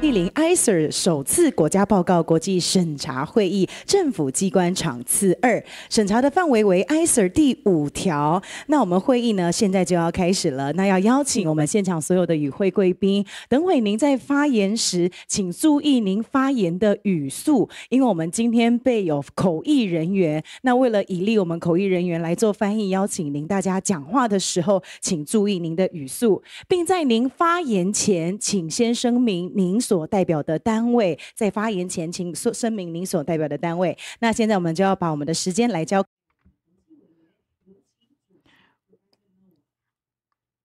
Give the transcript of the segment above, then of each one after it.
第0 ICERD 首次国家报告国际审查会议政府机关场次2，审查的范围为 ICERD 第5条。那我们会议呢，现在就要开始了。那要邀请我们现场所有的与会贵宾，等会您在发言时，请注意您发言的语速，因为我们今天备有口译人员。那为了以利我们口译人员来做翻译，邀请您大家讲话的时候，请注意您的语速，并在您发言前，请先声明您所代表的单位，在发言前请声明您所代表的单位。那现在我们就要把我们的时间来交。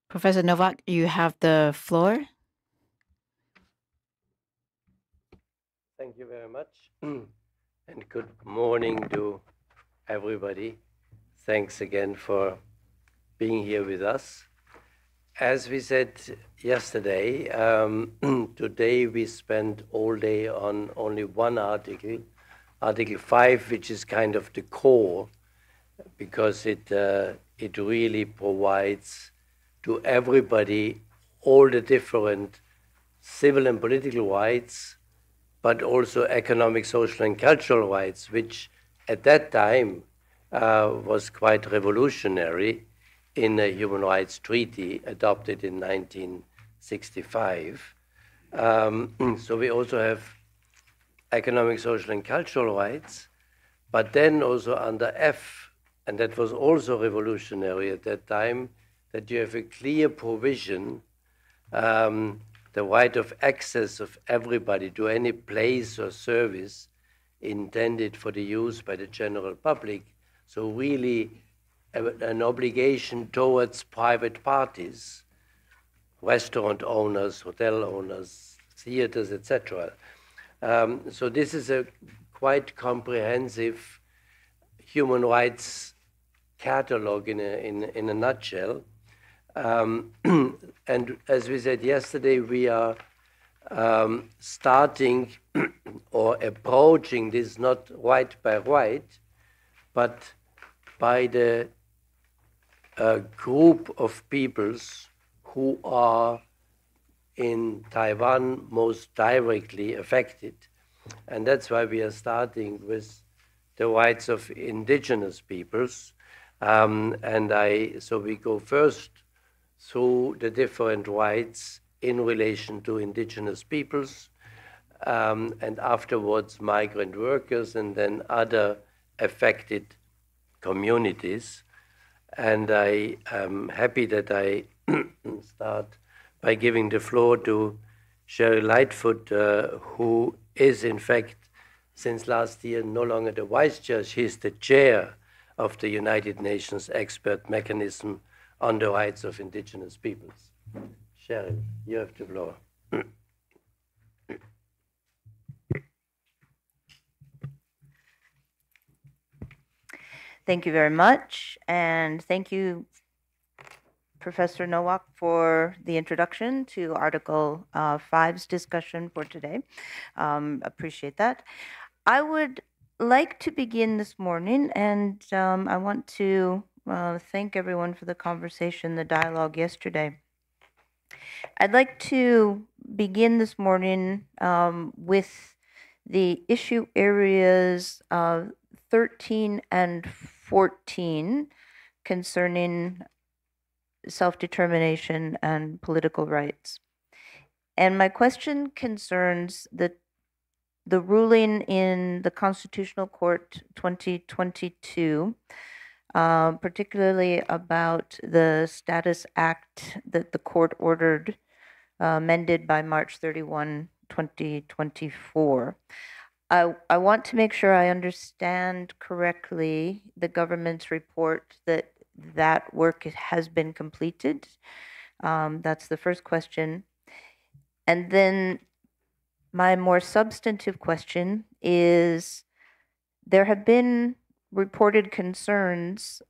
Professor Novak, you have the floor. Thank you very much, and good morning to everybody. Thanks again for being here with us. As we said yesterday, today we spent all day on only one article, Article 5, which is kind of the core, because it really provides to everybody all the different civil and political rights, but also economic, social, and cultural rights, which at that time was quite revolutionary in a human rights treaty adopted in 1965. So we also have economic, social, and cultural rights, but then also under F, and that was also revolutionary at that time, that you have a clear provision, the right of access of everybody to any place or service intended for the use by the general public. So really an obligation towards private parties, restaurant owners, hotel owners, theaters, etc. So this is a quite comprehensive human rights catalog in a nutshell. And as we said yesterday, we are starting or approaching this not right by right, but by the group of peoples who are in Taiwan most directly affected. And that's why we are starting with the rights of indigenous peoples. So we go first through the different rights in relation to indigenous peoples, and afterwards migrant workers, and then other affected communities. And I am happy that I start by giving the floor to Sherry Lightfoot, who is in fact, since last year, no longer the vice chair. She's the chair of the United Nations Expert Mechanism on the Rights of Indigenous Peoples. Sherry, you have the floor. Thank you very much, and thank you, Professor Nowak, for the introduction to Article 5's discussion for today. Appreciate that. I would like to begin this morning, and I want to thank everyone for the conversation, the dialogue yesterday. I'd like to begin this morning with the issue areas 13 and 14 concerning self-determination and political rights. And my question concerns the ruling in the Constitutional Court 2022, particularly about the Status Act that the court ordered amended by March 31, 2024. I want to make sure I understand correctly the government's report that that work has been completed. That's the first question. And then my more substantive question is, there have been reported concerns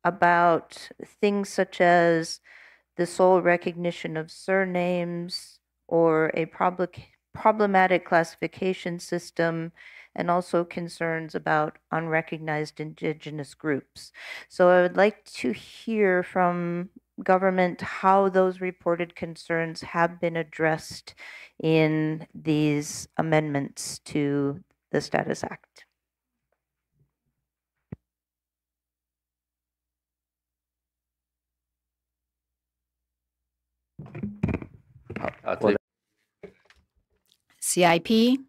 about things such as the sole recognition of surnames or a problematic classification system, and also concerns about unrecognized indigenous groups. So I would like to hear from government how those reported concerns have been addressed in these amendments to the Status Act. CIP,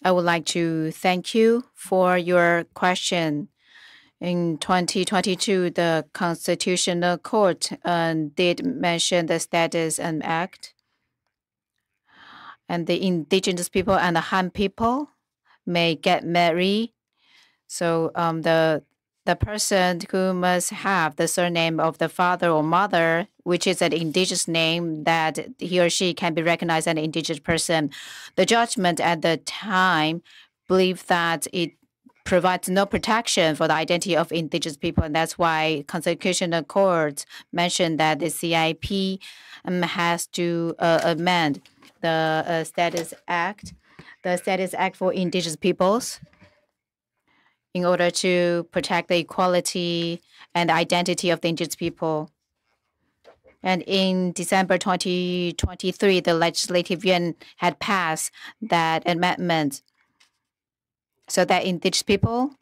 I would like to thank you for your question. In 2022, the Constitutional Court did mention the Status and Act, and the indigenous people and the Han people may get married. So the person who must have the surname of the father or mother, which is an indigenous name, that he or she can be recognized as an indigenous person. The judgment at the time believed that it provides no protection for the identity of indigenous people, and that's why Constitutional Court mentioned that the CIP has to amend the Status Act, the Status Act for indigenous peoples, in order to protect the equality and identity of the indigenous people. And in December 2023, the Legislative Yuan had passed that amendment so that indigenous people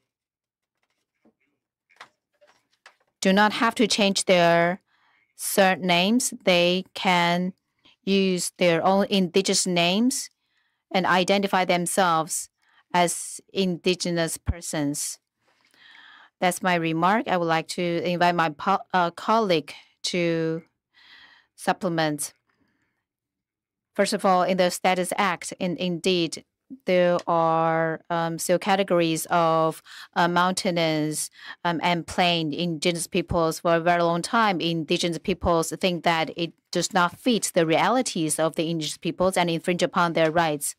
do not have to change their surnames. They can use their own indigenous names and identify themselves as indigenous persons. That's my remark. I would like to invite my colleague to supplement. First of all, in the Status Act, indeed, there are still categories of mountainous and plain indigenous peoples. For a very long time, indigenous peoples think that it does not fit the realities of the indigenous peoples and infringe upon their rights.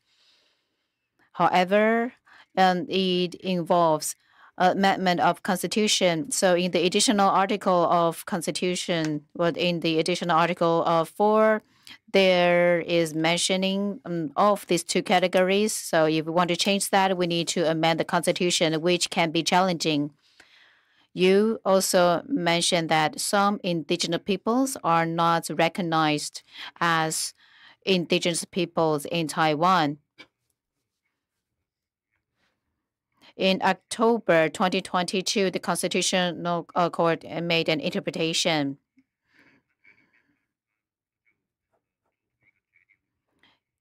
However, it involves amendment of Constitution. So in the additional article of Constitution, in the additional article of 4, there is mentioning of these two categories. So if we want to change that, we need to amend the Constitution, which can be challenging. You also mentioned that some indigenous peoples are not recognized as indigenous peoples in Taiwan. In October 2022, the Constitutional Court made an interpretation.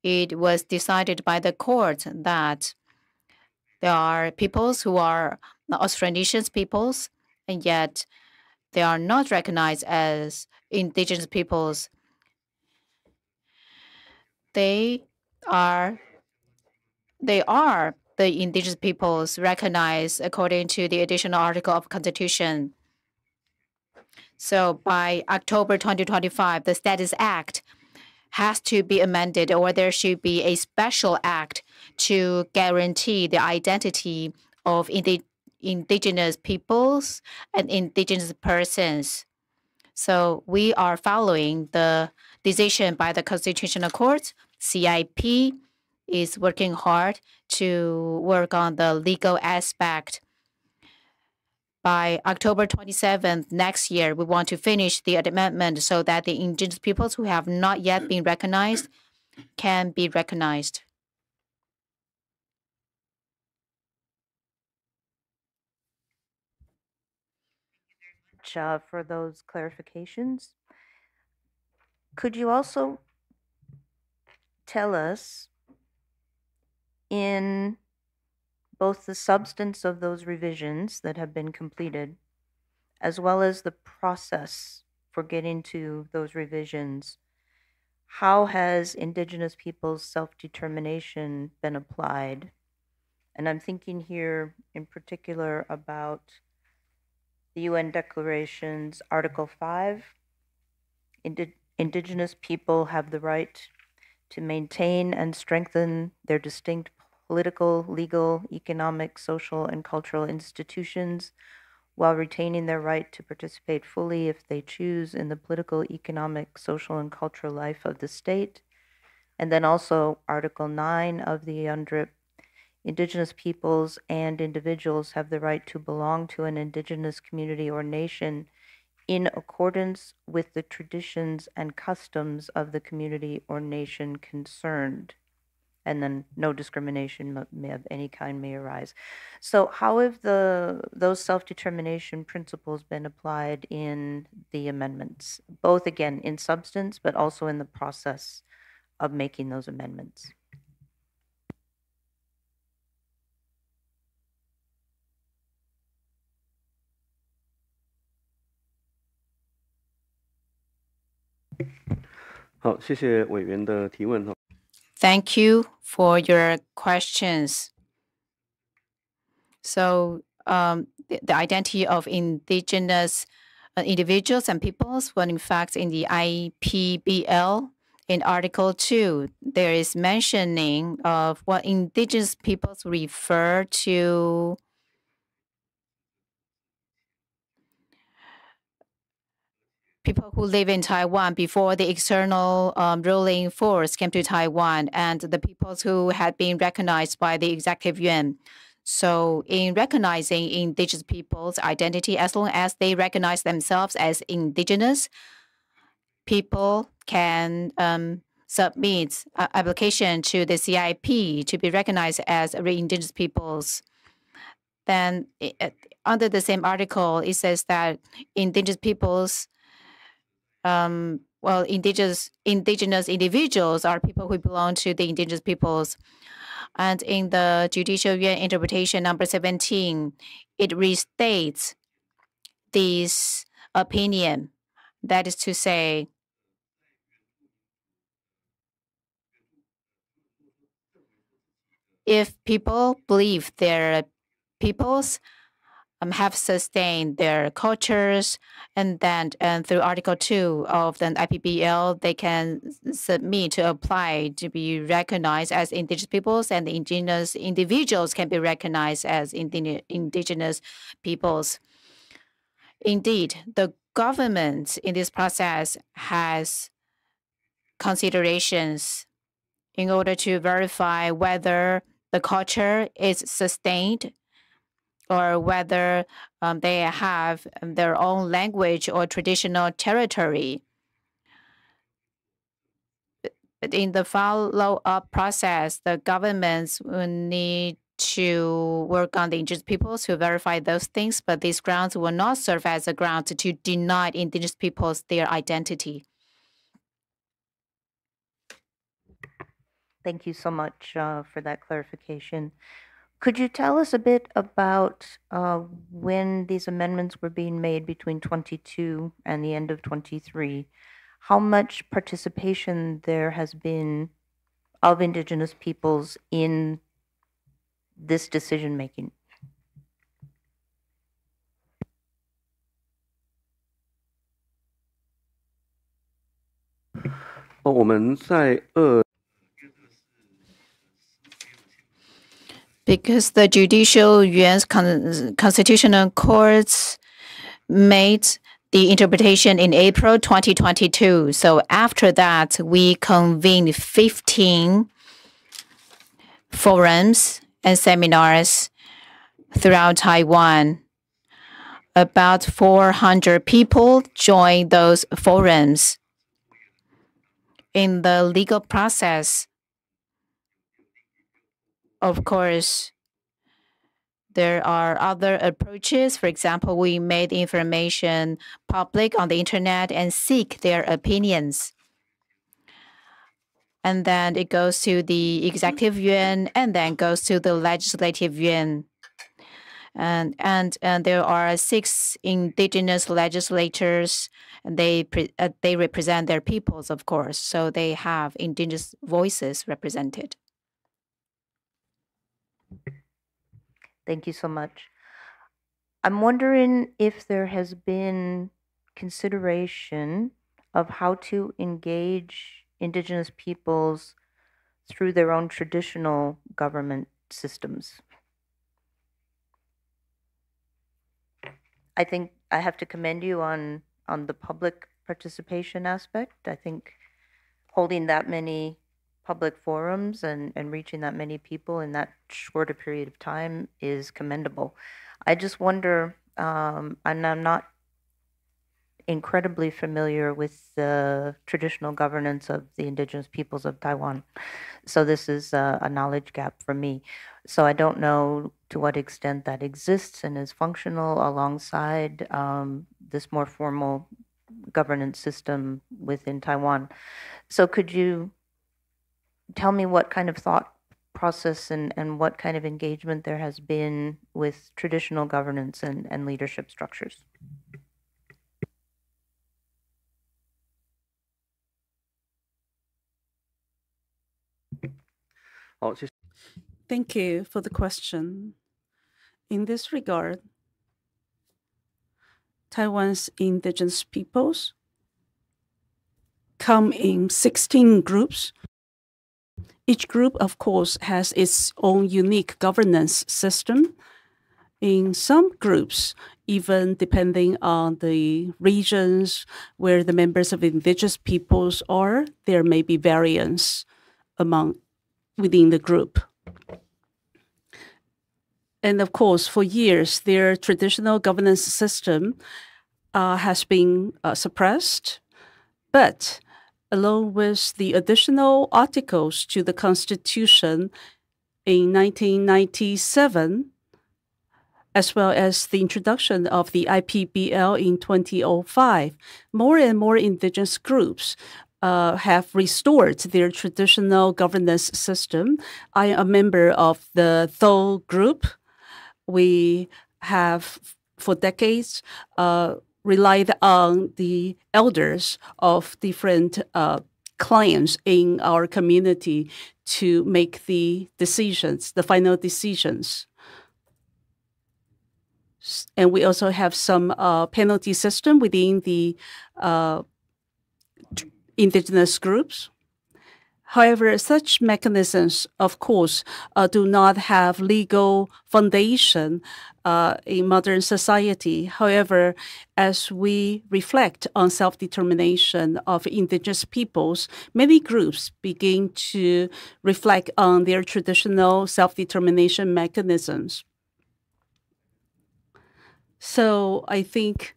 It was decided by the court that there are peoples who are Austronesian peoples, and yet they are not recognized as indigenous peoples. They are the indigenous peoples recognized according to the additional article of Constitution. So by October 2025, the Status Act has to be amended, or there should be a special act to guarantee the identity of indigenous peoples and indigenous persons. So we are following the decision by the Constitutional Court. CIP is working hard to work on the legal aspect. By October 27th next year, we want to finish the amendment so that the indigenous peoples who have not yet been recognized can be recognized. For those clarifications. Could you also tell us, in both the substance of those revisions that have been completed, as well as the process for getting to those revisions, how has Indigenous peoples' self-determination been applied? And I'm thinking here in particular about the UN Declaration's Article 5. Indigenous people have the right to maintain and strengthen their distinct political, legal, economic, social, and cultural institutions while retaining their right to participate fully, if they choose, in the political, economic, social, and cultural life of the state. And then also Article 9 of the UNDRIP. Indigenous peoples and individuals have the right to belong to an Indigenous community or nation in accordance with the traditions and customs of the community or nation concerned. And then no discrimination of any kind may arise. So how have those self-determination principles been applied in the amendments, both again in substance, but also in the process of making those amendments? Thank you for your questions. So the identity of indigenous individuals and peoples, when in fact in the IPBL, in Article 2, there is mentioning of what indigenous peoples refer to people who live in Taiwan before the external ruling force came to Taiwan, and the peoples who had been recognized by the Executive Yuan. So in recognizing indigenous people's identity, as long as they recognize themselves as indigenous, people can submit application to the CIP to be recognized as indigenous peoples. Then under the same article, it says that indigenous peoples, indigenous individuals are people who belong to the indigenous peoples. And in the Judicial Yuan Interpretation number 17, it restates this opinion. That is to say, if people believe their peoples have sustained their cultures, and then through Article 2 of the IPBL, they can submit to apply to be recognized as indigenous peoples, and the indigenous individuals can be recognized as indigenous peoples. Indeed, the government in this process has considerations in order to verify whether the culture is sustained or whether they have their own language or traditional territory. But in the follow-up process, the governments will need to work on the indigenous peoples to verify those things, but these grounds will not serve as a ground to deny indigenous peoples their identity. Thank you so much for that clarification. Could you tell us a bit about when these amendments were being made between 22 and the end of 23? How much participation there has been of Indigenous peoples in this decision making? Because the Judicial Yuan's Constitutional Courts made the interpretation in April 2022. So after that, we convened 15 forums and seminars throughout Taiwan. About 400 people joined those forums. In the legal process, of course, there are other approaches. For example, we made information public on the internet and seek their opinions. And then it goes to the Executive Yuan and then goes to the Legislative Yuan. And there are 6 indigenous legislators, and they represent their peoples, of course. So they have indigenous voices represented. Thank you so much. I'm wondering if there has been consideration of how to engage Indigenous peoples through their own traditional government systems. I think I have to commend you on the public participation aspect. I think holding that many public forums and reaching that many people in that short a period of time is commendable. I just wonder, and I'm not incredibly familiar with the traditional governance of the indigenous peoples of Taiwan. So this is a knowledge gap for me. So I don't know to what extent that exists and is functional alongside this more formal governance system within Taiwan. So could you tell me what kind of thought process and what kind of engagement there has been with traditional governance and leadership structures? Thank you for the question. In this regard, Taiwan's indigenous peoples come in 16 groups. Each group, of course, has its own unique governance system. In some groups, even depending on the regions where the members of indigenous peoples are, there may be variance within the group. And of course, for years, their traditional governance system has been suppressed. But along with the additional articles to the Constitution in 1997, as well as the introduction of the IPBL in 2005, more and more indigenous groups have restored their traditional governance system. I am a member of the Tho group. We have, for decades, relied on the elders of different clans in our community to make the decisions, the final decisions. And we also have some penalty system within the indigenous groups. However, such mechanisms, of course, do not have legal foundation in modern society. However, as we reflect on self-determination of indigenous peoples, many groups begin to reflect on their traditional self-determination mechanisms. So I think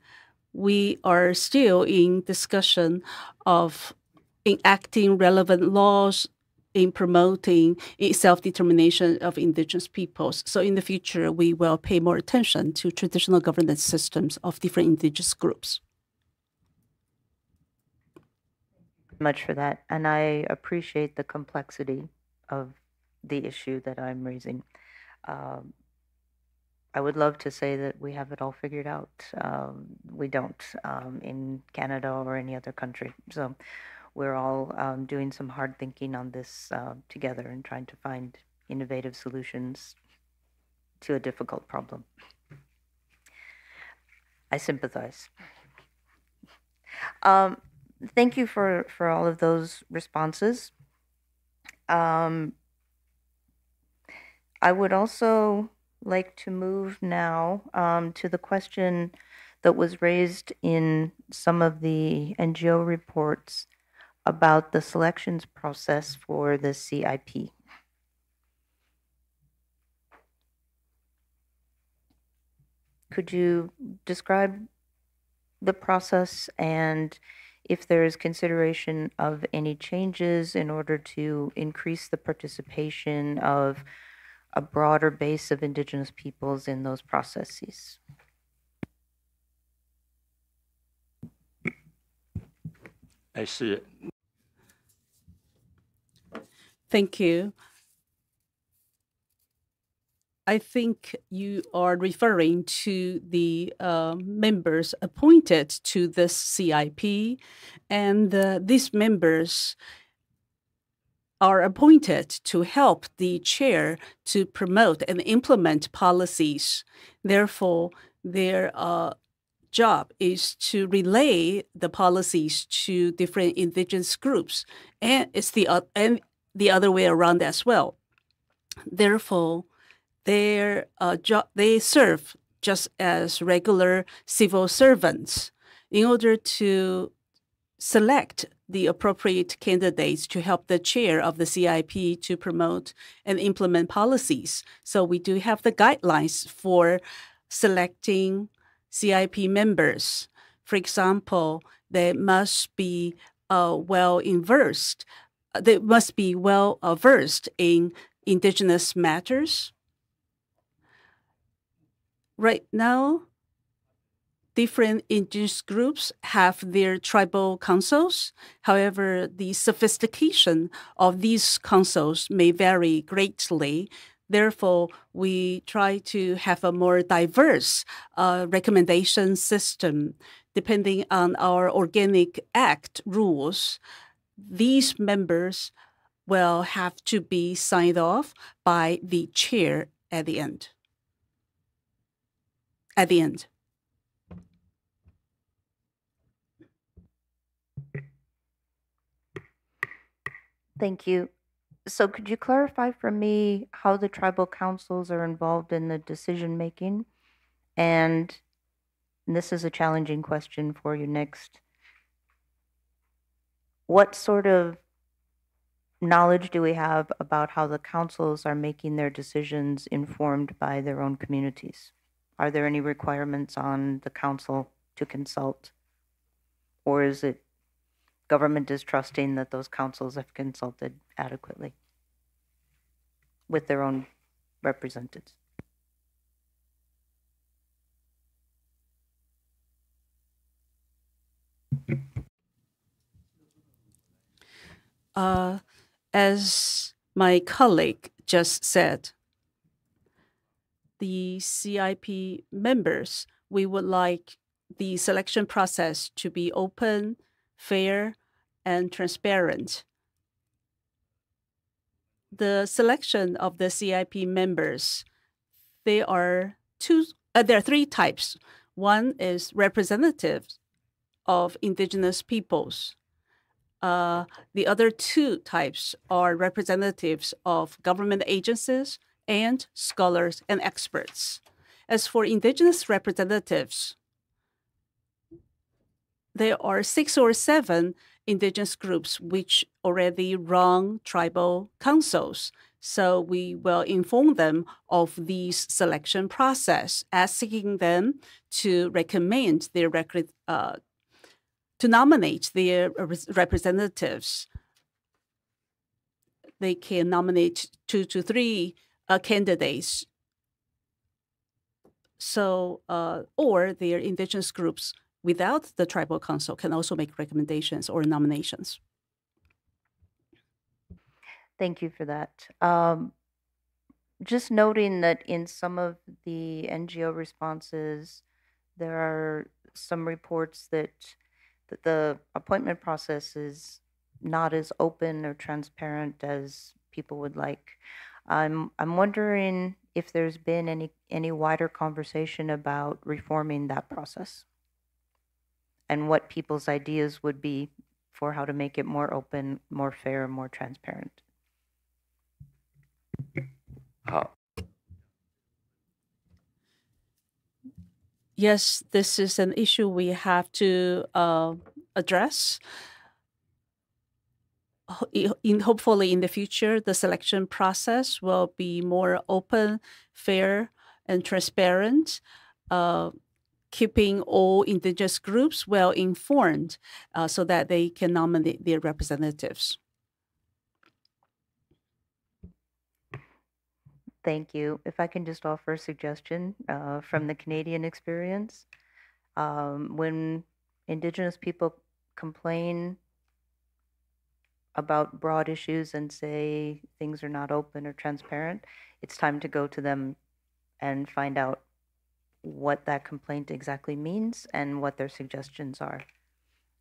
we are still in discussion of enacting relevant laws in promoting self-determination of indigenous peoples. So in the future, we will pay more attention to traditional governance systems of different indigenous groups. Much for that. And I appreciate the complexity of the issue that I'm raising. I would love to say that we have it all figured out. We don't in Canada or any other country. So we're all doing some hard thinking on this together and trying to find innovative solutions to a difficult problem. I sympathize. Thank you for all of those responses. I would also like to move now to the question that was raised in some of the NGO reports about the selections process for the CIP. Could you describe the process and if there is consideration of any changes in order to increase the participation of a broader base of indigenous peoples in those processes? Thank you. I think you are referring to the members appointed to this CIP, and these members are appointed to help the chair to promote and implement policies. Therefore, their job is to relay the policies to different indigenous groups, and it's the other way around as well. Therefore, their they serve just as regular civil servants in order to select the appropriate candidates to help the chair of the CIP to promote and implement policies. So we do have the guidelines for selecting CIP members. For example, they must be versed in indigenous matters. Right now, different indigenous groups have their tribal councils. However, the sophistication of these councils may vary greatly. Therefore, we try to have a more diverse recommendation system. Depending on our Organic Act rules, these members will have to be signed off by the chair at the end. Thank you. So could you clarify for me how the tribal councils are involved in the decision making? And this is a challenging question for you next. What sort of knowledge do we have about how the councils are making their decisions informed by their own communities? Are there any requirements on the council to consult? Or is it government is trusting that those councils have consulted adequately with their own representatives? As my colleague just said, the CIP members, we would like the selection process to be open, fair, and transparent. The selection of the CIP members, there are three types. One is representatives of indigenous peoples. The other two types are representatives of government agencies and scholars and experts. As for indigenous representatives, there are 6 or 7 indigenous groups which already run tribal councils. So we will inform them of this selection process, asking them to recommend their to nominate their representatives. They can nominate 2 to 3 candidates. So, or their indigenous groups without the tribal council can also make recommendations or nominations. Thank you for that. Just noting that in some of the NGO responses, there are some reports that the appointment process is not as open or transparent as people would like. I'm wondering if there's been any wider conversation about reforming that process and what people's ideas would be for how to make it more open, more fair, more transparent. Yes, this is an issue we have to address. Hopefully, in the future, the selection process will be more open, fair, and transparent, keeping all indigenous groups well informed so that they can nominate their representatives. Thank you. If I can just offer a suggestion from the Canadian experience, when Indigenous people complain about broad issues and say things are not open or transparent, it's time to go to them and find out what that complaint exactly means and what their suggestions are.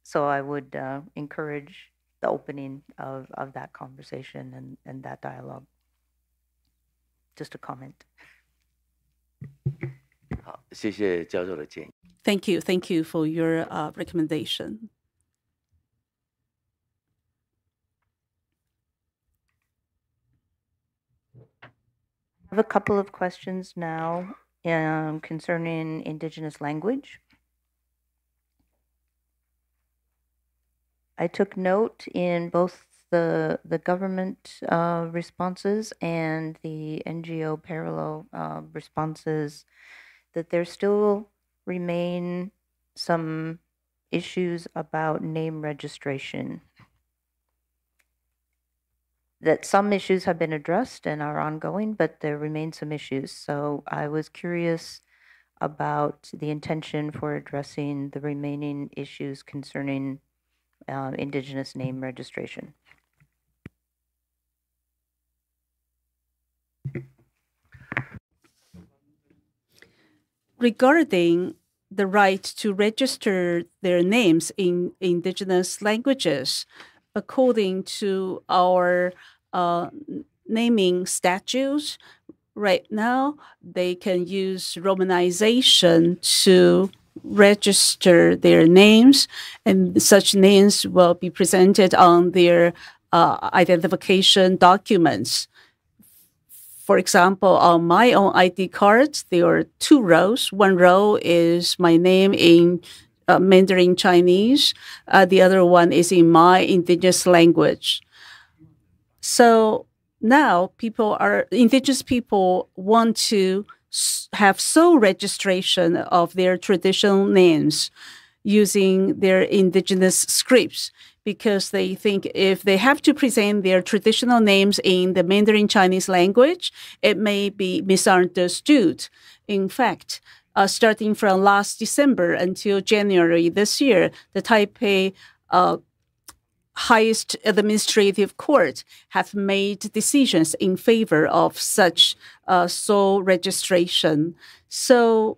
So I would encourage the opening of that conversation and that dialogue. Just a comment. Thank you for your recommendation. I have a couple of questions now concerning Indigenous language. I took note in both the government responses and the NGO parallel responses that there still remain some issues about name registration. That some issues have been addressed and are ongoing, but there remain some issues. So I was curious about the intention for addressing the remaining issues concerning Indigenous name registration. Regarding the right to register their names in indigenous languages, according to our naming statutes, right now they can use romanization to register their names, and such names will be presented on their identification documents. For example, on my own ID card, there are 2 rows. One row is my name in Mandarin Chinese. The other one is in my indigenous language. So now indigenous people want to have sole registration of their traditional names using their indigenous scripts, because they think if they have to present their traditional names in the Mandarin Chinese language, it may be misunderstood. In fact, starting from last December until January this year, the Taipei highest administrative court have made decisions in favor of such sole registration. So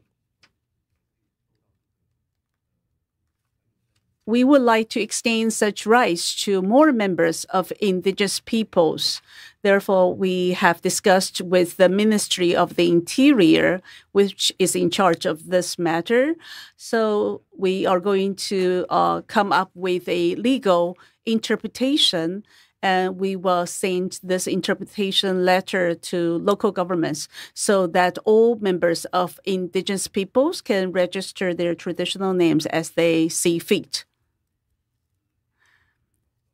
we would like to extend such rights to more members of indigenous peoples. Therefore, we have discussed with the Ministry of the Interior, which is in charge of this matter. So we are going to come up with a legal interpretation, and we will send this interpretation letter to local governments so that all members of indigenous peoples can register their traditional names as they see fit.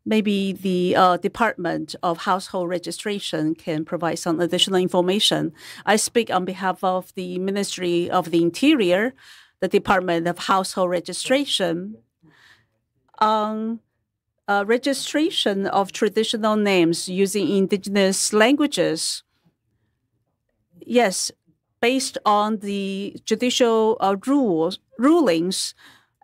Maybe the Department of Household Registration can provide some additional information. I speak on behalf of the Ministry of the Interior, the Department of Household Registration. On registration of traditional names using indigenous languages, yes, based on the judicial rulings,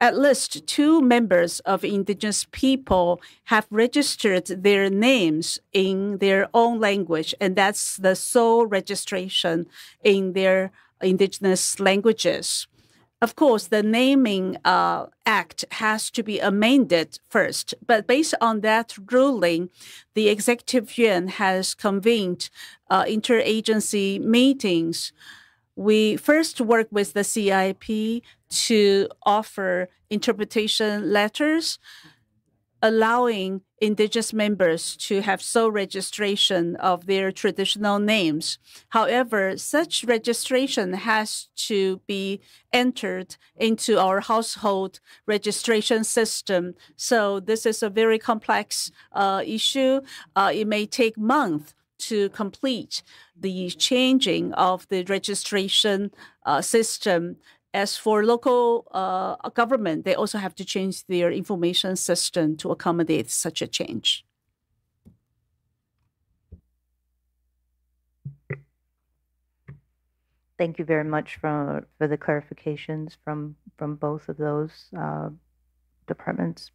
at least 2 members of indigenous people have registered their names in their own language, and that's the sole registration in their indigenous languages. Of course, the naming act has to be amended first, but based on that ruling, the Executive Yuan has convened interagency meetings. We first work with the CIP to offer interpretation letters, allowing indigenous members to have sole registration of their traditional names. However, such registration has to be entered into our household registration system. So this is a very complex issue. It may take months to complete the changing of the registration system. As for local government, they also have to change their information system to accommodate such a change. Thank you very much for the clarifications from both of those departments.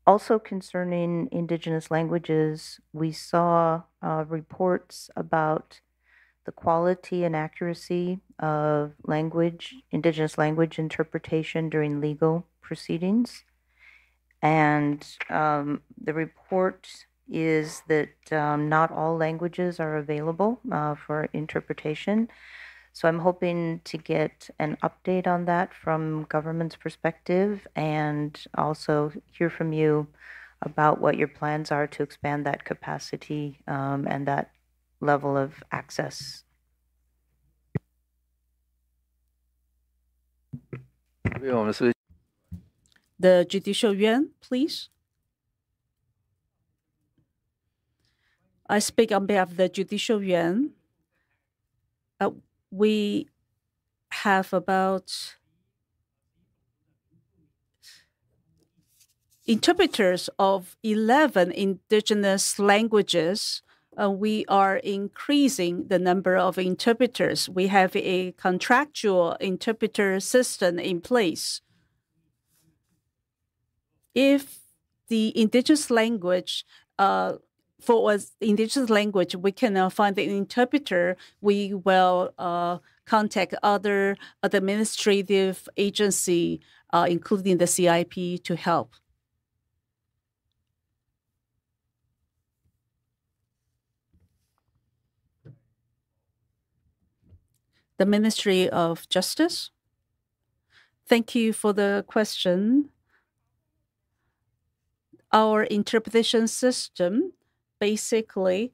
Also concerning Indigenous languages, we saw reports about the quality and accuracy of Indigenous language interpretation during legal proceedings. And the report is that not all languages are available for interpretation. So I'm hoping to get an update on that from government's perspective, and also hear from you about what your plans are to expand that capacity and that level of access. The Judicial Yuan, please. I speak on behalf of the Judicial Yuan. We have about interpreters of 11 indigenous languages. We are increasing the number of interpreters. We have a contractual interpreter system in place. If the indigenous language, for indigenous language, we cannot find an interpreter, we will contact other administrative agency, including the CIP, to help. The Ministry of Justice. Thank you for the question. Our interpretation system basically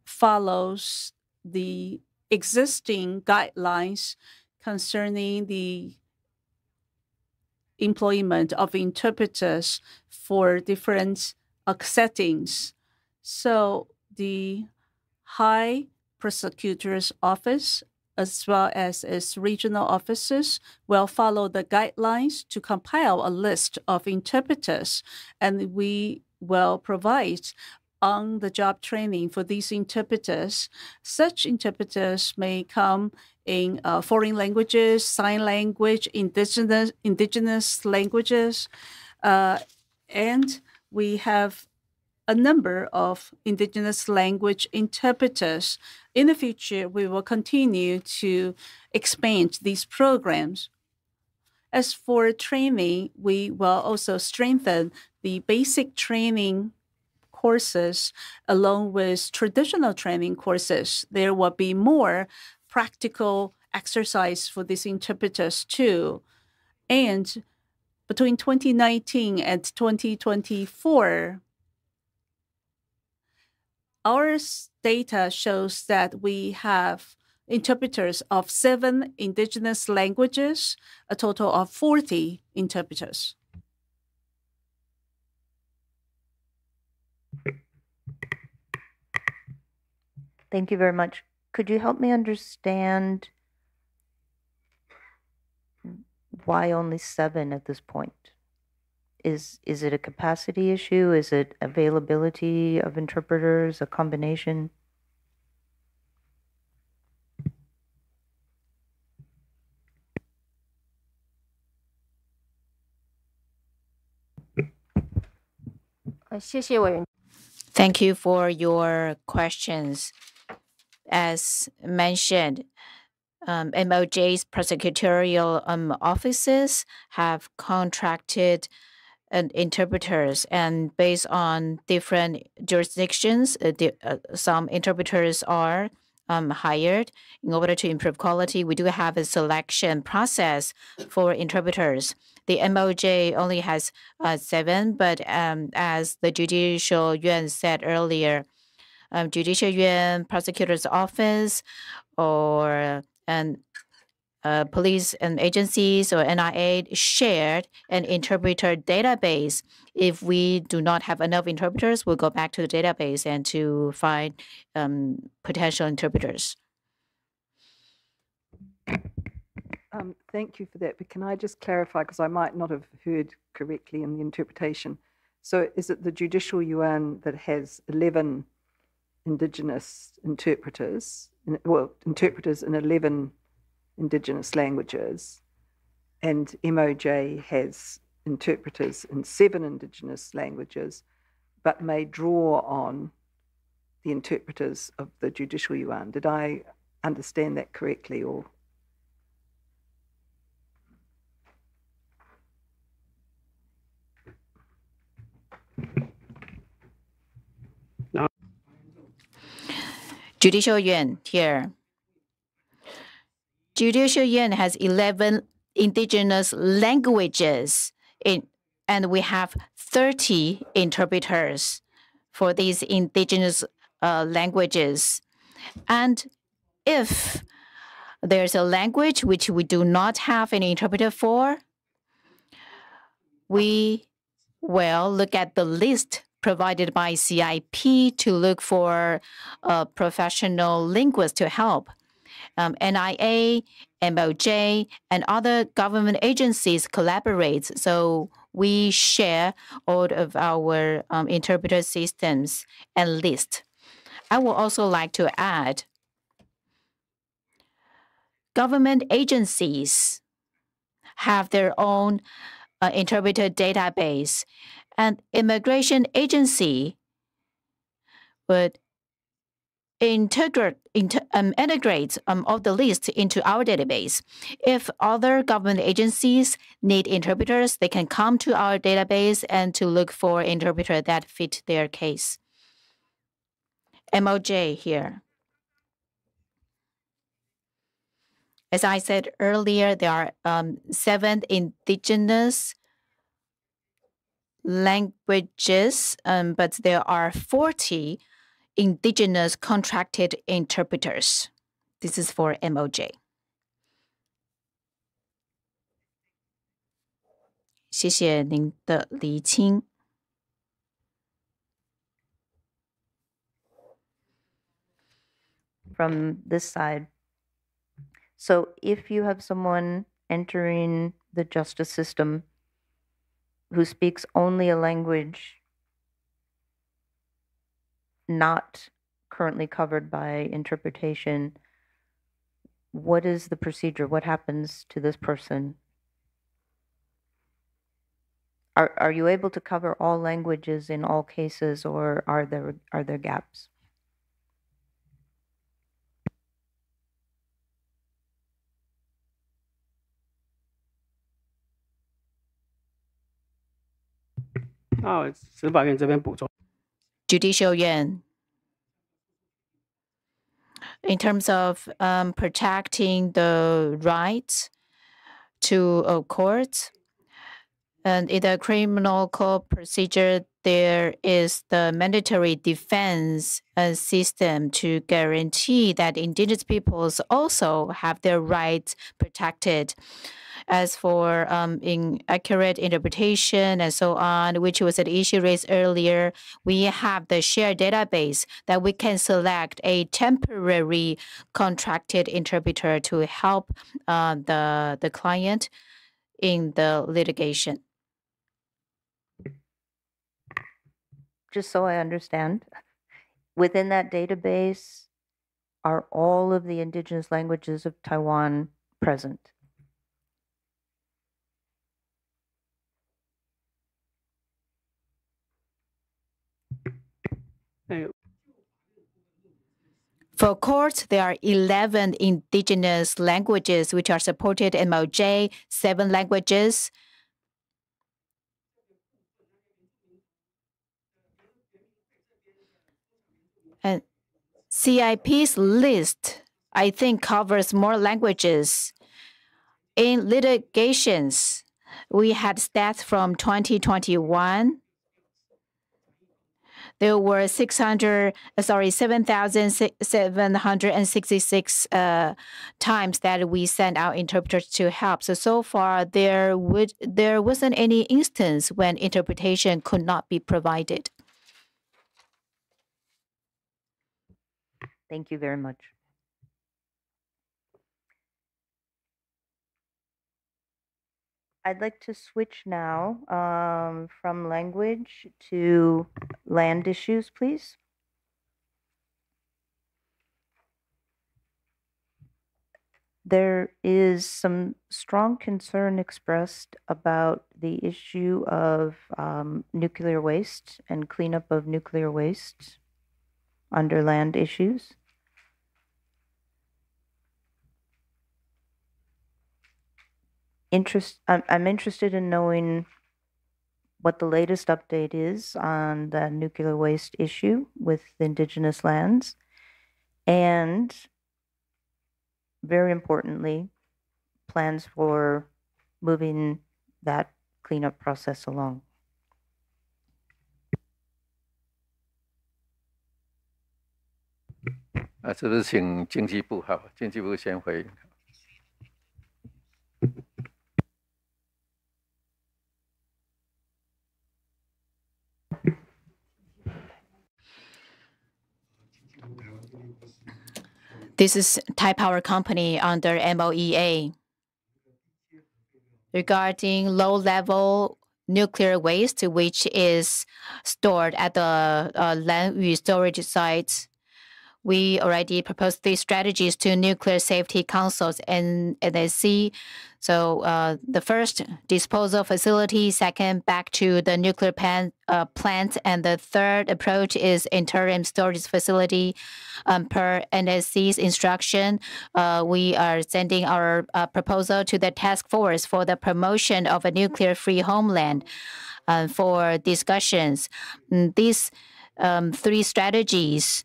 follows the existing guidelines concerning the employment of interpreters for different settings. So the High Prosecutor's Office, as well as its regional offices, will follow the guidelines to compile a list of interpreters, and we will provide on-the-job training for these interpreters. Such interpreters may come in foreign languages, sign language, indigenous languages, and we have a number of indigenous language interpreters. In the future, we will continue to expand these programs. As for training, we will also strengthen the basic training courses along with traditional training courses. There will be more practical exercise for these interpreters too. And between 2019 and 2024, our data shows that we have interpreters of 7 indigenous languages, a total of 40 interpreters. Thank you very much. Could you help me understand why only 7 at this point? Is it a capacity issue? Is it availability of interpreters, a combination? Thank you for your questions. As mentioned, MOJ's prosecutorial offices have contracted interpreters, and based on different jurisdictions, some interpreters are hired. In order to improve quality, we do have a selection process for interpreters. The MOJ only has 7, but as the Judicial Yuan said earlier, Judicial Yuan Prosecutor's Office or police and agencies or NIA shared an interpreter database. If we do not have enough interpreters, we'll go back to the database and to find potential interpreters. Thank you for that. But can I just clarify, because I might not have heard correctly in the interpretation. So is it the Judicial Yuan that has 11 indigenous interpreters, interpreters in 11 indigenous languages, and MOJ has interpreters in 7 indigenous languages, but may draw on the interpreters of the Judicial Yuan? Did I understand that correctly, or? Judicial Yuan here. Judicial Yuan has 11 indigenous languages, and we have 30 interpreters for these indigenous languages. And if there's a language which we do not have any interpreter for, we will look at the list provided by CIP to look for a professional linguist to help. NIA, MOJ, and other government agencies collaborate. So we share all of our interpreter systems and list. I would also like to add, government agencies have their own interpreter database, and immigration agency would integrate all the list into our database. If other government agencies need interpreters, they can come to our database and to look for interpreter that fit their case. MOJ here. As I said earlier, there are 7 indigenous languages, but there are 40 indigenous contracted interpreters. This is for MOJ. 谢谢您的厘清。From this side. So if you have someone entering the justice system who speaks only a language not currently covered by interpretation, what is the procedure? What happens to this person? Are you able to cover all languages in all cases, or are there gaps? Judicial Yuan. In terms of protecting the rights to a court, and in the criminal court procedure, there is the mandatory defense system to guarantee that indigenous peoples also have their rights protected. As for inaccurate interpretation and so on, which was an issue raised earlier, we have the shared database that we can select a temporary contracted interpreter to help the client in the litigation. Just so I understand, within that database, are all of the indigenous languages of Taiwan present? For courts, there are 11 indigenous languages which are supported in MOJ, 7 languages. And CIP's list, I think, covers more languages. In litigations, we had stats from 2021. There were 7,766 times that we sent out interpreters to help. So far, there wasn't any instance when interpretation could not be provided. Thank you very much. I'd like to switch now from language to land issues, please. There is some strong concern expressed about the issue of nuclear waste and cleanup of nuclear waste under land issues. I'm interested in knowing what the latest update is on the nuclear waste issue with the indigenous lands, and very importantly, plans for moving that cleanup process along. 是不是请经济部好？经济部先回应。This is Thai Power Company under MOEA. Regarding low-level nuclear waste, which is stored at the land storage sites, we already proposed 3 strategies to nuclear safety councils and NSC. So the first, disposal facility; second, back to the nuclear plant; and the third approach is interim storage facility. Per NSC's instruction, we are sending our proposal to the task force for the promotion of a nuclear-free homeland for discussions. These 3 strategies,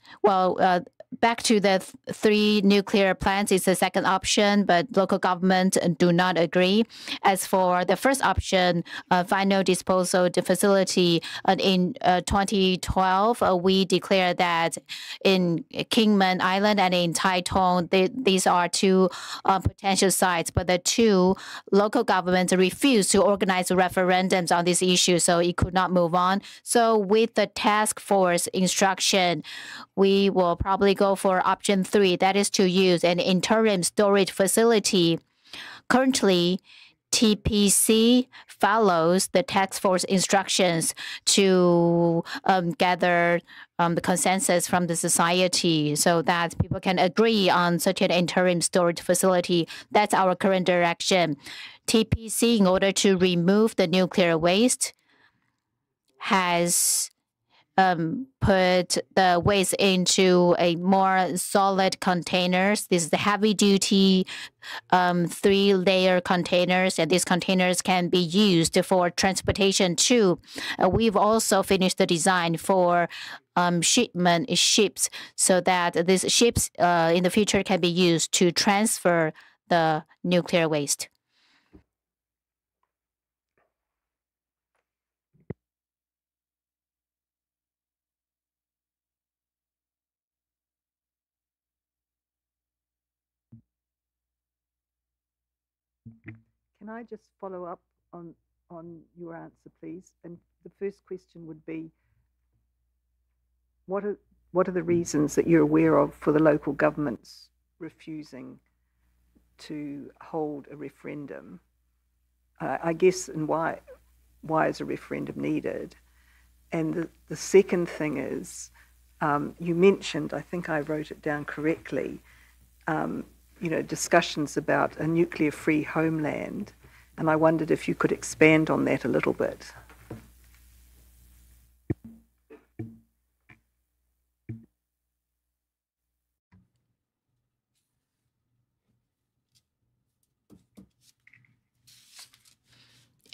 back to the 3 nuclear plants is the second option, but local government do not agree. As for the first option, final disposal facility, in 2012, we declared that in Kingman Island and in Taitung, these are 2 potential sites, but the 2 local governments refused to organize referendums on this issue, so it could not move on. So with the task force instruction, we will probably go for option 3, that is to use an interim storage facility. Currently, TPC follows the task force instructions to gather the consensus from the society so that people can agree on such an interim storage facility. That's our current direction. TPC, in order to remove the nuclear waste, has put the waste into a more solid containers. This is the heavy-duty 3-layer containers, and these containers can be used for transportation too. We've also finished the design for shipment ships, so that these ships in the future can be used to transfer the nuclear waste. Can I just follow up on your answer, please? And the first question would be, what are the reasons that you're aware of for the local governments refusing to hold a referendum? I guess, and why is a referendum needed? And the second thing is, you mentioned, I think I wrote it down correctly, discussions about a nuclear-free homeland, and I wondered if you could expand on that a little bit.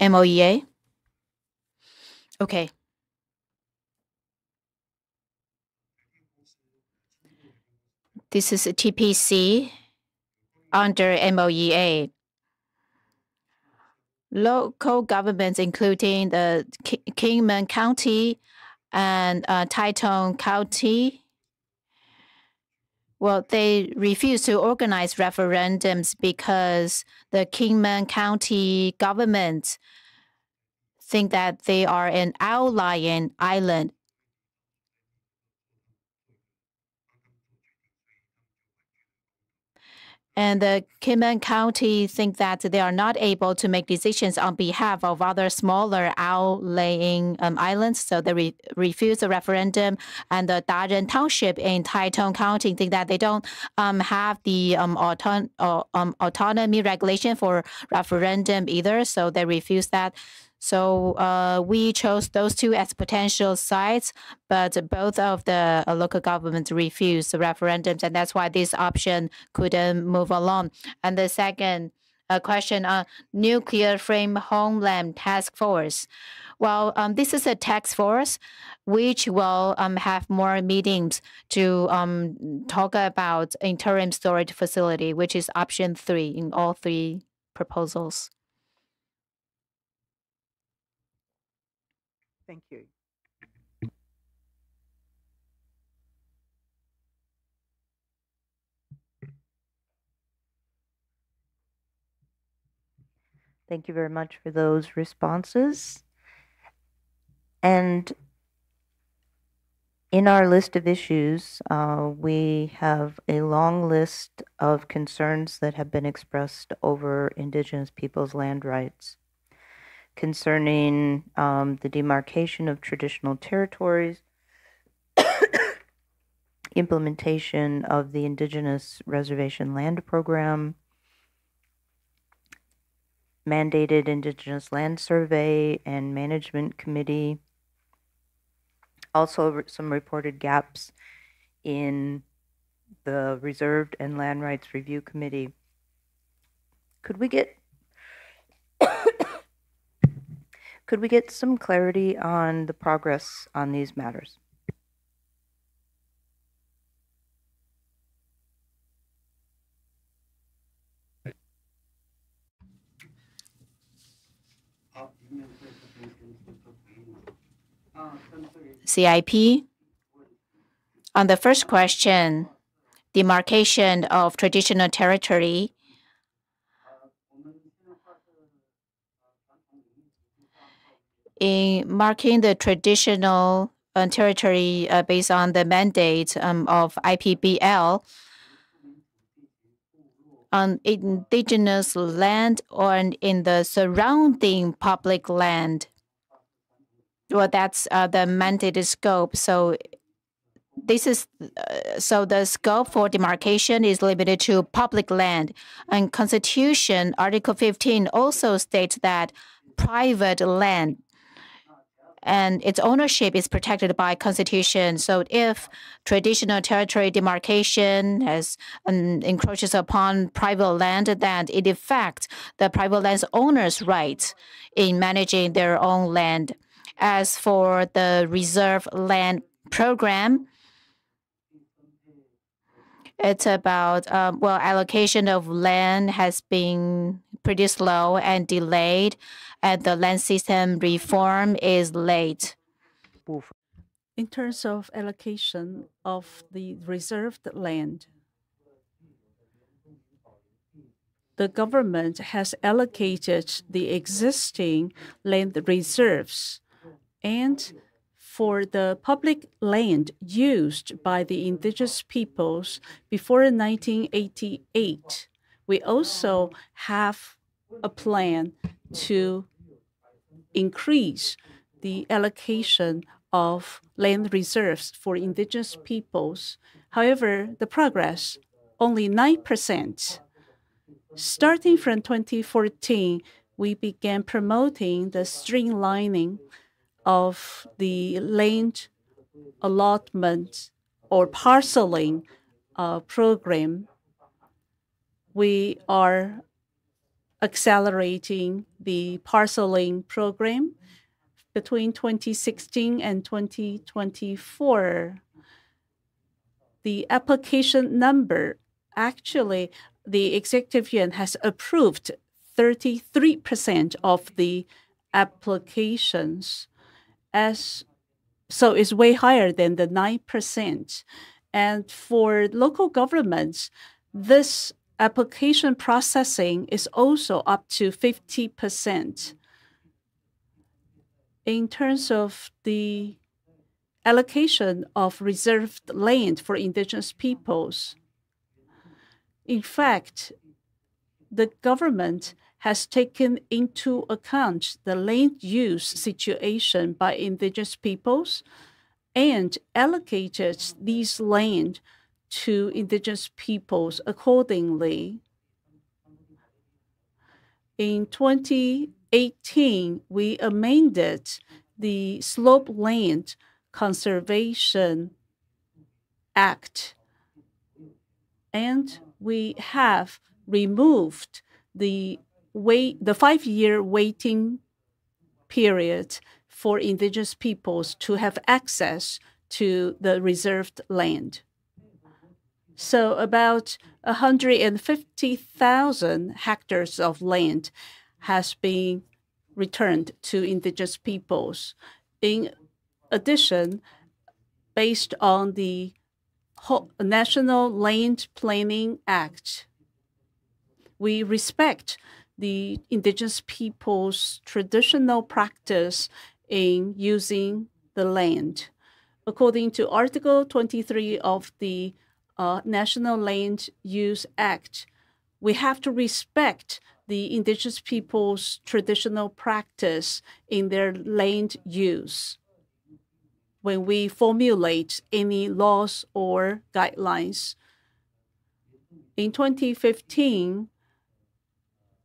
MOEA? Okay. This is a TPC under MOEA. Local governments, including the Kingman County and Taitung County, they refuse to organize referendums because the Kingman County government think that they are an outlying island. And the Kingman County think that they are not able to make decisions on behalf of other smaller outlying islands, so they refuse the referendum. And the Daren Township in Taitung County think that they don't have the autonomy regulation for referendum either, so they refuse that. So we chose those 2 as potential sites, but both of the local governments refused the referendums, and that's why this option couldn't move along. And the second question on nuclear frame homeland task force. This is a task force which will have more meetings to talk about interim storage facility, which is option 3 in all 3 proposals. Thank you. Thank you very much for those responses. And In our list of issues, we have a long list of concerns that have been expressed over Indigenous peoples' land rights concerning the demarcation of traditional territories, implementation of the Indigenous Reservation Land Program, mandated Indigenous Land Survey and Management Committee, also some reported gaps in the Reserved and Land Rights Review Committee. Could we get some clarity on the progress on these matters? CIP. On the first question, demarcation of traditional territory. In marking the traditional territory based on the mandate of IPBL, on indigenous land or in the surrounding public land. Well, that's the mandated scope. So this is so the scope for demarcation is limited to public land. And Constitution Article 15 also states that private land and its ownership is protected by Constitution. So if traditional territory demarcation has encroaches upon private land, then it affects the private land's owner's rights in managing their own land. As for the reserve land program, it's about, allocation of land has been pretty slow and delayed, and the land system reform is late. In terms of allocation of the reserved land, the government has allocated the existing land reserves, and for the public land used by the indigenous peoples before 1988, we also have a plan to increase the allocation of land reserves for indigenous peoples. However, the progress, only 9%. Starting from 2014, we began promoting the streamlining of the land allotment or parceling program. We are accelerating the parceling program between 2016 and 2024. The application number, actually, the Executive Yuan has approved 33% of the applications. So it's way higher than the 9%. And for local governments, this application processing is also up to 50%. In terms of the allocation of reserved land for indigenous peoples, in fact, the government has taken into account the land use situation by indigenous peoples and allocated these land to indigenous peoples accordingly. In 2018, we amended the Slope Land Conservation Act, and we have removed the 5-year waiting period for indigenous peoples to have access to the reserved land. So about 150,000 hectares of land has been returned to indigenous peoples. In addition, based on the National Land Planning Act, we respect the indigenous people's traditional practice in using the land. According to Article 23 of the National Land Use Act, we have to respect the indigenous people's traditional practice in their land use when we formulate any laws or guidelines. In 2015,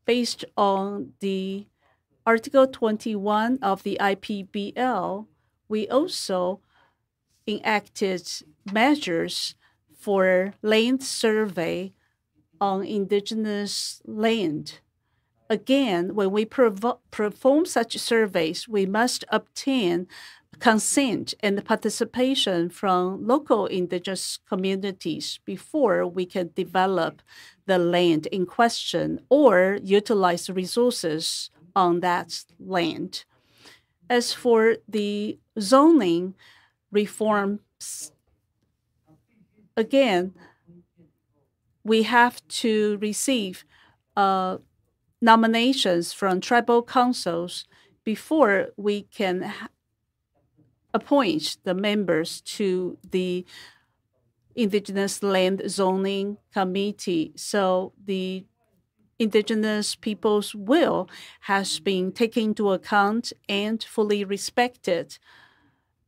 based on the Article 21 of the IPBL, we also enacted measures for land survey on indigenous land. Again, when we perform such surveys, we must obtain consent and participation from local indigenous communities before we can develop the land in question or utilize resources on that land. As for the zoning reforms, again, we have to receive nominations from tribal councils before we can appoint the members to the Indigenous Land Zoning Committee. So the indigenous people's will has been taken into account and fully respected.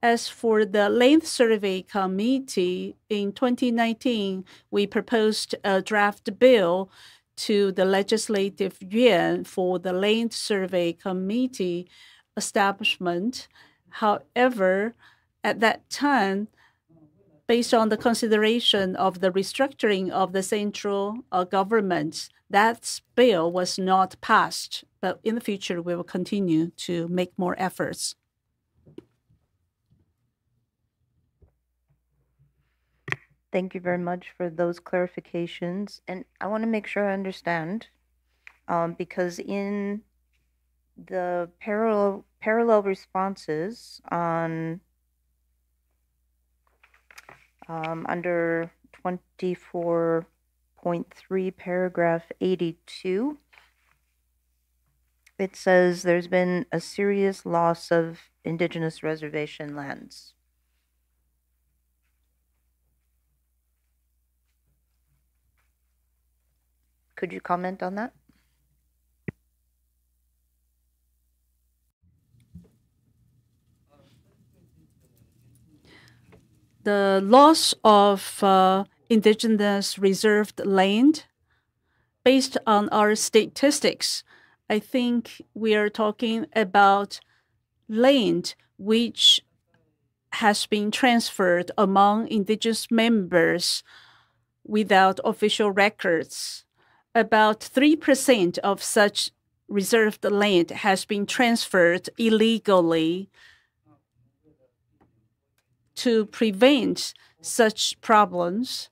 As for the Land Survey Committee, in 2019, we proposed a draft bill to the Legislative Yuan for the Land Survey Committee establishment. However, at that time, based on the consideration of the restructuring of the central government, that bill was not passed. But in the future, we will continue to make more efforts. Thank you very much for those clarifications. And I want to make sure I understand, because in the parallel responses on under 24.3 paragraph 82, it says there's been a serious loss of indigenous reservation lands. Could you comment on that? The loss of indigenous reserved land, based on our statistics, I think we are talking about land which has been transferred among indigenous members without official records. About 3% of such reserved land has been transferred illegally. To prevent such problems,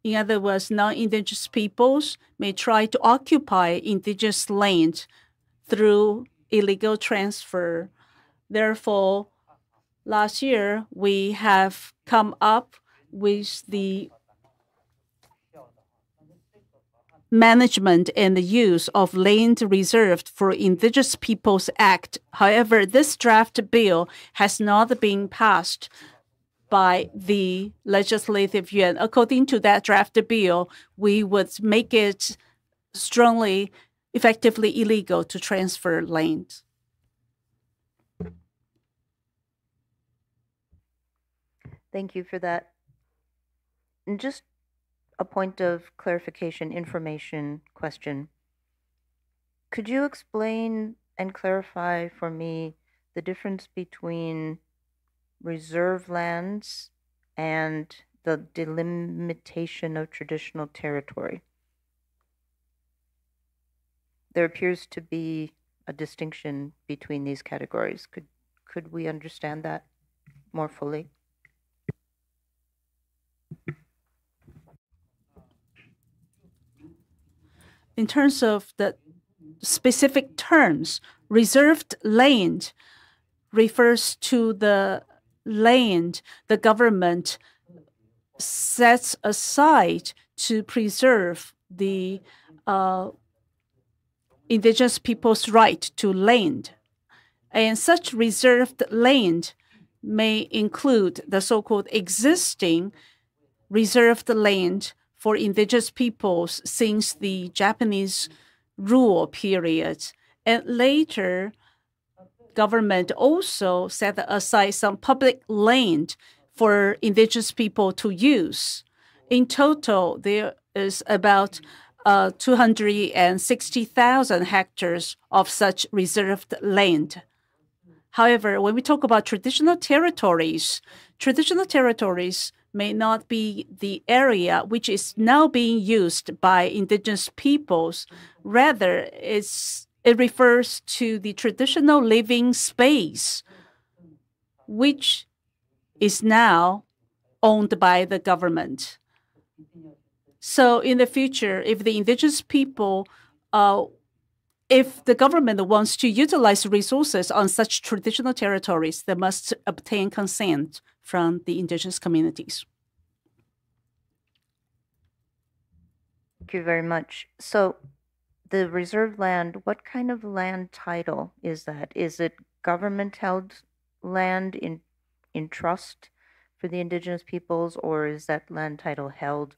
in other words, non-indigenous peoples may try to occupy indigenous land through illegal transfer. Therefore, last year, we have come up with the management and the use of land reserved for Indigenous Peoples Act. However, this draft bill has not been passed by the Legislative Yuan. According to that draft bill, we would make it strongly, effectively illegal to transfer land. Thank you for that. And just a point of clarification, information question. Could you explain and clarify for me the difference between reserve lands and the delimitation of traditional territory? There appears to be a distinction between these categories. Could we understand that more fully? In terms of the specific terms, reserved land refers to the land the government sets aside to preserve the indigenous people's right to land. And such reserved land may include the so-called existing reserved land for indigenous peoples since the Japanese rule period. And later, government also set aside some public land for indigenous people to use. In total, there is about 260,000 hectares of such reserved land. However, when we talk about traditional territories may not be the area which is now being used by indigenous peoples. Rather, it refers to the traditional living space, which is now owned by the government. So in the future, if the indigenous people, if the government wants to utilize resources on such traditional territories, they must obtain consent from the indigenous communities. Thank you very much. So the reserved land, what kind of land title is that? Is it government-held land in trust for the indigenous peoples, or is that land title held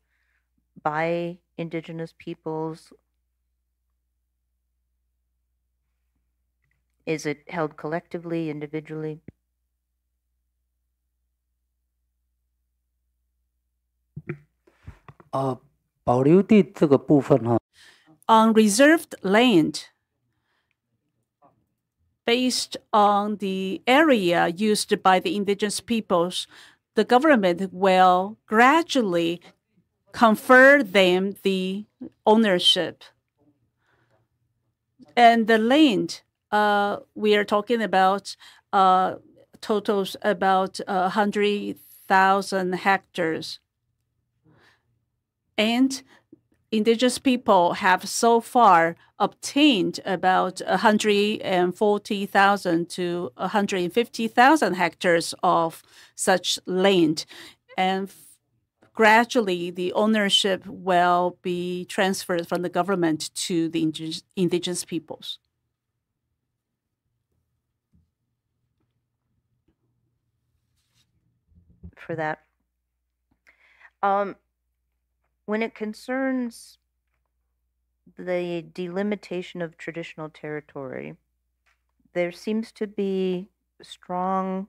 by indigenous peoples? Is it held collectively, individually? On reserved land, based on the area used by the indigenous peoples, the government will gradually confer them the ownership. And the land we are talking about totals about 100,000 hectares. And indigenous people have so far obtained about 140,000 to 150,000 hectares of such land. And gradually, the ownership will be transferred from the government to the indigenous peoples. For that. When it concerns the delimitation of traditional territory, there seems to be strong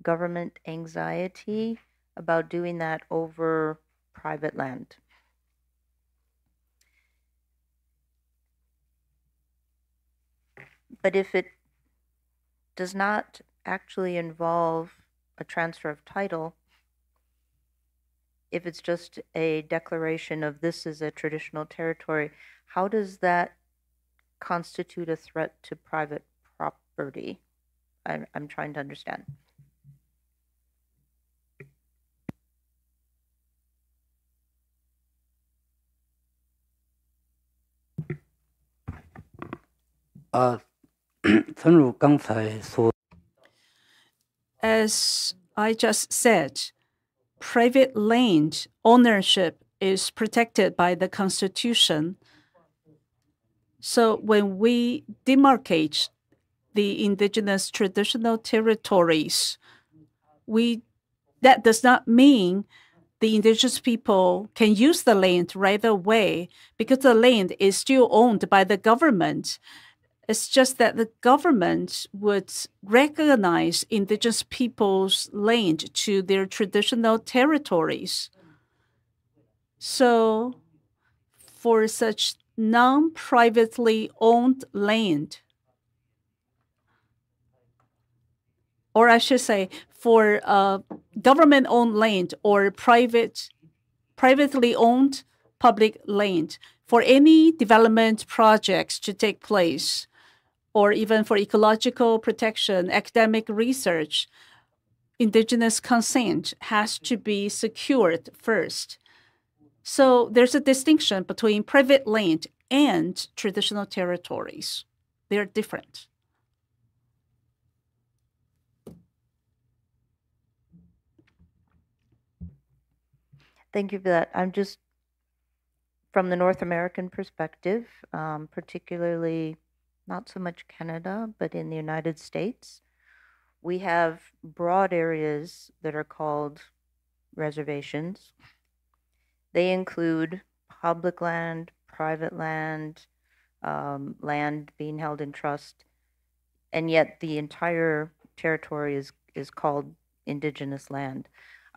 government anxiety about doing that over private land. But if it does not actually involve a transfer of title, if it's just a declaration of this is a traditional territory, how does that constitute a threat to private property? I'm trying to understand. As I just said, private land ownership is protected by the Constitution. So when we demarcate the indigenous traditional territories, that does not mean the indigenous people can use the land right away because the land is still owned by the government. It's just that the government would recognize indigenous people's land to their traditional territories. So for such non-privately owned land, or I should say for government-owned land or privately owned public land, for any development projects to take place, or even for ecological protection, academic research, indigenous consent has to be secured first. So there's a distinction between private land and traditional territories. They're different. Thank you for that. I'm just, from the North American perspective, particularly not so much Canada, but in the United States, we have broad areas that are called reservations. They include public land, private land, land being held in trust, and yet the entire territory is called indigenous land.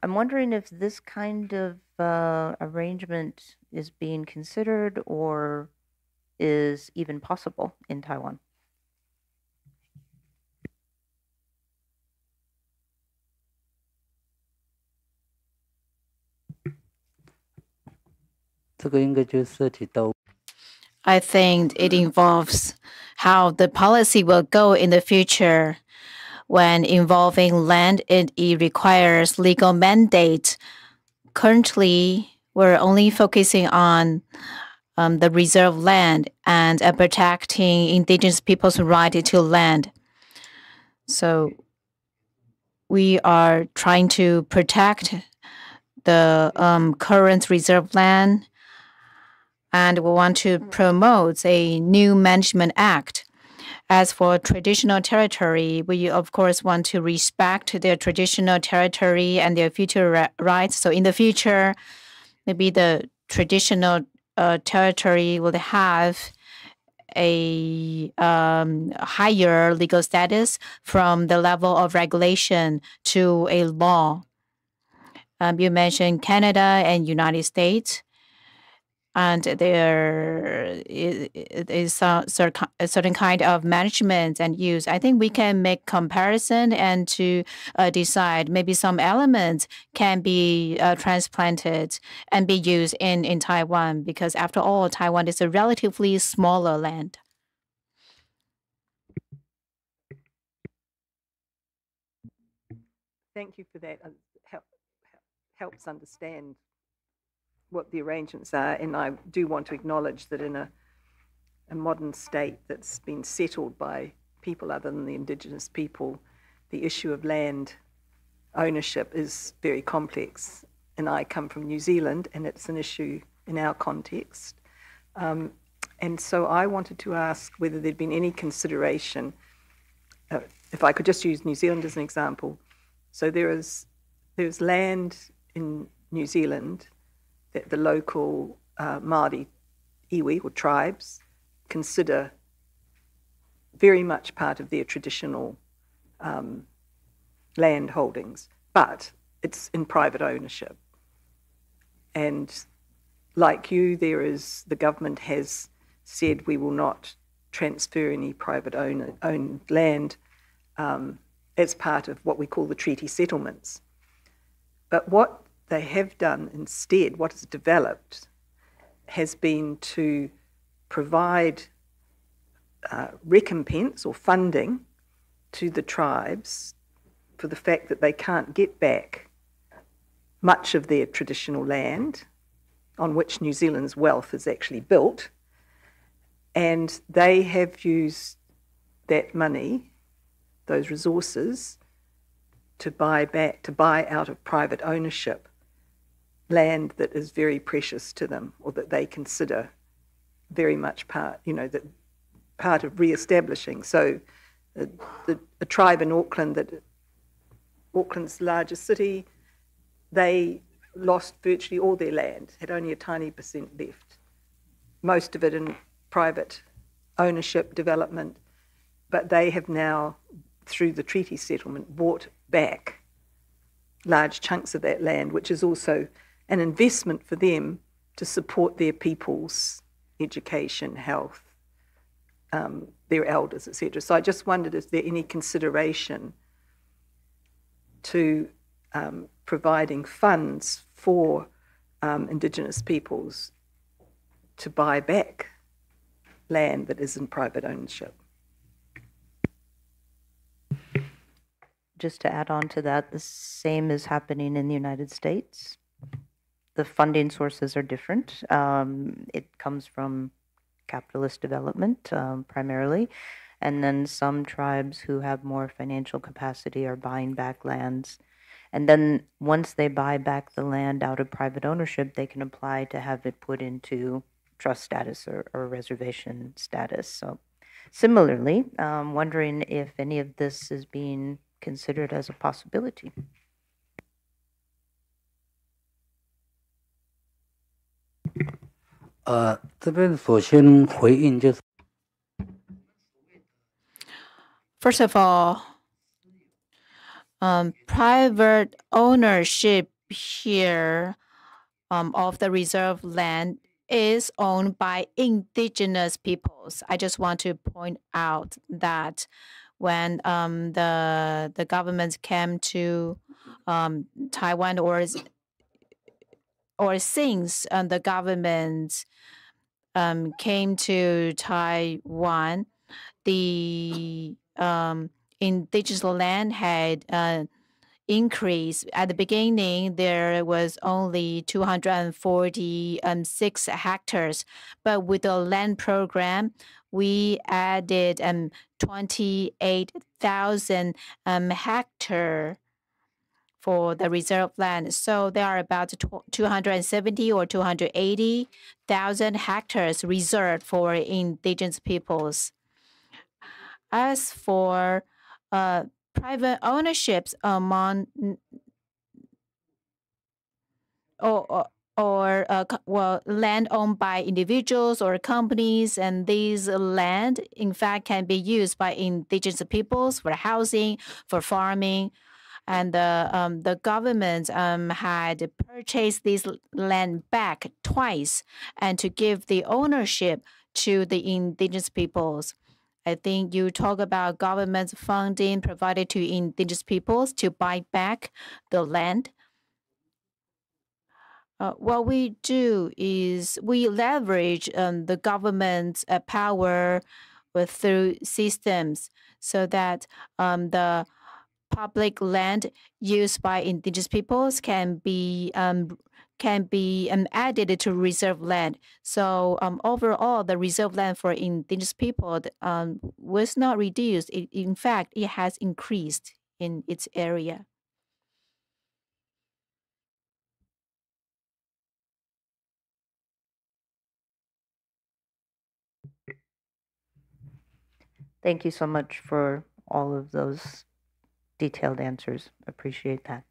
I'm wondering if this kind of arrangement is being considered or is even possible in Taiwan. 这个应该就涉及到 I think it involves how the policy will go in the future. When involving land, it requires legal mandate. Currently, we're only focusing on the reserve land and protecting indigenous people's right to land. So we are trying to protect the current reserve land, and we want to promote a new management act. As for traditional territory, we of course want to respect their traditional territory and their future rights. So in the future, maybe the traditional territory will have a higher legal status from the level of regulation to a law. You mentioned Canada and United States, and there is a certain kind of management and use. I think we can make comparison and to decide maybe some elements can be transplanted and be used in Taiwan, because after all, Taiwan is a relatively smaller land. Thank you for that. Helps understand what the arrangements are, and I do want to acknowledge that in a modern state that's been settled by people other than the indigenous people, the issue of land ownership is very complex. And I come from New Zealand, and it's an issue in our context. And so I wanted to ask whether there'd been any consideration, if I could just use New Zealand as an example. So there's land in New Zealand that the local Māori iwi or tribes consider very much part of their traditional land holdings, but it's in private ownership. And like you, the government has said we will not transfer any private owned land as part of what we call the treaty settlements. But what they have done instead, what has developed, has been to provide recompense or funding to the tribes for the fact that they can't get back much of their traditional land on which New Zealand's wealth is actually built. And they have used that money, those resources, to buy out of private ownership land that is very precious to them, or that they consider very much part of re-establishing. So a tribe in Auckland, Auckland's largest city, they lost virtually all their land, had only a tiny percent left, most of it in private ownership development, but they have now, through the treaty settlement, bought back large chunks of that land, which is also an investment for them to support their people's education, health, their elders, etc. So I just wondered, is there any consideration to providing funds for Indigenous peoples to buy back land that is in private ownership? Just to add on to that, the same is happening in the United States. The funding sources are different. It comes from capitalist development primarily, and then some tribes who have more financial capacity are buying back lands. And then once they buy back the land out of private ownership, they can apply to have it put into trust status or reservation status. So similarly, wondering if any of this is being considered as a possibility. First of all, private ownership here of the reserve land is owned by indigenous peoples. I just want to point out that when the government came to Taiwan, or since the government came to Taiwan, the indigenous land had increased. At the beginning, there was only 246 hectares, but with the land program, we added 28,000 hectares for the reserve land. So there are about 270 or 280,000 hectares reserved for indigenous peoples. As for private ownerships among land owned by individuals or companies, and these land in fact can be used by indigenous peoples for housing, for farming, and the government had purchased this land back twice and to give the ownership to the indigenous peoples. I think you talk about government funding provided to indigenous peoples to buy back the land. What we do is we leverage the government's power through systems so that the public land used by indigenous peoples can be added to reserve land. So overall, the reserve land for indigenous people was not reduced. In fact, it has increased in its area. Thank you so much for all of those detailed answers. Appreciate that.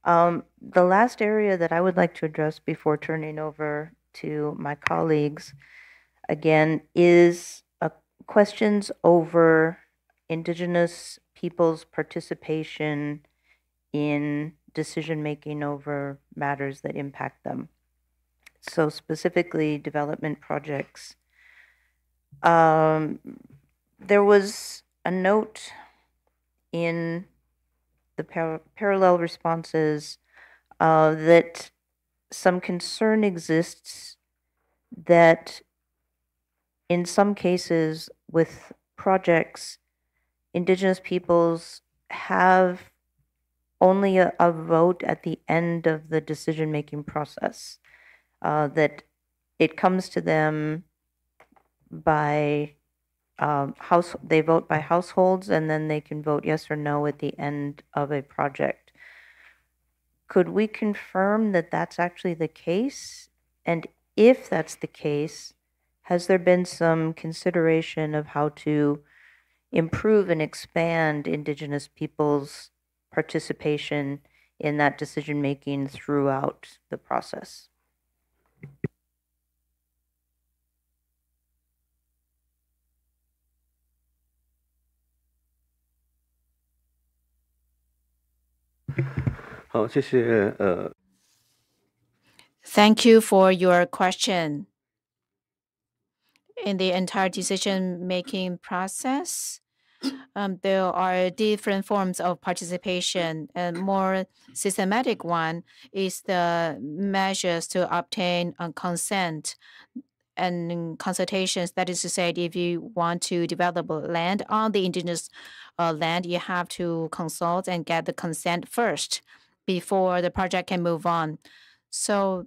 The last area that I would like to address before turning over to my colleagues, again, is questions over indigenous people's participation in decision-making over matters that impact them. So specifically, development projects. There was a note in the parallel responses that some concern exists that in some cases with projects, indigenous peoples have only a vote at the end of the decision-making process, that it comes to them by they vote by households, and then they can vote yes or no at the end of a project. Could we confirm that that's actually the case? And if that's the case, has there been some consideration of how to improve and expand indigenous people's participation in that decision-making throughout the process? Thank you for your question. In the entire decision-making process, there are different forms of participation. A more systematic one is the measures to obtain consent and consultations. That is to say, if you want to develop land on the indigenous land, you have to consult and get the consent first before the project can move on. So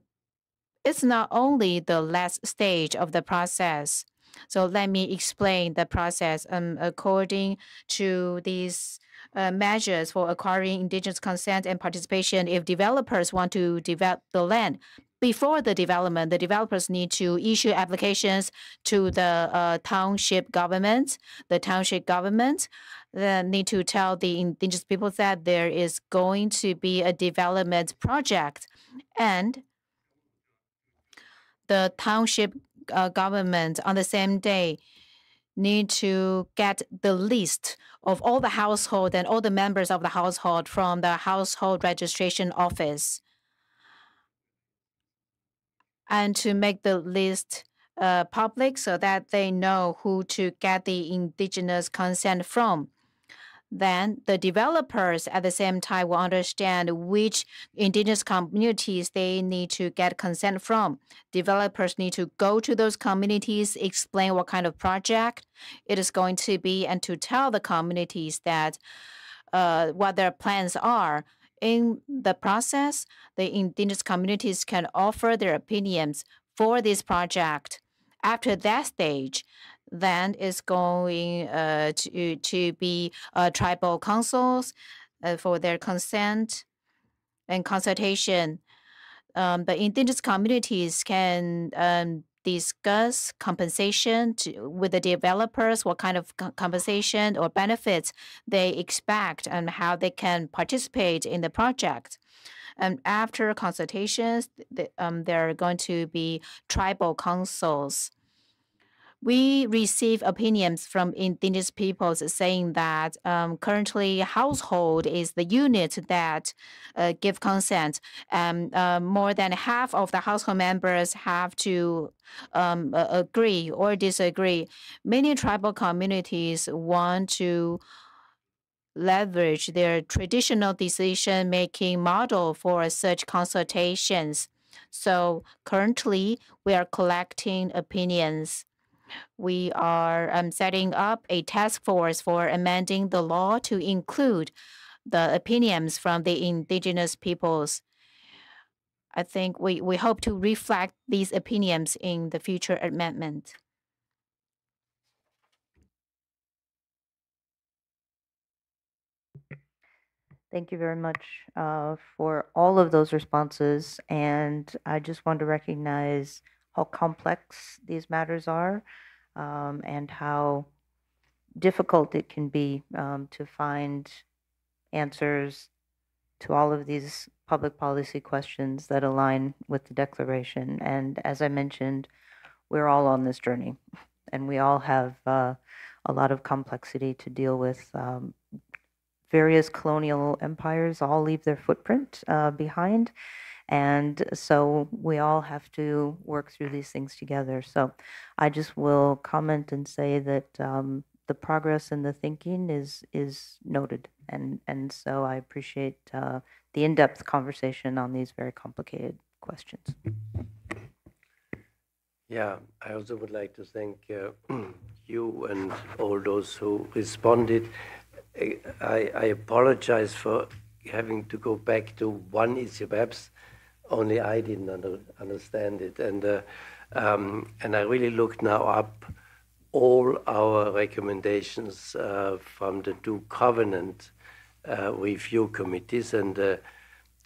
it's not only the last stage of the process. So let me explain the process. According to these measures for acquiring indigenous consent and participation, if developers want to develop the land, before the development, the developers need to issue applications to the township government. The township government then need to tell the indigenous people that there is going to be a development project, and the township government on the same day need to get the list of all the household and all the members of the household from the household registration office, and to make the list public so that they know who to get the indigenous consent from. Then the developers at the same time will understand which indigenous communities they need to get consent from. Developers need to go to those communities, explain what kind of project it is going to be, and to tell the communities that what their plans are. In the process, the indigenous communities can offer their opinions for this project. After that stage, then it's going to be tribal councils for their consent and consultation. The indigenous communities can discuss compensation with the developers, what kind of compensation or benefits they expect and how they can participate in the project. And after consultations, there are going to be tribal councils. We receive opinions from indigenous peoples saying that currently household is the unit that give consent. More than half of the household members have to agree or disagree. Many tribal communities want to leverage their traditional decision-making model for such consultations. So currently, we are collecting opinions. We are setting up a task force for amending the law to include the opinions from the indigenous peoples. I think we hope to reflect these opinions in the future amendment. Thank you very much for all of those responses. And I just want to recognize how complex these matters are and how difficult it can be to find answers to all of these public policy questions that align with the declaration. And as I mentioned, we're all on this journey, and we all have a lot of complexity to deal with. Various colonial empires all leave their footprint behind. And so we all have to work through these things together. So I just will comment and say that the progress and the thinking is noted. And so I appreciate the in-depth conversation on these very complicated questions. Yeah, I also would like to thank you and all those who responded. I apologize for having to go back to one issue. Perhaps only I didn't understand it. And I really looked now up all our recommendations from the two covenant review committees, and the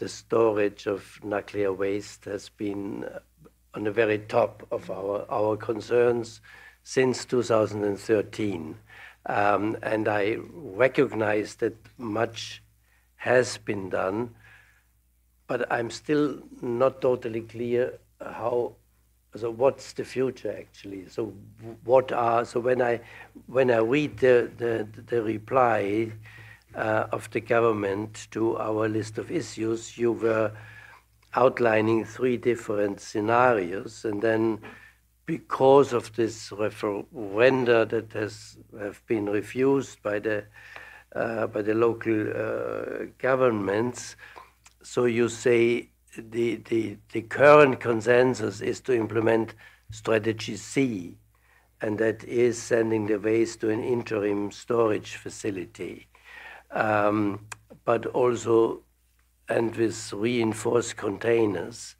storage of nuclear waste has been on the very top of our concerns since 2013. And I recognize that much has been done, but I'm still not totally clear so what's the future actually? So when I read the reply of the government to our list of issues, you were outlining 3 different scenarios, and then because of this referenda that have been refused by the local governments, so you say the current consensus is to implement strategy C, and that is sending the waste to an interim storage facility, but also and with reinforced containers.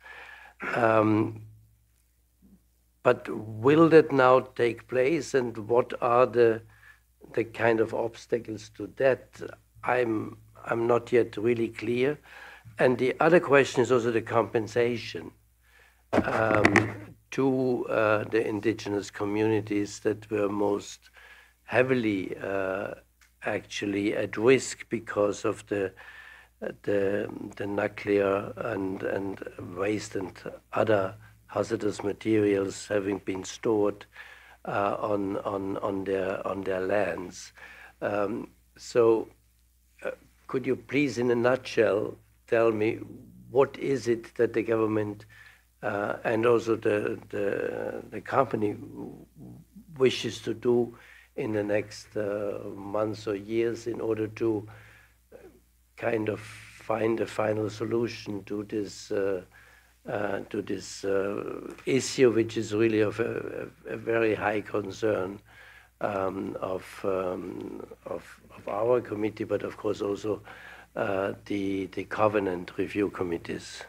But will that now take place, and what are the kind of obstacles to that? I'm not yet really clear. And the other question is also the compensation to the indigenous communities that were most heavily actually at risk because of the nuclear and waste and other hazardous materials having been stored on their lands. Could you please, in a nutshell, tell me what is it that the government and also the company wishes to do in the next months or years in order to kind of find a final solution to this issue, which is really of a very high concern of our committee, but of course also the covenant review committees.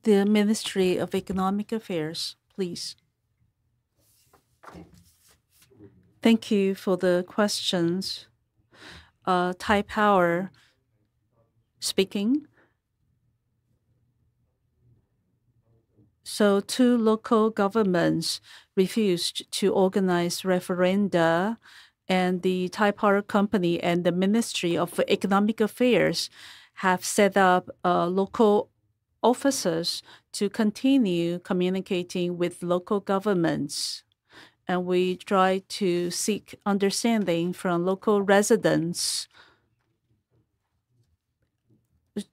The Ministry of Economic Affairs, please. Thank you for the questions. Thai Power speaking. So 2 local governments refused to organize referenda, and the Thai Power Company and the Ministry of Economic Affairs have set up local officers to continue communicating with local governments. And we try to seek understanding from local residents.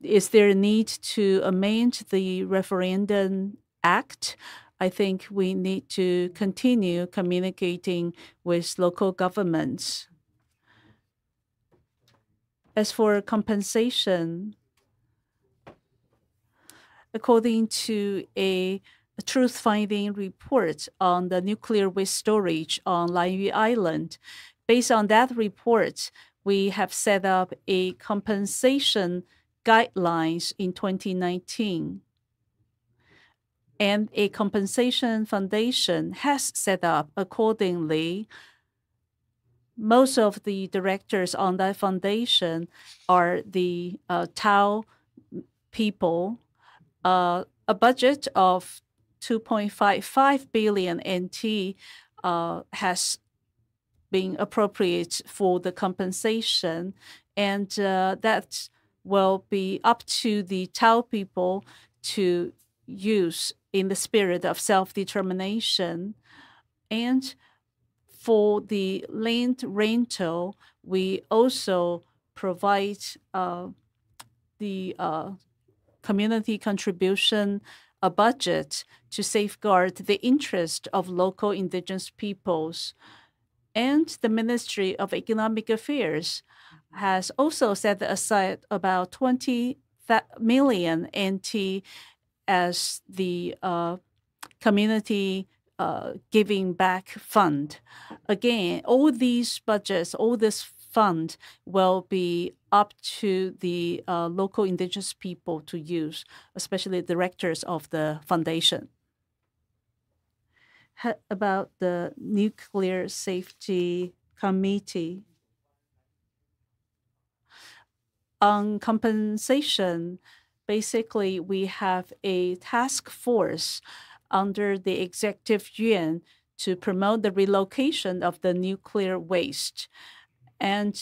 Is there a need to amend the Referendum Act? I think we need to continue communicating with local governments. As for compensation, according to a truth-finding report on the nuclear waste storage on Lanyu Island, based on that report, we have set up a compensation guidelines in 2019. And a compensation foundation has set up accordingly. Most of the directors on that foundation are the Tao people. A budget of 2.55 billion NT has been appropriated for the compensation, and that will be up to the Tao people to use in the spirit of self-determination. And for the land rental, we also provide the community contribution a budget to safeguard the interest of local indigenous peoples. And the Ministry of Economic Affairs has also set aside about 20 million NT as the community giving back fund. Again, all these budgets, all this fund will be up to the local indigenous people to use, especially directors of the foundation. About the Nuclear Safety Committee. On compensation, basically we have a task force under the Executive Yuan to promote the relocation of the nuclear waste. And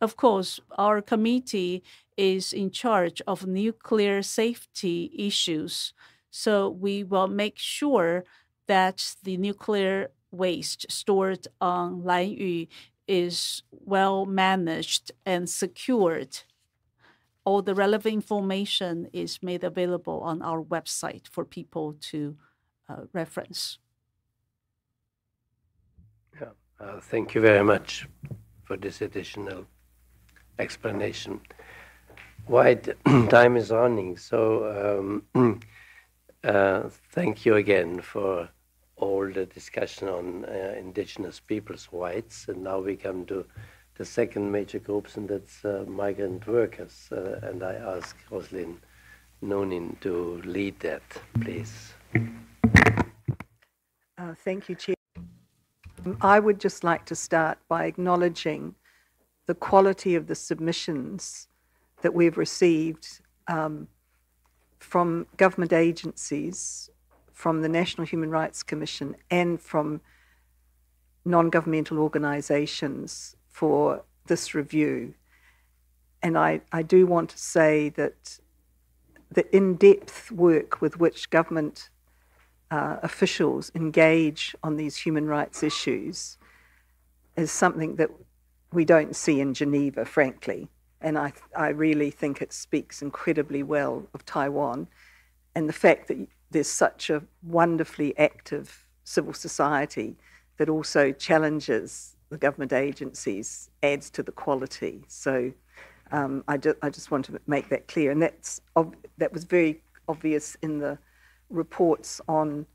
of course, our committee is in charge of nuclear safety issues. So we will make sure that the nuclear waste stored on Lanyu is well managed and secured. All the relevant information is made available on our website for people to reference. Yeah, thank you very much for this additional explanation. Time is running, so thank you again for all the discussion on indigenous people's rights. And now we come to the second major groups, and that's migrant workers. And I ask Rosalind Noonan to lead that, please. Thank you, Chair. I would just like to start by acknowledging the quality of the submissions that we've received from government agencies, from the National Human Rights Commission, and from non-governmental organisations for this review. And I do want to say that the in-depth work with which government officials engage on these human rights issues is something that we don't see in Geneva, frankly. And I really think it speaks incredibly well of Taiwan, and the fact that there's such a wonderfully active civil society that also challenges the government agencies adds to the quality. So I just want to make that clear. And that was very obvious in the reports on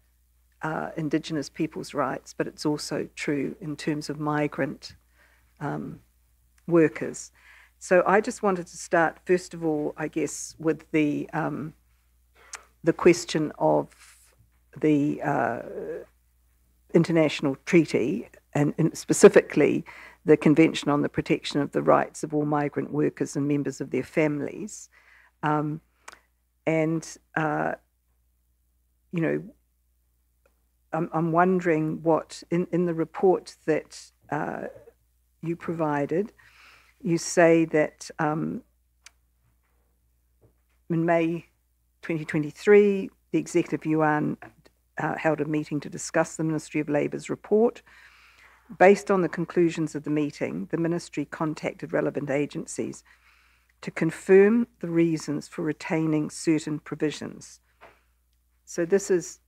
Indigenous people's rights, but it's also true in terms of migrant workers. So I just wanted to start, first of all, I guess, with the question of the international treaty, and specifically the Convention on the Protection of the Rights of All Migrant Workers and Members of Their Families. You know, I'm wondering what, in the report that you provided, you say that in May 2023, the Executive Yuan held a meeting to discuss the Ministry of Labour's report. Based on the conclusions of the meeting, the Ministry contacted relevant agencies to confirm the reasons for retaining certain provisions. So this is,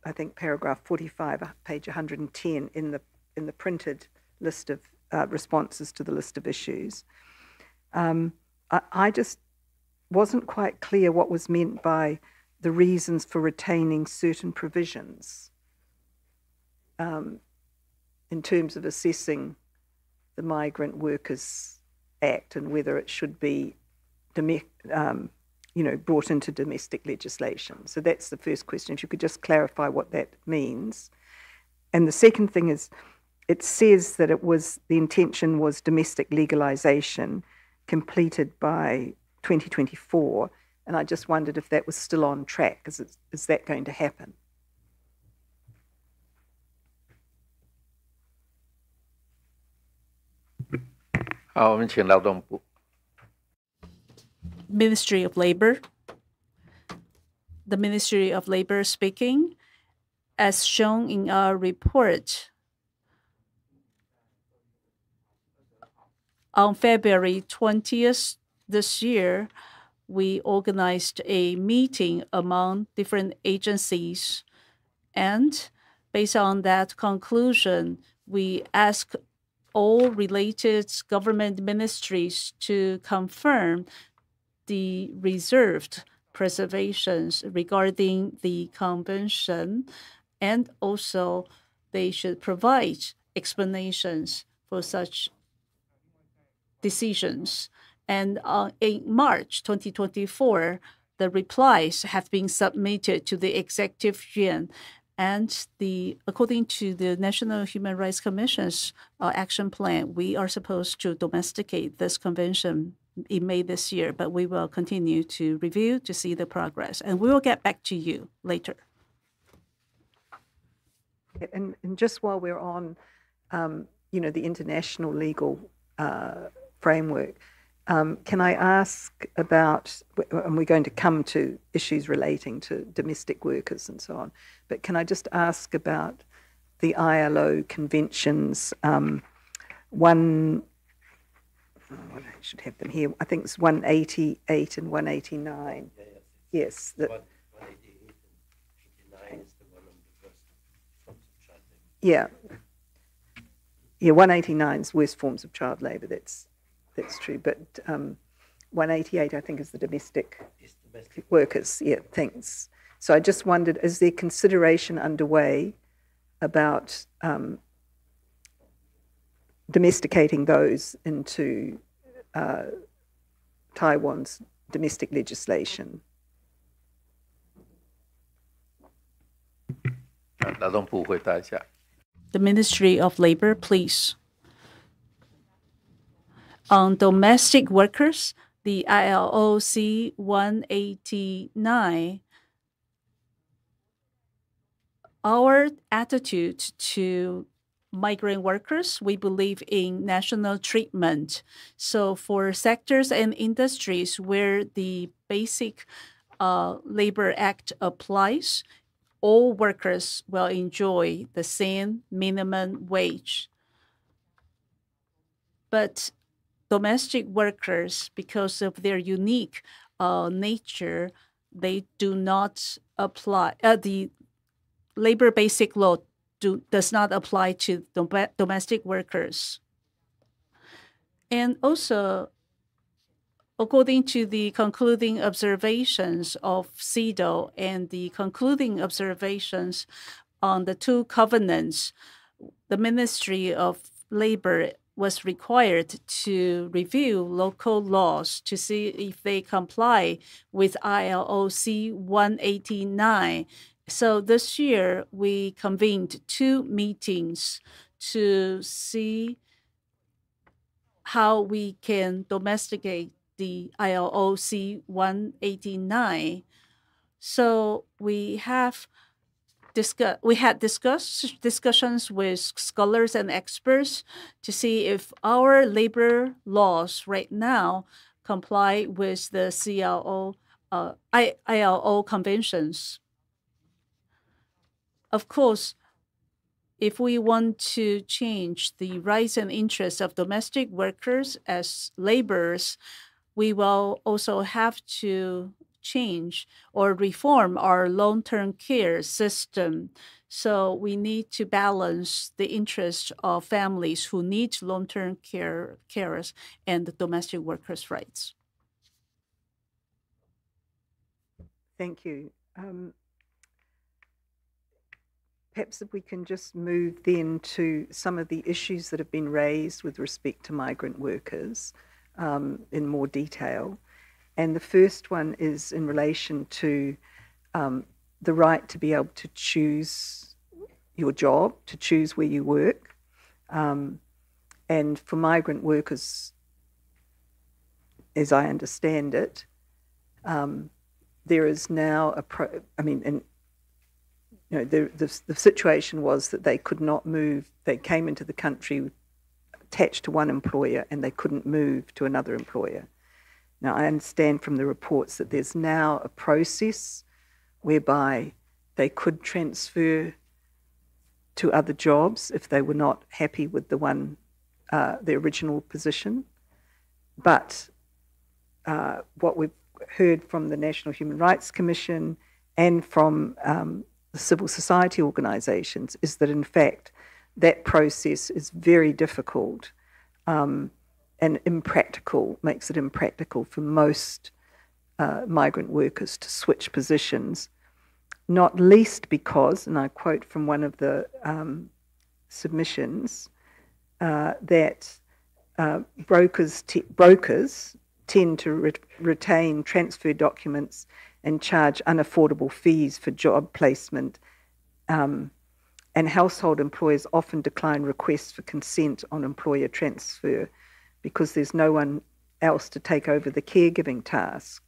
I think, paragraph 45, page 110 in the printed list of responses to the list of issues. I just wasn't quite clear what was meant by the reasons for retaining certain provisions in terms of assessing the Migrant Workers Act and whether it should be brought into domestic legislation. So that's the first question. If you could just clarify what that means. And the second thing is, it says that the intention was domestic legalization completed by 2024, and I just wondered if that was still on track. Is that going to happen? Ministry of Labor. The Ministry of Labor speaking. As shown in our report, on February 20th this year, we organized a meeting among different agencies, and based on that conclusion, we asked all related government ministries to confirm the reserved preservations regarding the convention, and also they should provide explanations for such decisions. And in March 2024, the replies have been submitted to the Executive Yuan, and according to the National Human Rights Commission's action plan, we are supposed to domesticate this convention in May this year, but we will continue to review to see the progress, and we will get back to you later. And just while we're on, the international legal framework, can I ask about, and we're going to come to issues relating to domestic workers and so on, but can I just ask about the ILO conventions, I should have them here, I think it's 188 and 189. Yes. 188 and 89 is the one on the first forms of child labor. Yeah, 189 is worst forms of child labour, that's true, but 188 I think is the domestic workers, yeah, thanks. So I just wondered, is there consideration underway about domesticating those into Taiwan's domestic legislation? The Ministry of Labor, please. On domestic workers, the ILOC 189, our attitude to migrant workers, we believe in national treatment. So for sectors and industries where the Basic Labor Act applies, all workers will enjoy the same minimum wage. But domestic workers, because of their unique nature, they do not apply. The labor basic law does not apply to domestic workers. And also, according to the concluding observations of CEDAW and the concluding observations on the two covenants, the Ministry of Labor was required to review local laws to see if they comply with ILOC 189. So this year, we convened 2 meetings to see how we can domesticate the ILOC 189. So we had discussions with scholars and experts to see if our labor laws right now comply with the ILO conventions. Of course, if we want to change the rights and interests of domestic workers as laborers, we will also have to change or reform our long-term care system. So we need to balance the interests of families who need long-term carers and the domestic workers' rights. Thank you. Perhaps if we can just move then to some of the issues that have been raised with respect to migrant workers in more detail. And the first one is in relation to the right to be able to choose your job, to choose where you work. And for migrant workers, as I understand it, there is now the situation was that they could not move. They came into the country attached to one employer and they couldn't move to another employer. Now, I understand from the reports that there's now a process whereby they could transfer to other jobs if they were not happy with the original position. But what we've heard from the National Human Rights Commission and from the civil society organisations is that, in fact, that process is very difficult and impractical, makes it impractical for most migrant workers to switch positions, not least because, and I quote from one of the submissions, that brokers tend to retain transfer documents and charge unaffordable fees for job placement, and household employers often decline requests for consent on employer transfer because there's no one else to take over the caregiving task.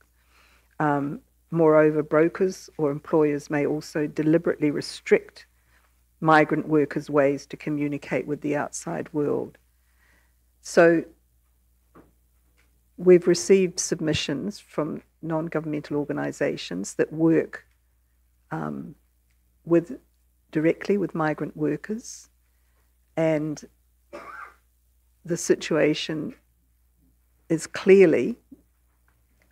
Moreover, brokers or employers may also deliberately restrict migrant workers' ways to communicate with the outside world. So we've received submissions from non-governmental organisations that work directly with migrant workers, and the situation is clearly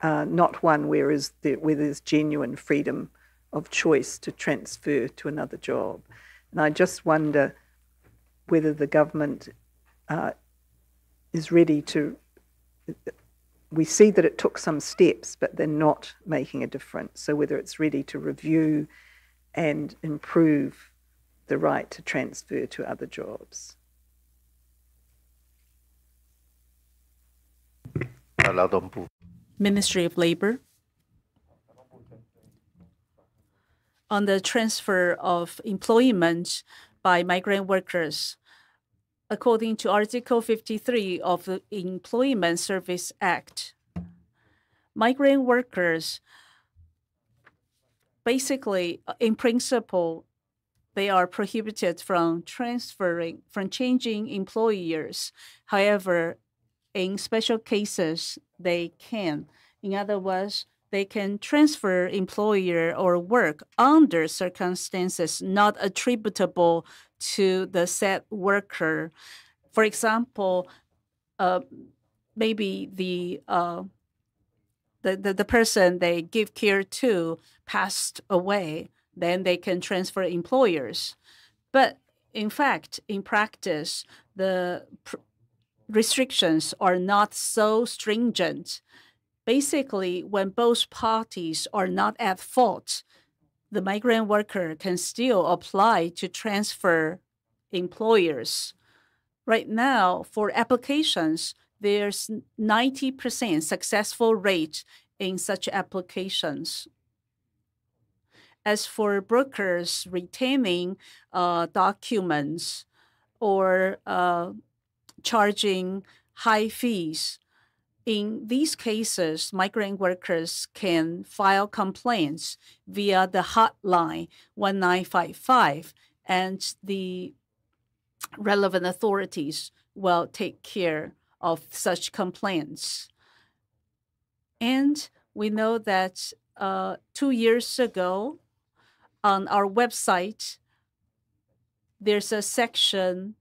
not one where there's genuine freedom of choice to transfer to another job. And I just wonder whether the government is ready to. We see that it took some steps, but they're not making a difference. So whether it's ready to review and improve the right to transfer to other jobs. Ministry of Labor. On the transfer of employment by migrant workers, according to Article 53 of the Employment Service Act, migrant workers, basically, in principle, they are prohibited from changing employers. However, in special cases, they can. In other words, they can transfer employer or work under circumstances not attributable to the said worker. For example, maybe the person they give care to passed away, then they can transfer employers. But in fact, in practice, the restrictions are not so stringent. Basically, when both parties are not at fault, the migrant worker can still apply to transfer employers. Right now, for applications, there's 90% successful rate in such applications. As for brokers retaining documents or charging high fees, in these cases, migrant workers can file complaints via the hotline 1955, and the relevant authorities will take care of such complaints. And we know that 2 years ago, on our website, there's a section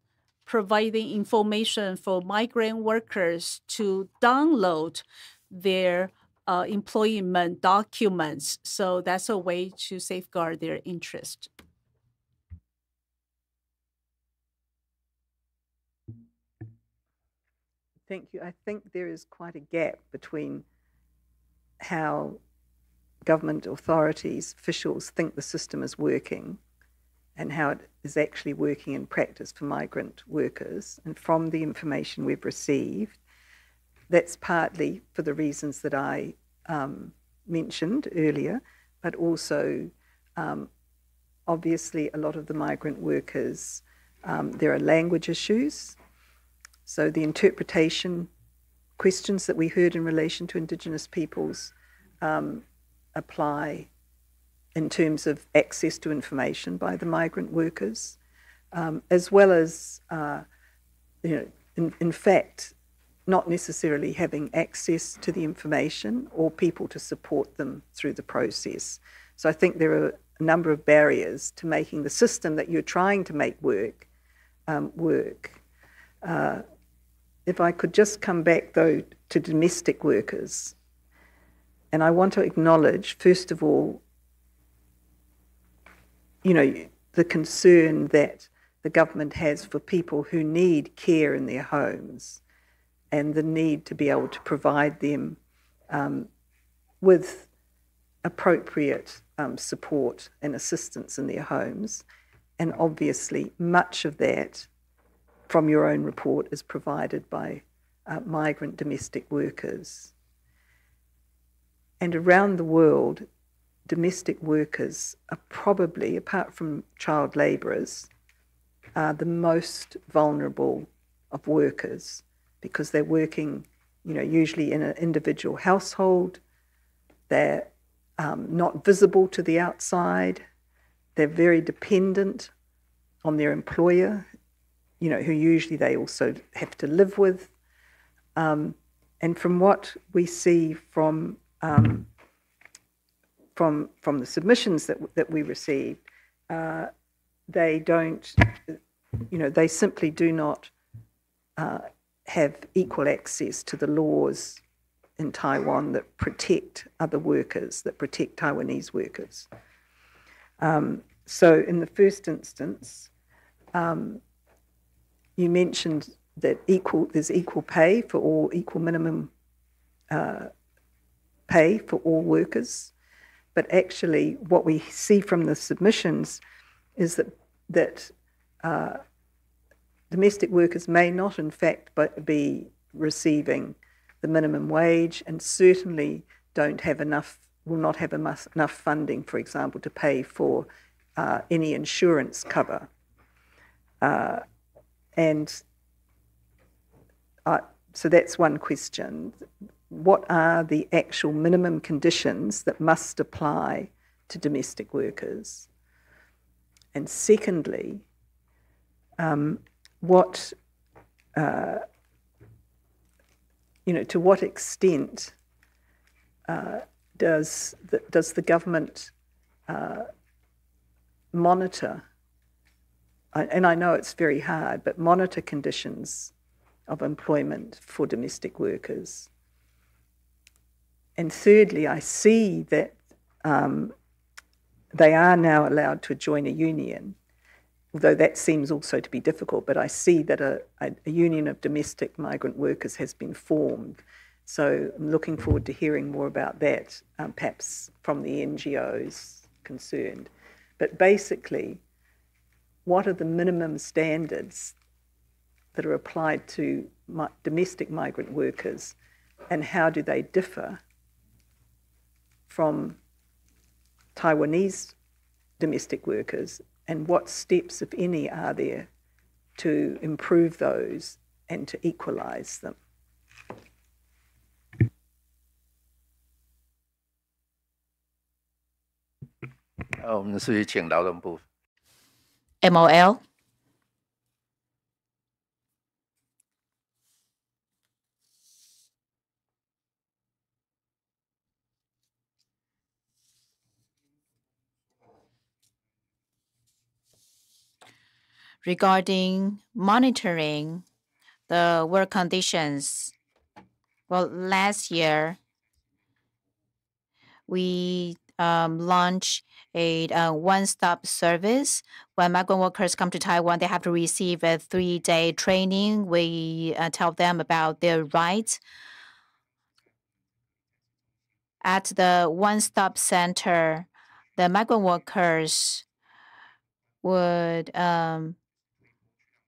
providing information for migrant workers to download their employment documents. So that's a way to safeguard their interest. Thank you. I think there is quite a gap between how government authorities, officials think the system is working and how it is actually working in practice for migrant workers. And from the information we've received, that's partly for the reasons that I mentioned earlier, but also obviously a lot of the migrant workers, there are language issues. So the interpretation questions that we heard in relation to Indigenous peoples apply in terms of access to information by the migrant workers, as well as, in fact, not necessarily having access to the information or people to support them through the process. So I think there are a number of barriers to making the system that you're trying to make work. If I could just come back, though, to domestic workers, and I want to acknowledge, first of all, the concern that the government has for people who need care in their homes and the need to be able to provide them with appropriate support and assistance in their homes. And obviously, much of that, from your own report, is provided by migrant domestic workers. And around the world, domestic workers are probably, apart from child labourers, are the most vulnerable of workers because they're working, usually in an individual household. They're not visible to the outside. They're very dependent on their employer, who usually they also have to live with. And from what we see from the submissions that we received, they don't, they simply do not have equal access to the laws in Taiwan that protect other workers, that protect Taiwanese workers. So in the first instance, you mentioned that there's equal pay for all, equal minimum pay for all workers. But actually, what we see from the submissions is that domestic workers may not, in fact, be receiving the minimum wage, and certainly will not have enough funding, for example, to pay for any insurance cover. So that's one question. what are the actual minimum conditions that must apply to domestic workers? And secondly, to what extent does the government monitor, and I know it's very hard, but monitor conditions of employment for domestic workers? And thirdly, I see that they are now allowed to join a union, although that seems also to be difficult, but I see that a union of domestic migrant workers has been formed. So I'm looking forward to hearing more about that, perhaps from the NGOs concerned. But basically, what are the minimum standards that are applied to domestic migrant workers, and how do they differ from Taiwanese domestic workers, and what steps, if any, are there to improve those and to equalise them? MOL. Regarding monitoring the work conditions, well, last year we launched a one-stop service. When migrant workers come to Taiwan, they have to receive a 3-day training. We tell them about their rights. At the one-stop center, the migrant workers would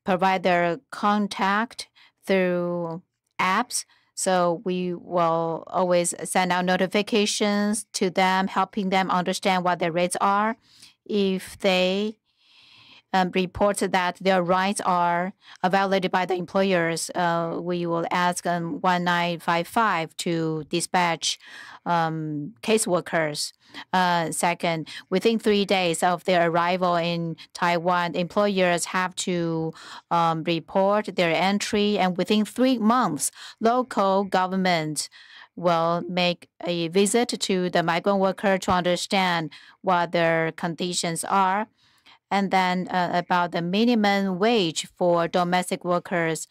provide their contact through apps. So we will always send out notifications to them, helping them understand what their rights are. If they report that their rights are violated by the employers, we will ask 1955 to dispatch caseworkers. Second, within 3 days of their arrival in Taiwan, employers have to report their entry, and within 3 months, local government will make a visit to the migrant worker to understand what their conditions are. And then about the minimum wage for domestic workers,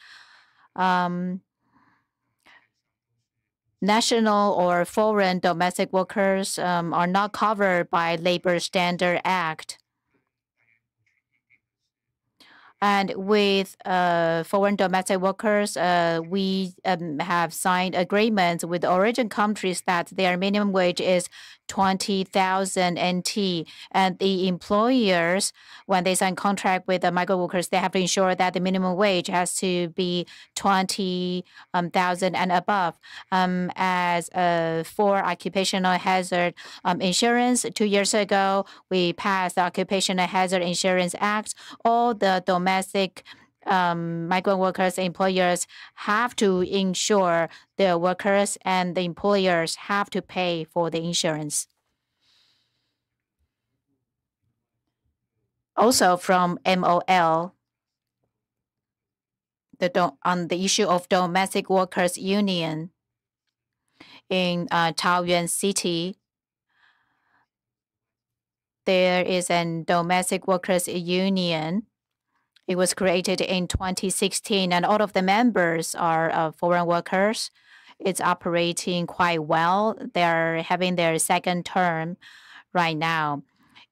national or foreign domestic workers are not covered by Labor Standard Act. And with foreign domestic workers, we have signed agreements with origin countries that their minimum wage is 20,000 NT. And the employers, when they sign contract with the migrant workers, they have to ensure that the minimum wage has to be 20,000 and above. As for occupational hazard insurance, 2 years ago, we passed the Occupational Hazard Insurance Act. All the domestic migrant workers, employers have to insure their workers, and the employers have to pay for the insurance. Also from MOL, on the issue of domestic workers union in Taoyuan City, there is a domestic workers union. It was created in 2016, and all of the members are foreign workers. It's operating quite well. They're having their second term right now.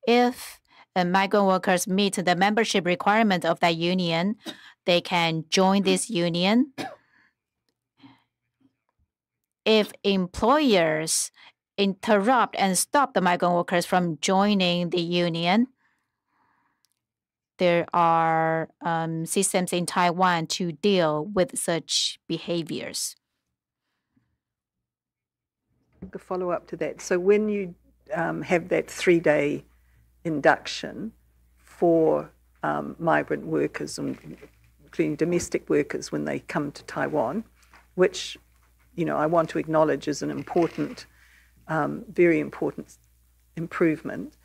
If migrant workers meet the membership requirement of that union, they can join this union. If employers interrupt and stop the migrant workers from joining the union, there are systems in Taiwan to deal with such behaviors. A follow-up to that. So when you have that 3-day induction for migrant workers, including domestic workers, when they come to Taiwan, which I want to acknowledge as an important, very important improvement.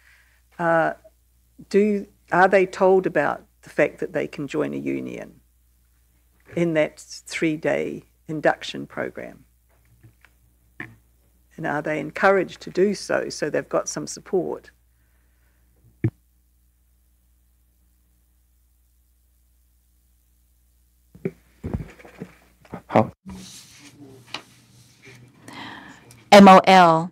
Are they told about the fact that they can join a union in that 3-day induction program? And are they encouraged to do so they've got some support? MOL.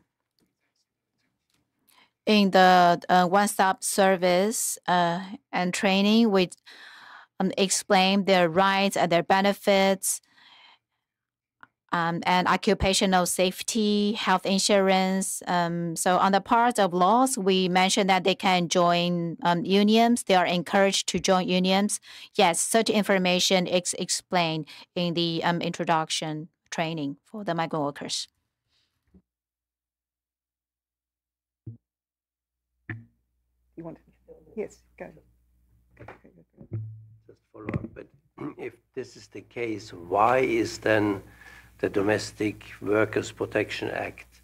In the one-stop service and training, we explain their rights and their benefits, and occupational safety, health insurance. So on the part of laws, we mentioned that they can join unions. They are encouraged to join unions. Yes, such information is explained in the introduction training for the migrant workers. You want to? Yes, go. Just follow up, but if this is the case, why is then the Domestic Workers Protection Act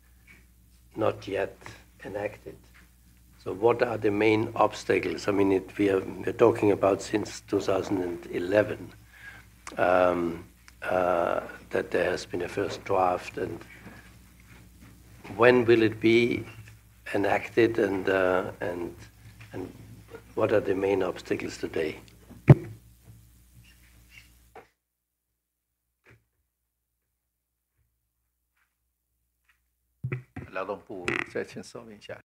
not yet enacted? So what are the main obstacles? I mean, we're talking about since 2011 that there has been a first draft, and when will it be enacted, and what are the main obstacles today? 劳动部再请说明一下。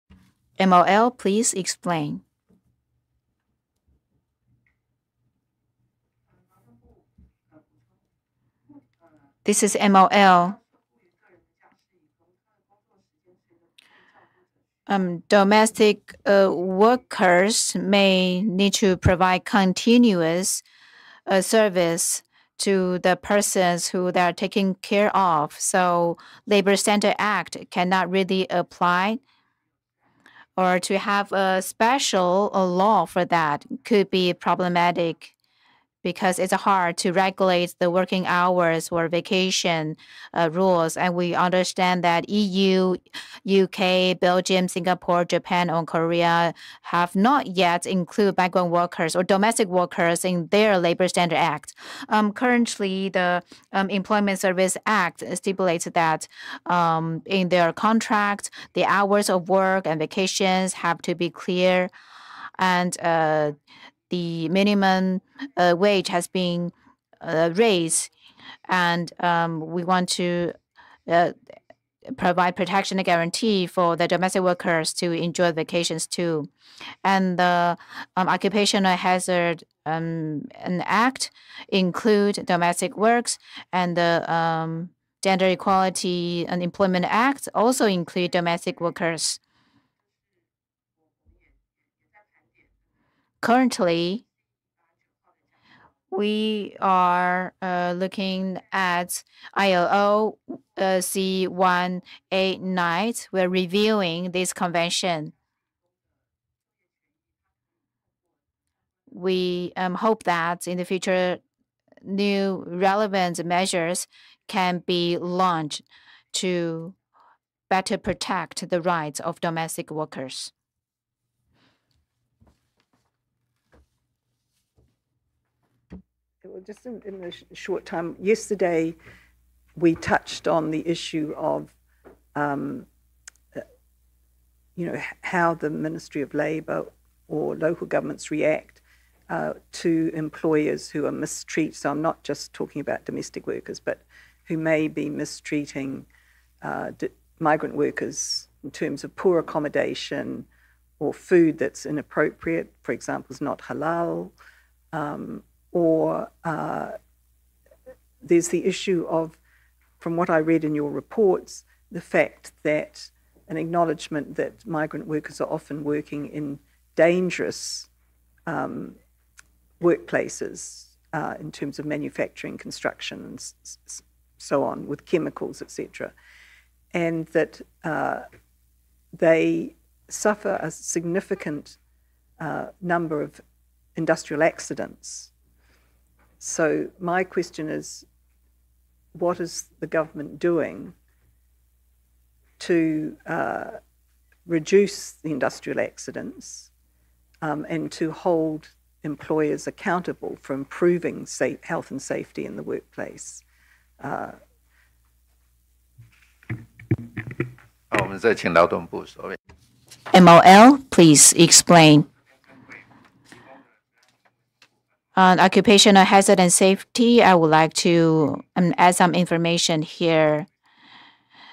MOL, please explain. This is MOL. Domestic workers may need to provide continuous service to the persons who they are taking care of. So Labor Standard Act cannot really apply, or to have a special law for that could be problematic, because it's hard to regulate the working hours or vacation rules. And we understand that EU, UK, Belgium, Singapore, Japan, and Korea have not yet included migrant workers or domestic workers in their Labor Standard Act. Currently, the Employment Service Act stipulates that in their contract, the hours of work and vacations have to be clear, and the minimum wage has been raised, and we want to provide protection and guarantee for the domestic workers to enjoy vacations too. And the Occupational Hazard Act include domestic works, and the Gender Equality and Employment Act also include domestic workers. Currently, we are looking at ILO C189. We're reviewing this convention. We hope that in the future, new relevant measures can be launched to better protect the rights of domestic workers. Well, just in the short time, yesterday we touched on the issue of, how the Ministry of Labour or local governments react to employers who are mistreated. So I'm not just talking about domestic workers, but who may be mistreating migrant workers in terms of poor accommodation or food that's inappropriate, for example, is not halal. Or there's the issue of, from what I read in your reports, the fact that an acknowledgement that migrant workers are often working in dangerous workplaces in terms of manufacturing, construction, and so on, with chemicals, etc., and that they suffer a significant number of industrial accidents. So my question is, what is the government doing to reduce the industrial accidents and to hold employers accountable for improving health and safety in the workplace? 好，我们再请劳动部说明。 MOL, please explain. On occupational hazard and safety, I would like to add some information here.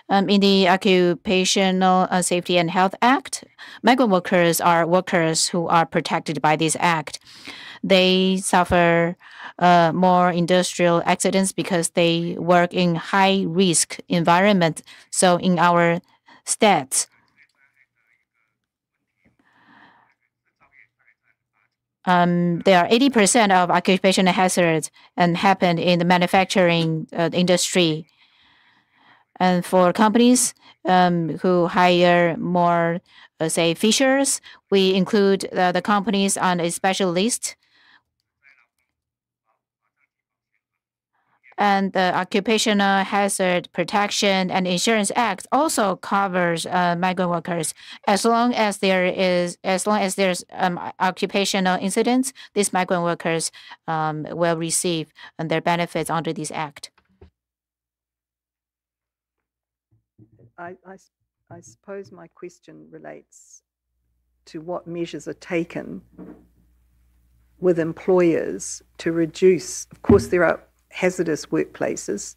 In the Occupational Safety and Health Act, migrant workers are workers who are protected by this act. They suffer more industrial accidents because they work in high-risk environment. So in our stats, there are 80% of occupational hazards happen in the manufacturing industry. And for companies who hire more, say, fishers, we include the companies on a special list. And the Occupational Hazard Protection and Insurance Act also covers migrant workers. As long as there's occupational incidents, these migrant workers will receive their benefits under this act. I suppose my question relates to what measures are taken with employers to reduce. Of course, there are hazardous workplaces.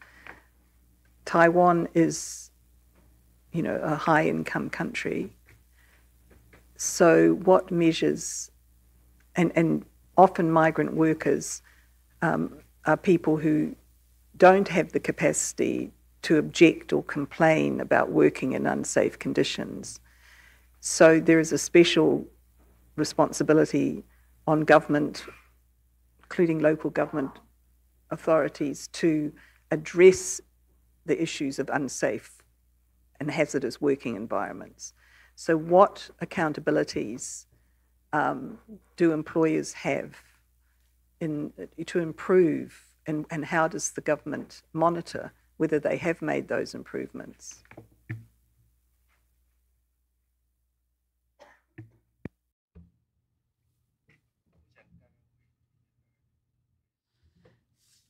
Taiwan is, a high-income country. So what measures, and often migrant workers are people who don't have the capacity to object or complain about working in unsafe conditions. So there is a special responsibility on government, including local government authorities, to address the issues of unsafe and hazardous working environments. So what accountabilities do employers have to improve, and how does the government monitor whether they have made those improvements?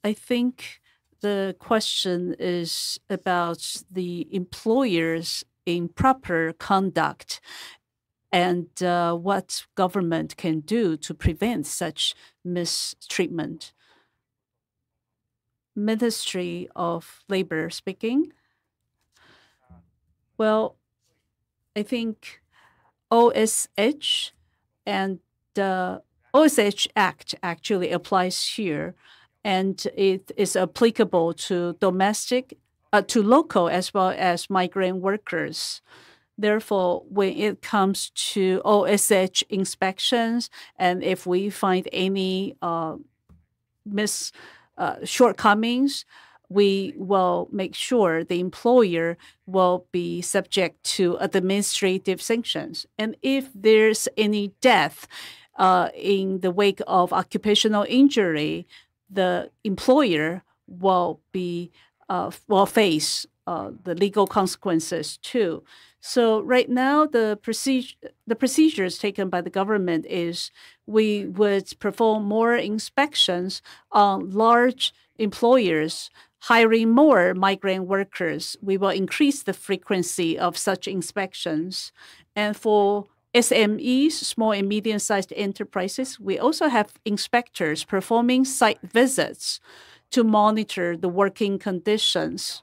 I think the question is about the employers' improper conduct and what government can do to prevent such mistreatment. Ministry of Labor speaking. Well, I think OSH and the OSH Act actually applies here, and it is applicable to to local as well as migrant workers. Therefore, when it comes to OSH inspections, and if we find any shortcomings, we will make sure the employer will be subject to administrative sanctions. And if there's any death in the wake of occupational injury, the employer will face the legal consequences too. So right now, the procedures taken by the government is we would perform more inspections on large employers, hiring more migrant workers. We will increase the frequency of such inspections. And for SMEs, small and medium-sized enterprises, we also have inspectors performing site visits to monitor the working conditions.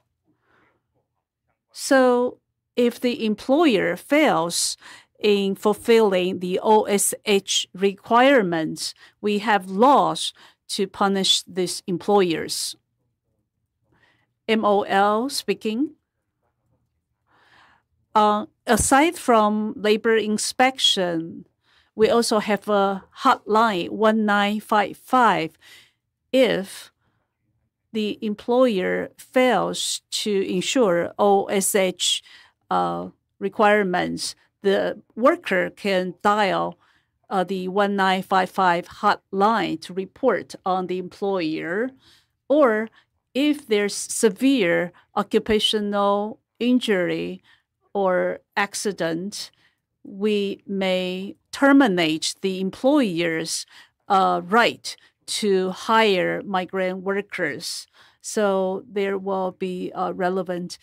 So if the employer fails in fulfilling the OSH requirements, we have laws to punish these employers. MOL speaking. Aside from labor inspection, we also have a hotline 1955 if the employer fails to ensure OSH requirements. The worker can dial the 1955 hotline to report on the employer, or if there's severe occupational injury or accident, we may terminate the employer's right to hire migrant workers. So there will be relevant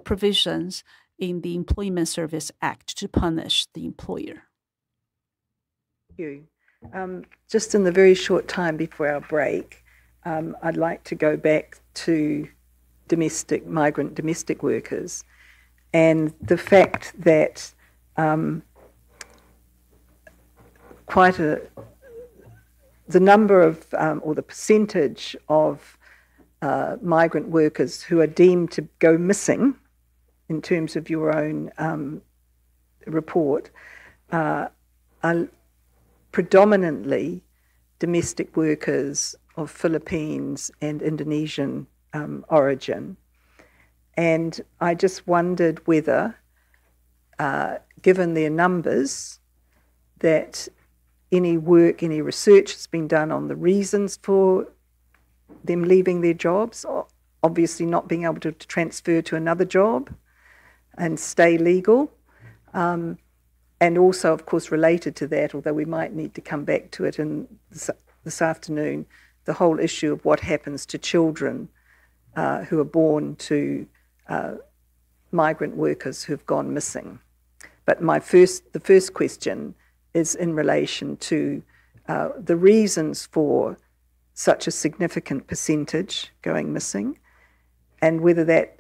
provisions in the Employment Service Act to punish the employer. Thank you. Just in the very short time before our break, I'd like to go back to migrant domestic workers and the fact that the number of, or the percentage of migrant workers who are deemed to go missing, in terms of your own report, are predominantly domestic workers of Philippines and Indonesian origin. And I just wondered whether, given their numbers, that any work, any research has been done on the reasons for them leaving their jobs, obviously not being able to transfer to another job and stay legal. And also, of course, related to that, although we might need to come back to it this afternoon, the whole issue of what happens to children who are born to migrant workers who've gone missing. But the first question is in relation to the reasons for such a significant percentage going missing, and whether that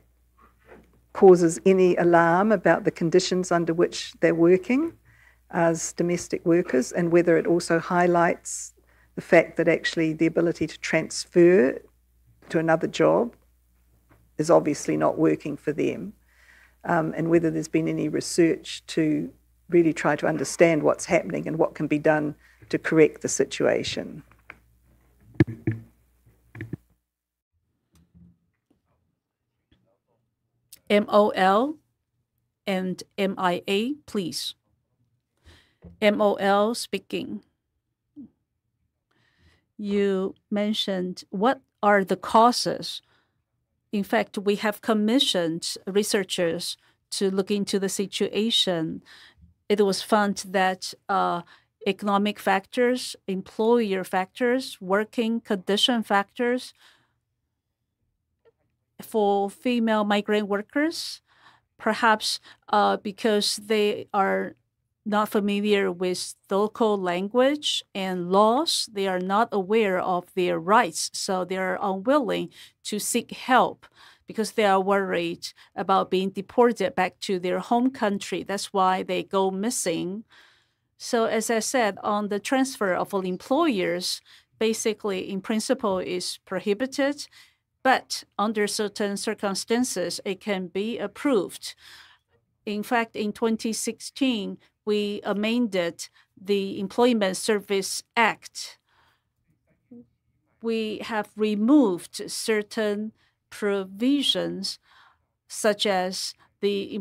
causes any alarm about the conditions under which they're working as domestic workers, and whether it also highlights the fact that actually the ability to transfer to another job is obviously not working for them, and whether there's been any research to really try to understand what's happening and what can be done to correct the situation. MOL and MIA, please. MOL speaking. You mentioned what are the causes. In fact, we have commissioned researchers to look into the situation. It was found that economic factors, employer factors, working condition factors for female migrant workers, perhaps because they are not familiar with local language and laws, they are not aware of their rights, so they are unwilling to seek help because they are worried about being deported back to their home country. That's why they go missing. So as I said, on the transfer of all employers, basically in principle is prohibited, but under certain circumstances, it can be approved. In fact, in 2016, we amended the Employment Service Act. We have removed certain provisions, such as the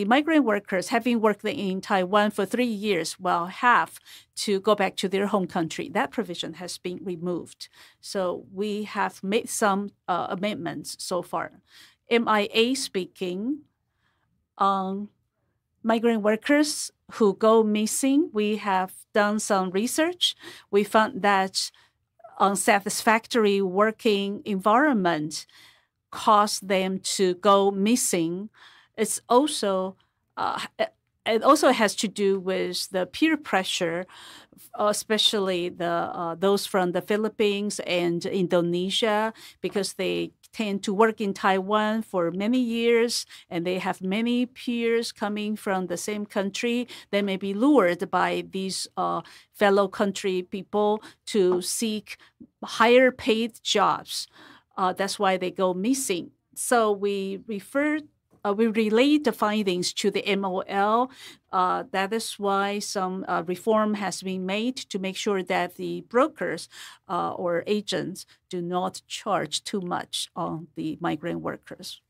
migrant workers having worked in Taiwan for 3 years will have to go back to their home country. That provision has been removed. So we have made some amendments so far. MIA speaking, migrant workers who go missing, we have done some research. We found that unsatisfactory working environment cause them to go missing. It's also it also has to do with the peer pressure, especially those from the Philippines and Indonesia, because they tend to work in Taiwan for many years and they have many peers coming from the same country. They may be lured by these fellow country people to seek higher paid jobs. That's why they go missing. So we relate the findings to the MOL. That is why some reform has been made to make sure that the brokers or agents do not charge too much on the migrant workers.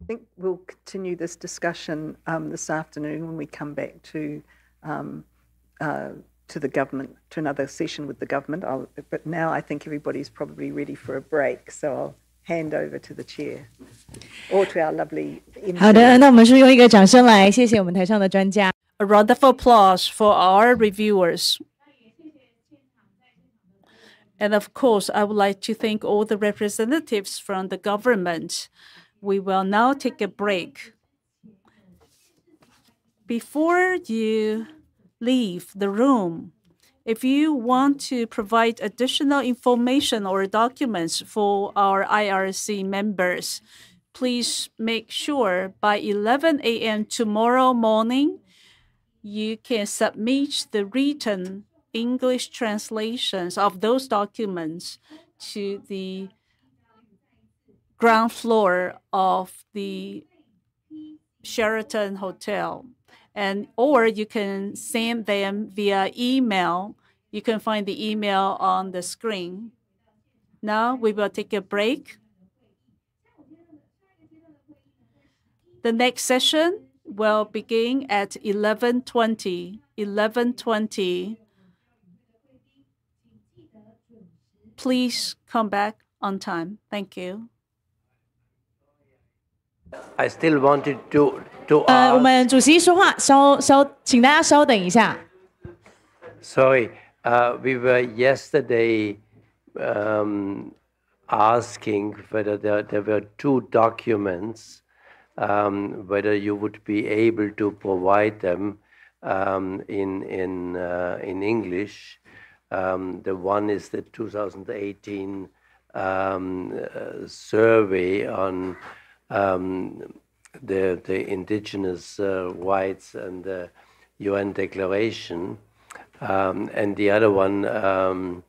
I think we'll continue this discussion this afternoon when we come back to to the government, to another session with the government. But now I think everybody's probably ready for a break, so I'll hand over to the chair or to our lovely MC. 好的，那我们是用一个掌声来谢谢我们台上的专家。A round of applause for our reviewers. And of course, I would like to thank all the representatives from the government. We will now take a break. Before you leave the room, if you want to provide additional information or documents for our IRC members, please make sure by 11 a.m. tomorrow morning, you can submit the written English translations of those documents to the ground floor of the Sheraton Hotel. Or you can send them via email. You can find the email on the screen. Now we will take a break. The next session will begin at 11:20. 11:20. Please come back on time. Thank you. I still wanted to 我 ask. 们主席说话，请大家稍等一下。Sorry, we were yesterday asking whether there were two documents, whether you would be able to provide them in English. The one is the 2018 survey on the indigenous rights and the UN declaration, and the other one, I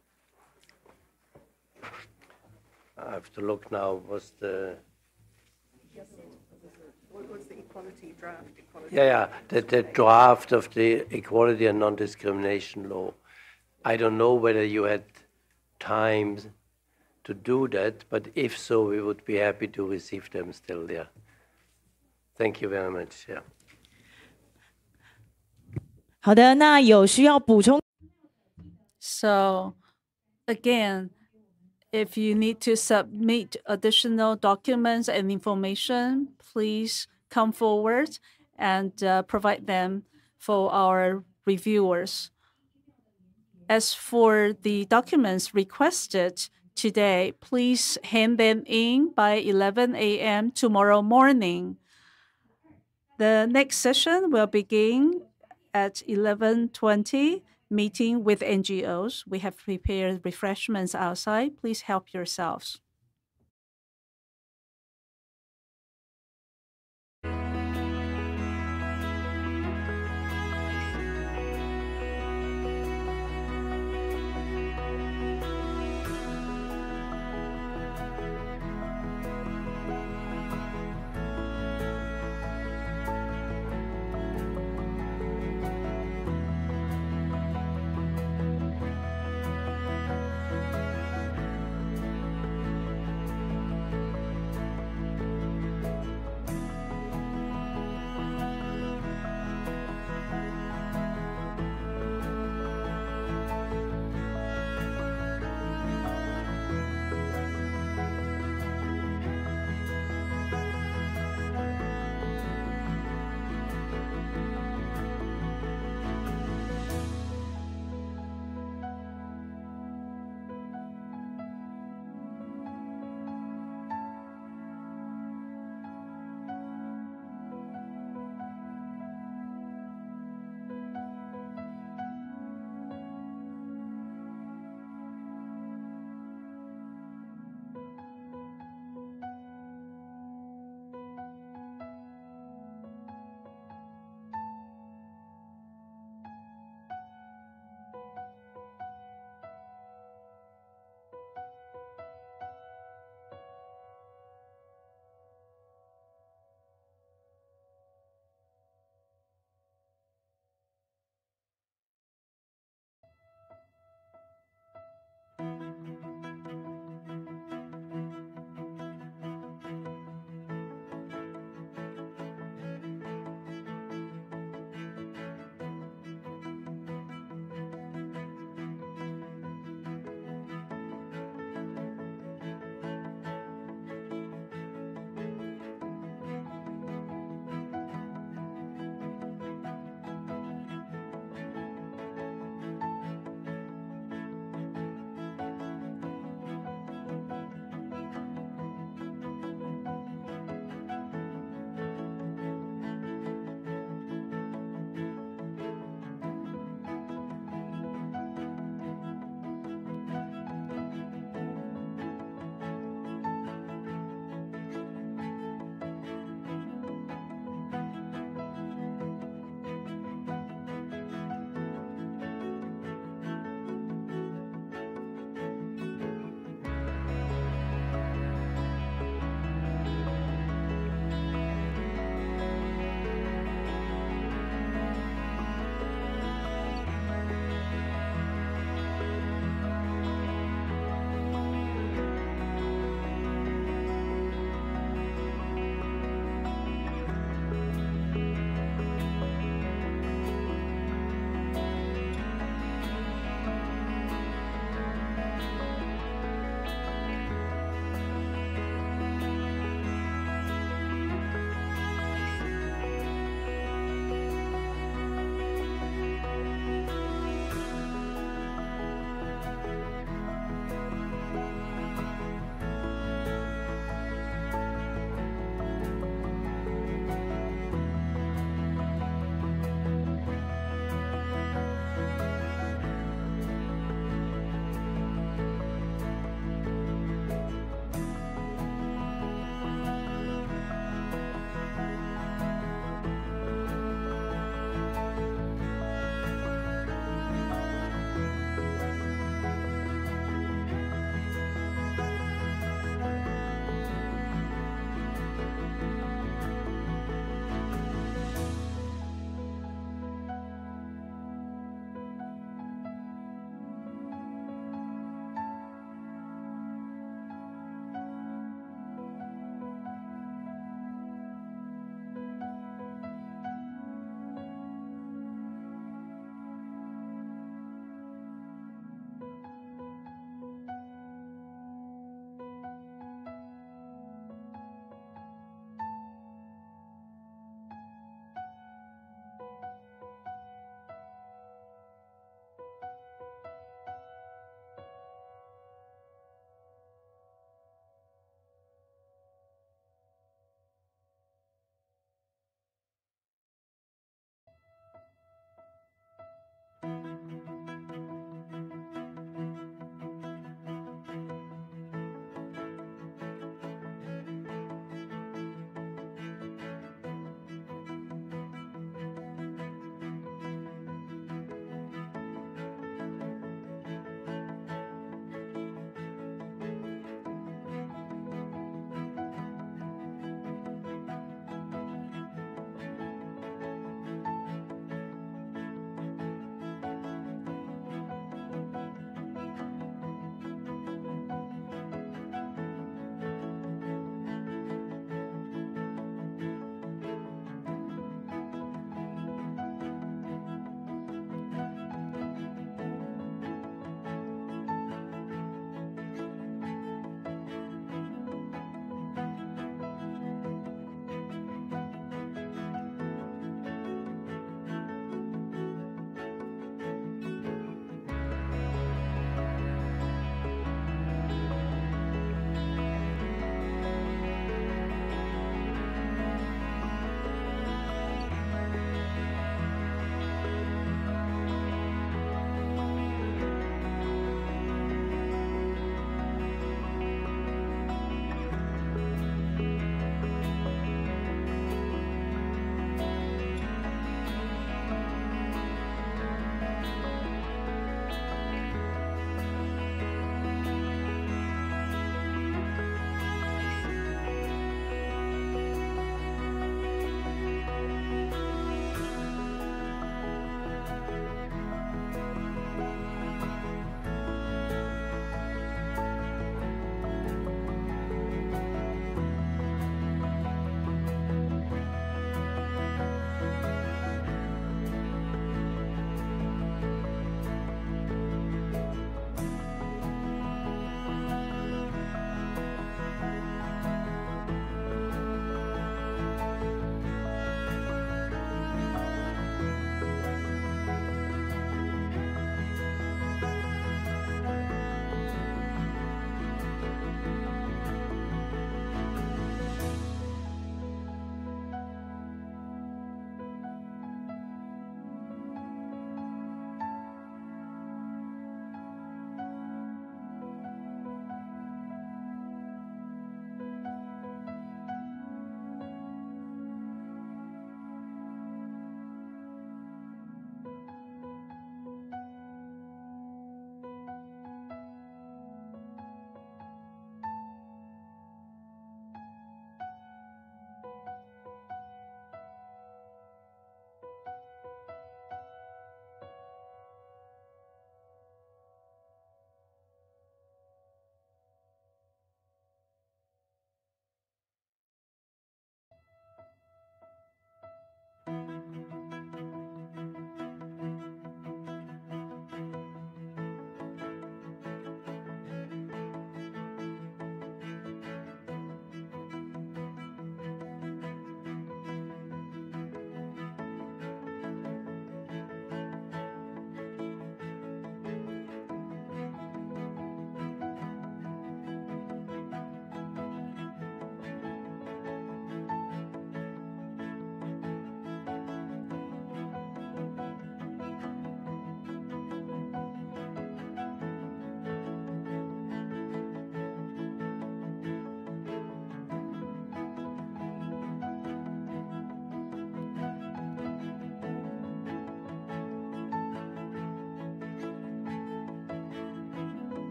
have to look now, was the... What was the equality draft? The draft of the Equality and Non-Discrimination Law. I don't know whether you had time to do that, but if so, we would be happy to receive them still there. Thank you very much. Yeah. 好的，那有需要补充？ So, again, if you need to submit additional documents and information, please come forward and provide them for our reviewers. As for the documents requested today, please hand them in by 11 a.m. tomorrow morning. The next session will begin at 11:20, meeting with NGOs. We have prepared refreshments outside. Please help yourselves.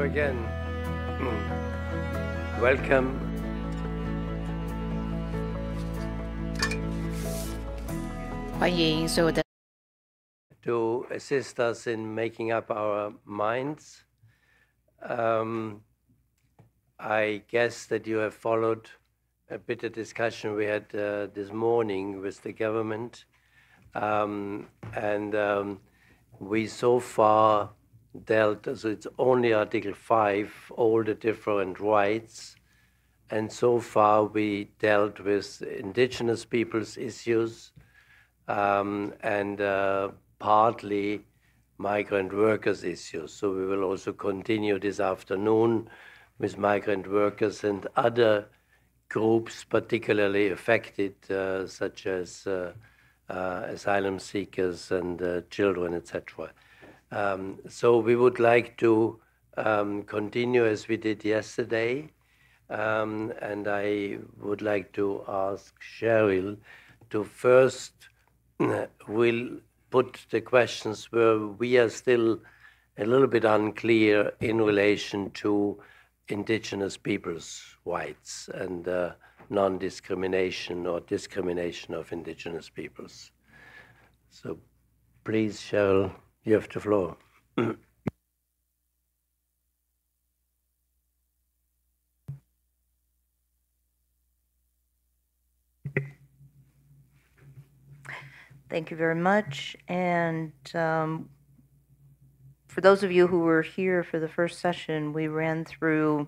So again, welcome. To assist us in making up our minds. I guess that you have followed a bit of discussion we had this morning with the government. We so far dealt, so it's only Article 5, all the different rights. And so far we dealt with indigenous people's issues and partly migrant workers issues. So we will also continue this afternoon with migrant workers and other groups particularly affected, such as asylum seekers and children, etc. So we would like to continue as we did yesterday. And I would like to ask Cheryl to first will put the questions where we are still a little bit unclear in relation to indigenous people's rights and non-discrimination or discrimination of indigenous peoples. So please, Cheryl, you have the floor. Thank you very much. And for those of you who were here for the first session, we ran through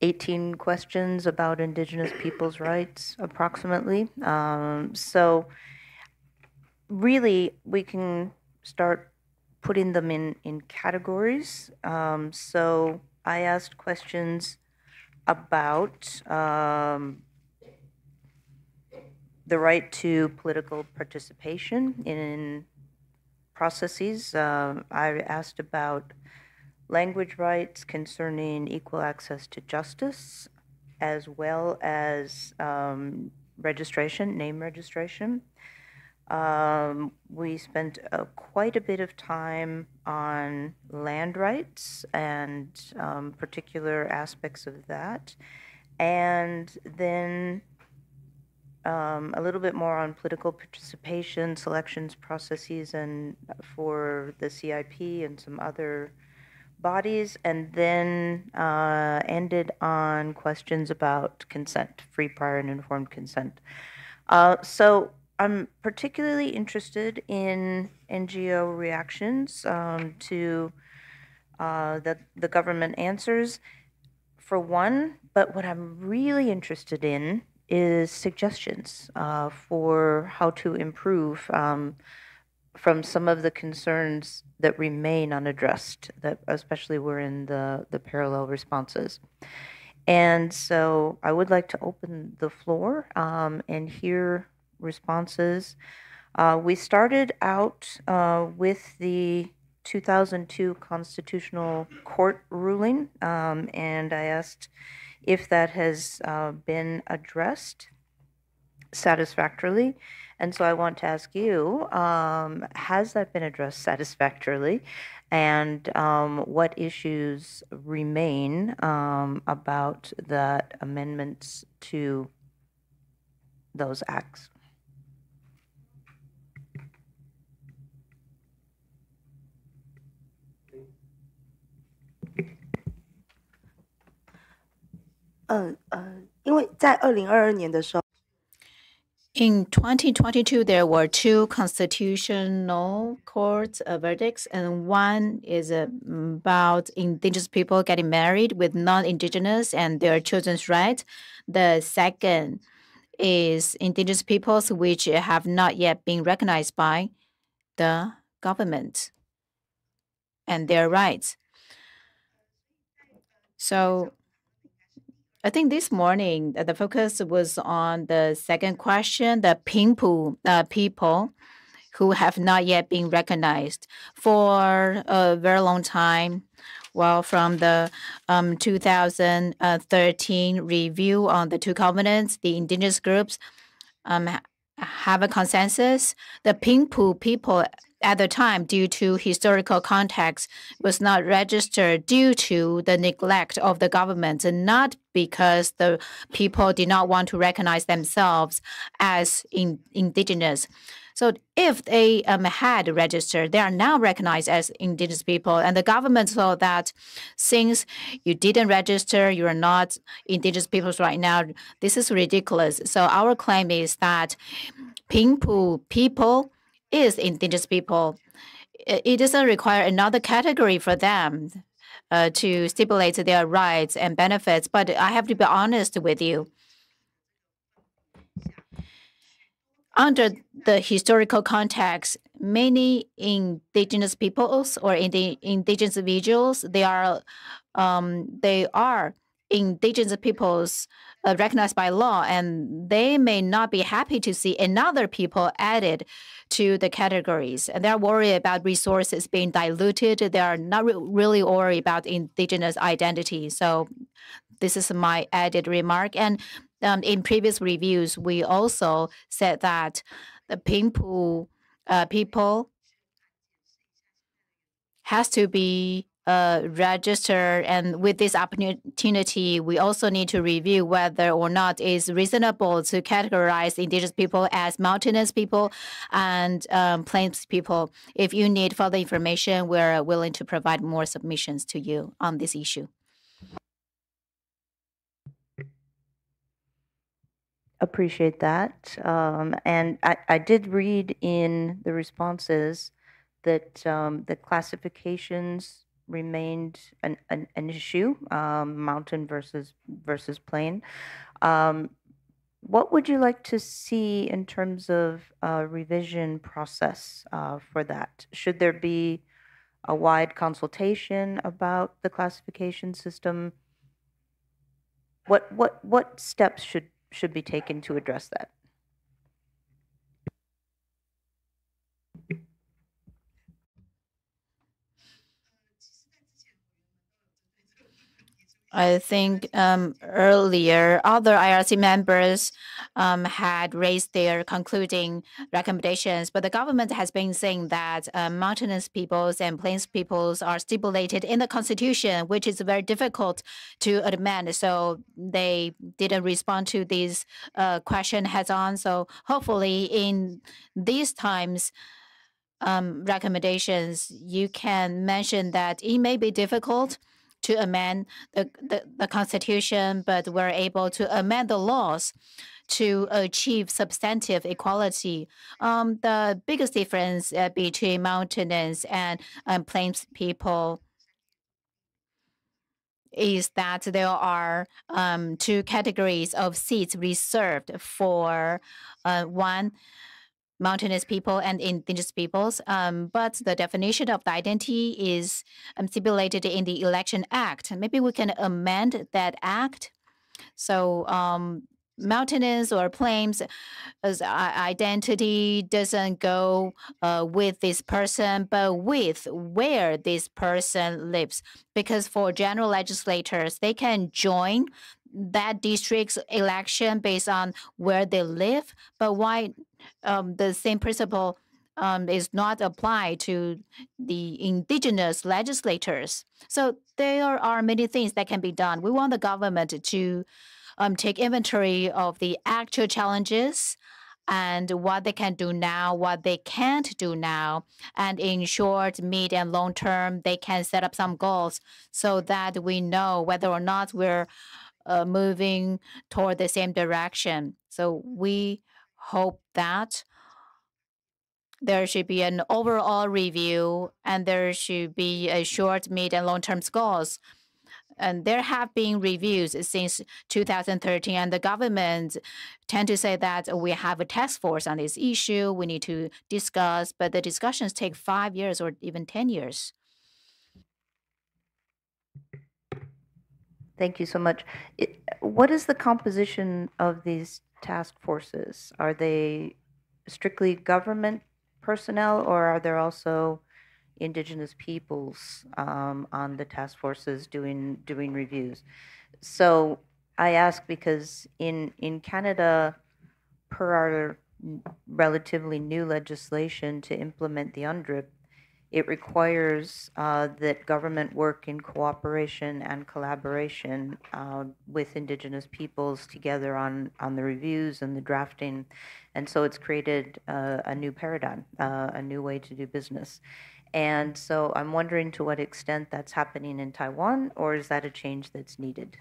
18 questions about Indigenous people's rights, approximately. So really, we can start putting them in categories. So I asked questions about the right to political participation in processes. I asked about language rights concerning equal access to justice, as well as registration, name registration. We spent quite a bit of time on land rights and particular aspects of that. And then a little bit more on political participation, selections processes, and for the CIP and some other bodies, and then ended on questions about consent, free, prior, and informed consent. So I'm particularly interested in NGO reactions to the government answers, for one, but what I'm really interested in is suggestions for how to improve from some of the concerns that remain unaddressed, that especially were in the parallel responses. And so I would like to open the floor and hear responses. We started out with the 2002 Constitutional Court ruling, and I asked if that has been addressed satisfactorily. And so I want to ask you, has that been addressed satisfactorily? And what issues remain about that amendments to those acts? In 2022, there were two constitutional court verdicts, and one is about indigenous people getting married with non-indigenous and their children's rights. The second is indigenous peoples which have not yet been recognized by the government and their rights. So I think this morning the focus was on the second question, the Pingpu people who have not yet been recognized for a very long time. Well, from the 2013 review on the two covenants, the indigenous groups have a consensus. The Pingpu people at the time, due to historical context, was not registered due to the neglect of the government, and not because the people did not want to recognize themselves as indigenous. So if they had registered, they are now recognized as indigenous people. And the government saw that since you didn't register, you are not indigenous peoples right now, this is ridiculous. So our claim is that Pingpu people is indigenous people. It doesn't require another category for them to stipulate their rights and benefits. But I have to be honest with you. Under the historical context, many indigenous peoples or indigenous individuals, they are indigenous peoples recognized by law, and they may not be happy to see another people added to the categories. And they're worried about resources being diluted. They are not really worried about indigenous identity. So this is my added remark. And in previous reviews, we also said that the Pingpu people has to be registered. And with this opportunity, we also need to review whether or not it's reasonable to categorize indigenous people as mountainous people and plains people. If you need further information, we're willing to provide more submissions to you on this issue. Appreciate that. And I did read in the responses that the classifications remained an issue, mountain versus plain. What would you like to see in terms of revision process for that? Should there be a wide consultation about the classification system? What steps should be taken to address that? I think earlier other IRC members had raised their concluding recommendations, but the government has been saying that mountainous peoples and plains peoples are stipulated in the constitution, which is very difficult to amend. So they didn't respond to this question heads on. So hopefully in these times, recommendations, you can mention that it may be difficult to amend the Constitution, but we're able to amend the laws to achieve substantive equality. The biggest difference between mountainous and plains people is that there are two categories of seats reserved for one, mountainous people and indigenous peoples, but the definition of the identity is stipulated in the Election Act. Maybe we can amend that act. So mountainous or plains as identity doesn't go with this person, but with where this person lives. Because for general legislators, they can join that district's election based on where they live, but why the same principle is not applied to the indigenous legislators? So there are many things that can be done. We want the government to take inventory of the actual challenges and what they can do now, what they can't do now. And in short, mid, and long term, they can set up some goals so that we know whether or not we're moving toward the same direction. So we hope that there should be an overall review and there should be a short, mid, and long-term goals. And there have been reviews since 2013, and the government tend to say that we have a task force on this issue, we need to discuss, but the discussions take 5 years or even 10 years. Thank you so much. What is the composition of these task forces? Are they strictly government personnel, or are there also indigenous peoples on the task forces doing reviews? So I ask because in Canada, per our relatively new legislation to implement the UNDRIP, it requires that government work in cooperation and collaboration with Indigenous peoples together on the reviews and the drafting. And so it's created a new paradigm, a new way to do business. And so I'm wondering to what extent that's happening in Taiwan, or is that a change that's needed?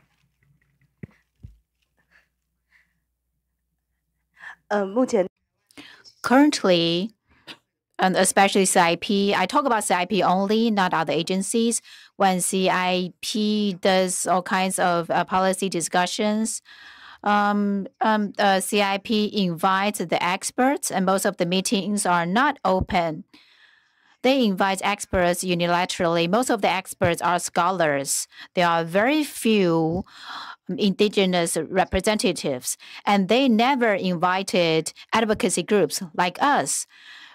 目前 Currently, and especially CIP, I talk about CIP only, not other agencies. When CIP does all kinds of policy discussions, CIP invites the experts, and most of the meetings are not open. They invite experts unilaterally. Most of the experts are scholars. There are very few indigenous representatives, and they never invited advocacy groups like us.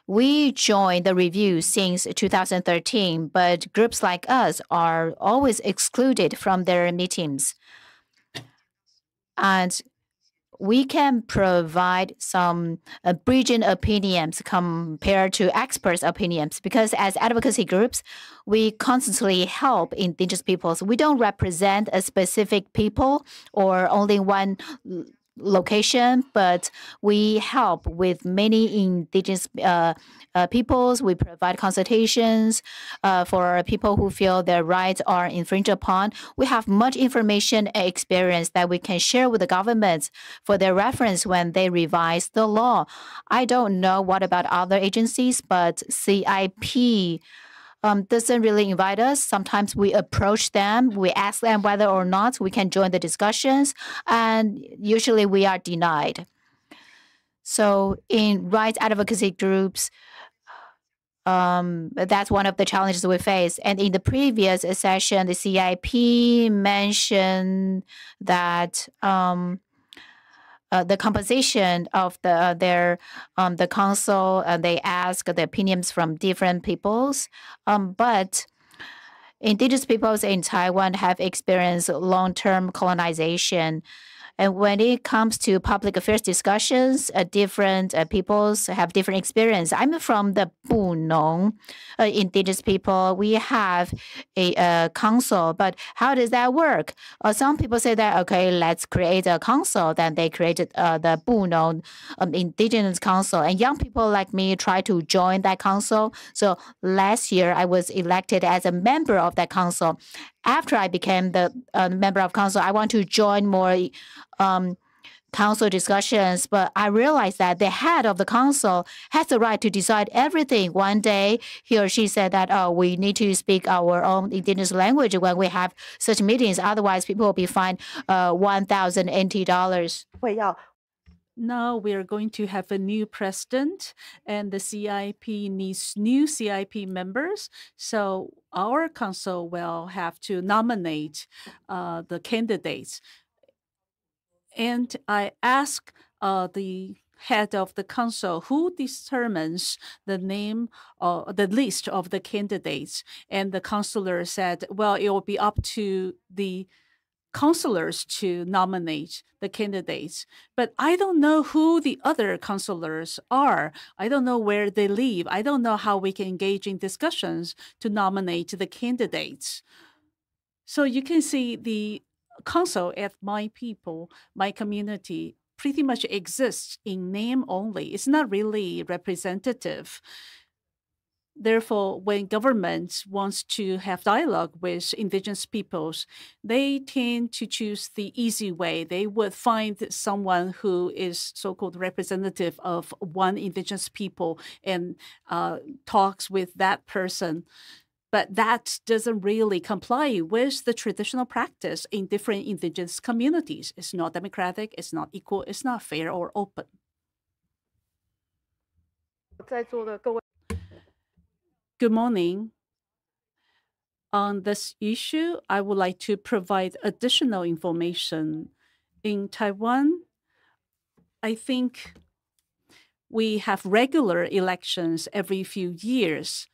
We joined the review since 2013, but groups like us are always excluded from their meetings. And we can provide some bridging opinions compared to experts' opinions, because as advocacy groups, we constantly help indigenous peoples. We don't represent a specific people or only one location, but we help with many indigenous peoples. We provide consultations for people who feel their rights are infringed upon. We have much information and experience that we can share with the governments for their reference when they revise the law. I don't know what about other agencies, but CIP doesn't really invite us. Sometimes we approach them, we ask them whether or not we can join the discussions, and usually we are denied. So in rights advocacy groups, that's one of the challenges we face. And in the previous session, the CIP mentioned that the composition of the council, they ask the opinions from different peoples, but indigenous peoples in Taiwan have experienced long-term colonization. And when it comes to public affairs discussions, different peoples have different experience. I'm from the Bunong indigenous people. We have a council, but how does that work? Some people say that, okay, let's create a council. Then they created the Bunong indigenous council. And young people like me try to join that council. So last year, I was elected as a member of that council. After I became the member of council, I want to join more council discussions, but I realized that the head of the council has the right to decide everything. One day, he or she said that, oh, we need to speak our own indigenous language when we have such meetings. Otherwise, people will be fined 1,000 NT dollars. Now we are going to have a new president, and the CIP needs new CIP members. So our council will have to nominate the candidates. And I asked the head of the council who determines the name or the list of the candidates. And the councillor said, well, it will be up to the councillors to nominate the candidates. But I don't know who the other councillors are. I don't know where they live. I don't know how we can engage in discussions to nominate the candidates. So you can see the council at my people, my community, pretty much exists in name only. It's not really representative. Therefore, when government wants to have dialogue with indigenous peoples, they tend to choose the easy way. They would find someone who is so-called representative of one indigenous people and talks with that person. But that doesn't really comply with the traditional practice in different indigenous communities. It's not democratic, it's not equal, it's not fair or open. Good morning. On this issue, I would like to provide additional information. In Taiwan, I think we have regular elections every few years.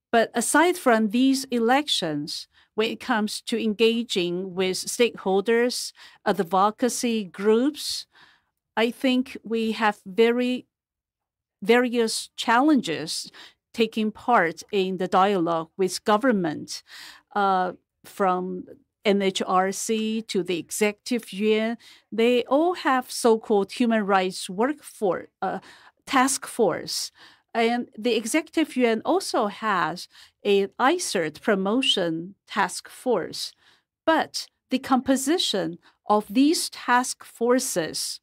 But aside from these elections, when it comes to engaging with stakeholders, advocacy groups, I think we have various challenges taking part in the dialogue with government, from NHRC to the Executive Yuan. They all have so-called human rights task force. And the Executive Yuan also has an ICERD promotion task force. But the composition of these task forces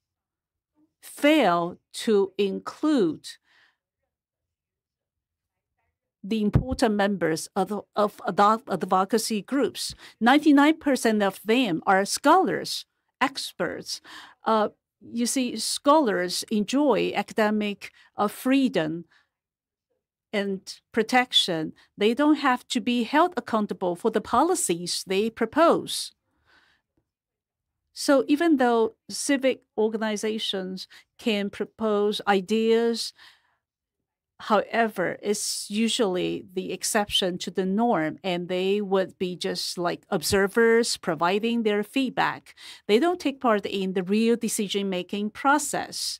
fail to include the important members of advocacy groups. 99% of them are scholars, experts. You see, scholars enjoy academic freedom and protection. They don't have to be held accountable for the policies they propose. So even though civic organizations can propose ideas, however, it's usually the exception to the norm, and they would be just like observers providing their feedback. They don't take part in the real decision-making process.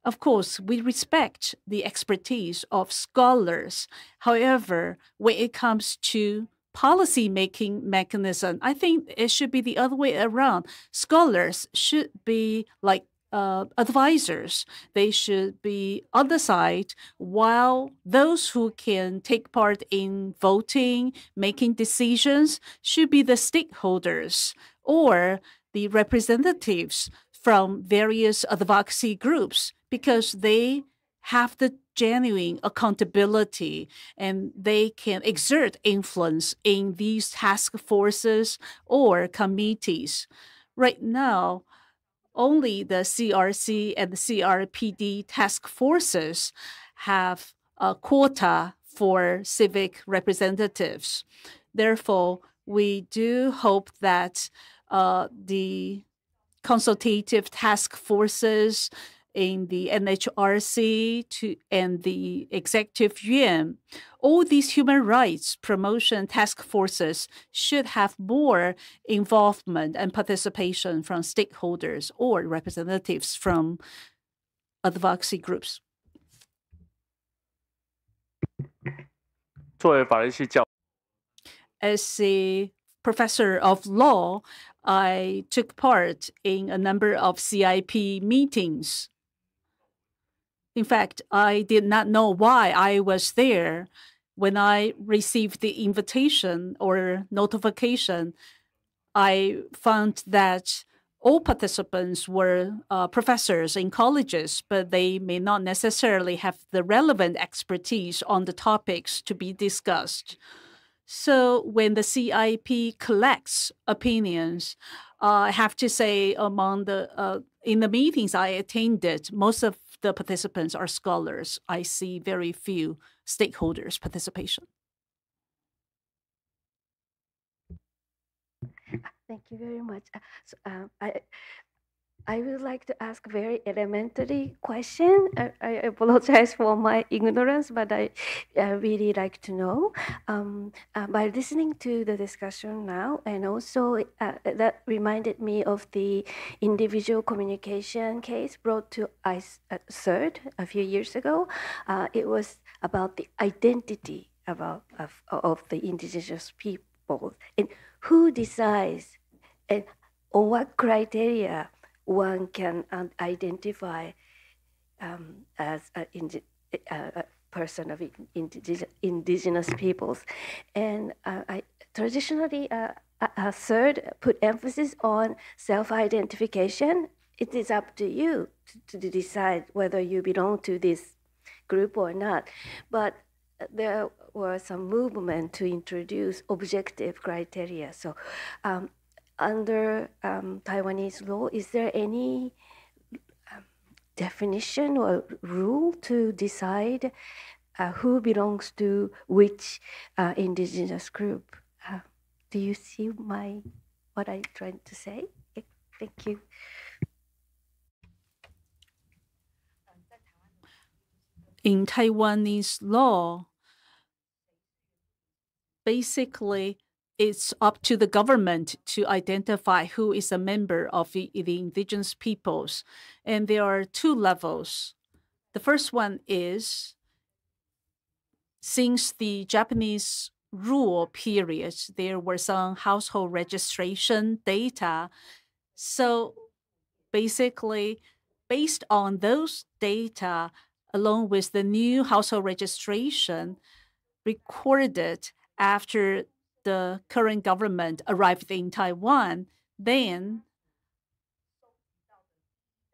Of course, we respect the expertise of scholars. However, when it comes to policy-making mechanism, I think it should be the other way around. Scholars should be like advisors. They should be on the side, while those who can take part in voting, making decisions, should be the stakeholders or the representatives from various advocacy groups, because they have the genuine accountability and they can exert influence in these task forces or committees. Right now, only the CRC and the CRPD task forces have a quota for civic representatives. Therefore, we do hope that the consultative task forces in the NHRC and the Executive Yuan, all these human rights promotion task forces should have more involvement and participation from stakeholders or representatives from advocacy groups. 作为法律系教 As a professor of law, I took part in a number of CIP meetings. In fact, I did not know why I was there. When I received the invitation or notification, I found that all participants were professors in colleges, but they may not necessarily have the relevant expertise on the topics to be discussed. So when the CIP collects opinions, I have to say in the meetings I attended, most of the participants are scholars. I see very few stakeholders' participation. Thank you very much. I would like to ask a very elementary question. I apologize for my ignorance, but I really like to know. By listening to the discussion now, and also that reminded me of the individual communication case brought to ICERD a few years ago. It was about the identity of the indigenous people and who decides and on what criteria one can identify as a person of indigenous peoples. And traditionally, ICERD put emphasis on self-identification. It is up to you to decide whether you belong to this group or not. But there was some movement to introduce objective criteria. So under Taiwanese law, is there any definition or rule to decide who belongs to which indigenous group? Do you see what I'm trying to say? Okay, thank you. In Taiwanese law, basically, it's up to the government to identify who is a member of the indigenous peoples. And there are two levels. The first one is, since the Japanese rule period, there were some household registration data. So basically, based on those data, along with the new household registration recorded after the current government arrived in Taiwan, then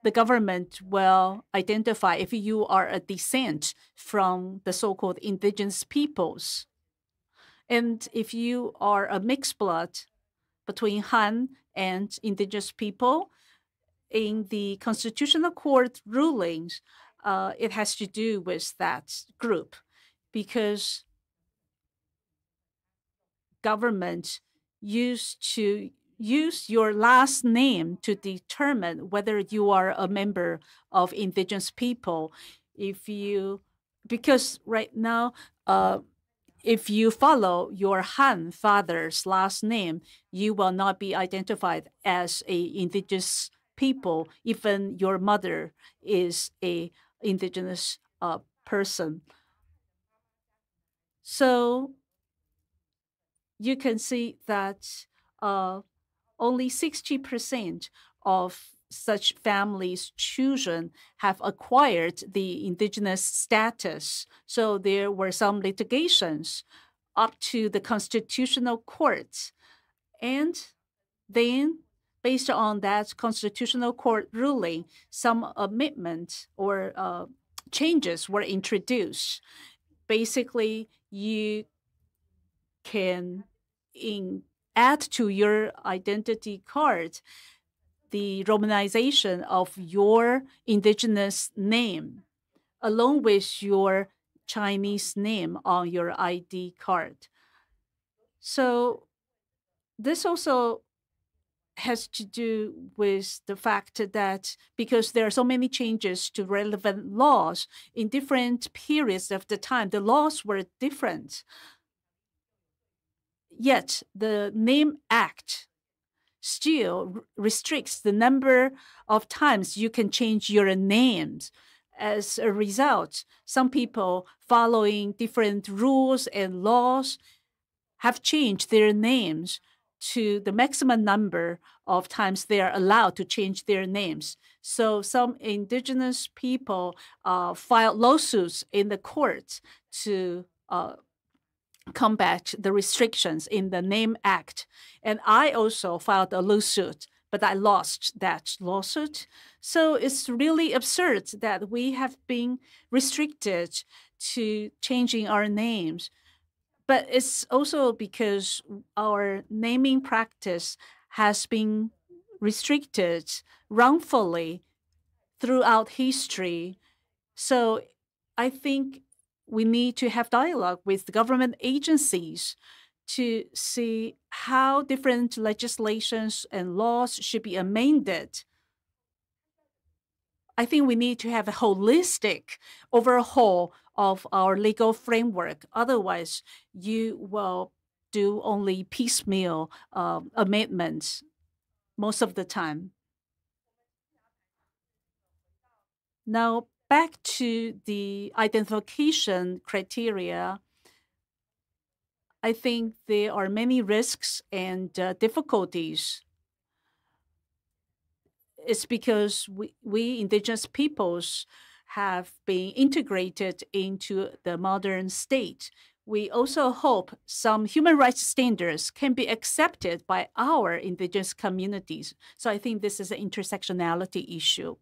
the government will identify if you are a descent from the so-called indigenous peoples. And if you are a mixed blood between Han and indigenous people, in the Constitutional Court rulings, it has to do with that group, because government used to use your last name to determine whether you are a member of indigenous people. Because right now, if you follow your Han father's last name, you will not be identified as a indigenous people, even your mother is a indigenous person. So you can see that only 60% of such families' children have acquired the indigenous status. So there were some litigations up to the Constitutional Court. And then, based on that Constitutional Court ruling, some amendments or changes were introduced. Basically, you can add to your identity card the romanization of your indigenous name, along with your Chinese name on your ID card. So this also has to do with the fact that because there are so many changes to relevant laws in different periods of the time, the laws were different. Yet the Name Act still restricts the number of times you can change your names. As a result, some people following different rules and laws have changed their names to the maximum number of times they are allowed to change their names. So some indigenous people filed lawsuits in the courts to combat the restrictions in the Name Act. And I also filed a lawsuit, but I lost that lawsuit. So it's really absurd that we have been restricted to changing our names. But it's also because our naming practice has been restricted wrongfully throughout history. So I think we need to have dialogue with government agencies to see how different legislations and laws should be amended. I think we need to have a holistic overhaul of our legal framework. Otherwise, you will do only piecemeal amendments most of the time. Now, back to the identification criteria, I think there are many risks and difficulties. It's because we indigenous peoples have been integrated into the modern state. We also hope some human rights standards can be accepted by our indigenous communities. So I think this is an intersectionality issue.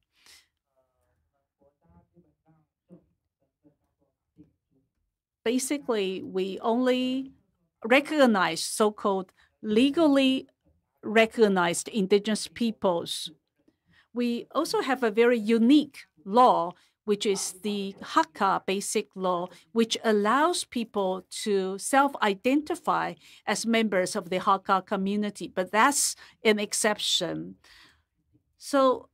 Basically, we only recognize so-called legally recognized indigenous peoples. We also have a very unique law, which is the Hakka Basic Law, which allows people to self-identify as members of the Hakka community, but that's an exception. So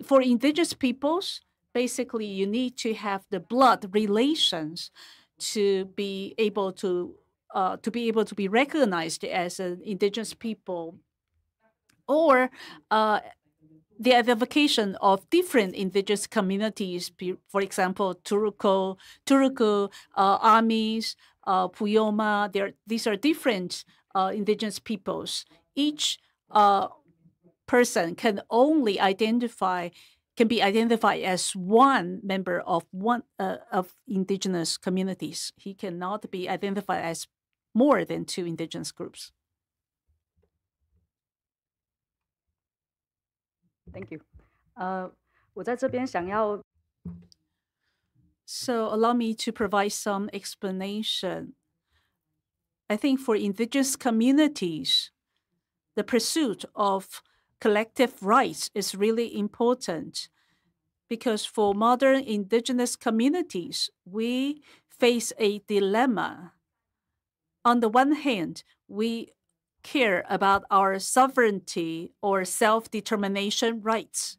for indigenous peoples, basically you need to have the blood relations to be able to to be able to be recognized as an indigenous people, or the identification of different indigenous communities, for example, Turku, Amis, Puyoma. These are different indigenous peoples. Each person can be identified as one member of of indigenous communities. He cannot be identified as more than two indigenous groups. Thank you. 我在这边想要 So allow me to provide some explanation. I think for indigenous communities, the pursuit of collective rights is really important, because for modern indigenous communities, we face a dilemma. On the one hand, we care about our sovereignty or self-determination rights.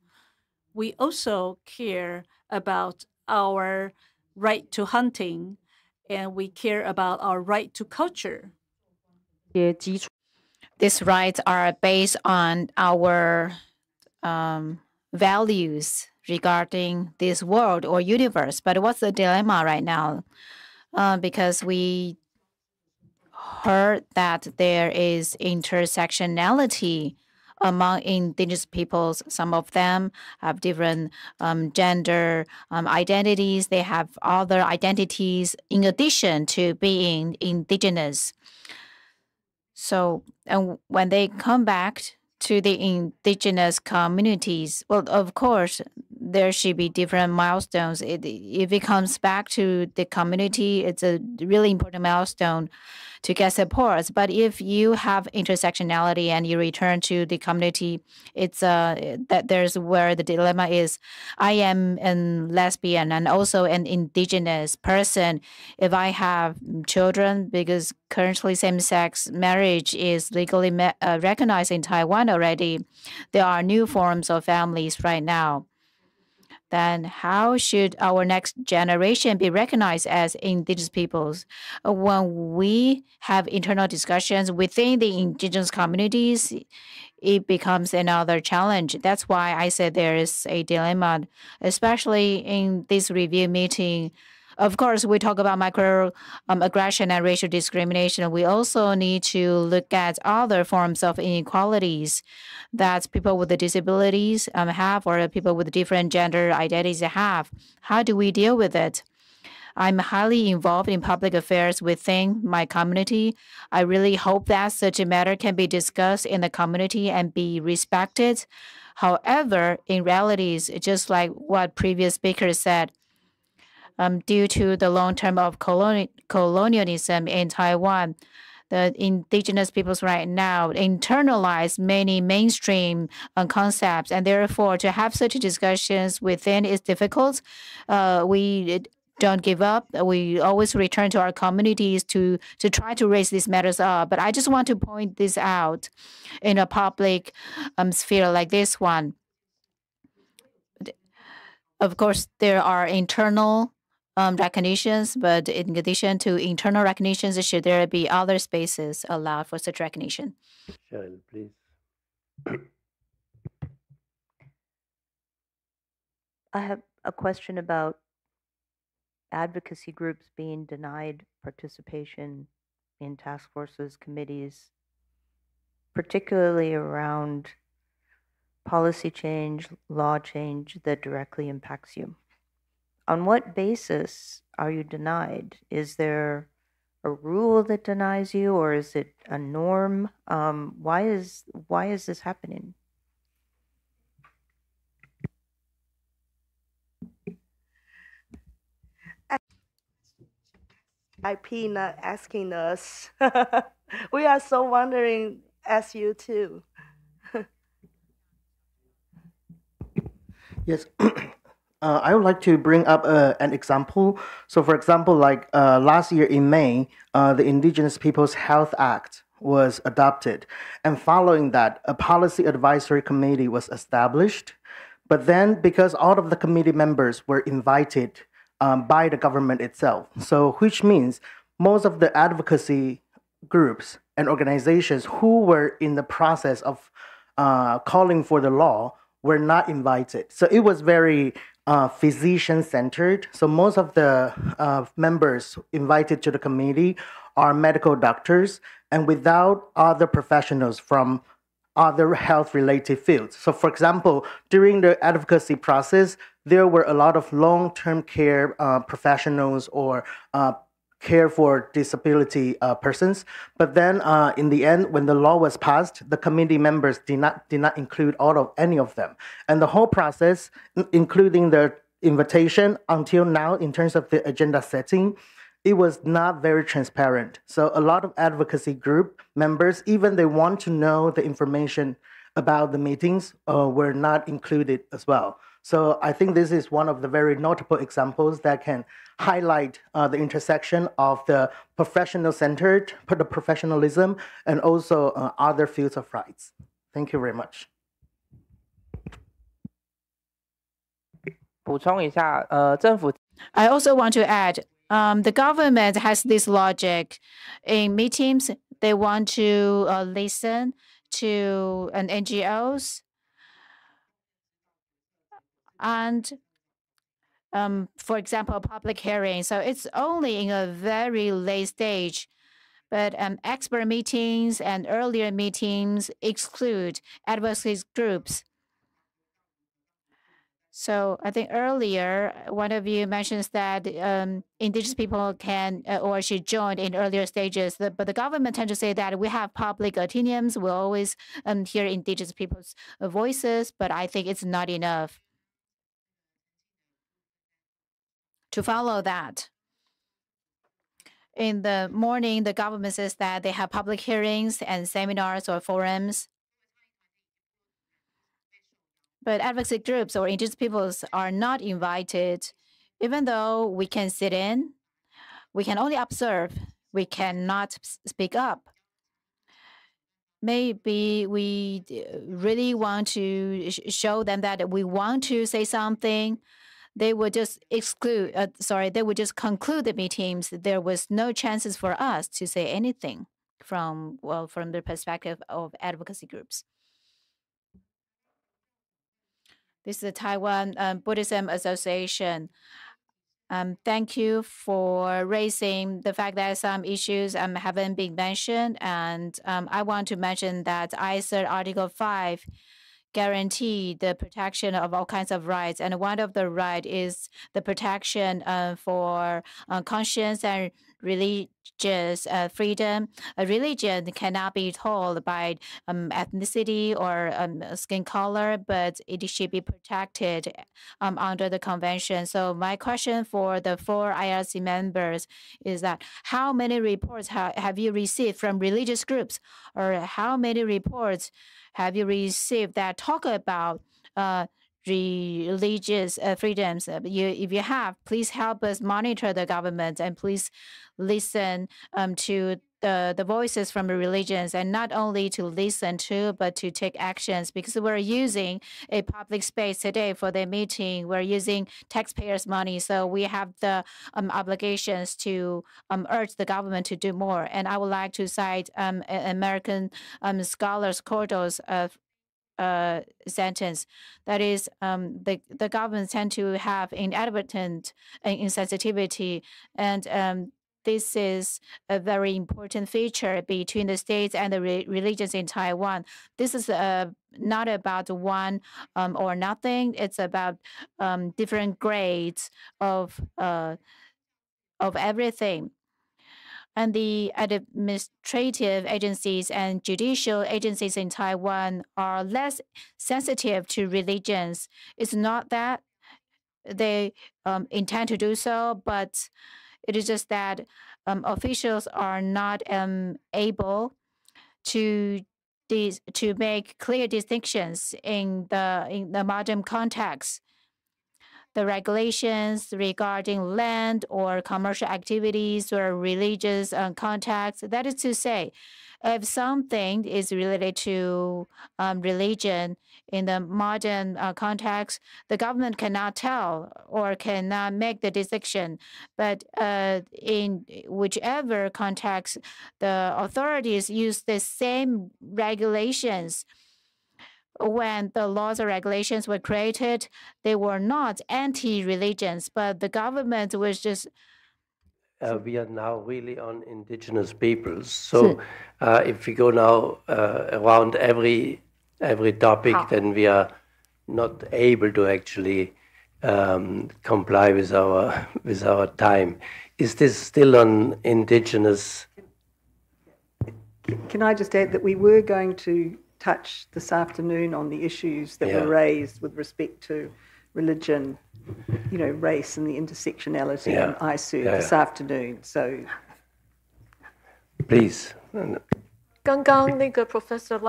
We also care about our right to hunting, and we care about our right to culture. These rights are based on our values regarding this world or universe. But what's the dilemma right now? Because we heard that there is intersectionality among indigenous peoples. Some of them have different gender identities. They have other identities in addition to being indigenous. So, and when they come back to the indigenous communities, well, of course, there should be different milestones. If it comes back to the community, it's a really important milestone to get support. But if you have intersectionality and you return to the community, it's that there's where the dilemma is. I am a lesbian and also an indigenous person. If I have children, because currently same-sex marriage is legally recognized in Taiwan already, there are new forms of families right now. Then how should our next generation be recognized as indigenous peoples? When we have internal discussions within the indigenous communities, it becomes another challenge. That's why I said there is a dilemma, especially in this review meeting. Of course, we talk about microaggression and racial discrimination. We also need to look at other forms of inequalities that people with disabilities have, or people with different gender identities have. How do we deal with it? I'm highly involved in public affairs within my community. I really hope that such a matter can be discussed in the community and be respected. However, in reality, just like what previous speakers said, due to the long term of colonialism in Taiwan, the indigenous peoples right now internalize many mainstream concepts, and therefore to have such discussions within is difficult. We don't give up. We always return to our communities to try to raise these matters up. But I just want to point this out in a public sphere like this one. Of course, there are internal recognitions, but in addition to internal recognitions, should there be other spaces allowed for such recognition? Cheryl, please. I have a question about advocacy groups being denied participation in task forces, committees, particularly around policy change, law change that directly impacts you. On what basis are you denied? Is there a rule that denies you, or is it a norm? Why is this happening? IP not asking us. We are so wondering as you too. Yes. I would like to bring up an example. So, for example, like last year in May, the Indigenous Peoples Health Act was adopted. And following that, a policy advisory committee was established. But then, because all of the committee members were invited by the government itself, so which means most of the advocacy groups and organizations who were in the process of calling for the law were not invited. So it was very physician-centered. So most of the members invited to the committee are medical doctors and without other professionals from other health-related fields. So for example, during the advocacy process, there were a lot of long-term care professionals or care for disability persons. But then in the end, when the law was passed, the committee members did not include any of them. And the whole process, including the invitation until now, in terms of the agenda setting, it was not very transparent. So a lot of advocacy group members, even they want to know the information about the meetings, were not included as well. So I think this is one of the very notable examples that can highlight the intersection of the professional-centered, the professionalism, and also other fields of rights. Thank you very much. 补充一下，政府 I also want to add, the government has this logic. In meetings, they want to listen to an NGOs and, for example, public hearing. So it's only in a very late stage. But expert meetings and earlier meetings exclude advocacy groups. So I think earlier, one of you mentions that indigenous people can or should join in earlier stages. But the government tend to say that we have public opinions. We always hear indigenous people's voices, but I think it's not enough to follow that. In the morning, the government says that they have public hearings and seminars or forums. But advocacy groups or indigenous peoples are not invited. Even though we can sit in, we can only observe. We cannot speak up. Maybe we really want to show them that we want to say something. They would just they would just conclude the meetings. There was no chances for us to say anything from the perspective of advocacy groups. This is the Taiwan Buddhism Association. Thank you for raising the fact that some issues haven't been mentioned. And I want to mention that ICERD Article 5 guarantee the protection of all kinds of rights. And one of the rights is the protection for conscience and religious freedom. A religion cannot be told by ethnicity or skin color, but it should be protected under the convention. So my question for the 4 IRC members is that how many reports have you received from religious groups, or how many reports have you received that talk about religious freedoms? If you have, please help us monitor the government and please listen to the voices from the religions, and not only to listen to, but to take actions, because we're using a public space today for the meeting. We're using taxpayers' money, so we have the obligations to urge the government to do more. And I would like to cite American scholars Cordo's sentence. That is, the government tend to have inadvertent insensitivity, and this is a very important feature between the states and the religions in Taiwan. This is not about one or nothing. It's about different grades of everything. And the administrative agencies and judicial agencies in Taiwan are less sensitive to religions. It's not that they intend to do so, but it is just that officials are not able to make clear distinctions in the modern context. the regulations regarding land or commercial activities or religious contacts. That is to say, if something is related to religion in the modern context, the government cannot tell or cannot make the decision. But in whichever context, the authorities use the same regulations. When the laws or regulations were created, they were not anti-religions, but the government was just we are now really on indigenous peoples. So if we go now around every topic, then we are not able to actually comply with our time. Is this still on indigenous? Can I just add that we were going to touch this afternoon on the issues that were raised with respect to religion, race and the intersectionality in ICERD this afternoon. So, please. 刚刚那个 Professor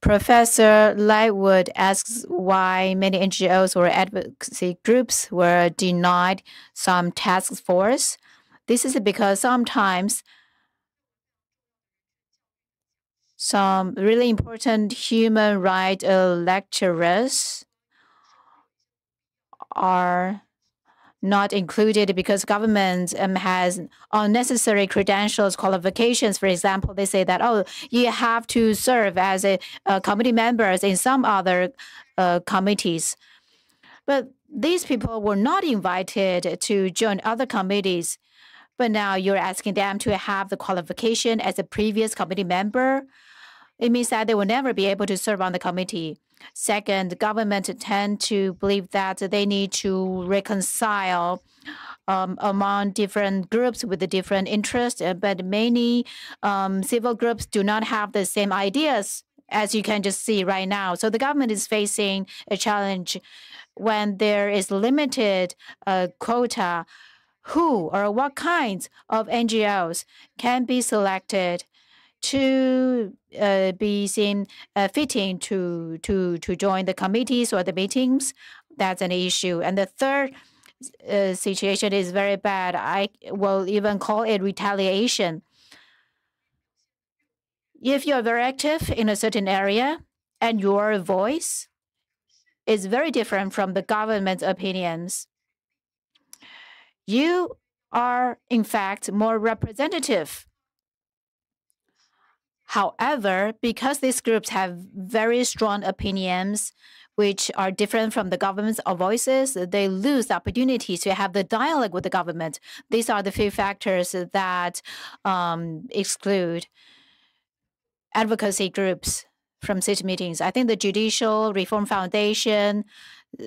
Professor Lightwood asks why many NGOs or advocacy groups were denied some task force. This is because sometimes some really important human rights lecturers are not included because government has unnecessary credentials, qualifications. For example, they say that, oh, you have to serve as a committee members in some other committees. But these people were not invited to join other committees. But now you're asking them to have the qualification as a previous committee member. It means that they will never be able to serve on the committee. Second, the government tend to believe that they need to reconcile among different groups with the different interests, but many civil groups do not have the same ideas, as you can just see right now. So the government is facing a challenge when there is limited quota. Who or what kinds of NGOs can be selected to be seen fitting to join the committees or the meetings? That's an issue. And the third situation is very bad. I will even call it retaliation. If you're very active in a certain area and your voice is very different from the government's opinions, you are in fact more representative. However, because these groups have very strong opinions, which are different from the government's voices, they lose the opportunity to have the dialogue with the government. These are the few factors that exclude advocacy groups from city meetings. I think the Judicial Reform Foundation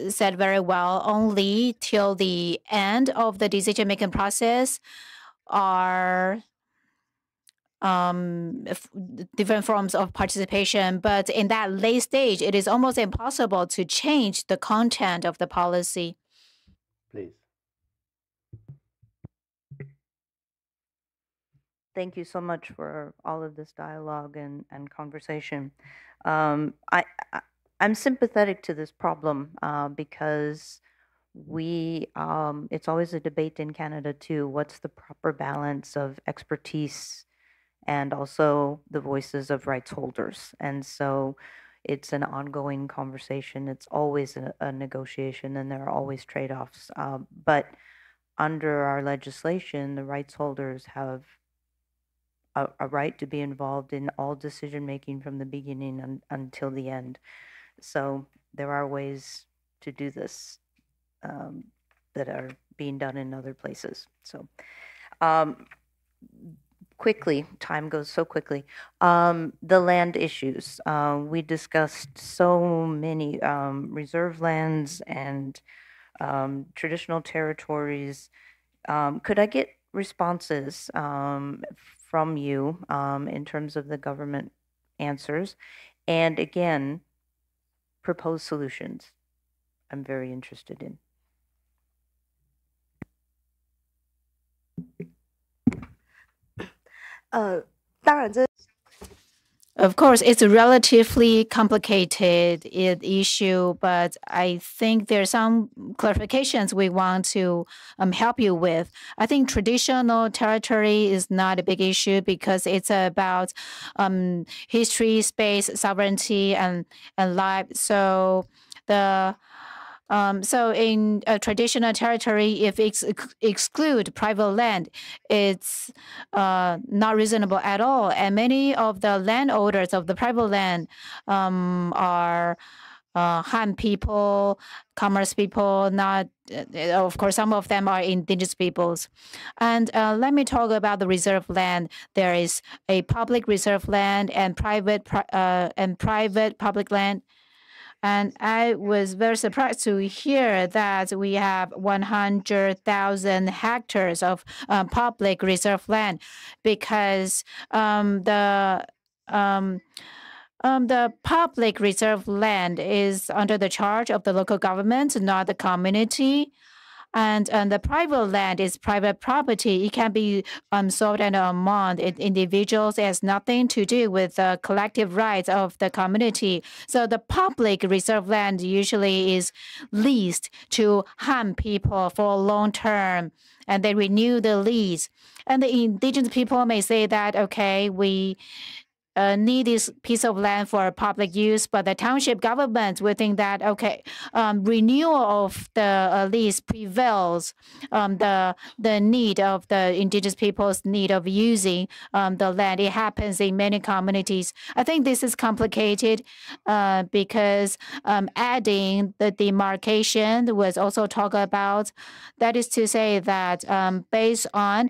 said very well, only till the end of the decision-making process are different forms of participation. But in that late stage, it is almost impossible to change the content of the policy. Please. Thank you so much for all of this dialogue and conversation. I'm sympathetic to this problem because it's always a debate in Canada too. What's the proper balance of expertise and also the voices of rights holders? And so it's an ongoing conversation. It's always a negotiation, and there are always trade-offs. But under our legislation, the rights holders have a right to be involved in all decision-making from the beginning until the end. So there are ways to do this that are being done in other places. So quickly, time goes so quickly. The land issues. We discussed so many reserve lands and traditional territories. Could I get responses from you in terms of the government answers? And again, proposed solutions I'm very interested in. Of course, it's a relatively complicated issue, but I think there's some clarifications we want to help you with. I think traditional territory is not a big issue because it's about history, space, sovereignty, and life. So in a traditional territory, if exclude private land, it's not reasonable at all. And many of the landowners of the private land are Han people, commerce people, not, of course, some of them are indigenous peoples. And let me talk about the reserve land. There is a public reserve land and private public land. And I was very surprised to hear that we have 100,000 hectares of public reserve land because the public reserve land is under the charge of the local government, not the community. And the private land is private property. It can be sold and among individuals. It has nothing to do with the collective rights of the community. So the public reserve land usually is leased to Han people for a long term, and they renew the lease. And the indigenous people may say that, okay, we need this piece of land for public use, but the township government will think that, okay, renewal of the lease prevails the need of the indigenous people's need of using the land. It happens in many communities. I think this is complicated because adding the demarcation was also talked about. That is to say that based on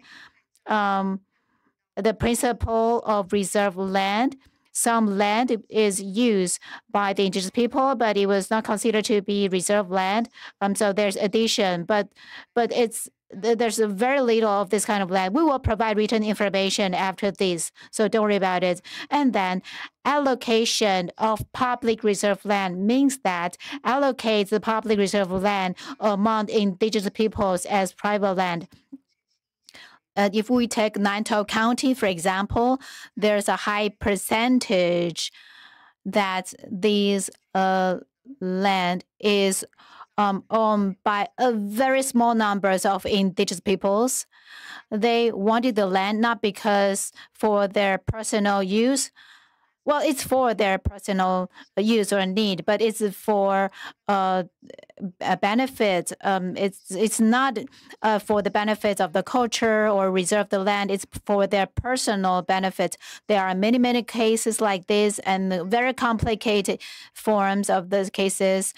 the principle of reserve land, some land is used by the indigenous people, but it was not considered to be reserve land. So there's addition, but there's very little of this kind of land. We will provide written information after this, so don't worry about it. And then allocation of public reserve land means that allocate the public reserve land among indigenous peoples as private land. If we take Nantou County, for example, there's a high percentage that these land is owned by a very small numbers of indigenous peoples. They wanted the land not because for their personal use. Well, it's for their personal use or need, but it's for a benefit. It's not for the benefits of the culture or reserve the land. It's for their personal benefit. There are many cases like this and very complicated forms of those cases.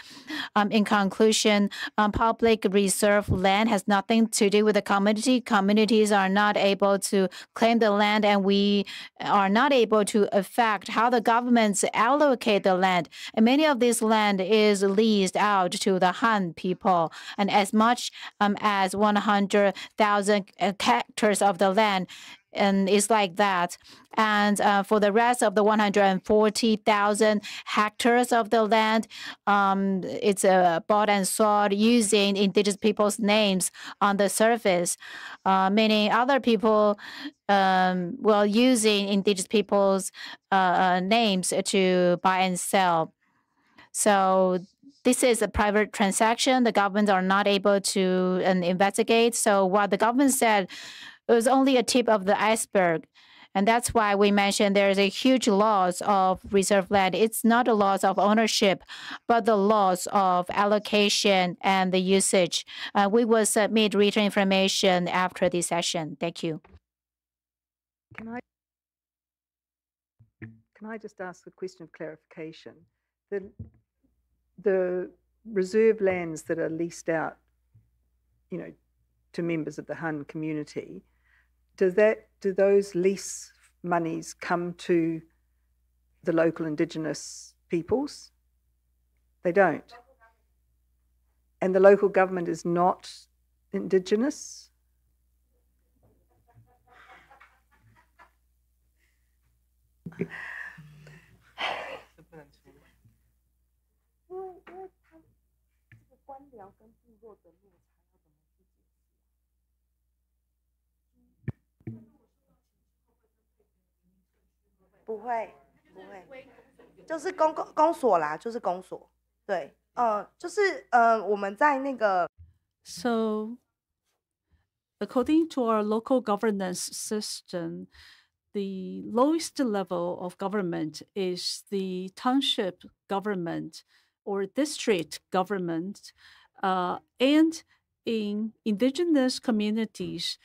In conclusion, public reserve land has nothing to do with the community. Communities are not able to claim the land, and we are not able to affect how the governments allocate the land. And many of this land is leased out to the Han people, and as much as 100,000 hectares of the land, and it's like that. And for the rest of the 140,000 hectares of the land, it's bought and sold using indigenous people's names on the surface, meaning other people using indigenous people's names to buy and sell. So this is a private transaction. The governments are not able to investigate. So what the government said was only a tip of the iceberg. And that's why we mentioned there's a huge loss of reserve land. It's not a loss of ownership, but the loss of allocation and the usage. We will submit written information after this session. Thank you. Can I just ask a question of clarification? The reserve lands that are leased out, to members of the Han community, do those lease monies come to the local indigenous peoples? They don't. And the local government is not indigenous? 不会，就是公所啦，就是公所。对，就是我们在那个。So, according to our local governance system, the lowest level of government is the township government or district government. And in indigenous communities,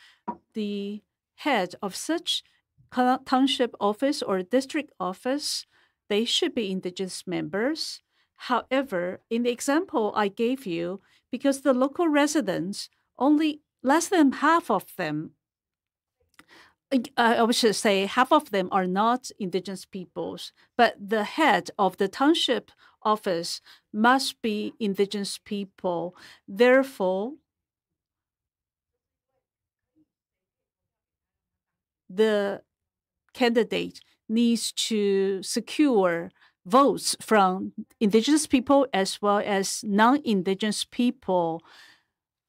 the head of such township office or district office, they should be indigenous members. However, in the example I gave you, because the local residents, only less than half of them, I should say half of them are not indigenous peoples, but the head of the township office must be indigenous people. Therefore, the candidate needs to secure votes from indigenous people as well as non-indigenous people.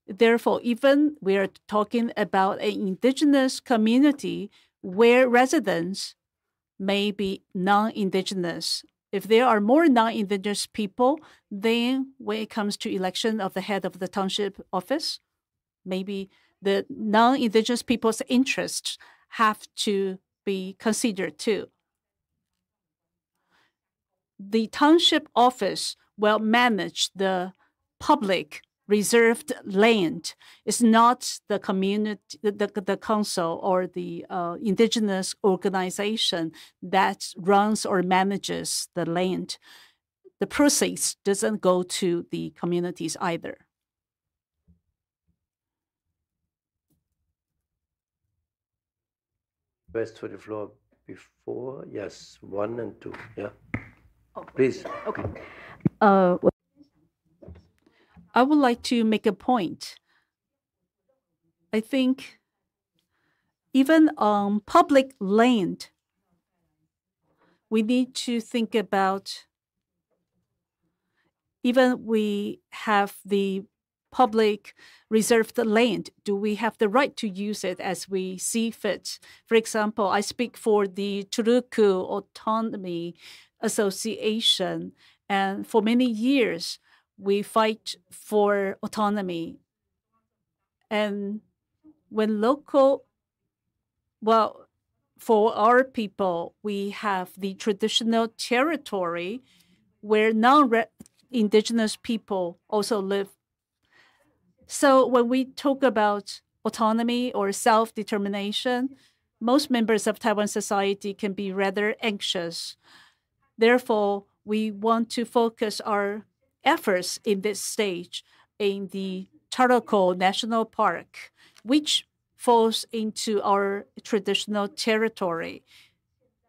Therefore, even we are talking about an indigenous community where residents may be non-indigenous. If there are more non-indigenous people, then when it comes to election of the head of the township office, maybe the non-indigenous people's interests have to be considered too. The township office will manage the public reserved land. It's not the community, the council or the indigenous organization that runs or manages the land. The proceeds doesn't go to the communities either. Request for the floor before? Yes, 1 and 2. Yeah. Oh, please. Okay. I would like to make a point. I think even on public land, we need to think about, even we have the public reserved land, do we have the right to use it as we see fit? For example, I speak for the Churuku Autonomy Association, and for many years, we fight for autonomy. And when for our people, we have the traditional territory where non-indigenous people also live. So when we talk about autonomy or self-determination, most members of Taiwan society can be rather anxious. Therefore, we want to focus our efforts in this stage in the R.O.C National Park, which falls into our traditional territory.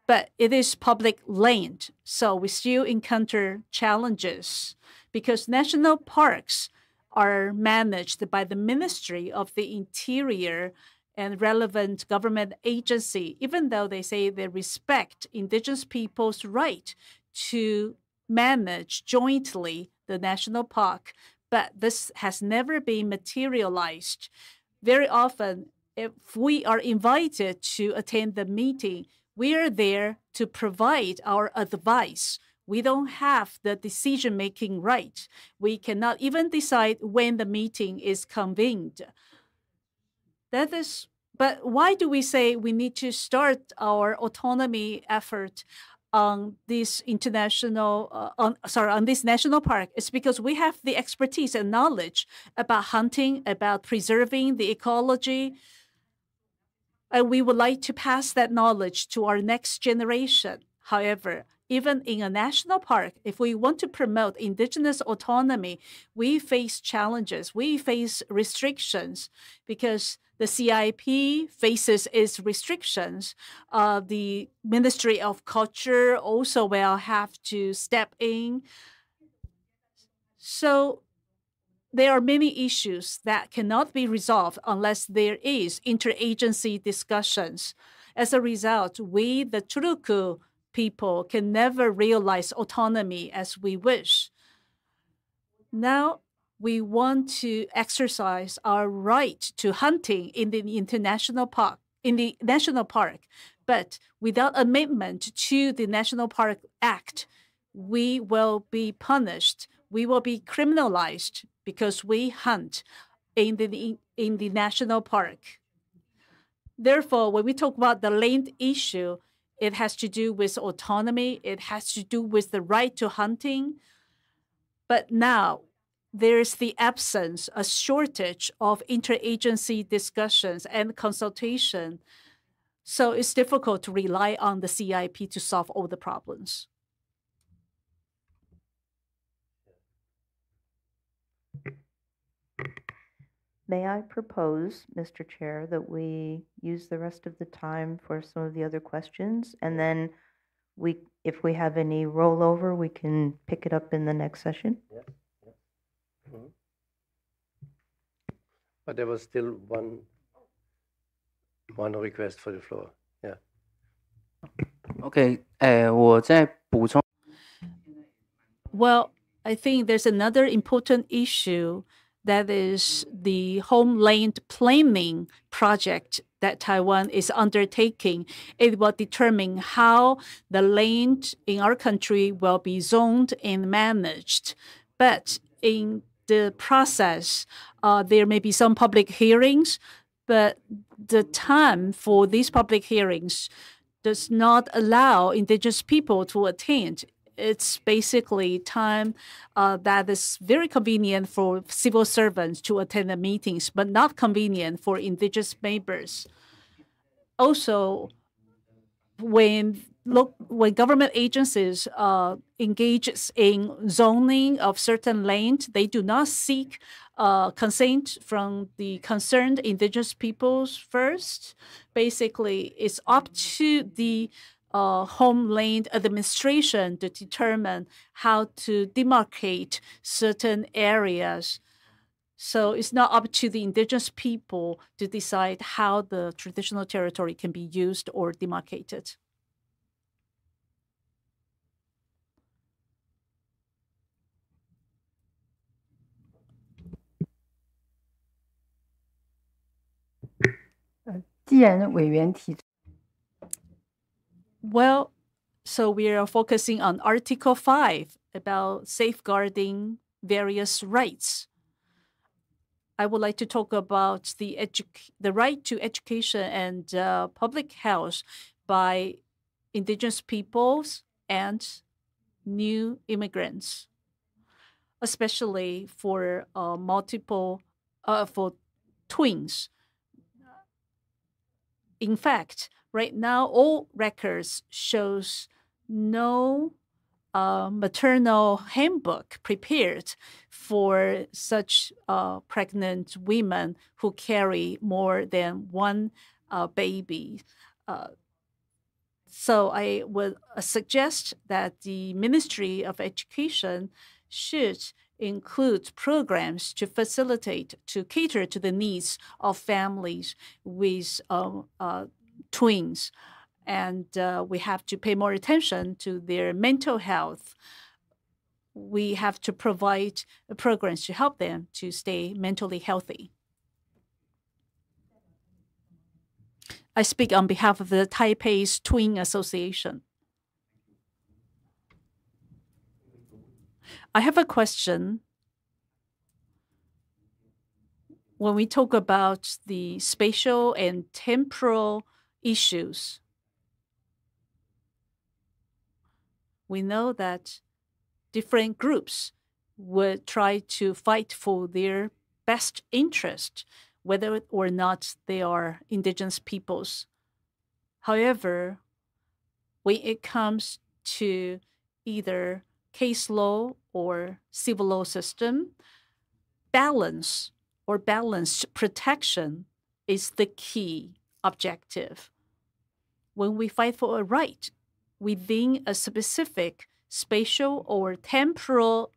But it is public land, so we still encounter challenges because national parks are managed by the Ministry of the Interior and relevant government agency, even though they say they respect indigenous people's right to manage jointly the national park. But this has never been materialized. Very often, if we are invited to attend the meeting, we are there to provide our advice. We don't have the decision-making right. We cannot even decide when the meeting is convened. But why do we say we need to start our autonomy effort on this on this national park? It's because we have the expertise and knowledge about hunting, about preserving the ecology, and we would like to pass that knowledge to our next generation. However, even in a national park, if we want to promote indigenous autonomy, we face challenges, we face restrictions because the CIP faces its restrictions. The Ministry of Culture also will have to step in. So there are many issues that cannot be resolved unless there is interagency discussions. As a result, we, the Churuku people, can never realize autonomy as we wish. Now, we want to exercise our right to hunting in the international park. in the national park. But without amendment to the National Park Act, we will be punished. We will be criminalized because we hunt in the national park. Therefore, when we talk about the land issue, it has to do with autonomy. It has to do with the right to hunting. But now there's the absence, a shortage of interagency discussions and consultation. So it's difficult to rely on the CIP to solve all the problems. May I propose, Mr. Chair, that we use the rest of the time for some of the other questions, and then if we have any rollover, we can pick it up in the next session? Yes. But there was still one request for the floor. Yeah. OK，我再补充。Well, I think there's another important issue that is the homeland planning project that Taiwan is undertaking. It will determine how the land in our country will be zoned and managed. But in the process, there may be some public hearings, but the time for these public hearings does not allow indigenous people to attend. It's basically time that is very convenient for civil servants to attend the meetings, but not convenient for indigenous members. Also, when government agencies engage in zoning of certain land, they do not seek consent from the concerned indigenous peoples first. Basically, it's up to the homeland administration to determine how to demarcate certain areas. So it's not up to the indigenous people to decide how the traditional territory can be used or demarcated. Well, so we are focusing on Article 5 about safeguarding various rights. I would like to talk about the right to education and public health by indigenous peoples and new immigrants, especially for for twins. In fact, right now, all records shows no maternal handbook prepared for such pregnant women who carry more than one baby. So I would suggest that the Ministry of Education should include programs to facilitate, to cater to the needs of families with twins. And we have to pay more attention to their mental health. We have to provide programs to help them to stay mentally healthy. I speak on behalf of the Taipei's Twin Association. I have a question. When we talk about the spatial and temporal issues, we know that different groups would try to fight for their best interest, whether or not they are indigenous peoples. However, when it comes to either case law or civil law system, balance or balanced protection is the key objective. When we fight for a right within a specific spatial or temporal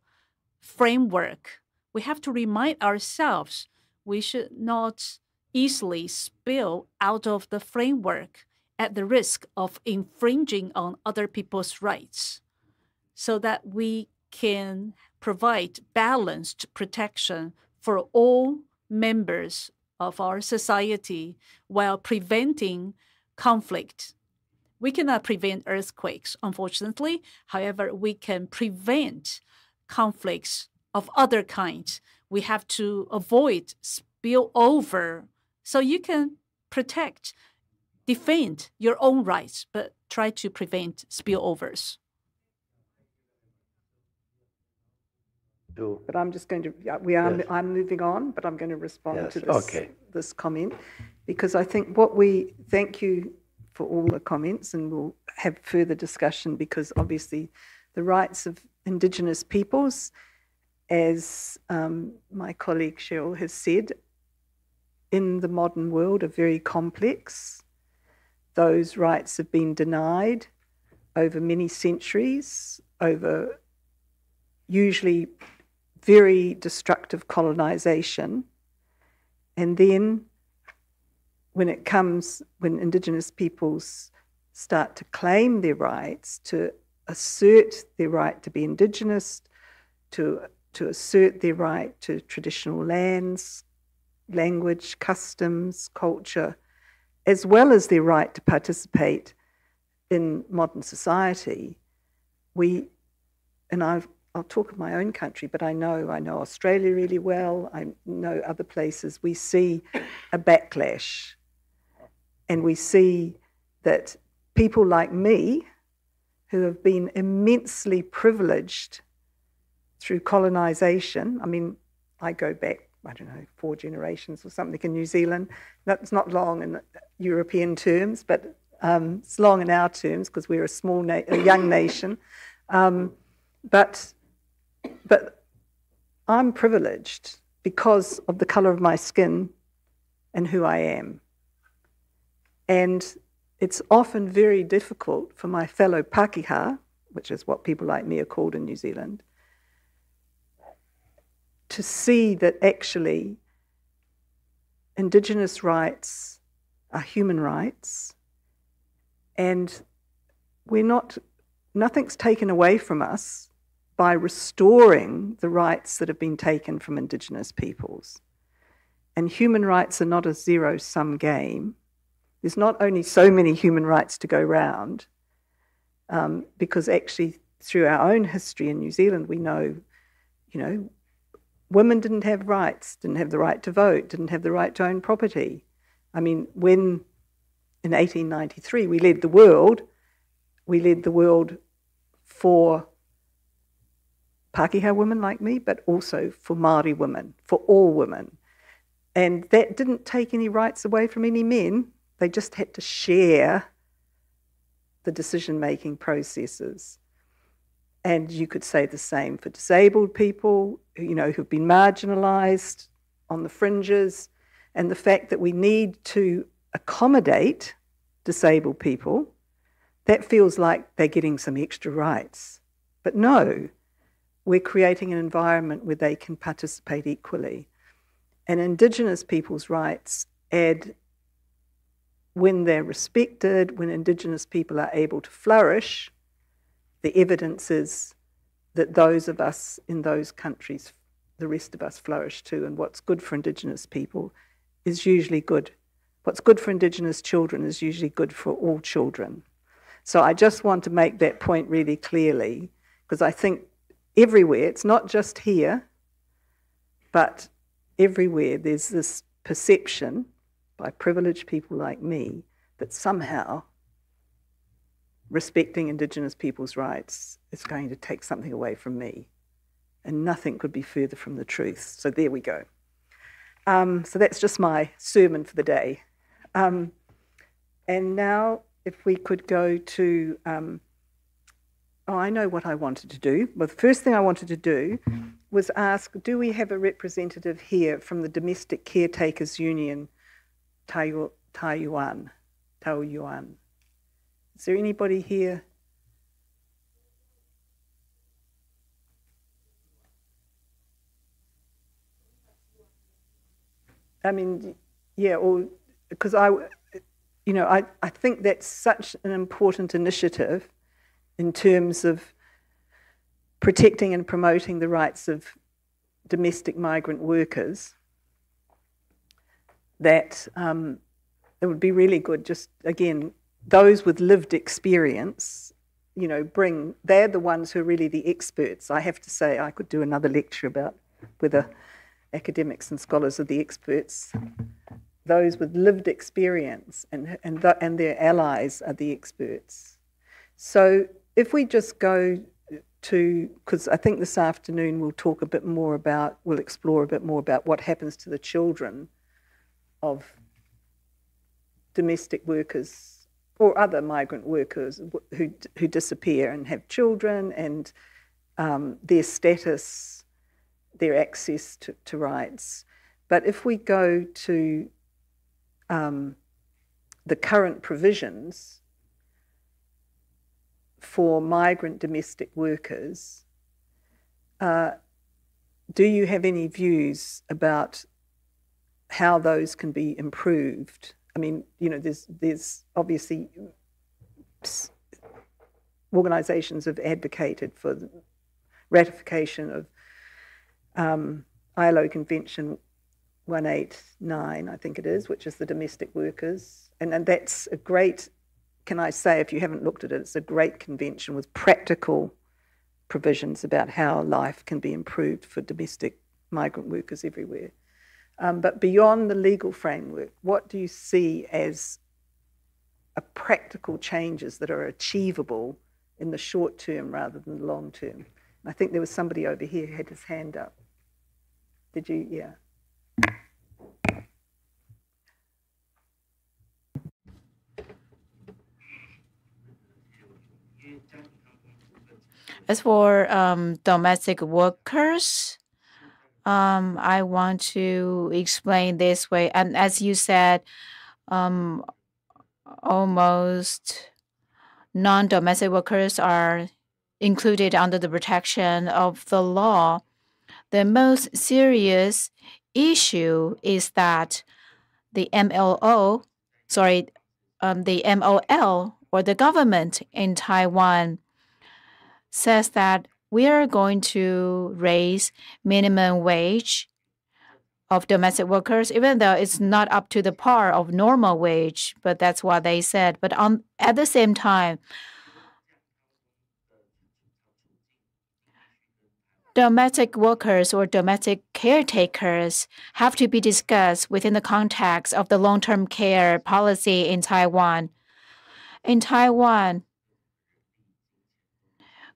framework, we have to remind ourselves we should not easily spill out of the framework at the risk of infringing on other people's rights, so that we can provide balanced protection for all members of our society while preventing conflict. We cannot prevent earthquakes, unfortunately. However, we can prevent conflicts of other kinds. We have to avoid spillover. So you can protect, defend your own rights, but try to prevent spillovers. But I'm just going to, I'm moving on, but I'm going to respond to this comment, because I think thank you for all the comments, and we'll have further discussion, because obviously the rights of Indigenous peoples, as my colleague Cheryl has said, in the modern world are very complex. Those rights have been denied over many centuries, over usually very destructive colonization. And then when Indigenous peoples start to claim their rights, to assert their right to be Indigenous, to assert their right to traditional lands, language, customs, culture, as well as their right to participate in modern society, I'll talk of my own country, but I know Australia really well, I know other places, we see a backlash. And we see that people like me, who have been immensely privileged through colonization, I mean, I go back, I don't know, 4 generations or something in New Zealand. That's not long in European terms, but it's long in our terms, because we're a young nation. But I'm privileged because of the colour of my skin and who I am. And it's often very difficult for my fellow Pākehā, which is what people like me are called in New Zealand, to see that actually Indigenous rights are human rights, and nothing's taken away from us by restoring the rights that have been taken from Indigenous peoples. And human rights are not a zero-sum game. There's not only so many human rights to go round, because actually through our own history in New Zealand, we know, women didn't have rights, didn't have the right to vote, didn't have the right to own property. I mean, when in 1893 we led the world for Pākehā women like me, but also for Māori women, for all women. And that didn't take any rights away from any men. They just had to share the decision-making processes. And you could say the same for disabled people, who've been marginalised on the fringes, and the fact that we need to accommodate disabled people, that feels like they're getting some extra rights. But no, we're creating an environment where they can participate equally. And Indigenous people's rights add, when they're respected, when Indigenous people are able to flourish, the evidence is that those of us in those countries, the rest of us flourish too. And what's good for Indigenous people is usually good. What's good for Indigenous children is usually good for all children. So I just want to make that point really clearly, because I think everywhere, it's not just here, but everywhere there's this perception by privileged people like me that somehow respecting Indigenous people's rights is going to take something away from me. And nothing could be further from the truth. So there we go. So that's just my sermon for the day. And now if we could go to, I know what I wanted to do. Well, the first thing I wanted to do was ask, do we have a representative here from the Domestic Caretakers Union, Taiyuan? Is there anybody here? I mean, yeah, or because I think that's such an important initiative in terms of protecting and promoting the rights of domestic migrant workers, that it would be really good, just again, those with lived experience, you know, they're the ones who are really the experts. I have to say, I could do another lecture about whether academics and scholars are the experts. Those with lived experience and their allies are the experts. So if we just go to, because I think this afternoon we'll explore a bit more about what happens to the children of domestic workers or other migrant workers who disappear and have children, and their status, their access to rights. But if we go to the current provisions for migrant domestic workers, do you have any views about how those can be improved? I mean, you know, there's obviously organisations have advocated for the ratification of ILO Convention 189, I think it is, which is the domestic workers. And that's a great, can I say, if you haven't looked at it, it's a great convention with practical provisions about how life can be improved for domestic migrant workers everywhere. But beyond the legal framework, what do you see as practical changes that are achievable in the short term rather than the long term? And I think there was somebody over here who had his hand up. Did you? Yeah. As for domestic workers, I want to explain this way. And as you said, almost non-domestic workers are included under the protection of the law. The most serious issue is that the MOL, or the government in Taiwan says that we are going to raise minimum wage of domestic workers, even though it's not up to the par of normal wage, but that's what they said. But at the same time, domestic workers or domestic caretakers have to be discussed within the context of the long-term care policy in Taiwan. In Taiwan,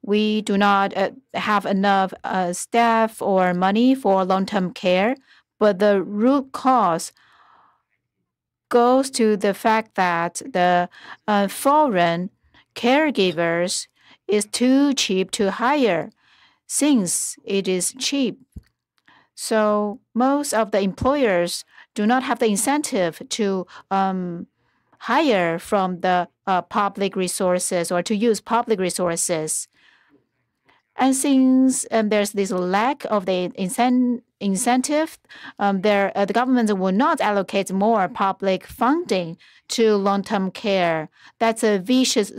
we do not have enough staff or money for long-term care, but the root cause goes to the fact that the foreign caregivers is too cheap to hire. Since it is cheap, so most of the employers do not have the incentive to hire from the public resources or to use public resources. And since there's this lack of the incentive, the government will not allocate more public funding to long-term care. That's a vicious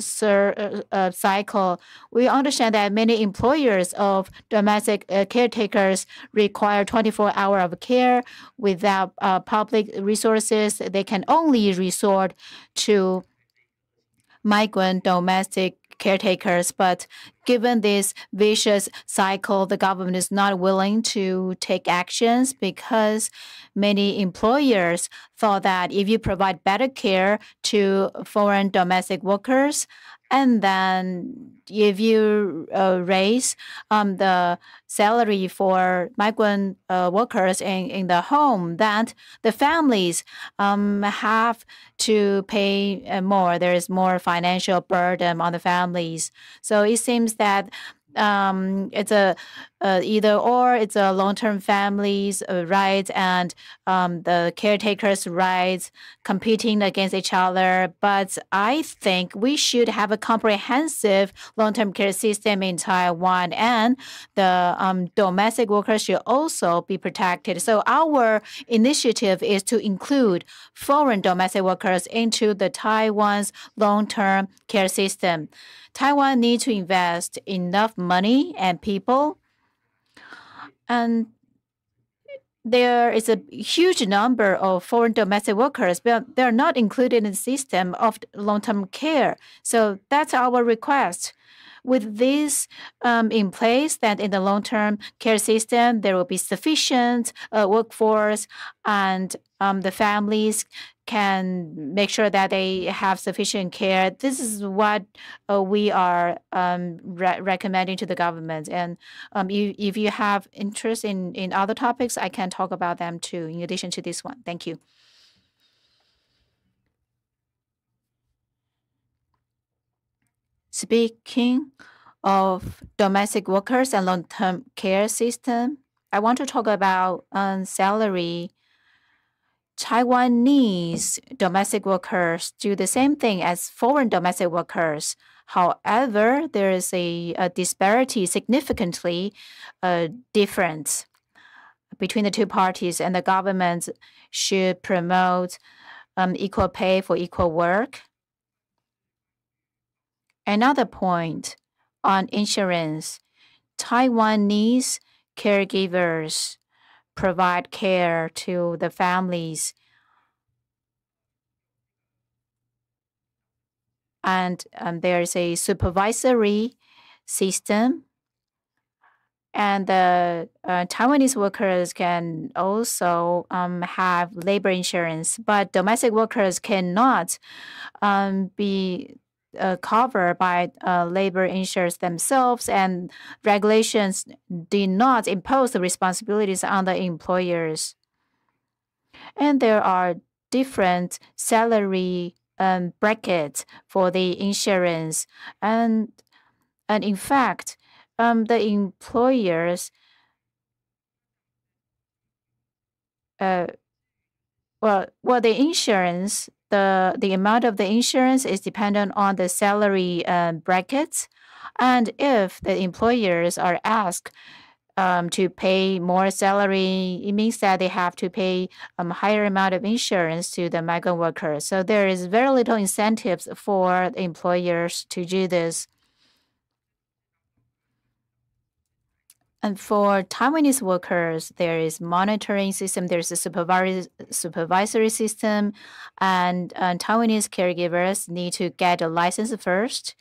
cycle. We understand that many employers of domestic caretakers require 24 hours of care without public resources. They can only resort to migrant domestic caretakers, but given this vicious cycle, the government is not willing to take actions because many employers thought that if you provide better care to foreign domestic workers, and then if you raise the salary for migrant workers in the home, that the families have to pay more. There is more financial burden on the families. So it seems that it's a either or. It's a long-term families' rights and the caretakers' rights competing against each other. But I think we should have a comprehensive long-term care system in Taiwan, and the domestic workers should also be protected. So our initiative is to include foreign domestic workers into the Taiwan's long-term care system. Taiwan needs to invest enough money and people, and there is a huge number of foreign domestic workers, but they're not included in the system of long-term care. So that's our request. With this in place, that in the long-term care system, there will be sufficient workforce, and the families can make sure that they have sufficient care. This is what we are recommending to the government. And if you have interest in other topics, I can talk about them too, in addition to this one. Thank you. Speaking of domestic workers and long-term care system, I want to talk about salary. Taiwanese domestic workers do the same thing as foreign domestic workers. However, there is a disparity, significantly difference between the two parties, and the government should promote equal pay for equal work. Another point on insurance, Taiwanese caregivers provide care to the families, and there's a supervisory system, and the Taiwanese workers can also have labor insurance, but domestic workers cannot be covered by labor insurance themselves, and regulations do not impose the responsibilities on the employers. And there are different salary brackets for the insurance, and in fact, the employers the insurance, the amount of the insurance is dependent on the salary brackets. And if the employers are asked to pay more salary, it means that they have to pay a higher amount of insurance to the migrant workers. So there is very little incentives for the employers to do this. And for Taiwanese workers, there is monitoring system, there's a supervisory system, and Taiwanese caregivers need to get a license first.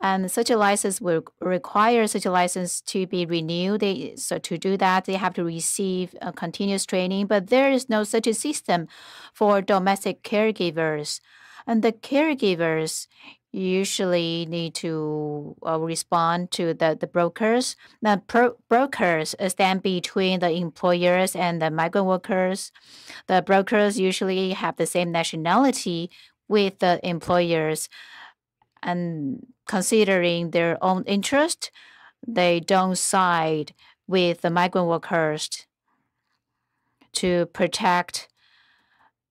And such a license will require such a license to be renewed. So to do that, they have to receive continuous training. But there is no such a system for domestic caregivers. And the caregivers usually need to respond to the brokers. Now, brokers stand between the employers and the migrant workers. The brokers usually have the same nationality with the employers, and considering their own interest, they don't side with the migrant workers to protect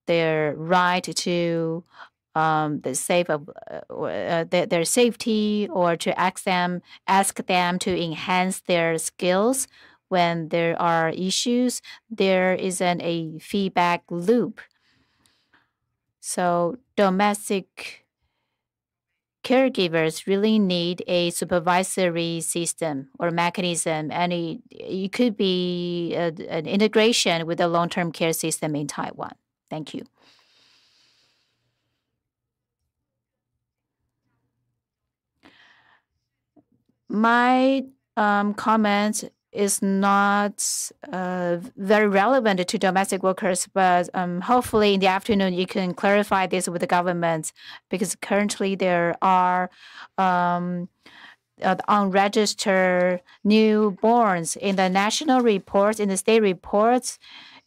their right to their safety, or to ask them to enhance their skills when there are issues. There isn't a feedback loop. So domestic caregivers really need a supervisory system or mechanism, and it could be an integration with the long-term care system in Taiwan. Thank you. My comment is not very relevant to domestic workers, but hopefully in the afternoon you can clarify this with the government, because currently there are unregistered newborns in the national reports, in the state reports.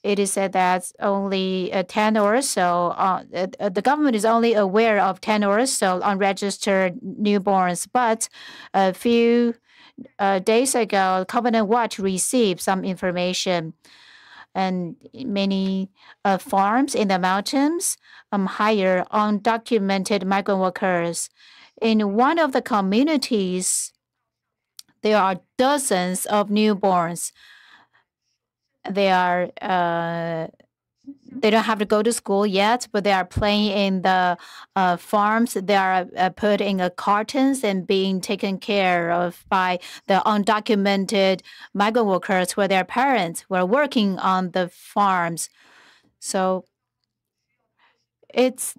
It is said that only 10 or so, the government is only aware of 10 or so unregistered newborns. But a few days ago, Covenant Watch received some information, and many farms in the mountains hire undocumented migrant workers. In one of the communities, there are dozens of newborns. They are They don't have to go to school yet, but they are playing in the farms. They are put in cartons and being taken care of by the undocumented migrant workers who are their parents who are working on the farms. So it's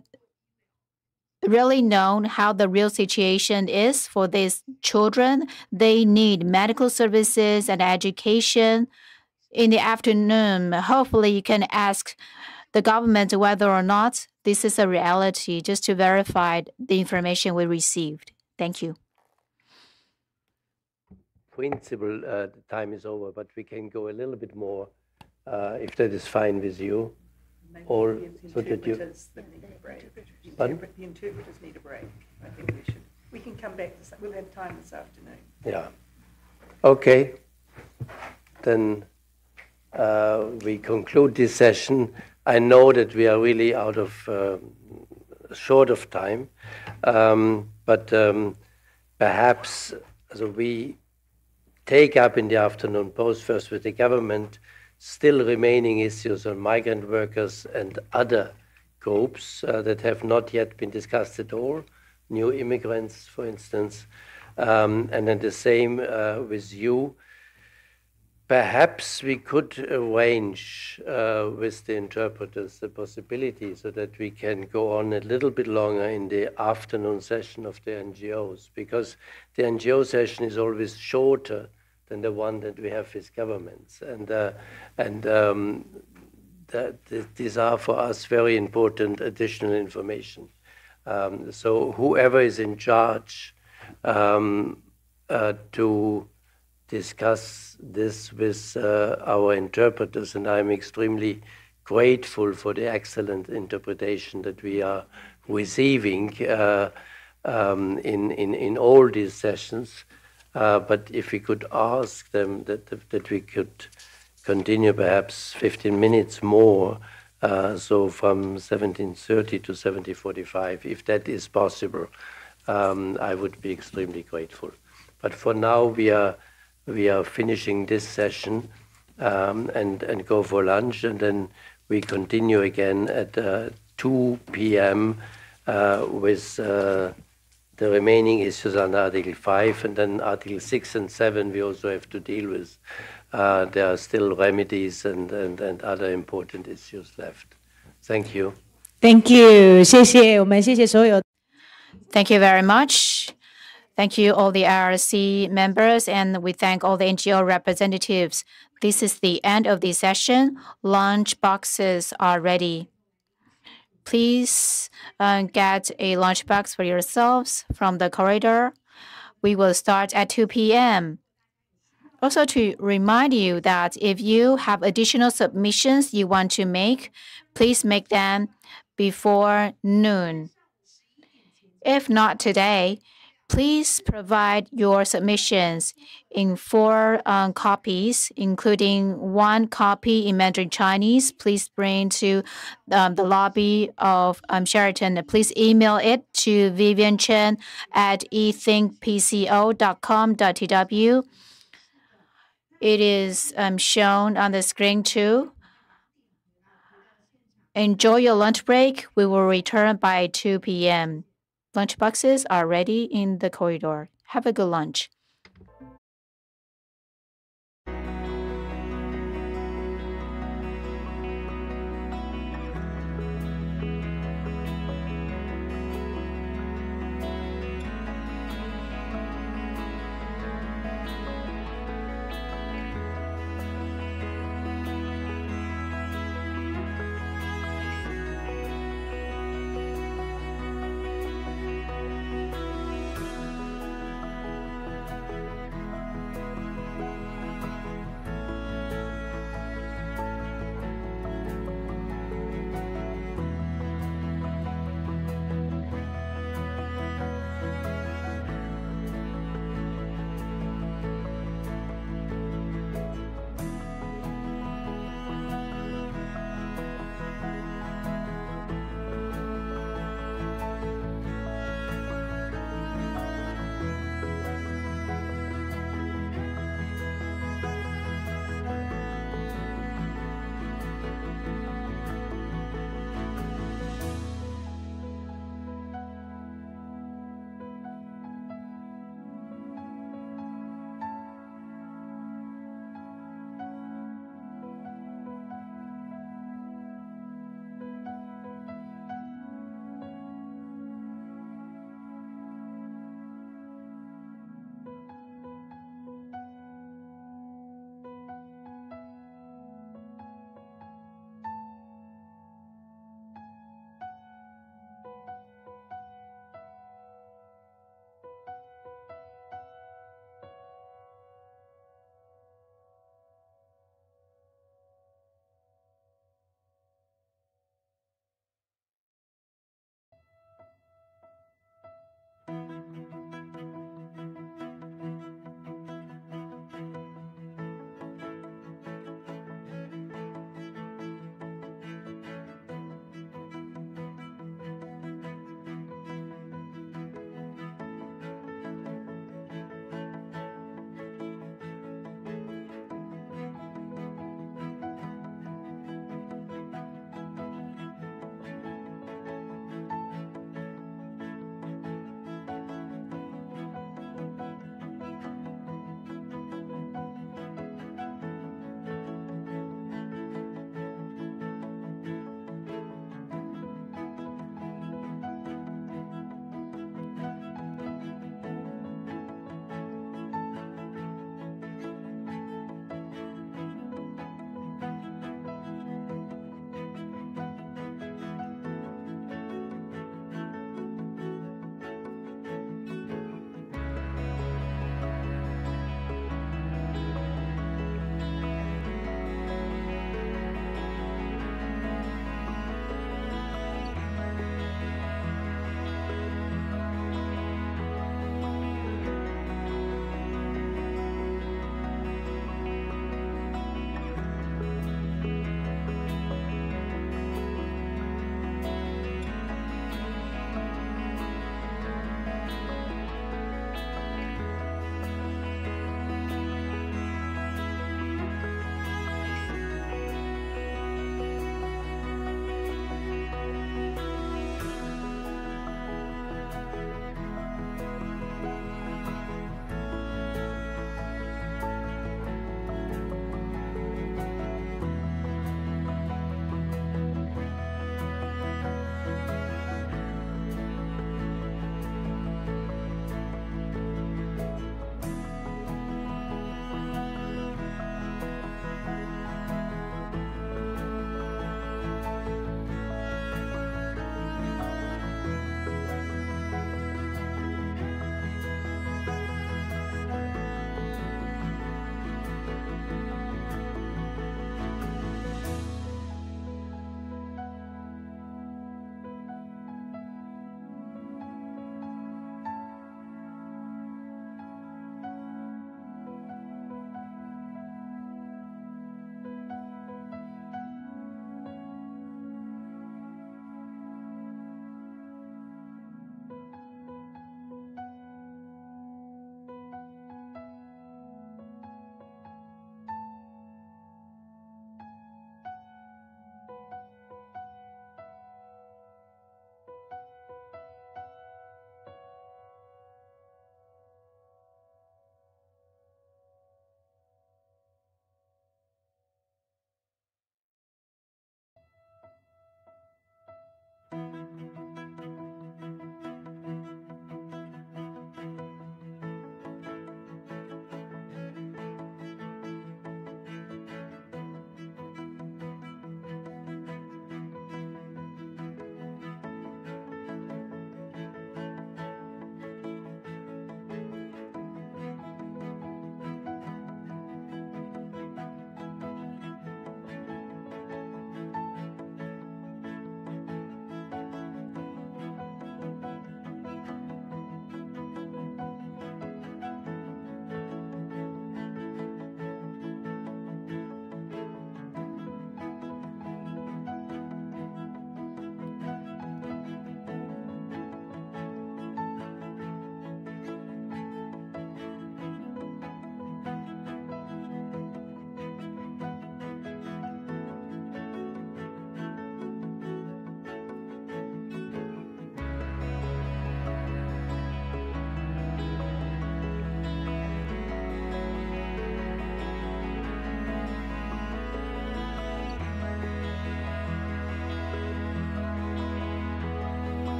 really known how the real situation is for these children. They need medical services and education. In the afternoon, hopefully you can ask the government whether or not this is a reality, just to verify the information we received. Thank you. Principle, the time is over, but we can go a little bit more, if that is fine with you. Or so that you. The interpreters need a break. I think we can come back. We'll have time this afternoon. Yeah. Okay. Then we conclude this session. I know that we are really out of short of time, but perhaps we take up in the afternoon, both first with the government, still remaining issues on migrant workers and other groups that have not yet been discussed at all, new immigrants, for instance, and then the same with you. Perhaps we could arrange with the interpreters the possibility so that we can go on a little bit longer in the afternoon session of the NGOs, because the NGO session is always shorter than the one that we have with governments. These are for us very important additional information. So whoever is in charge to discuss this with our interpreters, and I'm extremely grateful for the excellent interpretation that we are receiving in all these sessions. But if we could ask them that we could continue perhaps 15 minutes more, so from 17:30 to 17:45, if that is possible, I would be extremely grateful. But for now, we are finishing this session and go for lunch, and then we continue again at 2 p.m. With the remaining issues on Article 5, and then Article 6 and 7 we also have to deal with. There are still remedies and other important issues left. Thank you. Thank you. 谢谢我们谢谢所有。Thank you very much. Thank you all the R.O.C members, and we thank all the NGO representatives. This is the end of the session. Lunch boxes are ready. Please get a lunch box for yourselves from the corridor. We will start at 2 p.m. Also, to remind you that if you have additional submissions you want to make, please make them before noon. If not today, please provide your submissions in 4 copies, including 1 copy in Mandarin Chinese. Please bring to the lobby of Sheraton. Please email it to vivianchen@ethinkpco.com.tw. It is shown on the screen too. Enjoy your lunch break. We will return by 2 p.m. Lunch boxes are ready in the corridor. Have a good lunch.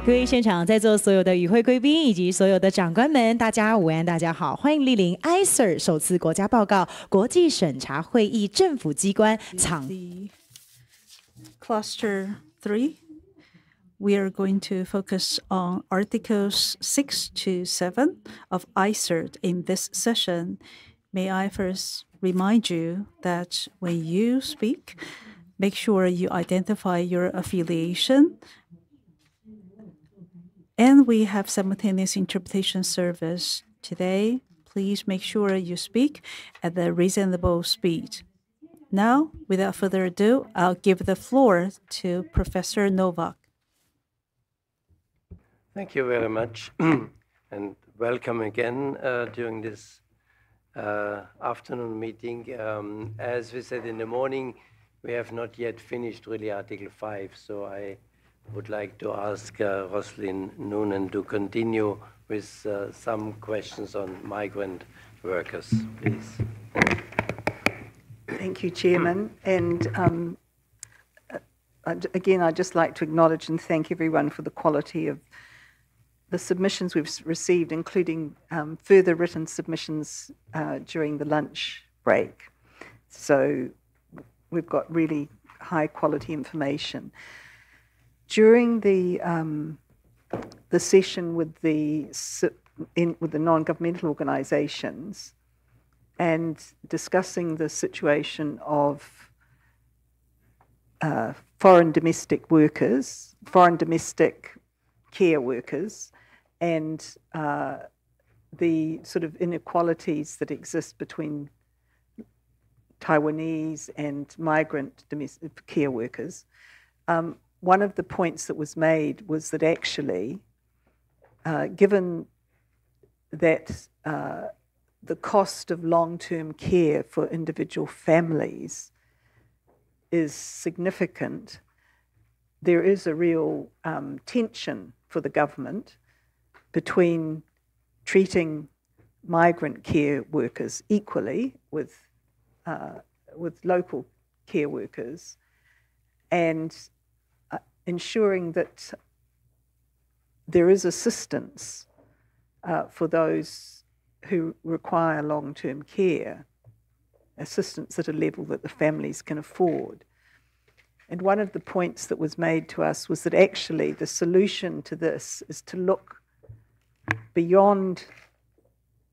各位现场在座所有的与会贵宾以及所有的长官们，大家午安，大家好，欢迎莅临 ICERD 首次国家报告国际审查会议政府机关场。Cluster 3, we are going to focus on Articles 6 to 7 of ICERD in this session. May I first remind you that when you speak, make sure you identify your affiliation. And we have simultaneous interpretation service today. Please make sure you speak at a reasonable speed. Now, without further ado, I'll give the floor to Professor Novak. Thank you very much, and welcome again during this afternoon meeting. As we said in the morning, we have not yet finished really Article 5, so I would like to ask Roslyn Noonan to continue with some questions on migrant workers, please. Thank you, Chairman. And again, I'd just like to acknowledge and thank everyone for the quality of the submissions we've received, including further written submissions during the lunch break. So we've got really high quality information. During the session with the non-governmental organisations and discussing the situation of foreign domestic workers, foreign domestic care workers, and the sort of inequalities that exist between Taiwanese and migrant domestic care workers. One of the points that was made was that actually, given that the cost of long-term care for individual families is significant, there is a real tension for the government between treating migrant care workers equally with local care workers and ensuring that there is assistance for those who require long-term care, assistance at a level that the families can afford. And one of the points that was made to us was that actually the solution to this is to look beyond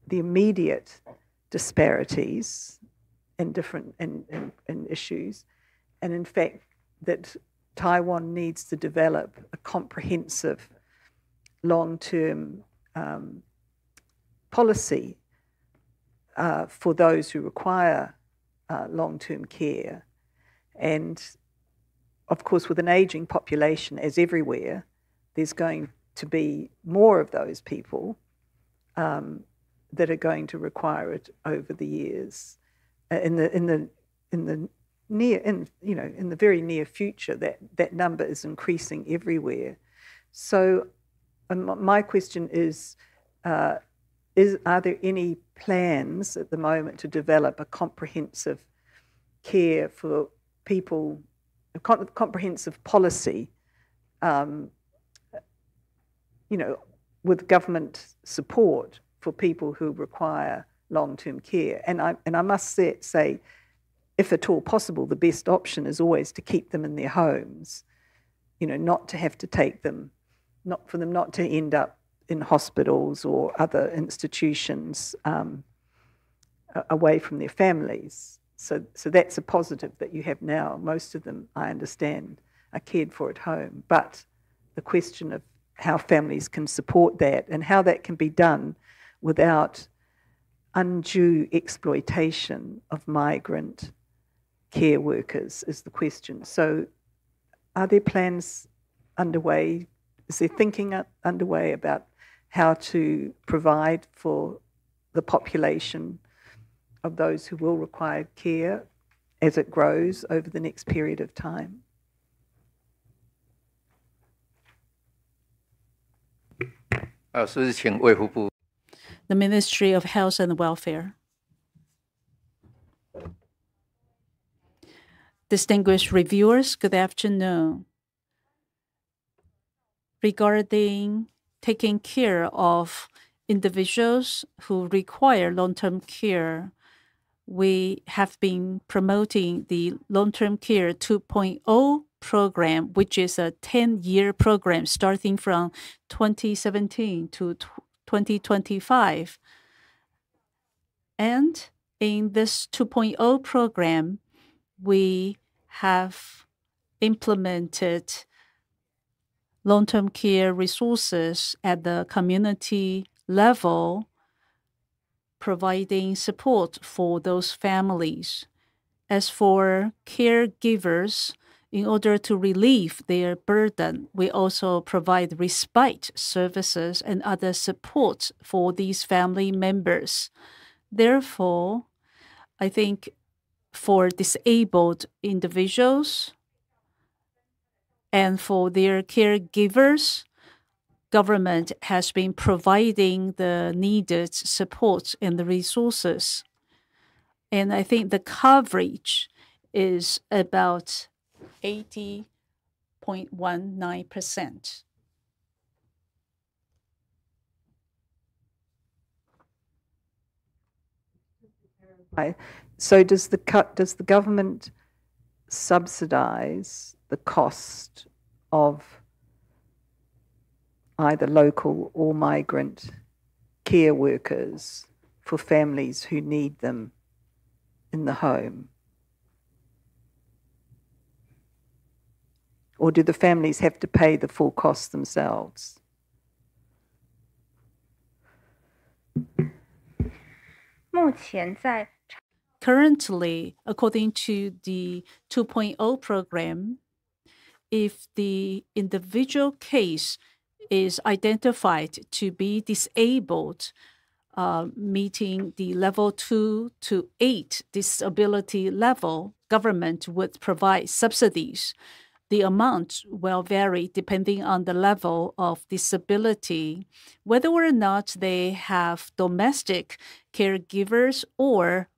the immediate disparities and different issues, and in fact that Taiwan needs to develop a comprehensive long-term policy for those who require long-term care. And of course, with an aging population, as everywhere, there's going to be more of those people that are going to require it over the years. In the very near future, that number is increasing everywhere. So my question is, are there any plans at the moment to develop a comprehensive care for people, a comprehensive policy, with government support for people who require long-term care? And I must say, if at all possible, the best option is always to keep them in their homes, not to have to take them, not for them not to end up in hospitals or other institutions away from their families. So that's a positive that you have now. Most of them, I understand, are cared for at home. But the question of how families can support that and how that can be done without undue exploitation of migrant care workers is the question. So are there plans underway? Is there thinking underway about how to provide for the population of those who will require care as it grows over the next period of time? The Ministry of Health and Welfare. Distinguished reviewers, good afternoon. regarding taking care of individuals who require long-term care, we have been promoting the Long-Term Care 2.0 program, which is a 10-year program starting from 2017 to 2025. And in this 2.0 program, we have implemented long-term care resources at the community level, providing support for those families. As for caregivers, in order to relieve their burden, we also provide respite services and other support for these family members. Therefore, I think for disabled individuals and for their caregivers, government has been providing the needed support and the resources. And I think the coverage is about 80.19%. So does the government subsidize the cost of either local or migrant care workers for families who need them in the home? Or do the families have to pay the full cost themselves? Currently, according to the 2.0 program, if the individual case is identified to be disabled, meeting the level 2 to 8 disability level, government would provide subsidies. The amount will vary depending on the level of disability, whether or not they have domestic caregivers or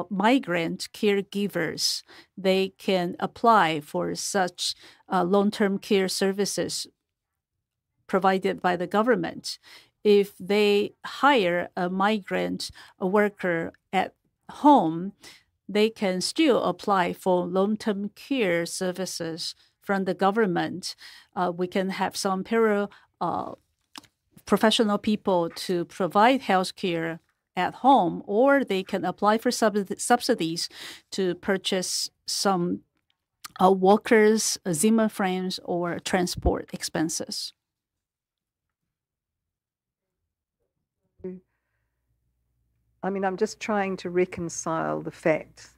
migrant caregivers. They can apply for such long-term care services provided by the government. If they hire a migrant worker at home, they can still apply for long-term care services from the government. We can have some professional people to provide health care at home, or they can apply for subsidies to purchase some walkers, Zimmer frames, or transport expenses. I mean, I'm just trying to reconcile the fact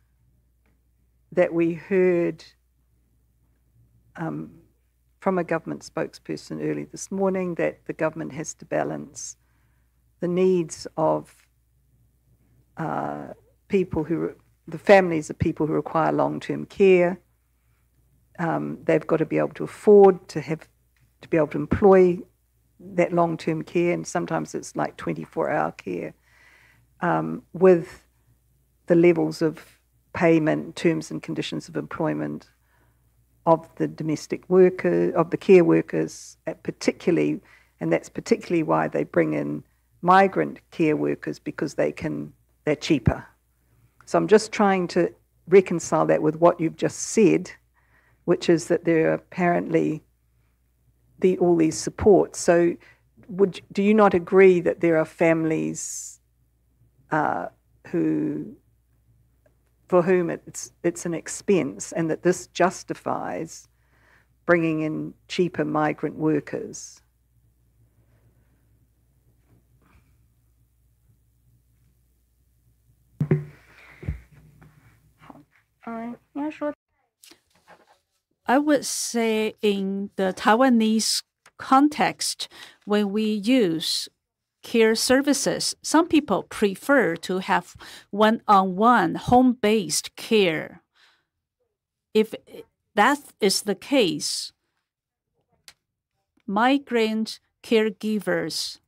that we heard from a government spokesperson early this morning that the government has to balance the needs of the families of people who require long-term care. They've got to be able to afford to be able to employ that long-term care, and sometimes it's like 24-hour care, with the levels of payment, terms and conditions of employment of the domestic worker, of the care workers, particularly, and that's particularly why they bring in migrant care workers, because they're cheaper. So I'm just trying to reconcile that with what you've just said, which is that there are apparently all these supports. So do you not agree that there are families for whom it's an expense, and that this justifies bringing in cheaper migrant workers? I would say in the Taiwanese context, when we use care services, some people prefer to have one-on-one home-based care. If that is the case, migrant caregivers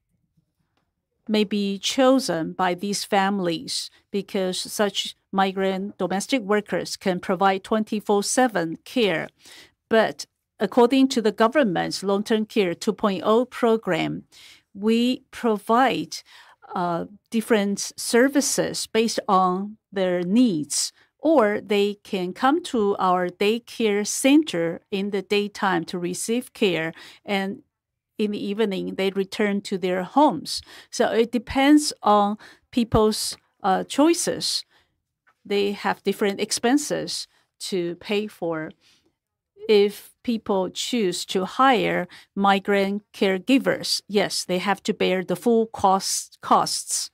may be chosen by these families because such migrant domestic workers can provide 24/7 care. But according to the government's long-term care 2.0 program, we provide different services based on their needs, or they can come to our daycare center in the daytime to receive care, and in the evening they return to their homes. So it depends on people's choices. They have different expenses to pay for. If people choose to hire migrant caregivers, yes, they have to bear the full costs.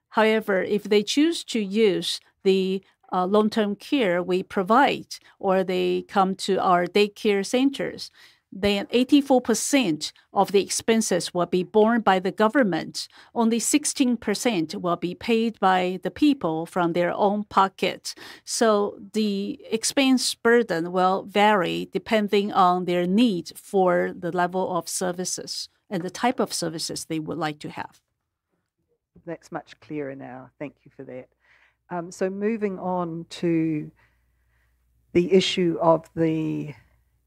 However, if they choose to use the long-term care we provide, or they come to our daycare centers, then 84% of the expenses will be borne by the government. Only 16% will be paid by the people from their own pocket. So the expense burden will vary depending on their need for the level of services and the type of services they would like to have. That's much clearer now. Thank you for that. So moving on to the issue of the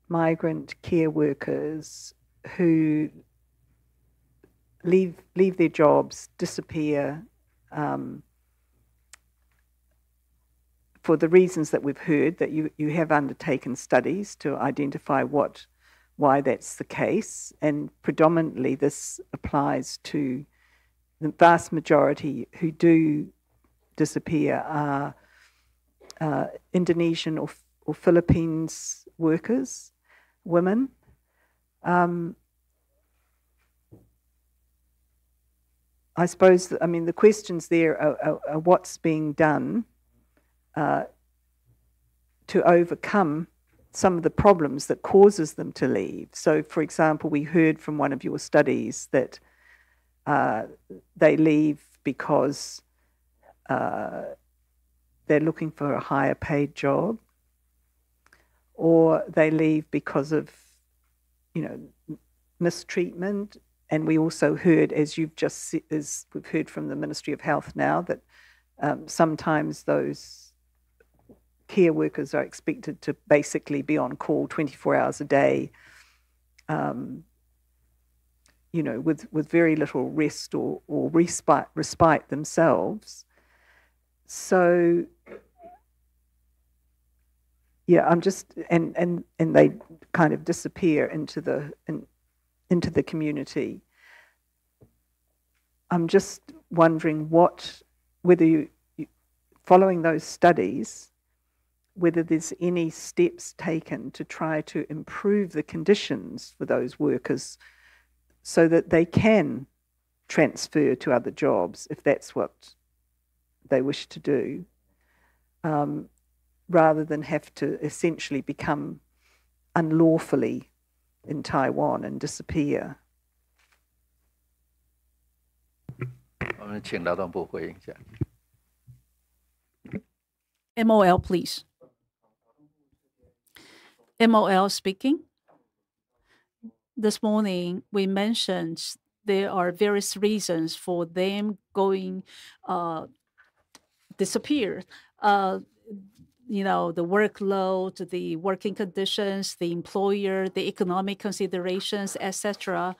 migrant care workers who leave their jobs, disappear for the reasons that we've heard, that you have undertaken studies to identify why that's the case, and predominantly this applies to the vast majority who do disappear are Indonesian or Philippines workers, women. I suppose, the questions there are what's being done to overcome some of the problems that causes them to leave. So, for example, we heard from one of your studies that they leave because they're looking for a higher paid job, or they leave because of, mistreatment. And we also heard, as you've just said, as we've heard from the Ministry of Health now, that sometimes those care workers are expected to basically be on call 24 hours a day, with very little rest or respite themselves. So, yeah, I'm just and they kind of disappear into the community. I'm just wondering whether you following those studies, whether there's any steps taken to try to improve the conditions for those workers so that they can transfer to other jobs if that's what they wish to do, rather than have to essentially become unlawfully in Taiwan and disappear. 我们请劳动部回应一下。MOL, please. MOL speaking. This morning, we mentioned there are various reasons for them going disappear. The workload, the working conditions, the employer, the economic considerations, etc.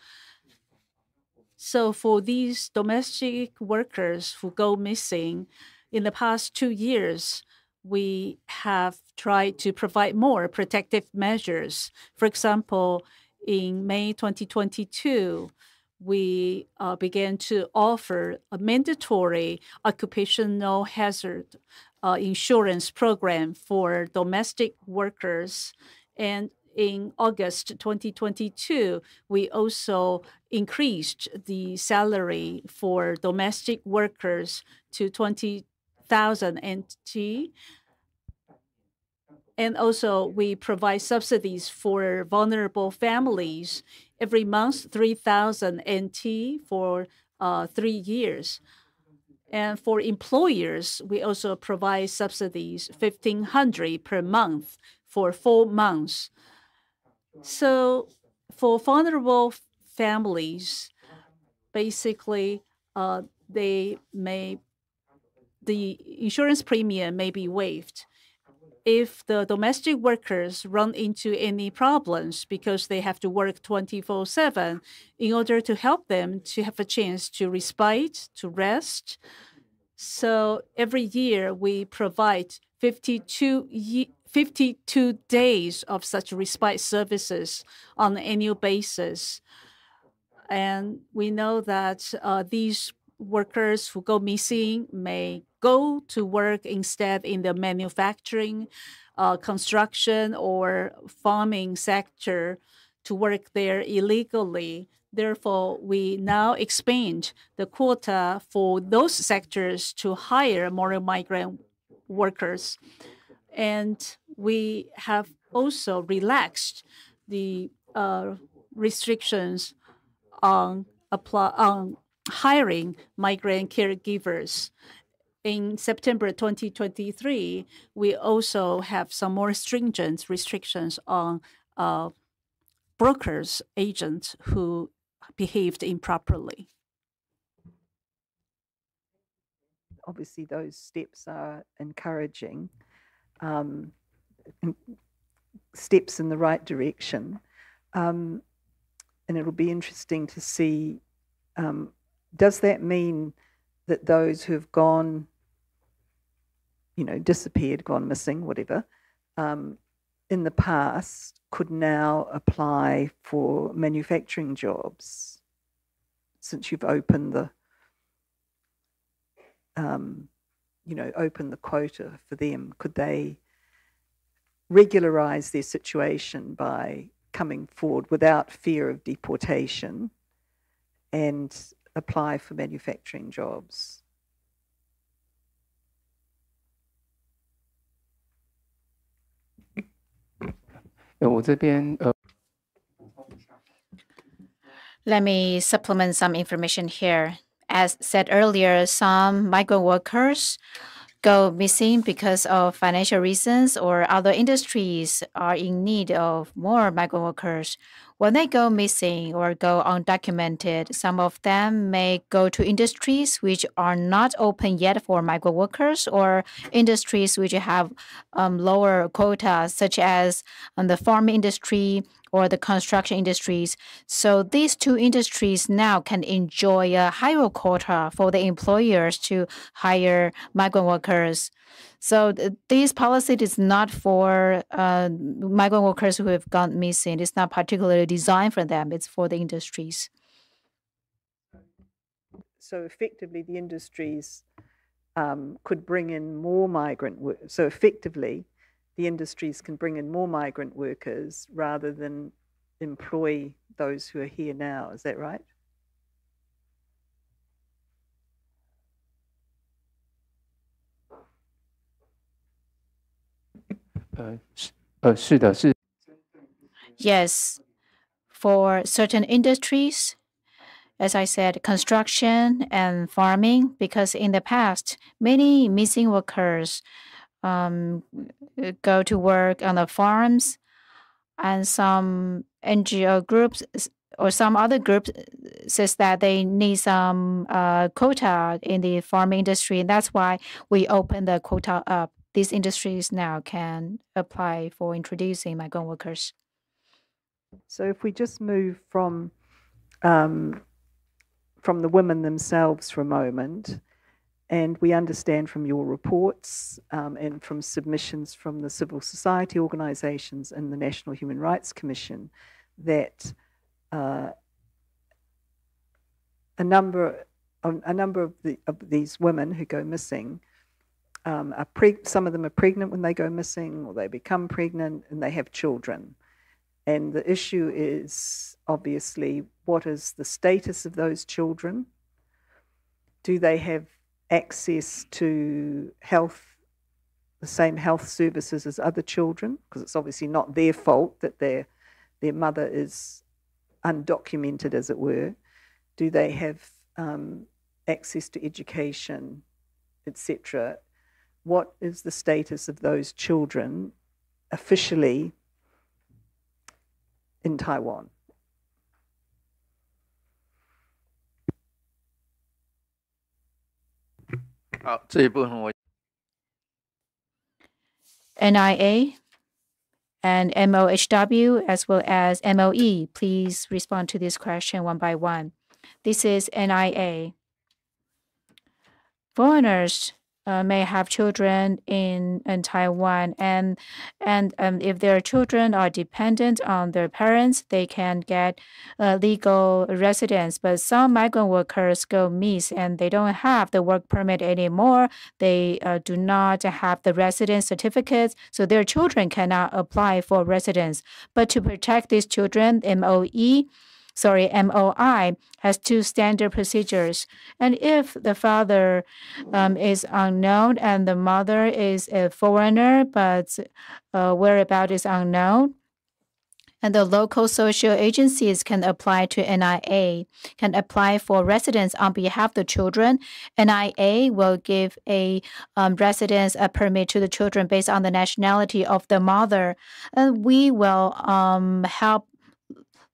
So for these domestic workers who go missing, in the past 2 years, we have tried to provide more protective measures. For example, in May 2022, we began to offer a mandatory occupational hazard insurance program for domestic workers. And in August 2022, we also increased the salary for domestic workers to 20,000 NT. And also, we provide subsidies for vulnerable families every month, 3,000 NT for 3 years. And for employers, we also provide subsidies, 1,500 per month for 4 months. So for vulnerable families, basically, the insurance premium may be waived if the domestic workers run into any problems because they have to work 24/7, in order to help them to have a chance to respite, to rest. So every year we provide 52 days of such respite services on an annual basis. And we know that these workers who go missing may go to work instead in the manufacturing, construction, or farming sector to work there illegally. Therefore, we now expand the quota for those sectors to hire more migrant workers. And we have also relaxed the restrictions on hiring migrant caregivers. In September 2023, we also have some more stringent restrictions on brokers, agents who behaved improperly. Obviously, those steps are encouraging, steps in the right direction. And it'll be interesting to see, does that mean that those who've gone, disappeared, gone missing, whatever, in the past could now apply for manufacturing jobs since you've opened the, opened the quota for them? Could they regularize their situation by coming forward without fear of deportation and apply for manufacturing jobs? Let me supplement some information here. As said earlier, some migrant workers go missing because of financial reasons, or other industries are in need of more migrant workers. When they go missing or go undocumented, some of them may go to industries which are not open yet for migrant workers, or industries which have lower quotas, such as the farming industry or the construction industries. So these two industries now can enjoy a higher quota for the employers to hire migrant workers. So this policy is not for migrant workers who have gone missing. It's not particularly designed for them. It's for the industries. So effectively, the industries could bring in more migrant workers. So effectively, the industries can bring in more migrant workers rather than employ those who are here now. Is that right? Yes, for certain industries, as I said, construction and farming, because in the past, many missing workers go to work on the farms, and some NGO groups or some other groups says that they need some quota in the farming industry, and that's why we open the quota up. These industries now can apply for introducing migrant workers. So if we just move from the women themselves for a moment, and we understand from your reports and from submissions from the civil society organisations and the National Human Rights Commission that a number of these women who go missing some of them are pregnant when they go missing, or they become pregnant and they have children. And the issue is obviously, what is the status of those children? Do they have access to the same health services as other children? Because it's obviously not their fault that their mother is undocumented, as it were. Do they have access to education, etc.? What is the status of those children officially in Taiwan? NIA and MOHW as well as MOE. Please respond to this question one by one. This is NIA. Foreigners may have children in Taiwan, and if their children are dependent on their parents, they can get legal residence. But some migrant workers go miss, and they don't have the work permit anymore. They do not have the residence certificates, so their children cannot apply for residence. But to protect these children, MOI has two standard procedures. And if the father is unknown and the mother is a foreigner, but whereabout is unknown, and the local social agencies can apply to NIA, can apply for residence on behalf of the children. NIA will give a residence permit to the children based on the nationality of the mother. And we will help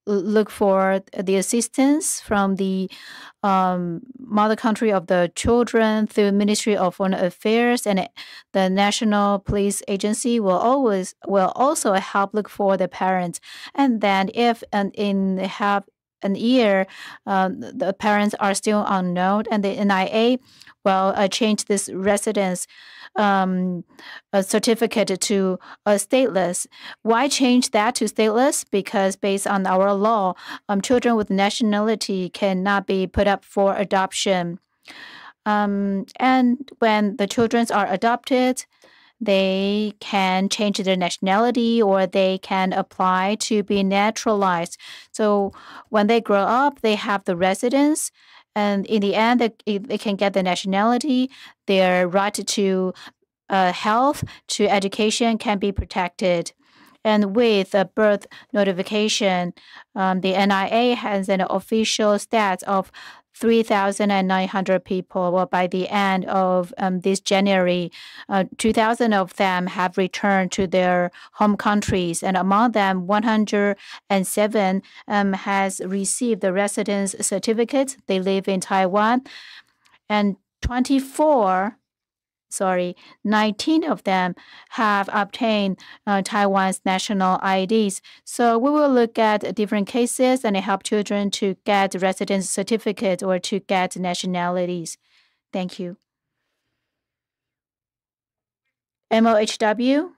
look for the assistance from the mother country of the children through Ministry of Foreign Affairs, and the National Police Agency will also help look for the parents. And then if in half an year the parents are still unknown, and the NIA will change this residence a certificate to stateless. Why change that to stateless? Because based on our law, children with nationality cannot be put up for adoption. And when the children are adopted, they can change their nationality or they can apply to be naturalized. So when they grow up, they have the residence. And in the end, they can get the nationality. Their right to health, to education can be protected. And with a birth notification, the NIA has an official stats of 3,900 people. Well, by the end of this January, 2,000 of them have returned to their home countries, and among them, 107 has received the residence certificate. They live in Taiwan, and 19 of them have obtained Taiwan's national IDs. So we will look at different cases and help children to get residence certificates or to get nationalities. Thank you. MOHW.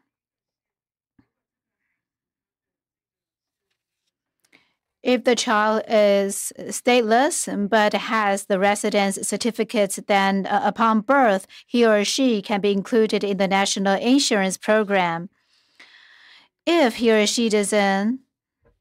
If the child is stateless but has the residence certificate, then upon birth, he or she can be included in the national insurance program. If he or she doesn't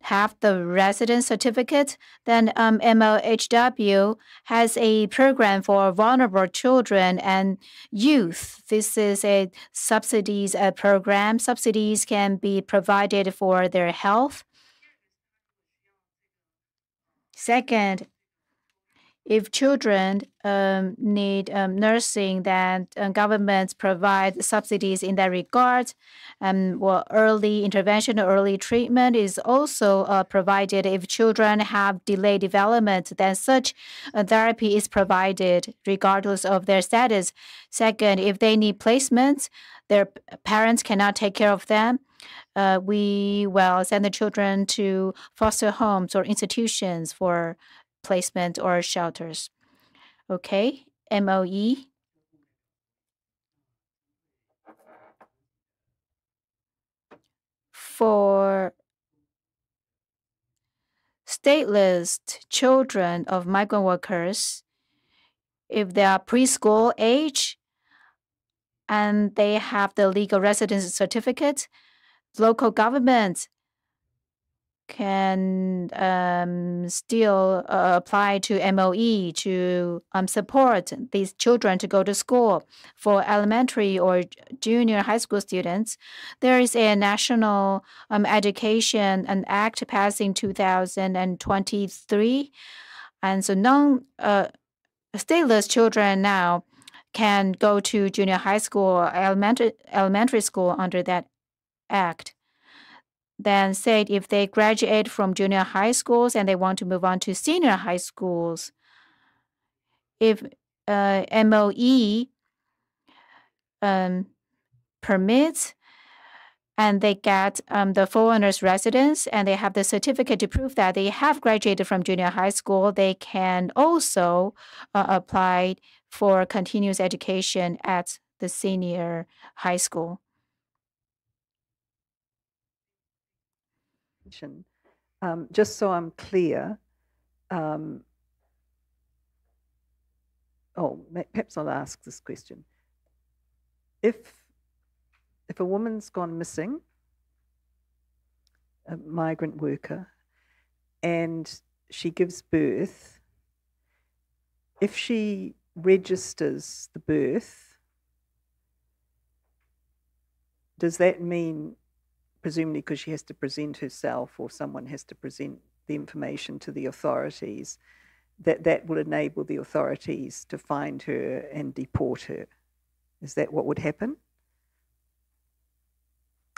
have the residence certificate, then MOHW has a program for vulnerable children and youth. This is a subsidies program. Subsidies can be provided for their health. Second, if children need nursing, then governments provide subsidies in that regard. Early intervention, early treatment is also provided. If children have delayed development, then such therapy is provided regardless of their status. Second, if they need placements, their parents cannot take care of them. We will send the children to foster homes or institutions for placement or shelters. Okay, MOE. For stateless children of migrant workers, if they are preschool age and they have the legal residence certificate, local governments can still apply to MOE to support these children to go to school. For elementary or junior high school students, there is a national education and act passed in 2023, and so stateless children now can go to junior high school or elementary school under that act. Then said if they graduate from junior high schools and they want to move on to senior high schools, if MOE permits, and they get the foreigner's residence, and they have the certificate to prove that they have graduated from junior high school, they can also apply for continuous education at the senior high school. Just so I'm clear, perhaps I'll ask this question. If a woman's gone missing, a migrant worker, and she gives birth, if she registers the birth, does that mean, presumably because she has to present herself or someone has to present the information to the authorities, that will enable the authorities to find her and deport her? Is that what would happen?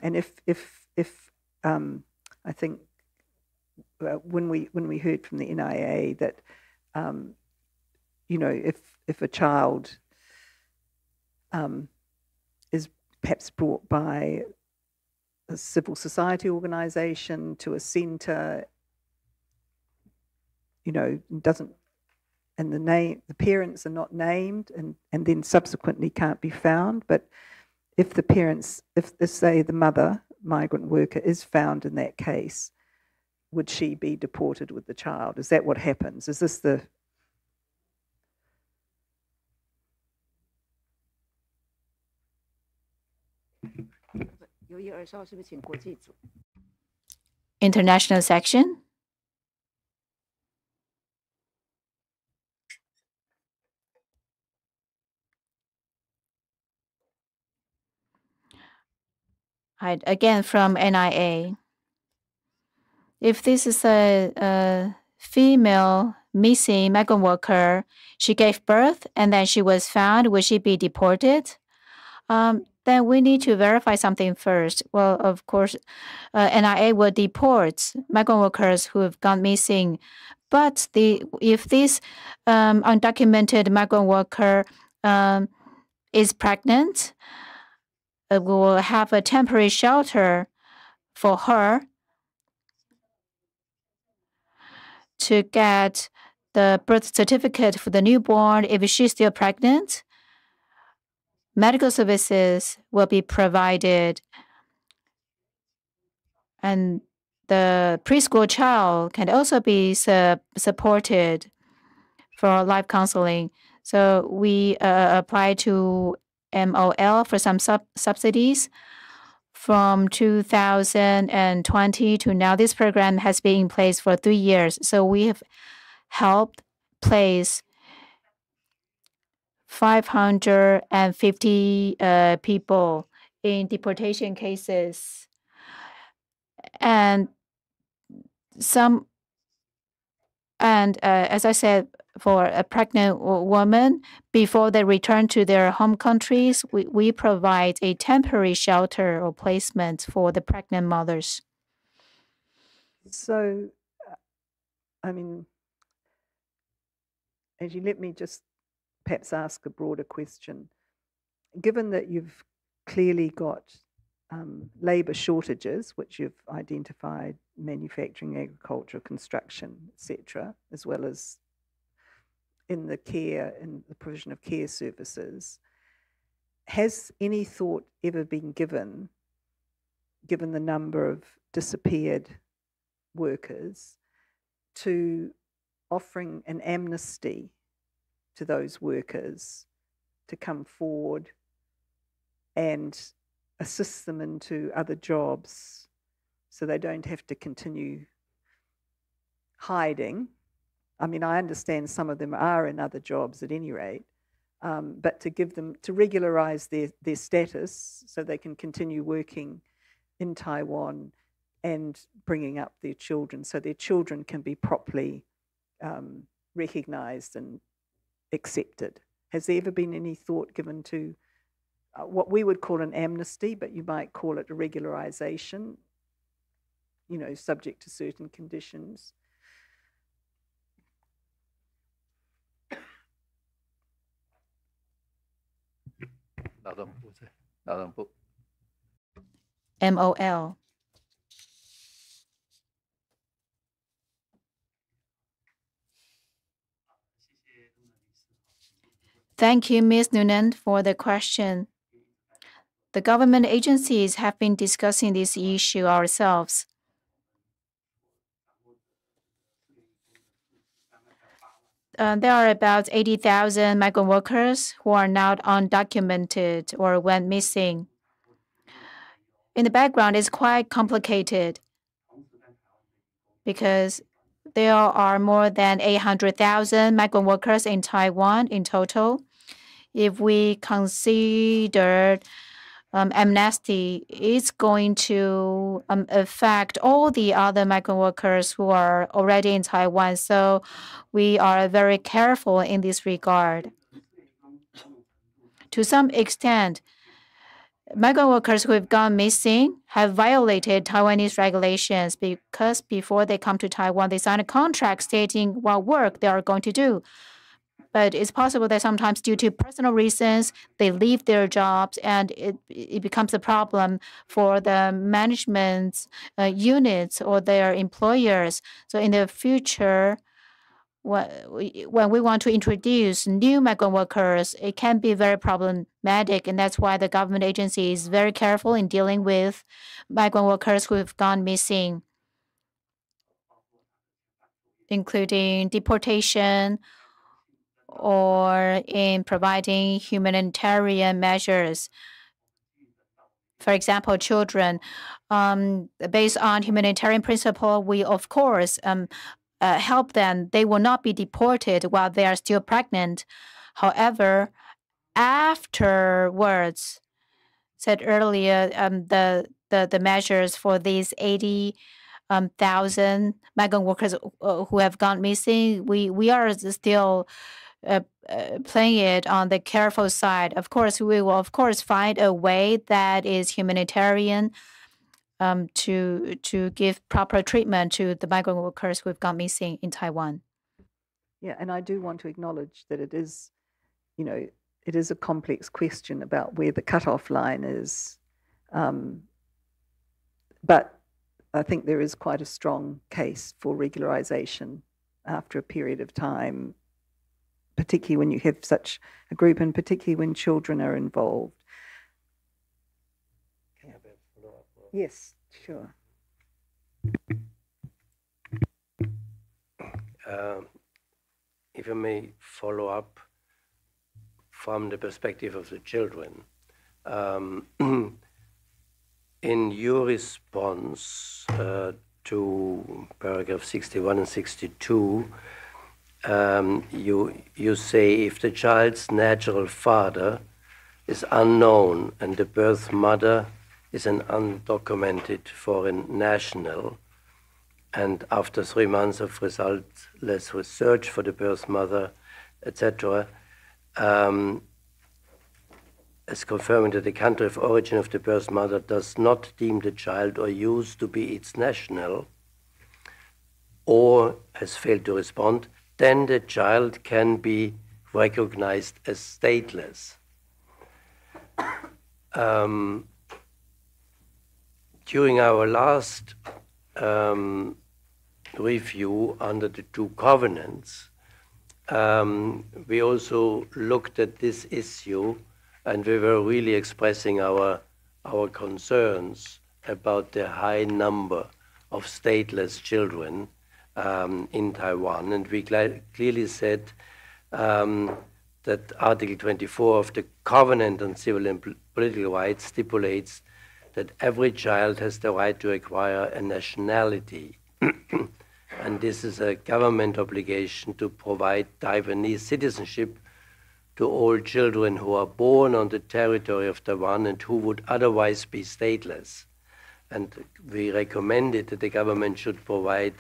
And if I think when we heard from the NIA that if a child is perhaps brought by a civil society organization to a center, doesn't, and the parents are not named and then subsequently can't be found, but if the parents, if say the mother, migrant worker, is found in that case, would she be deported with the child? Is that what happens? Is this the... International section. Again, from NIA. If this is a female missing migrant worker, she gave birth and then she was found, will she be deported? Then we need to verify something first. Well, of course, NIA will deport migrant workers who have gone missing. But if this undocumented migrant worker is pregnant, we will have a temporary shelter for her to get the birth certificate for the newborn. If she's still pregnant, medical services will be provided, and the preschool child can also be supported for life counseling. So we apply to MOL for some subsidies. From 2020 to now, this program has been in place for 3 years. So we have helped place 550 people in deportation cases. And as I said, for a pregnant woman, before they return to their home countries, we provide a temporary shelter or placement for the pregnant mothers. So, I mean, Angie, let me just perhaps ask a broader question. Given that you've clearly got labour shortages, which you've identified, manufacturing, agriculture, construction, etc., as well as in the care and the provision of care services, has any thought ever been given the number of disappeared workers, to offering an amnesty to those workers to come forward and assist them into other jobs so they don't have to continue hiding? I mean, I understand some of them are in other jobs at any rate, but to give them, to regularize their status so they can continue working in Taiwan and bringing up their children so their children can be properly recognized and accepted. Has there ever been any thought given to what we would call an amnesty, but you might call it a regularization, subject to certain conditions? MOL. Thank you, Ms. Noonan, for the question. The government agencies have been discussing this issue ourselves. There are about 80,000 migrant workers who are now undocumented or went missing. In the background, it's quite complicated because there are more than 800,000 migrant workers in Taiwan in total. If we consider amnesty, it's going to affect all the other migrant workers who are already in Taiwan. So we are very careful in this regard. To some extent, migrant workers who have gone missing have violated Taiwanese regulations because before they come to Taiwan, they sign a contract stating what work they are going to do. But it's possible that sometimes due to personal reasons, they leave their jobs and it becomes a problem for the management units or their employers. So in the future, when we want to introduce new migrant workers, it can be very problematic. And that's why the government agency is very careful in dealing with migrant workers who have gone missing, including deportation or in providing humanitarian measures. For example, children, based on humanitarian principle, we of course help them. They will not be deported while they are still pregnant. However, afterwards, said earlier, the measures for these 80,000 migrant workers who have gone missing, we are still playing it on the careful side. Of course, we will of course find a way that is humanitarian to give proper treatment to the migrant workers who have gone missing in Taiwan. Yeah, and I do want to acknowledge that it is, it is a complex question about where the cutoff line is. But I think there is quite a strong case for regularization after a period of time, particularly when you have such a group and particularly when children are involved. Can I have a follow-up? Yes, sure. If I may follow up from the perspective of the children, in your response to paragraph 61 and 62, you say if the child's natural father is unknown and the birth mother is an undocumented foreign national, and after 3 months of resultless research for the birth mother, etc., as confirming that the country of origin of the birth mother does not deem the child or use to be its national, or has failed to respond, then the child can be recognized as stateless. During our last review under the two covenants, we also looked at this issue, and we were really expressing our concerns about the high number of stateless children in Taiwan. And we clearly said that Article 24 of the Covenant on Civil and Political Rights stipulates that every child has the right to acquire a nationality. And this is a government obligation to provide Taiwanese citizenship to all children who are born on the territory of Taiwan and who would otherwise be stateless. And we recommended that the government should provide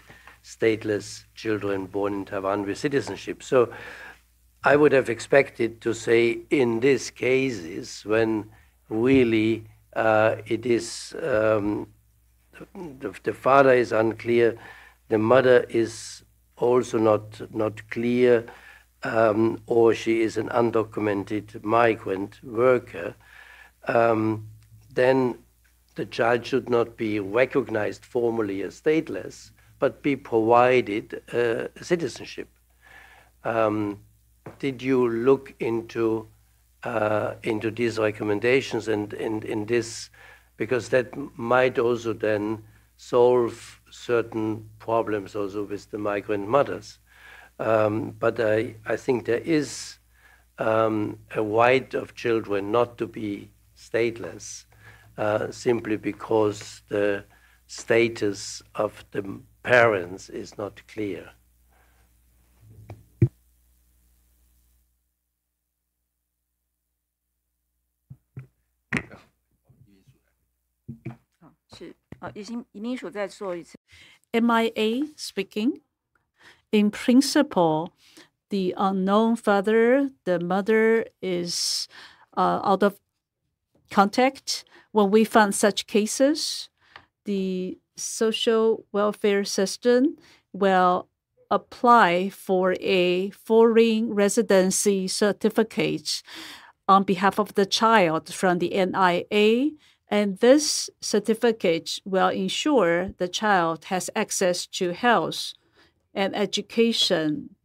stateless children born in Taiwan with citizenship. So I would have expected to say in these cases when really it is, the father is unclear, the mother is also not clear, or she is an undocumented migrant worker, then the child should not be recognized formally as stateless, but be provided citizenship. Did you look into these recommendations and in this, because that might also then solve certain problems also with the migrant mothers. But I think there is a right of children not to be stateless simply because the status of the parents is not clear. MIA speaking. In principle, the unknown father, the mother is out of contact. When we find such cases, the social welfare system will apply for a foreign residency certificate on behalf of the child from the NIA, and this certificate will ensure the child has access to health and education.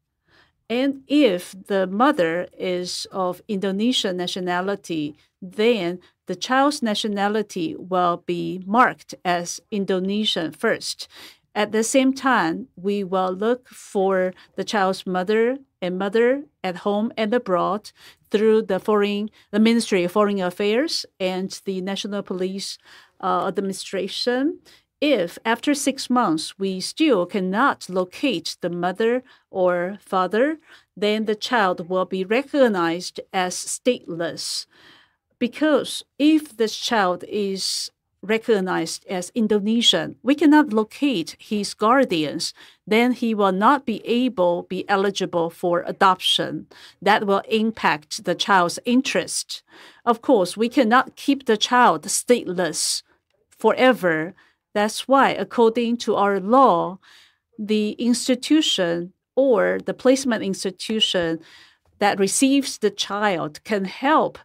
And if the mother is of Indonesian nationality, then the child's nationality will be marked as Indonesian first. At the same time, we will look for the child's mother at home and abroad through the Ministry of Foreign Affairs and the National Police Administration. If after 6 months we still cannot locate the mother or father, then the child will be recognized as stateless. Because if this child is recognized as Indonesian, we cannot locate his guardians, then he will not be eligible for adoption. That will impact the child's interest. Of course, we cannot keep the child stateless forever. That's why, according to our law, the institution or the placement institution that receives the child can help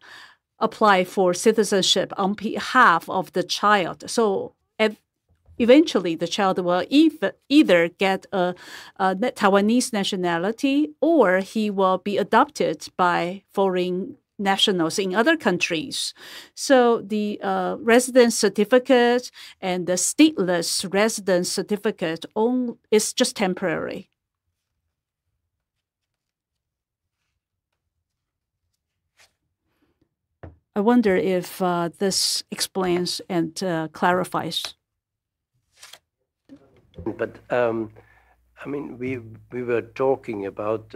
apply for citizenship on behalf of the child. So eventually the child will either get a Taiwanese nationality or he will be adopted by foreign nationals in other countries. So the residence certificate and the stateless residence certificate is just temporary. I wonder if this explains and clarifies. But I mean, we were talking about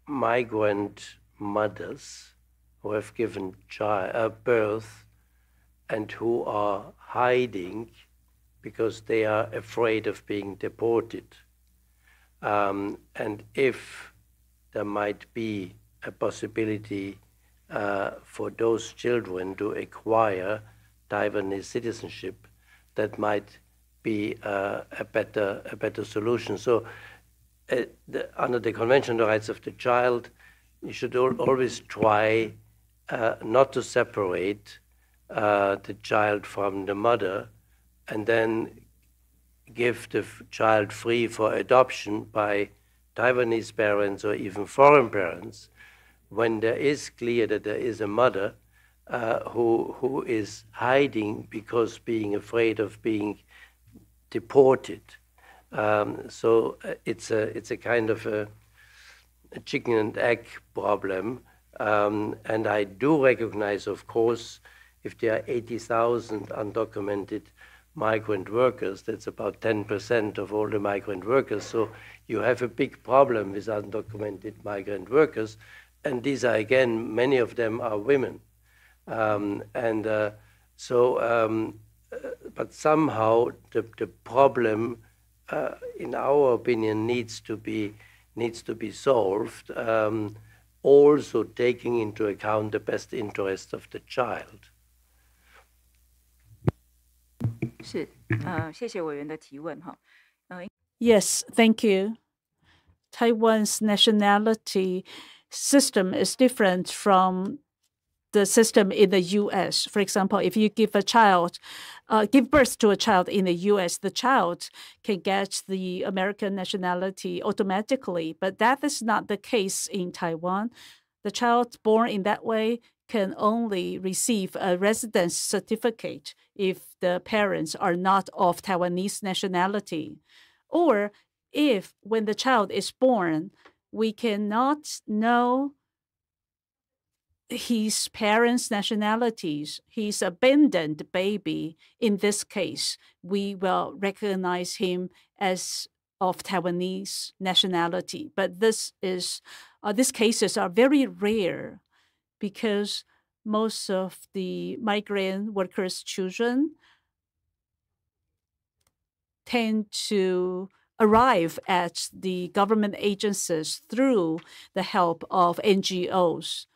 migrant mothers who have given birth and who are hiding because they are afraid of being deported. And if there might be a possibility for those children to acquire Taiwanese citizenship, that might be a better solution. So under the Convention on the Rights of the Child, you should always try not to separate the child from the mother and then give the child free for adoption by Taiwanese parents or even foreign parents when there is clear that there is a mother who is hiding because being afraid of being deported. So it's a kind of a chicken and egg problem. And I do recognize, of course, if there are 80,000 undocumented migrant workers, that's about 10% of all the migrant workers. So you have a big problem with undocumented migrant workers. And these are, again, many of them are women. But somehow the problem, in our opinion, needs to be solved, also taking into account the best interest of the child. 是，谢谢委员的提问哈。Yes, thank you. Taiwan's nationality system is different from the system in the U.S. For example, if you give birth to a child in the U.S., the child can get the American nationality automatically, but that is not the case in Taiwan. The child born in that way can only receive a residence certificate if the parents are not of Taiwanese nationality. Or if, when the child is born, we cannot know his parents' nationalities, he's abandoned baby. In this case, we will recognize him as of Taiwanese nationality. But these cases are very rare because most of the migrant workers' children tend to arrive at the government agencies through the help of NGOs.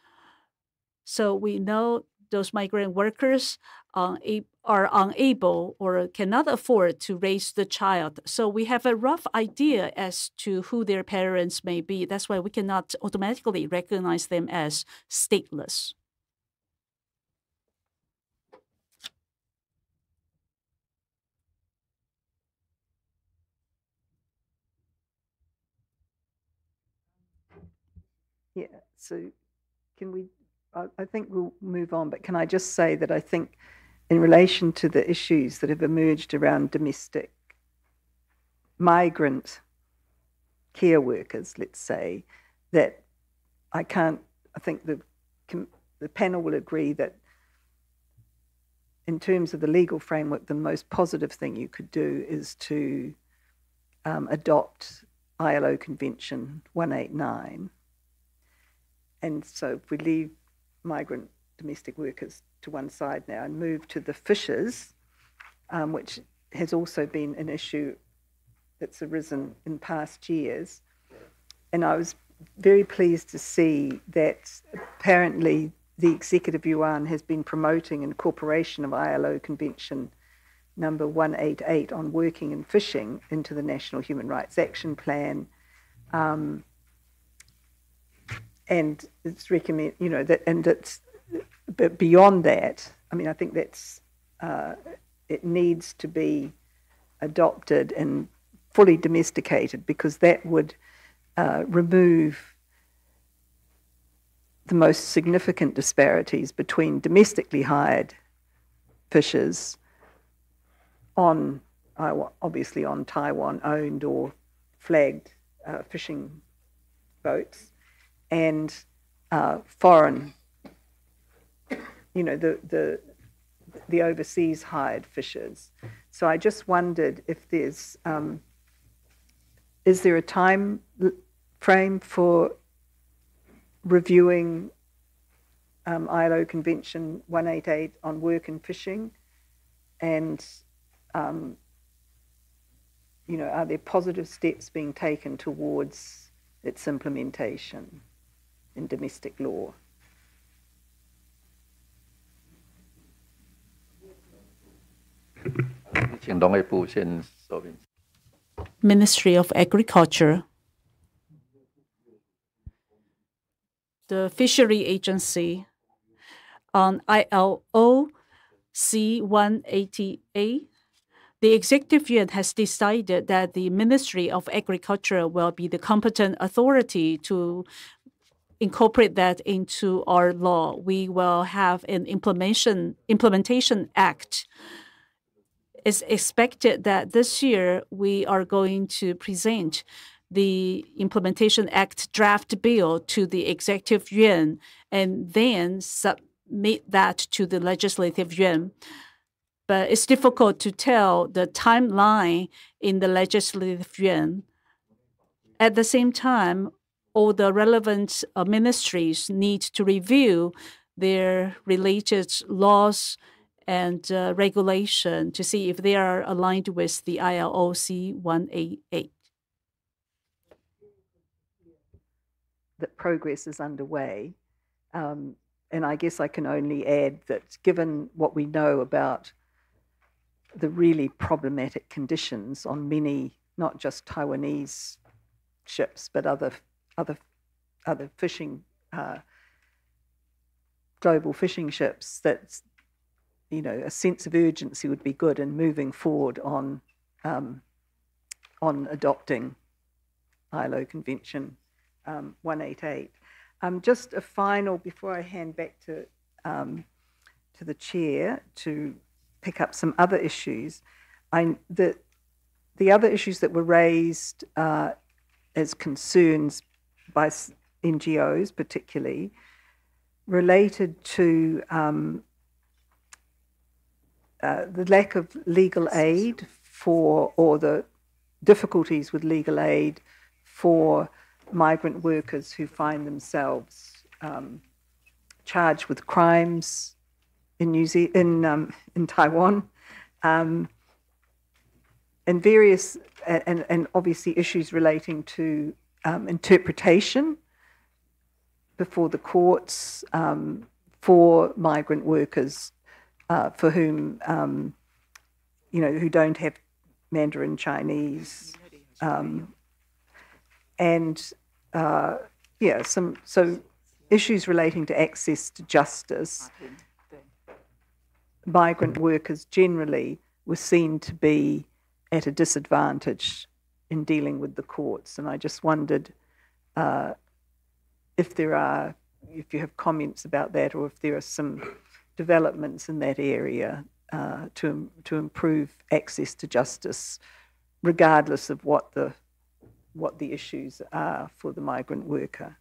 So we know those migrant workers are unable or cannot afford to raise the child. So we have a rough idea as to who their parents may be. That's why we cannot automatically recognize them as stateless. Yeah, so can we, I think we'll move on, but can I just say that I think in relation to the issues that have emerged around domestic migrant care workers, let's say, that I think the panel will agree that in terms of the legal framework, the most positive thing you could do is to adopt ILO Convention 189. And so if we leave migrant domestic workers to one side now and move to the fishers, which has also been an issue that's arisen in past years. And I was very pleased to see that apparently the Executive Yuan has been promoting incorporation of ILO Convention number 188 on working and fishing into the National Human Rights Action Plan. And it's recommend, but beyond that, I mean, I think that's, it needs to be adopted and fully domesticated, because that would remove the most significant disparities between domestically hired fishers on, obviously on Taiwan-owned or flagged fishing boats, and foreign, the overseas hired fishers. So I just wondered if there's, is there a time frame for reviewing ILO Convention 188 on work and fishing? And, are there positive steps being taken towards its implementation in domestic law? Ministry of Agriculture. The Fishery Agency on R.O.C. 188. The Executive Yuan has decided that the Ministry of Agriculture will be the competent authority to incorporate that into our law. We will have an implementation act. It's expected that this year we are going to present the Implementation Act draft bill to the Executive Yuan and then submit that to the Legislative Yuan. But it's difficult to tell the timeline in the Legislative Yuan. At the same time, all the relevant ministries need to review their related laws and regulation to see if they are aligned with the R.O.C. 188. That progress is underway. And I guess I can only add that given what we know about the really problematic conditions on many, not just Taiwanese ships, but other fishing global fishing ships, that a sense of urgency would be good in moving forward on adopting ILO Convention 188. Just a final, before I hand back to the chair to pick up some other issues. The other issues that were raised as concerns by NGOs, particularly, related to the lack of legal aid or the difficulties with legal aid for migrant workers who find themselves charged with crimes in Taiwan, and various and obviously issues relating to interpretation before the courts for migrant workers for whom who don't have Mandarin Chinese, and so issues relating to access to justice. Migrant workers generally were seen to be at a disadvantage in dealing with the courts, and I just wondered if you have comments about that, or if there are some developments in that area to improve access to justice, regardless of what the issues are for the migrant worker.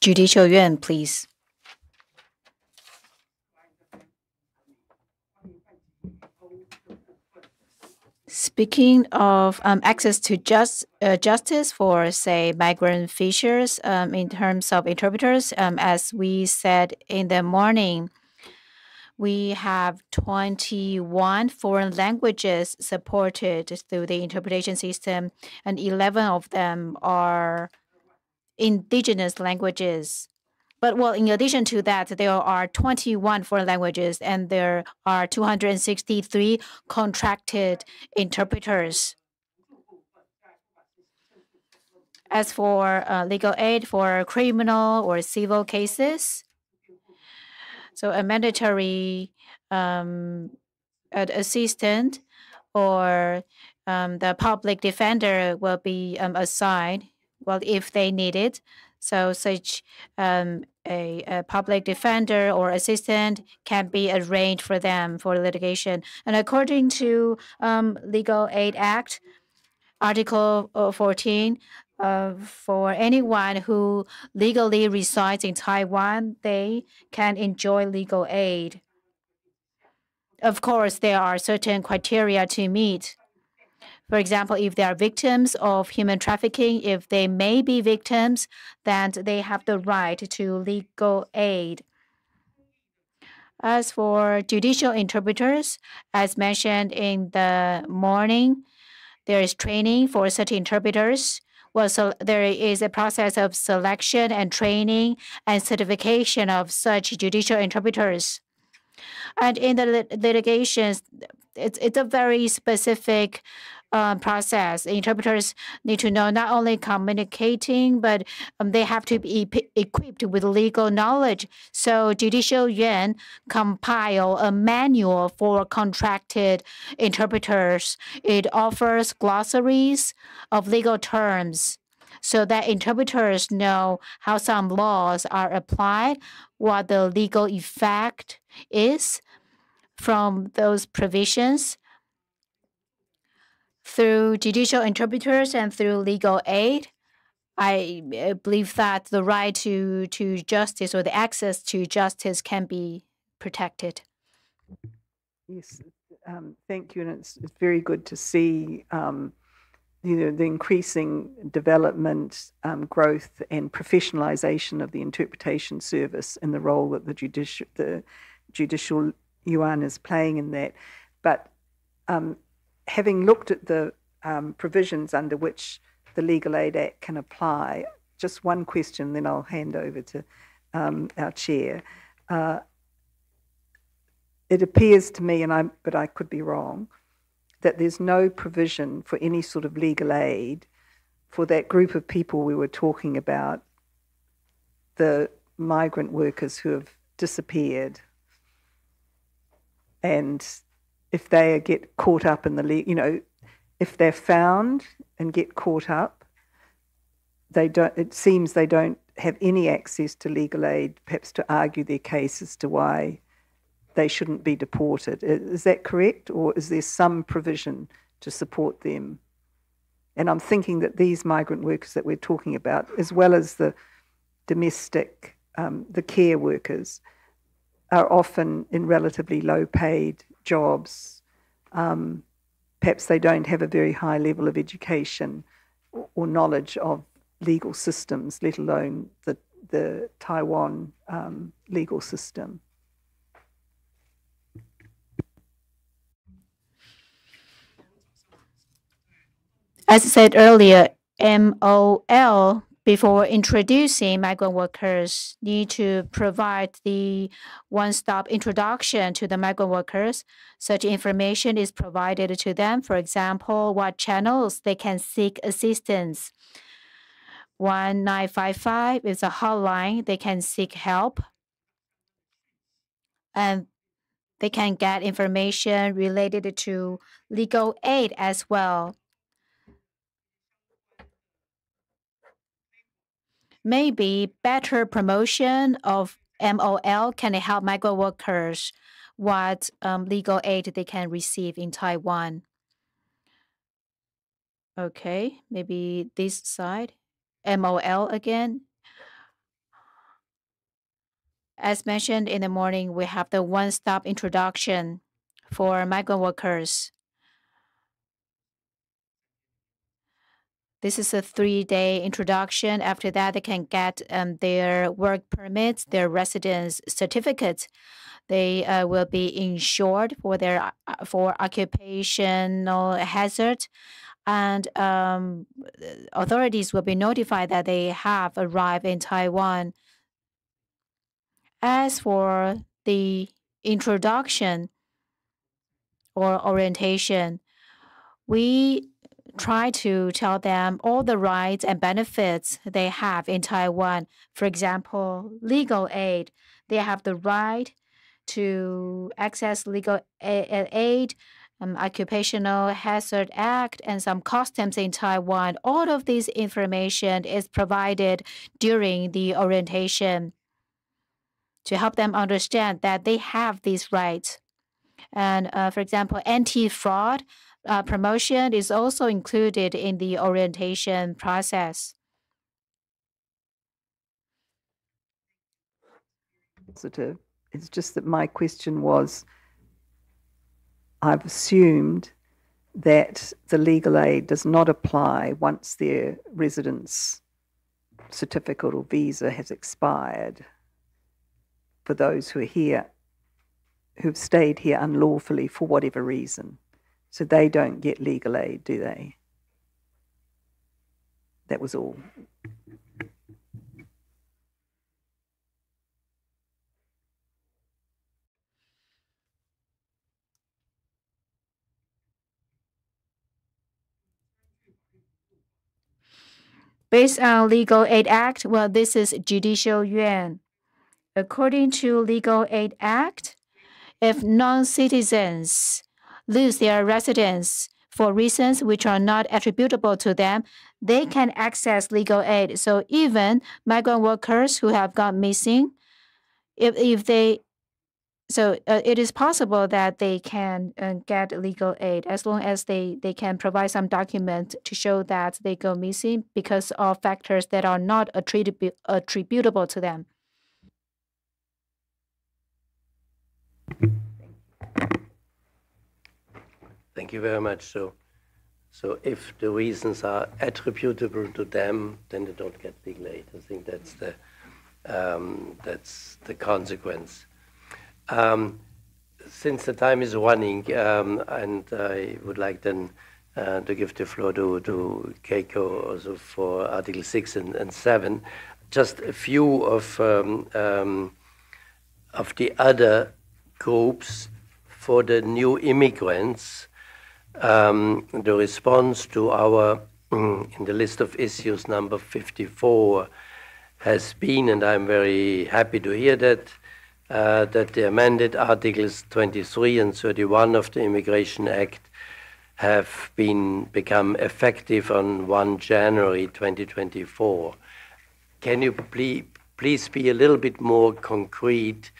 Judicial Yuan, please. Speaking of access to justice for, say, migrant fishers, in terms of interpreters, as we said in the morning, we have 21 foreign languages supported through the interpretation system, and 11 of them are indigenous languages. But well, in addition to that, there are 21 foreign languages, and there are 263 contracted interpreters. As for legal aid for criminal or civil cases, so a mandatory assistant or the public defender will be assigned, well, if they need it. So such a public defender or assistant can be arranged for them for litigation. And according to Legal Aid Act, Article 14, for anyone who legally resides in Taiwan, they can enjoy legal aid. Of course, there are certain criteria to meet. For example, if they are victims of human trafficking, if they may be victims, then they have the right to legal aid. As for judicial interpreters, as mentioned in the morning, there is training for such interpreters. Well, so there is a process of selection and training and certification of such judicial interpreters. And in the litigations, it's a very specific process. Interpreters need to know not only communicating, but they have to be equipped with legal knowledge. So Judicial Yuan compile a manual for contracted interpreters. It offers glossaries of legal terms so that interpreters know how some laws are applied, what the legal effect is from those provisions. Through judicial interpreters and through legal aid, I believe that the right to justice or the access to justice can be protected. Yes, thank you, and it's very good to see the increasing development, growth, and professionalization of the interpretation service and the role that the judicial yuan is playing in that. But having looked at the provisions under which the Legal Aid Act can apply, just one question, then I'll hand over to our chair. It appears to me, but I could be wrong, that there's no provision for any sort of legal aid for that group of people we were talking about, the migrant workers who have disappeared. And if they get caught up in the, if they're found and get caught up, it seems they don't have any access to legal aid, perhaps to argue their case as to why they shouldn't be deported. Is that correct? Or is there some provision to support them? And I'm thinking that these migrant workers that we're talking about, as well as the domestic, the care workers, are often in relatively low-paid jobs. Perhaps they don't have a very high level of education or knowledge of legal systems, let alone the Taiwan legal system. As I said earlier, MOL, before introducing migrant workers, need to provide the one-stop introduction to the migrant workers. Such information is provided to them. For example, what channels they can seek assistance. 1955 is a hotline. They can seek help. And they can get information related to legal aid as well. Maybe better promotion of MOL can help migrant workers what legal aid they can receive in Taiwan. Okay, maybe this side, MOL again. As mentioned in the morning, we have the one-stop introduction for migrant workers. This is a 3-day introduction. After that, they can get their work permits, their residence certificates. They will be insured for their occupational hazard, and authorities will be notified that they have arrived in Taiwan. As for the introduction or orientation, we try to tell them all the rights and benefits they have in Taiwan. For example, legal aid. They have the right to access legal aid, Occupational Hazard Act, and some customs in Taiwan. All of this information is provided during the orientation to help them understand that they have these rights. And for example, anti-fraud promotion is also included in the orientation process. Positive. It's just that my question was, I've assumed that the legal aid does not apply once their residence certificate or visa has expired for those who are here, who've stayed here unlawfully for whatever reason. So they don't get legal aid, do they? That was all. Based on Legal Aid Act, well, this is Judicial Yuan. According to Legal Aid Act, if non-citizens lose their residence for reasons which are not attributable to them, they can access legal aid. So even migrant workers who have gone missing, it is possible that they can get legal aid as long as they can provide some document to show that they go missing because of factors that are not attributable to them. Thank you very much. So if the reasons are attributable to them, then they don't get legal aid. I think that's the consequence. Since the time is running, and I would like then to give the floor to Keiko also for Article 6 and 7, just a few of the other groups for the new immigrants. the response to our, in the list of issues number 54, has been, and I'm very happy to hear that, that the amended Articles 23 and 31 of the Immigration Act have become effective on 1 January 2024. Can you please be a little bit more concrete?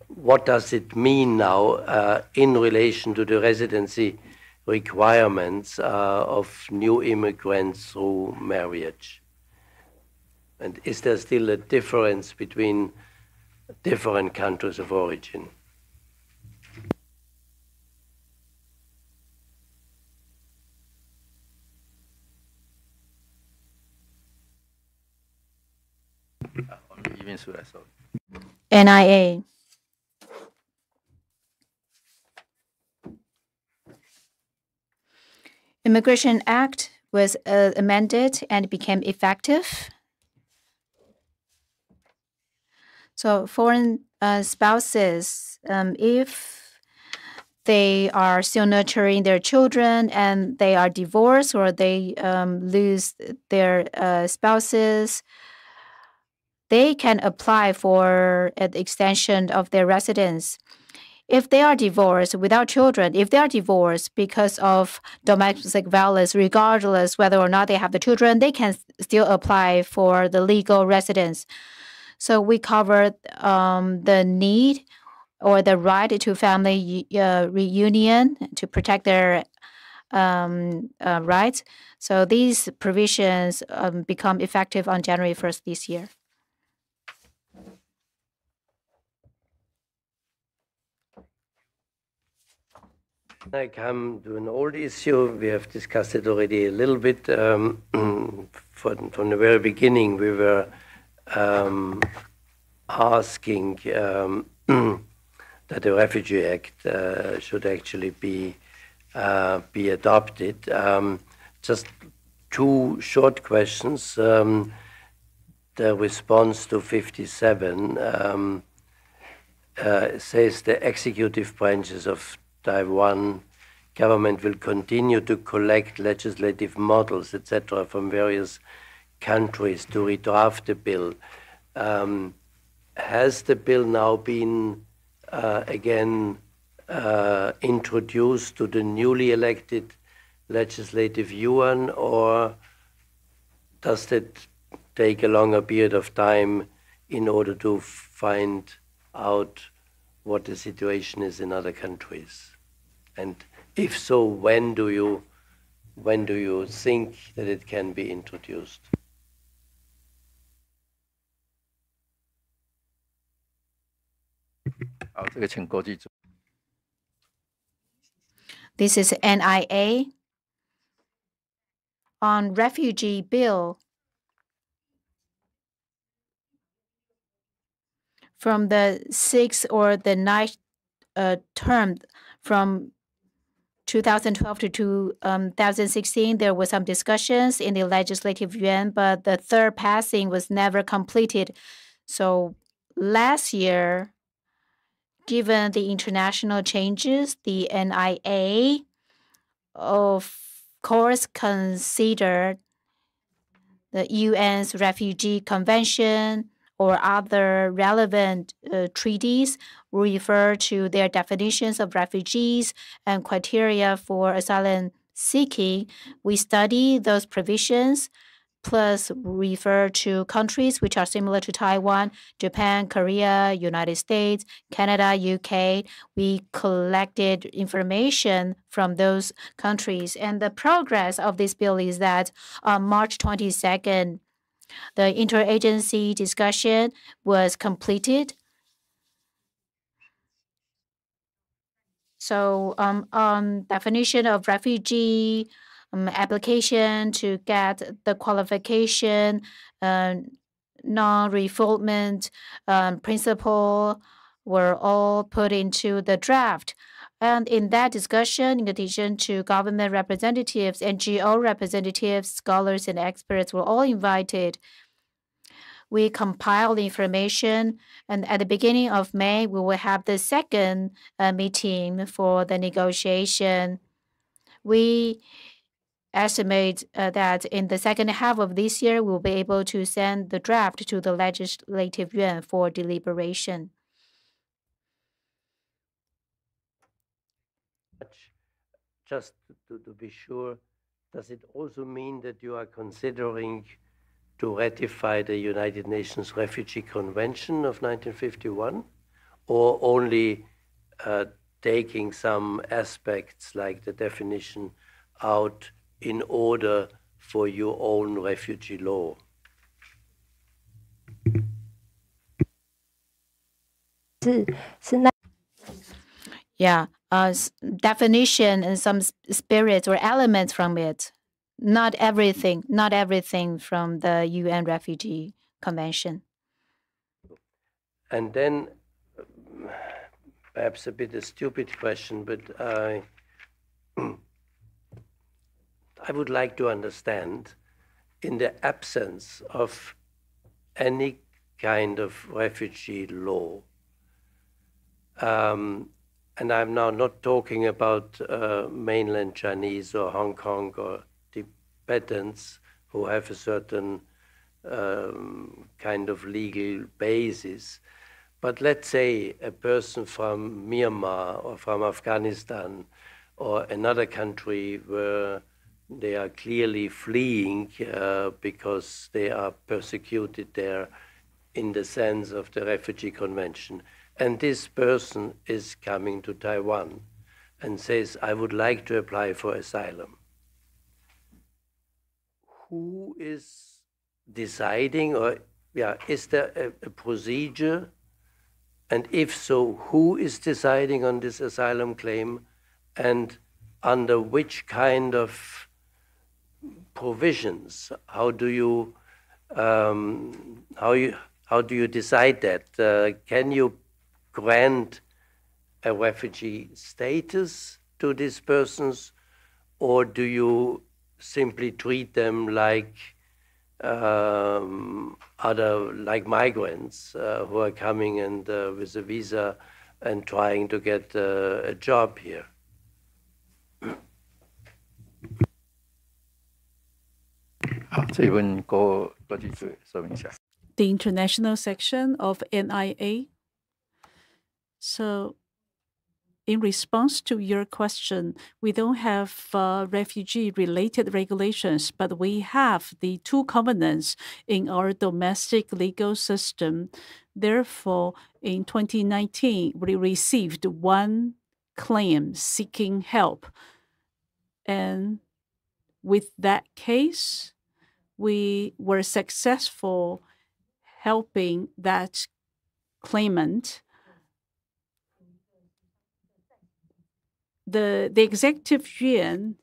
What does it mean now in relation to the residency requirements of new immigrants through marriage? And is there still a difference between different countries of origin? NIA. Immigration Act was amended and became effective. So foreign spouses, if they are still nurturing their children and they are divorced or they lose their spouses, they can apply for an extension of their residence. If they are divorced without children, if they are divorced because of domestic violence, regardless whether or not they have the children, they can still apply for the legal residence. So we covered the need or the right to family reunion to protect their rights. So these provisions become effective on January 1st this year. I come to an old issue. We have discussed it already a little bit. From the very beginning, we were asking that the Refugee Act should actually be adopted. Just two short questions. The response to 57 says the executive branches of Taiwan government will continue to collect legislative models, etc., from various countries to redraft the bill. Has the bill now been again introduced to the newly elected legislative yuan, or does it take a longer period of time in order to find out what the situation is in other countries? And if so, when do you think that it can be introduced? This is NIA on refugee bill. From the 6th or the 9th term, from 2012 to 2016, there were some discussions in the legislative yuan, but the third passing was never completed. So last year, given the international changes, the NIA, of course, considered the UN's Refugee Convention or other relevant treaties refer to their definitions of refugees and criteria for asylum seeking. We study those provisions, plus refer to countries which are similar to Taiwan, Japan, Korea, United States, Canada, UK. We collected information from those countries. And the progress of this bill is that on March 22nd, the interagency discussion was completed. So on definition of refugee, application to get the qualification, non-refoulement principle were all put into the draft. And in that discussion, in addition to government representatives, NGO representatives, scholars, and experts were all invited. We compiled information, and at the beginning of May, we will have the second meeting for the negotiation. We estimate that in the second half of this year, we'll be able to send the draft to the Legislative Yuan for deliberation. Just to be sure, does it also mean that you are considering to ratify the United Nations Refugee Convention of 1951, or only taking some aspects like the definition out in order for your own refugee law? Yeah, definition and some spirits or elements from it. Not everything from the UN Refugee Convention. And then, perhaps a bit a stupid question, but I would like to understand, in the absence of any kind of refugee law, and I'm now not talking about mainland Chinese or Hong Kong or Tibetans who have a certain kind of legal basis, but let's say a person from Myanmar or from Afghanistan or another country where they are clearly fleeing because they are persecuted there in the sense of the Refugee Convention. And this person is coming to Taiwan and says, I would like to apply for asylum. Who is deciding, or is there a procedure? And if so, who is deciding on this asylum claim, and under which kind of provisions? How do you decide that? Can you grant a refugee status to these persons, or do you simply treat them like like migrants who are coming and with a visa and trying to get a job here? The international section of NIA. So, in response to your question, we don't have refugee-related regulations, but we have the two covenants in our domestic legal system. Therefore, in 2019, we received one claim seeking help. And with that case, we were successful helping that claimant. The executive yuan,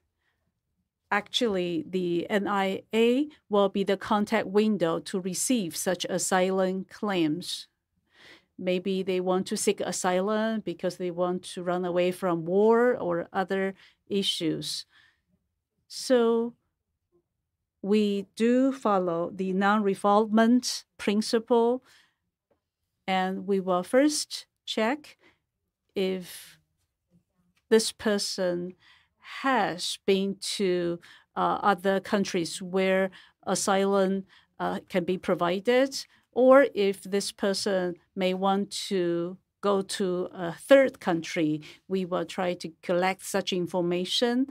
actually the NIA, will be the contact window to receive such asylum claims. Maybe they want to seek asylum because they want to run away from war or other issues. So we do follow the non-refoulement principle, and we will first check if this person has been to other countries where asylum can be provided, or if this person may want to go to a third country, we will try to collect such information.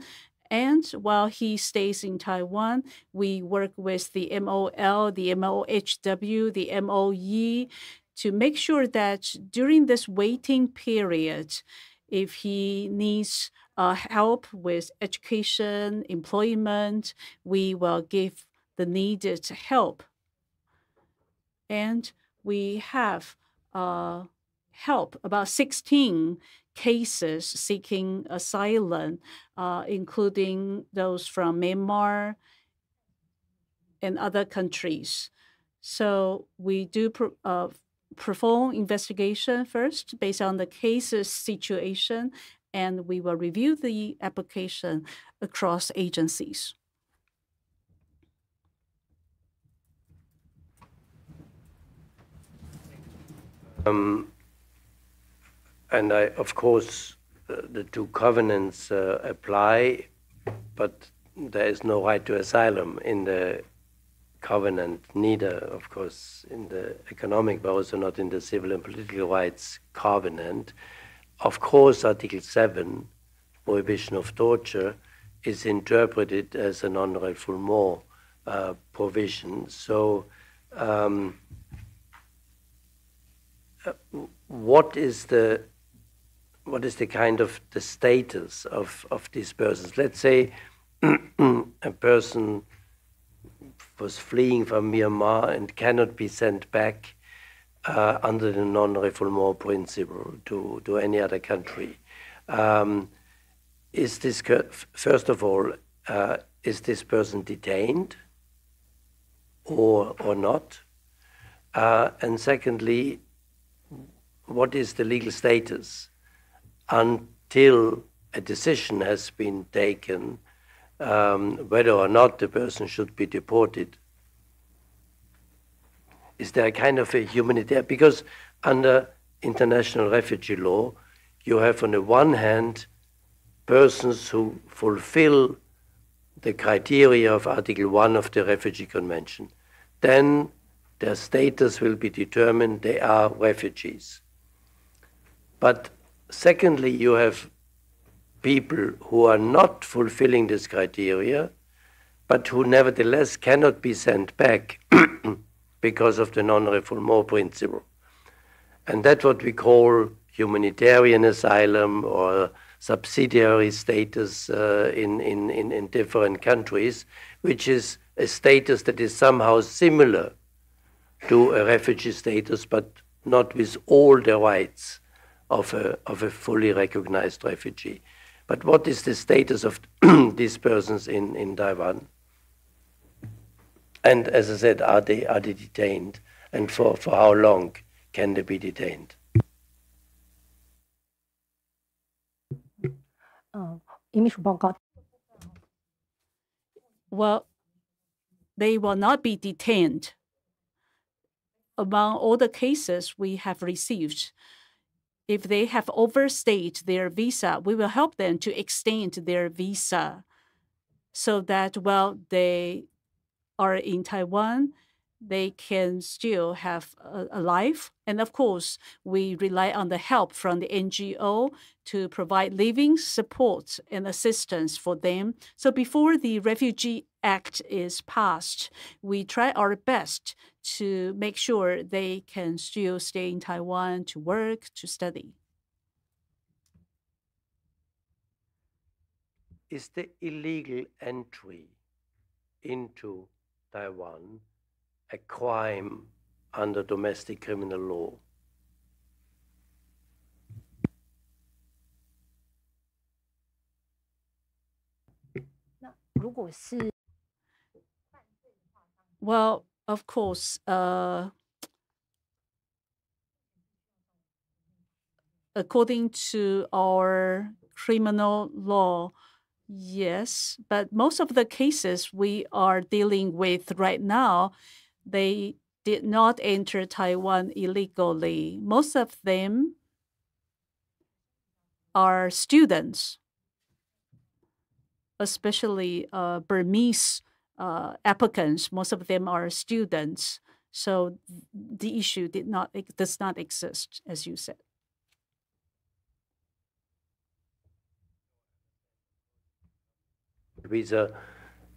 And while he stays in Taiwan, we work with the MOL, the MOHW, the MOE to make sure that during this waiting period, if he needs help with education, employment, we will give the needed help. And we have help about 16 cases seeking asylum, including those from Myanmar and other countries. So we do perform investigation first based on the case's situation, and we will review the application across agencies. And of course, the two covenants apply but there is no right to asylum in the covenant, neither, of course, in the economic, but also not in the civil and political rights covenant. Of course, Article 7, prohibition of torture, is interpreted as a non-refoulement provision. So, what is the kind of the status of these persons? Let's say a person was fleeing from Myanmar and cannot be sent back under the non-refoulement principle to any other country. Is this, first of all, is this person detained or not? And secondly, what is the legal status until a decision has been taken whether or not the person should be deported? Is there a kind of a humanitarian, because under international refugee law, you have on the one hand persons who fulfill the criteria of Article 1 of the Refugee Convention. Then their status will be determined, they are refugees. But secondly, you have people who are not fulfilling this criteria, but who nevertheless cannot be sent back because of the non-refoulement principle. And that's what we call humanitarian asylum or subsidiary status in different countries, which is a status that is somehow similar to a refugee status, but not with all the rights of a fully recognized refugee. But what is the status of these persons in Taiwan? And as I said, are they detained? And for how long can they be detained? Well, they will not be detained. Among all the cases we have received, if they have overstayed their visa, we will help them to extend their visa so that while they are in Taiwan, they can still have a life. And of course, we rely on the help from the NGO to provide living support and assistance for them. So before the Refugee Act is passed, we try our best to make sure they can still stay in Taiwan to work, to study. Is the illegal entry into Taiwan a crime under domestic criminal law? Well, of course, according to our criminal law, yes, but most of the cases we are dealing with right now, they did not enter Taiwan illegally. Most of them are students, especially Burmese applicants. Most of them are students. So the issue does not exist, as you said. Visa,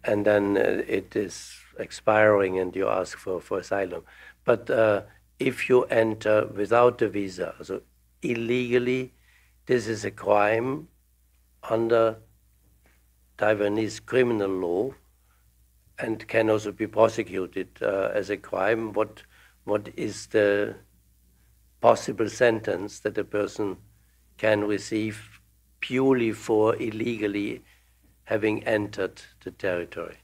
and then it is expiring and you ask for asylum. But if you enter without a visa, so illegally, this is a crime under Taiwanese criminal law and can also be prosecuted as a crime. What is the possible sentence that a person can receive purely for illegally having entered the territory?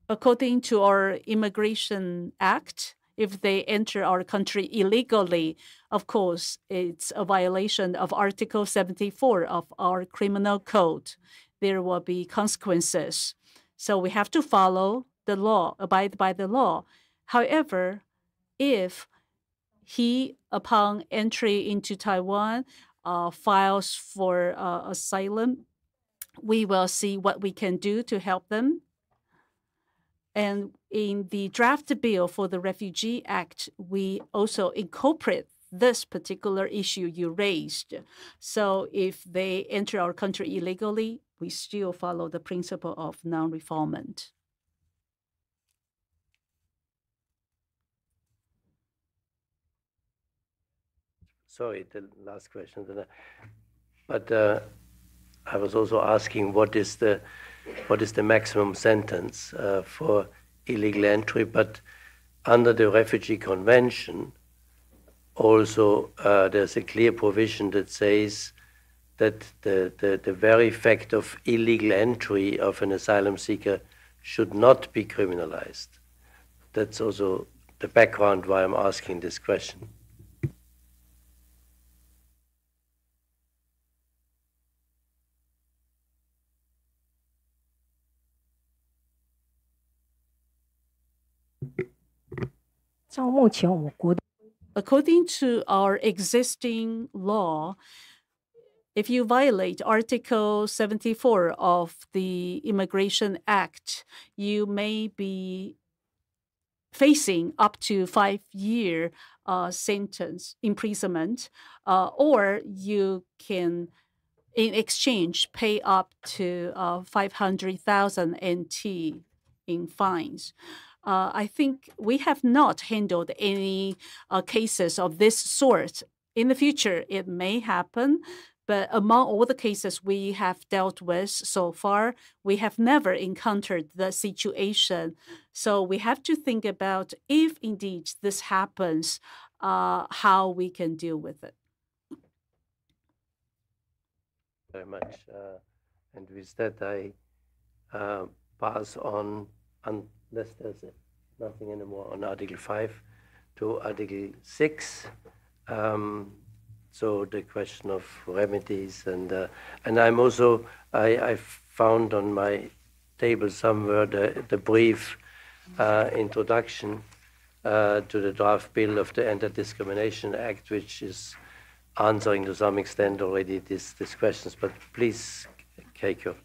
According to our Immigration Act, if they enter our country illegally, of course, it's a violation of Article 74 of our criminal code. There will be consequences. So we have to follow the law, abide by the law. However, if he, upon entry into Taiwan, files for asylum, we will see what we can do to help them. And in the draft bill for the Refugee Act, we also incorporate this particular issue you raised. So if they enter our country illegally, we still follow the principle of non-refoulement. Sorry, the last question. But I was also asking what is the maximum sentence for illegal entry? But under the Refugee Convention, also there's a clear provision that says that the very fact of illegal entry of an asylum seeker should not be criminalized. That's also the background why I'm asking this question. According to our existing law, if you violate Article 74 of the Immigration Act, you may be facing up to 5-year sentence, imprisonment, or you can, in exchange, pay up to 500,000 NT in fines. I think we have not handled any cases of this sort. In the future, it may happen, but among all the cases we have dealt with so far, we have never encountered the situation. So we have to think about if indeed this happens, how we can deal with it. Very much. And with that, I pass on, unless there's nothing anymore on Article 5, to Article 6. So the question of remedies, and I'm also, I found on my table somewhere the brief introduction to the draft bill of the Anti-Discrimination Act, which is answering to some extent already these questions. But please, Keiko.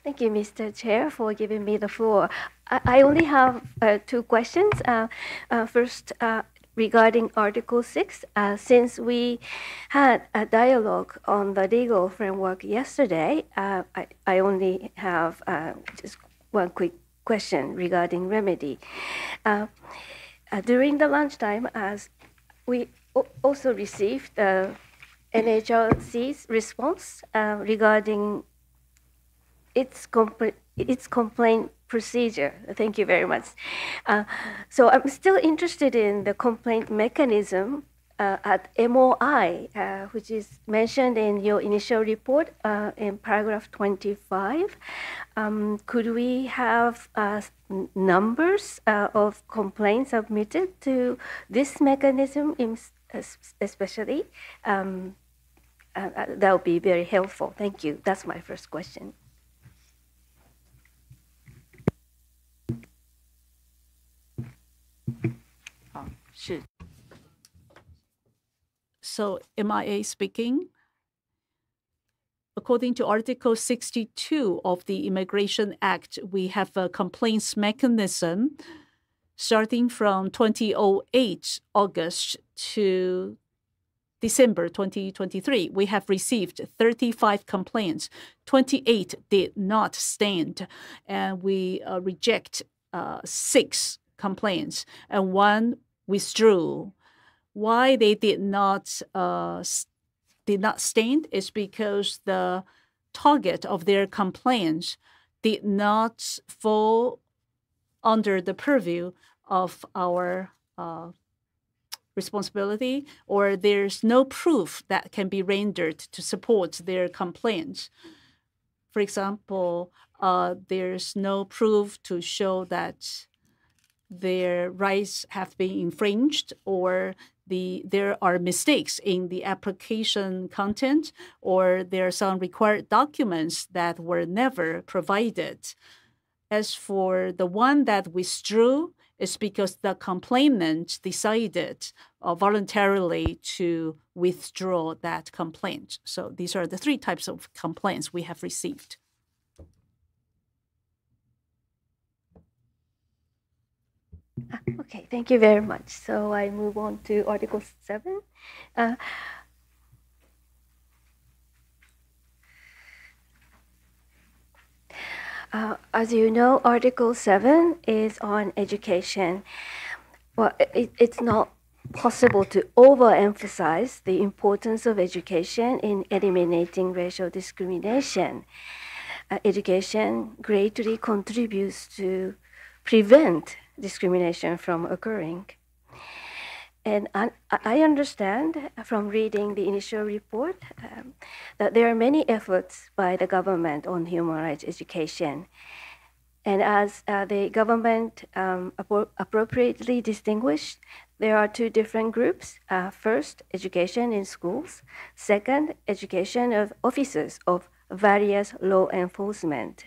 Thank you, Mr. Chair, for giving me the floor. I only have 2 questions. First, regarding Article 6, since we had a dialogue on the legal framework yesterday, I only have just one quick question regarding remedy. During the lunchtime, as we also received NHRC's response regarding its complaint procedure. Thank you very much. So I'm still interested in the complaint mechanism at MOI, which is mentioned in your initial report in paragraph 25. Could we have numbers of complaints submitted to this mechanism especially? That would be very helpful. Thank you. That's my first question. So MIA speaking. According to Article 62 of the Immigration Act, we have a complaints mechanism starting from 2008 August to December 2023. We have received 35 complaints. 28 did not stand, and we reject 6 complaints, and 1 withdrew. Why they did not stand is because the target of their complaints did not fall under the purview of our responsibility, or there's no proof that can be rendered to support their complaints. For example, there's no proof to show that their rights have been infringed, or there are mistakes in the application content, or there are some required documents that were never provided. As for the one that withdrew, it's because the complainant decided voluntarily to withdraw that complaint. So these are the 3 types of complaints we have received. Okay, thank you very much. So I move on to Article 7. As you know, Article 7 is on education. Well, it's not possible to overemphasize the importance of education in eliminating racial discrimination. Education greatly contributes to prevent discrimination from occurring. And I understand from reading the initial report that there are many efforts by the government on human rights education. And as the government appropriately distinguished, there are 2 different groups. First, education in schools. Second, education of officers of various law enforcement.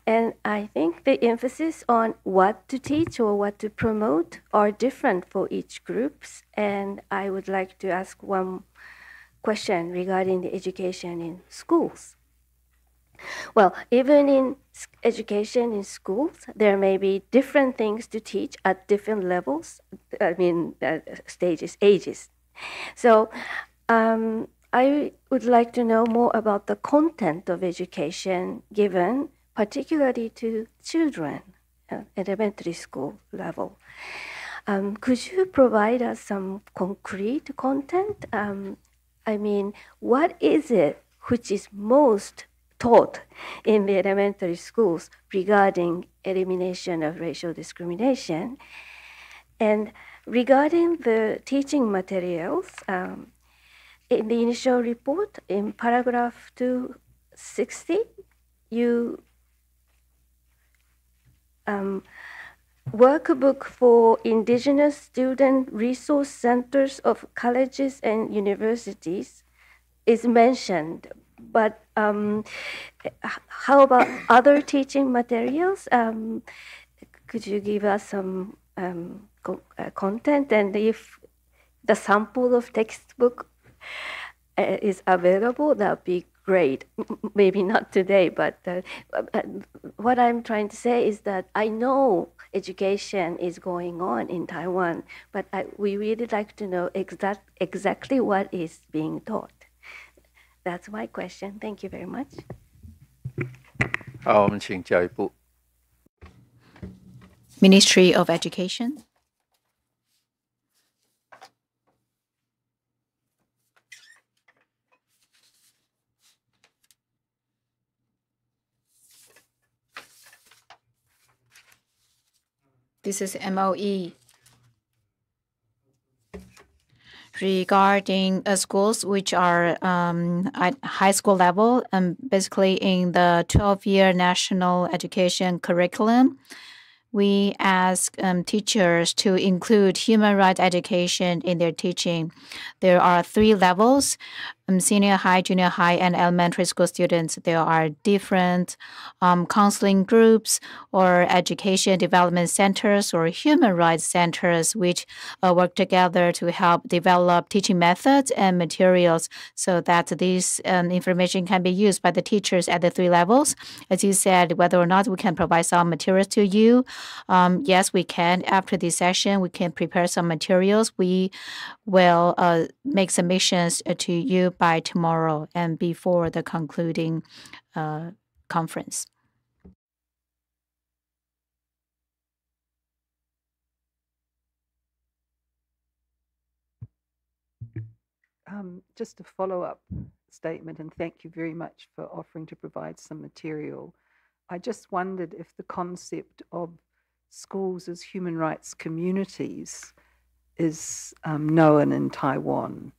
And I think the emphasis on what to teach or what to promote are different for each group. And I would like to ask one question regarding the education in schools. Well, even in education in schools, there may be different things to teach at different levels, stages, ages. So I would like to know more about the content of education given particularly to children at elementary school level. Could you provide us some concrete content? What is it which is most taught in the elementary schools regarding elimination of racial discrimination? And regarding the teaching materials, in the initial report, in paragraph 260, you workbook for indigenous student resource centers of colleges and universities is mentioned, but how about other teaching materials? Could you give us some content, and if the sample of textbook is available, that would be great. Maybe not today, but what I'm trying to say is that I know education is going on in Taiwan, but we really like to know exactly what is being taught. That's my question. Thank you very much. 好，我们请教育部。Ministry of Education. This is MOE. Regarding schools which are at high school level, basically in the 12-year national education curriculum, we ask teachers to include human rights education in their teaching. There are 3 levels. Senior high, junior high, and elementary school students. There are different counseling groups or education development centers or human rights centers which work together to help develop teaching methods and materials so that this information can be used by the teachers at the 3 levels. As you said, whether or not we can provide some materials to you, yes, we can. After this session, we can prepare some materials. We will make submissions to you by tomorrow and before the concluding conference. Just a follow-up statement, and thank you very much for offering to provide some material. I just wondered if the concept of schools as human rights communities is known in Taiwan,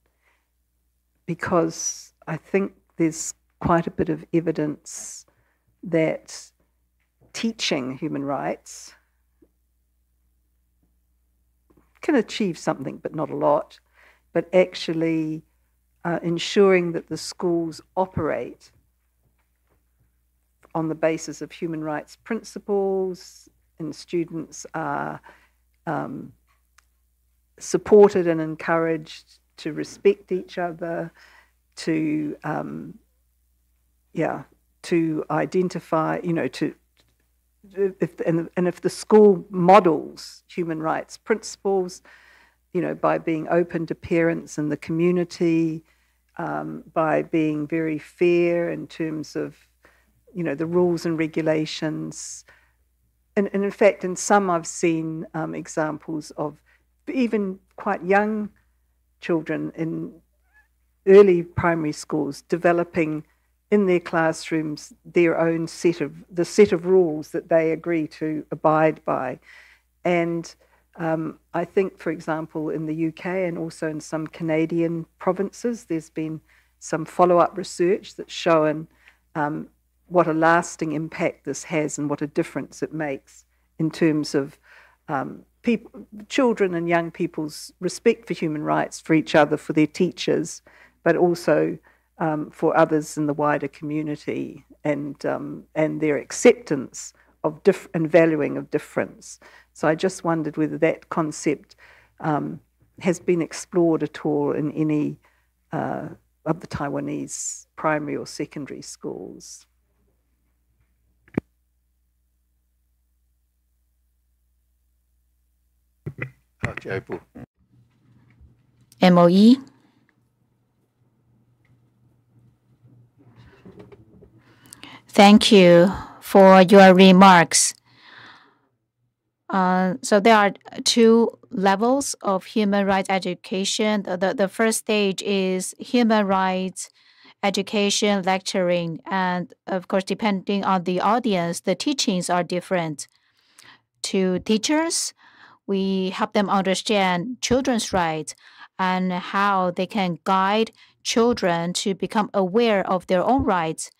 because I think there's quite a bit of evidence that teaching human rights can achieve something, but not a lot, but actually ensuring that the schools operate on the basis of human rights principles, and students are supported and encouraged to respect each other, to to identify, if the school models human rights principles, by being open to parents and the community, by being very fair in terms of, the rules and regulations. And in fact, in some I've seen examples of even quite young children in early primary schools developing in their classrooms their own set of rules that they agree to abide by. And I think, for example, in the UK and also in some Canadian provinces, there's been some follow-up research that's shown what a lasting impact this has and what a difference it makes in terms of children and young people's respect for human rights, for each other, for their teachers, but also for others in the wider community, and their acceptance of and valuing of difference. So I just wondered whether that concept has been explored at all in any of the Taiwanese primary or secondary schools. MOE. Thank you for your remarks. So there are two levels of human rights education. The first stage is human rights education lecturing, and of course, depending on the audience, the teachings are different. To teachers, we help them understand children's rights and how they can guide children to become aware of their own rights.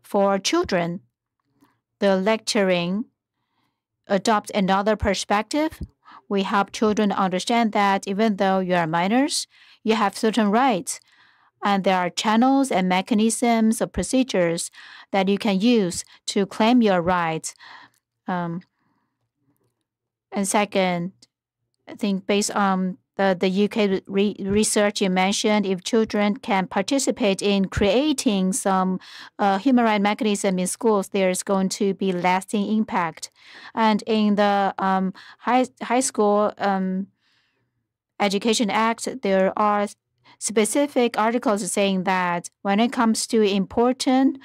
For children, the lecturing adopts another perspective. We help children understand that even though you are minors, you have certain rights, and there are channels and mechanisms or procedures that you can use to claim your rights. And second, I think based on the UK research you mentioned, if children can participate in creating some human rights mechanism in schools, there's going to be lasting impact. And in the high school Education Act, there are specific articles saying that when it comes to important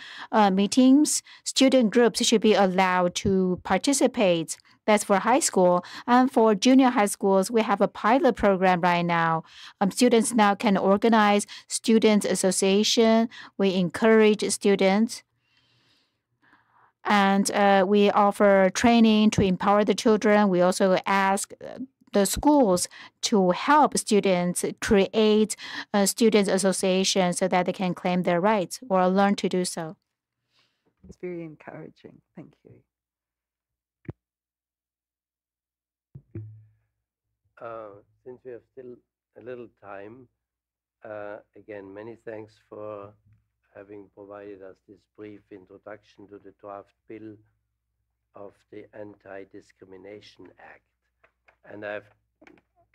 meetings, student groups should be allowed to participate. That's for high school. And for junior high schools, we have a pilot program right now. Students now can organize student association. We encourage students. And we offer training to empower the children. We also ask the schools to help students create a students association so that they can claim their rights or learn to do so. It's very encouraging. Thank you. Since we have still a little time, again, many thanks for having provided us this brief introduction to the draft bill of the Anti-Discrimination Act. And I have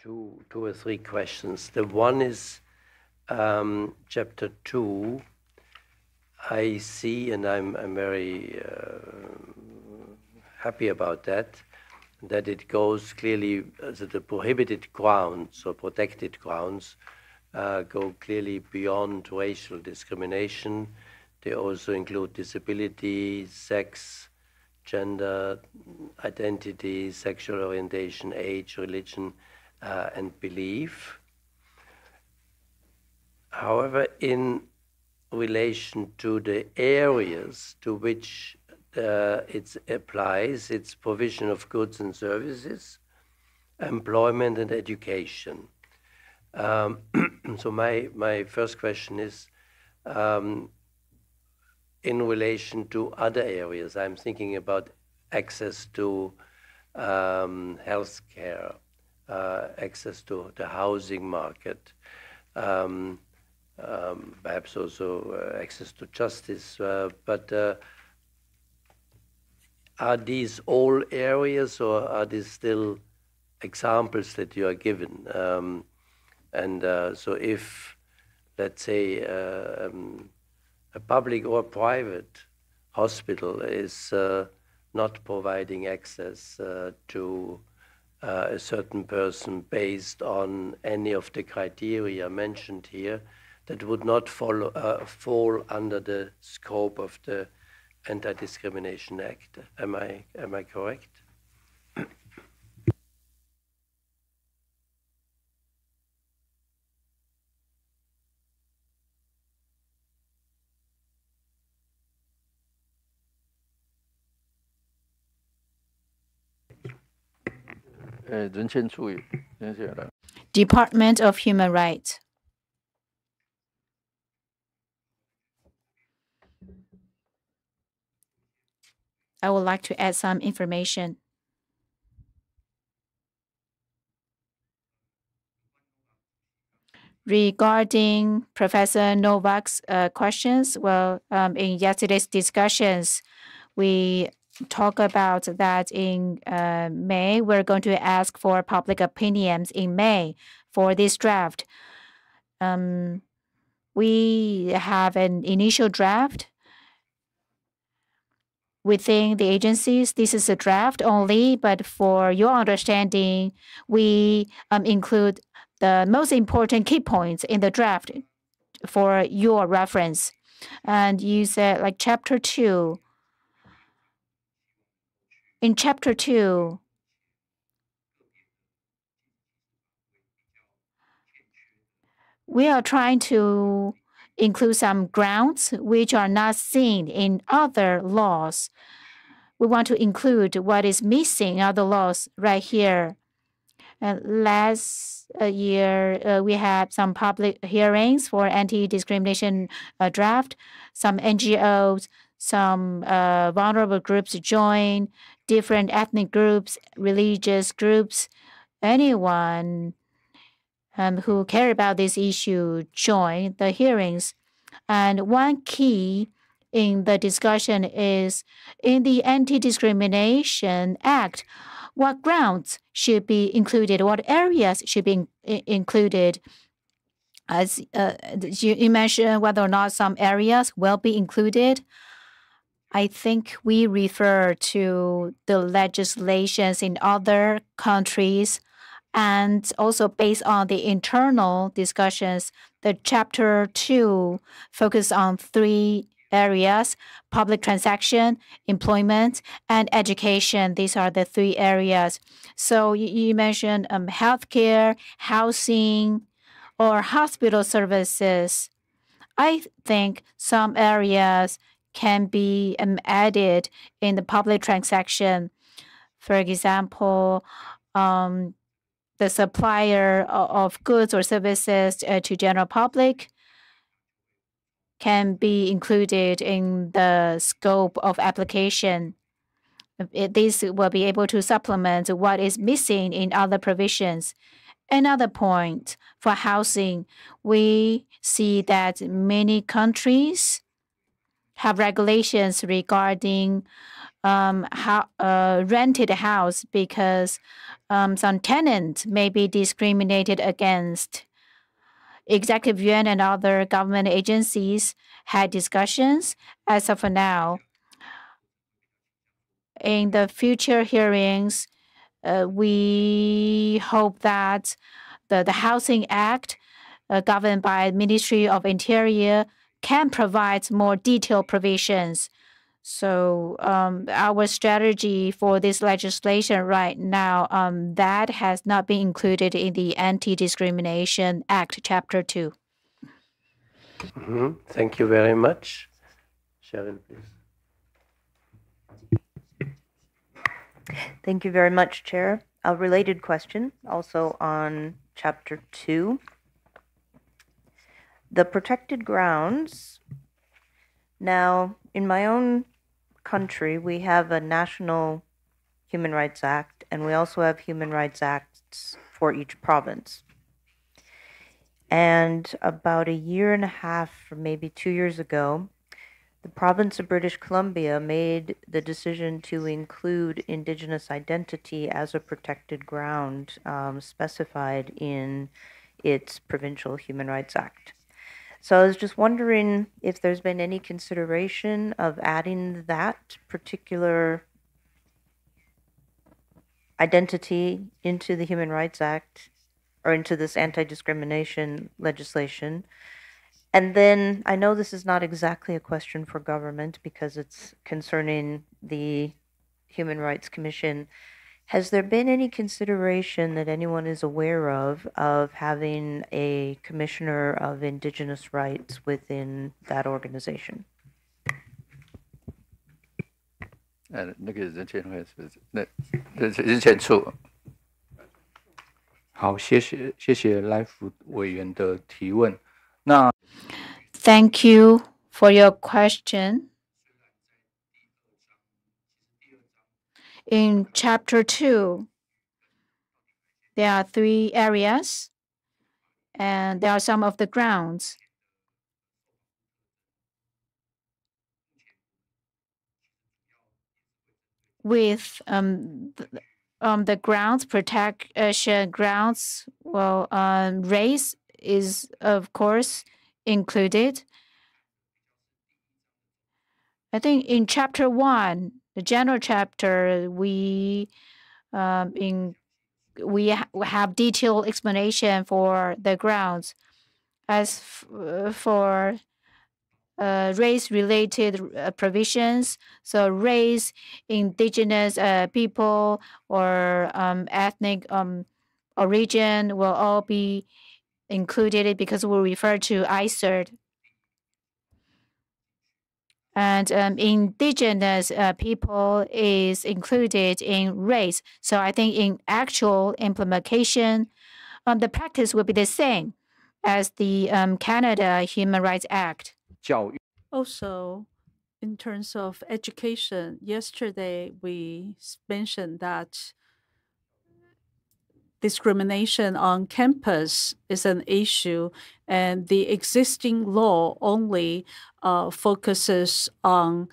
two or three questions. The one is Chapter 2. I see, and I'm very happy about that it goes clearly, the prohibited grounds or protected grounds go clearly beyond racial discrimination. They also include disability, sex, gender, identity, sexual orientation, age, religion, and belief. However, in relation to the areas to which it applies, it's provision of goods and services, employment and education. So my first question is, in relation to other areas, I'm thinking about access to health care, access to the housing market, perhaps also access to justice. But are these all areas, or are these still examples that you are given? So if, let's say, a public or private hospital is not providing access to a certain person based on any of the criteria mentioned here, that would not fall under the scope of the Anti-Discrimination Act. Am I correct? Department of Human Rights. I would like to add some information. Regarding Professor Novak's questions, in yesterday's discussions, we talk about that in May. We're going to ask for public opinions in May for this draft. We have an initial draft within the agencies. This is a draft only, but for your understanding, we include the most important key points in the draft for your reference. And you said like chapter 2. In chapter 2, we are trying to include some grounds which are not seen in other laws. We want to include what is missing in other laws right here. Last year, we had some public hearings for anti-discrimination draft. Some NGOs, some vulnerable groups join, different ethnic groups, religious groups, anyone who care about this issue join the hearings. And one key in the discussion is in the Anti-Discrimination Act, what grounds should be included, what areas should be included. As you mentioned, whether or not some areas will be included. I think we refer to the legislations in other countries, and also based on the internal discussions, the chapter 2 focus on 3 areas: public transaction, employment, and education. These are the 3 areas. So you mentioned healthcare, housing, or hospital services. I think some areas can be added in the public transaction. For example, the supplier of goods or services to general public can be included in the scope of application. This will be able to supplement what is missing in other provisions. Another point for housing, we see that many countries have regulations regarding rented house because some tenants may be discriminated against. Executive Yuan and other government agencies had discussions. As of now, in the future hearings, we hope that the Housing Act, governed by Ministry of Interior, can provide more detailed provisions. So our strategy for this legislation right now, that has not been included in the Anti-Discrimination Act, Chapter 2. Thank you very much. Cheryl, please. Thank you very much, Chair. A related question, also on Chapter 2. The protected grounds. Now, in my own country, we have a National Human Rights Act, and we also have human rights acts for each province. And about a year and a half, or maybe 2 years ago, the province of British Columbia made the decision to include Indigenous identity as a protected ground specified in its Provincial Human Rights Act. So I was just wondering if there's been any consideration of adding that particular identity into the Human Rights Act or into this anti-discrimination legislation. And then I know this is not exactly a question for government because it's concerning the Human Rights Commission. Has there been any consideration that anyone is aware of having a commissioner of Indigenous rights within that organization? 那个人权会是人权处。好，谢谢来福委员的提问。那 Thank you for your question. In Chapter 2, there are 3 areas, and there are some of the grounds. With the grounds, protection grounds, well, race is, of course, included. I think in Chapter 1, the general chapter, we have detailed explanation for the grounds. As for race-related provisions, so race, indigenous people, or ethnic origin will all be included because we refer to ICERD. And indigenous people is included in race. So I think in actual implementation, the practice will be the same as the Canada Human Rights Act. Also, in terms of education, yesterday we mentioned that discrimination on campus is an issue, and the existing law only focuses on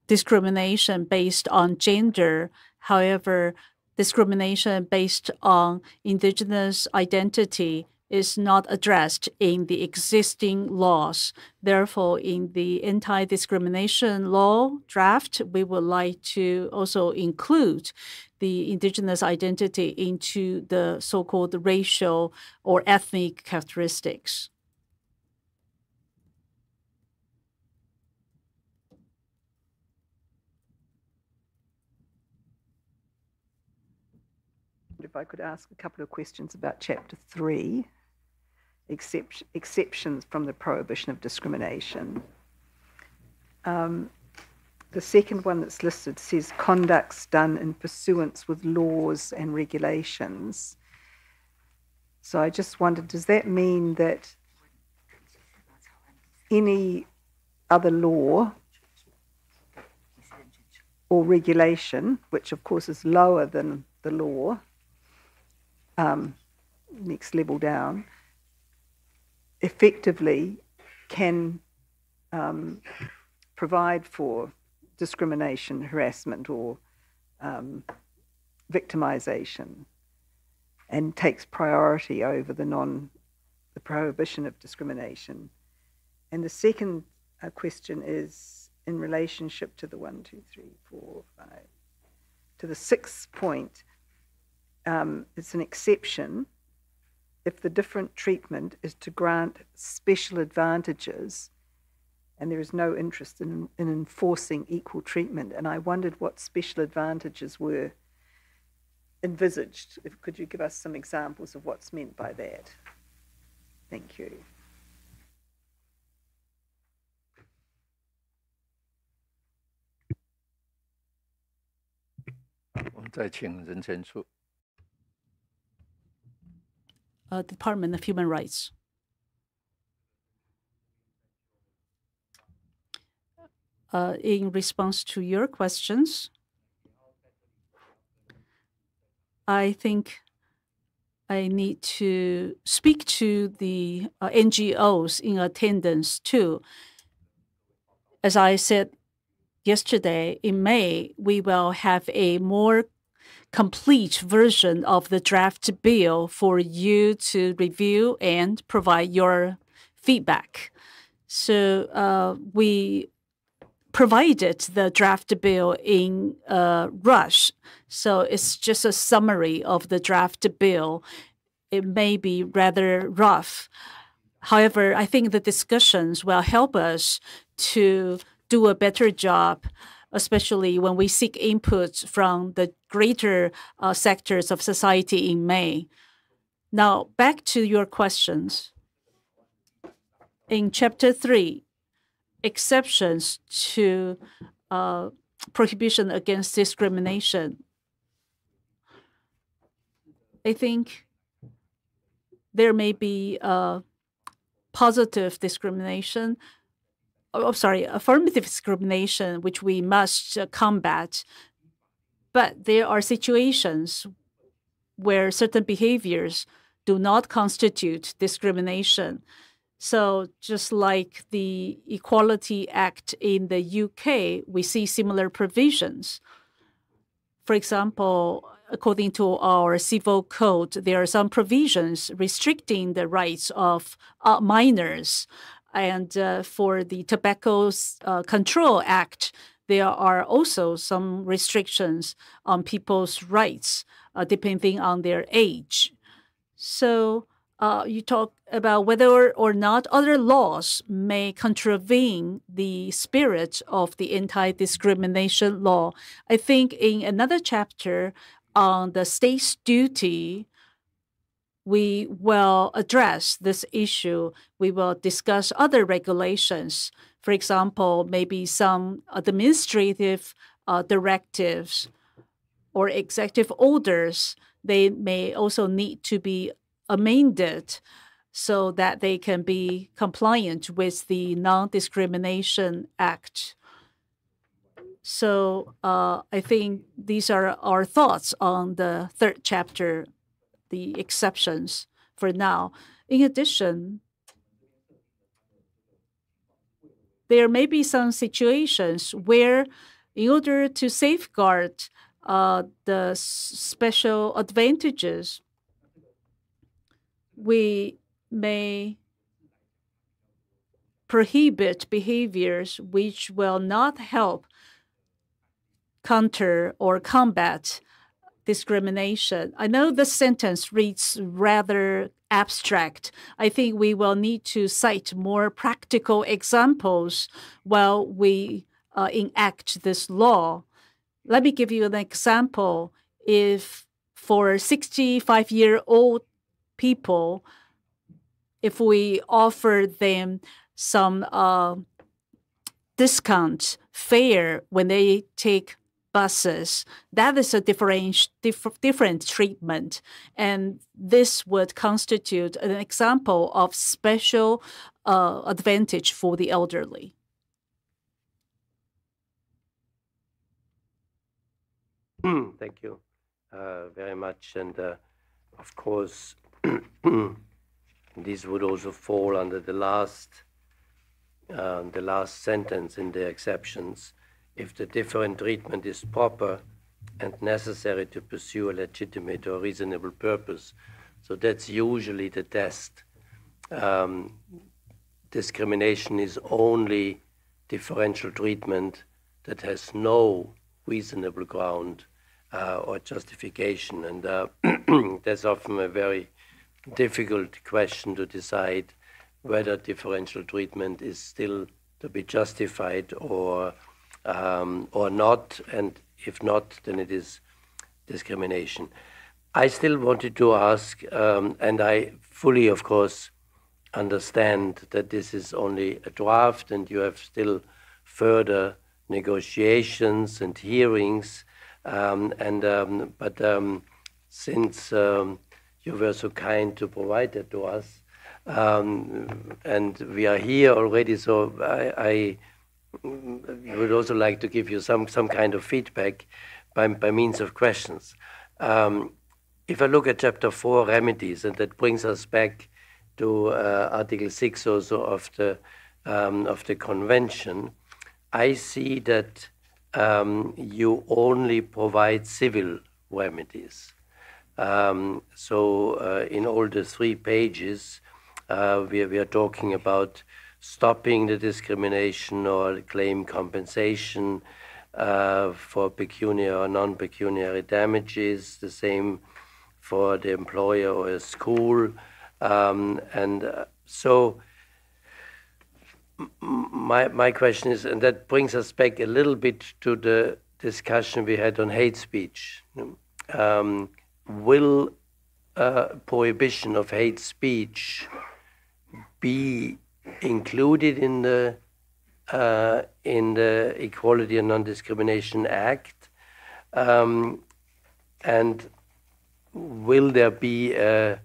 discrimination based on gender. However, discrimination based on Indigenous identity is not addressed in the existing laws. Therefore, in the anti-discrimination law draft, we would like to also include the Indigenous identity into the so-called racial or ethnic characteristics. If I could ask a couple of questions about Chapter 3. Exceptions from the prohibition of discrimination. The second one that's listed says conducts done in pursuance with laws and regulations. So I just wondered, does that mean that any other law or regulation, which of course is lower than the law, next level down, effectively can provide for discrimination, harassment, or victimization, and takes priority over the prohibition of discrimination. And the second question is in relationship to the 1, 2, 3, 4, 5, to the 6th point. It's an exception if the different treatment is to grant special advantages and there is no interest in enforcing equal treatment. And I wondered what special advantages were envisaged. Could you give us some examples of what's meant by that? Thank you. 我们再请人权处。Department of Human Rights. In response to your questions, I think I need to speak to the NGOs in attendance too. As I said yesterday, in May, we will have a more complete version of the draft bill for you to review and provide your feedback. So we provided the draft bill in a rush. So it's just a summary of the draft bill. It may be rather rough. However, I think the discussions will help us to do a better job, especially when we seek inputs from the greater sectors of society in May. Now, back to your questions. In Chapter 3, exceptions to prohibition against discrimination, I think there may be positive discrimination, affirmative discrimination, which we must combat. But there are situations where certain behaviors do not constitute discrimination. So just like the Equality Act in the UK, we see similar provisions. For example, according to our civil code, there are some provisions restricting the rights of minors. And for the Tobacco Control Act, there are also some restrictions on people's rights, depending on their age. So you talk about whether or not other laws may contravene the spirit of the anti-discrimination law. I think in another chapter on the state's duty, we will address this issue. We will discuss other regulations. For example, maybe some administrative directives or executive orders. They may also need to be amended so that they can be compliant with the Non-Discrimination Act. So I think these are our thoughts on the third chapter, the exceptions for now. In addition, there may be some situations where, in order to safeguard the special advantages, we may prohibit behaviors which will not help counter or combat discrimination. I know the sentence reads rather abstract. I think we will need to cite more practical examples while we enact this law. Let me give you an example. If for 65-year-old people, if we offer them some discount fare when they take buses, that is a different treatment. And this would constitute an example of special advantage for the elderly. Thank you very much. And of course, this would also fall under the last sentence in the exceptions. If the different treatment is proper and necessary to pursue a legitimate or reasonable purpose. So that's usually the test. Discrimination is only differential treatment that has no reasonable ground or justification. And that's often a very difficult question to decide whether differential treatment is still to be justified or not, and if not, then it is discrimination. I still wanted to ask, and I fully, of course, understand that this is only a draft and you have still further negotiations and hearings, but since you were so kind to provide that to us, and we are here already, so I would also like to give you some kind of feedback by means of questions. if I look at Chapter 4, remedies, and that brings us back to Article 6 also of the Convention, I see that you only provide civil remedies. So in all the 3 pages, we are talking about stopping the discrimination or claim compensation for pecuniary or non-pecuniary damages, the same for the employer or a school. So my question is, and that brings us back a little bit to the discussion we had on hate speech. Will prohibition of hate speech be included in the Equality and Non-Discrimination Act? And will there be, and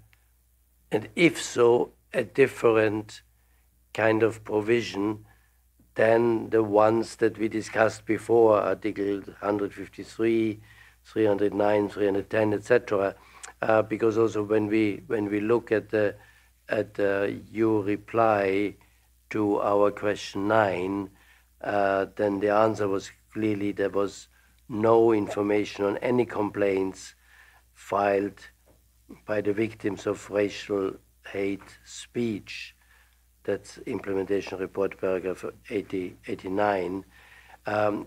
if so, a different kind of provision than the ones that we discussed before, Article 153, 309, 310, etc.? Because also when we look at your reply to our question 9, then the answer was clearly there was no information on any complaints filed by the victims of racial hate speech. That's implementation report paragraph 89. And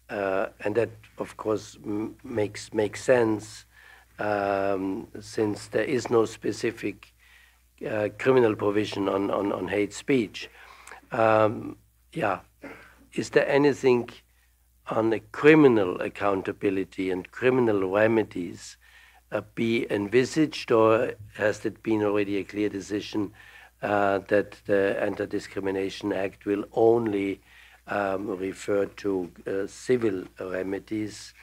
that of course makes sense since there is no specific criminal provision on hate speech. Is there anything on the criminal accountability and criminal remedies be envisaged, or has it been already a clear decision that the Anti-Discrimination Act will only refer to civil remedies,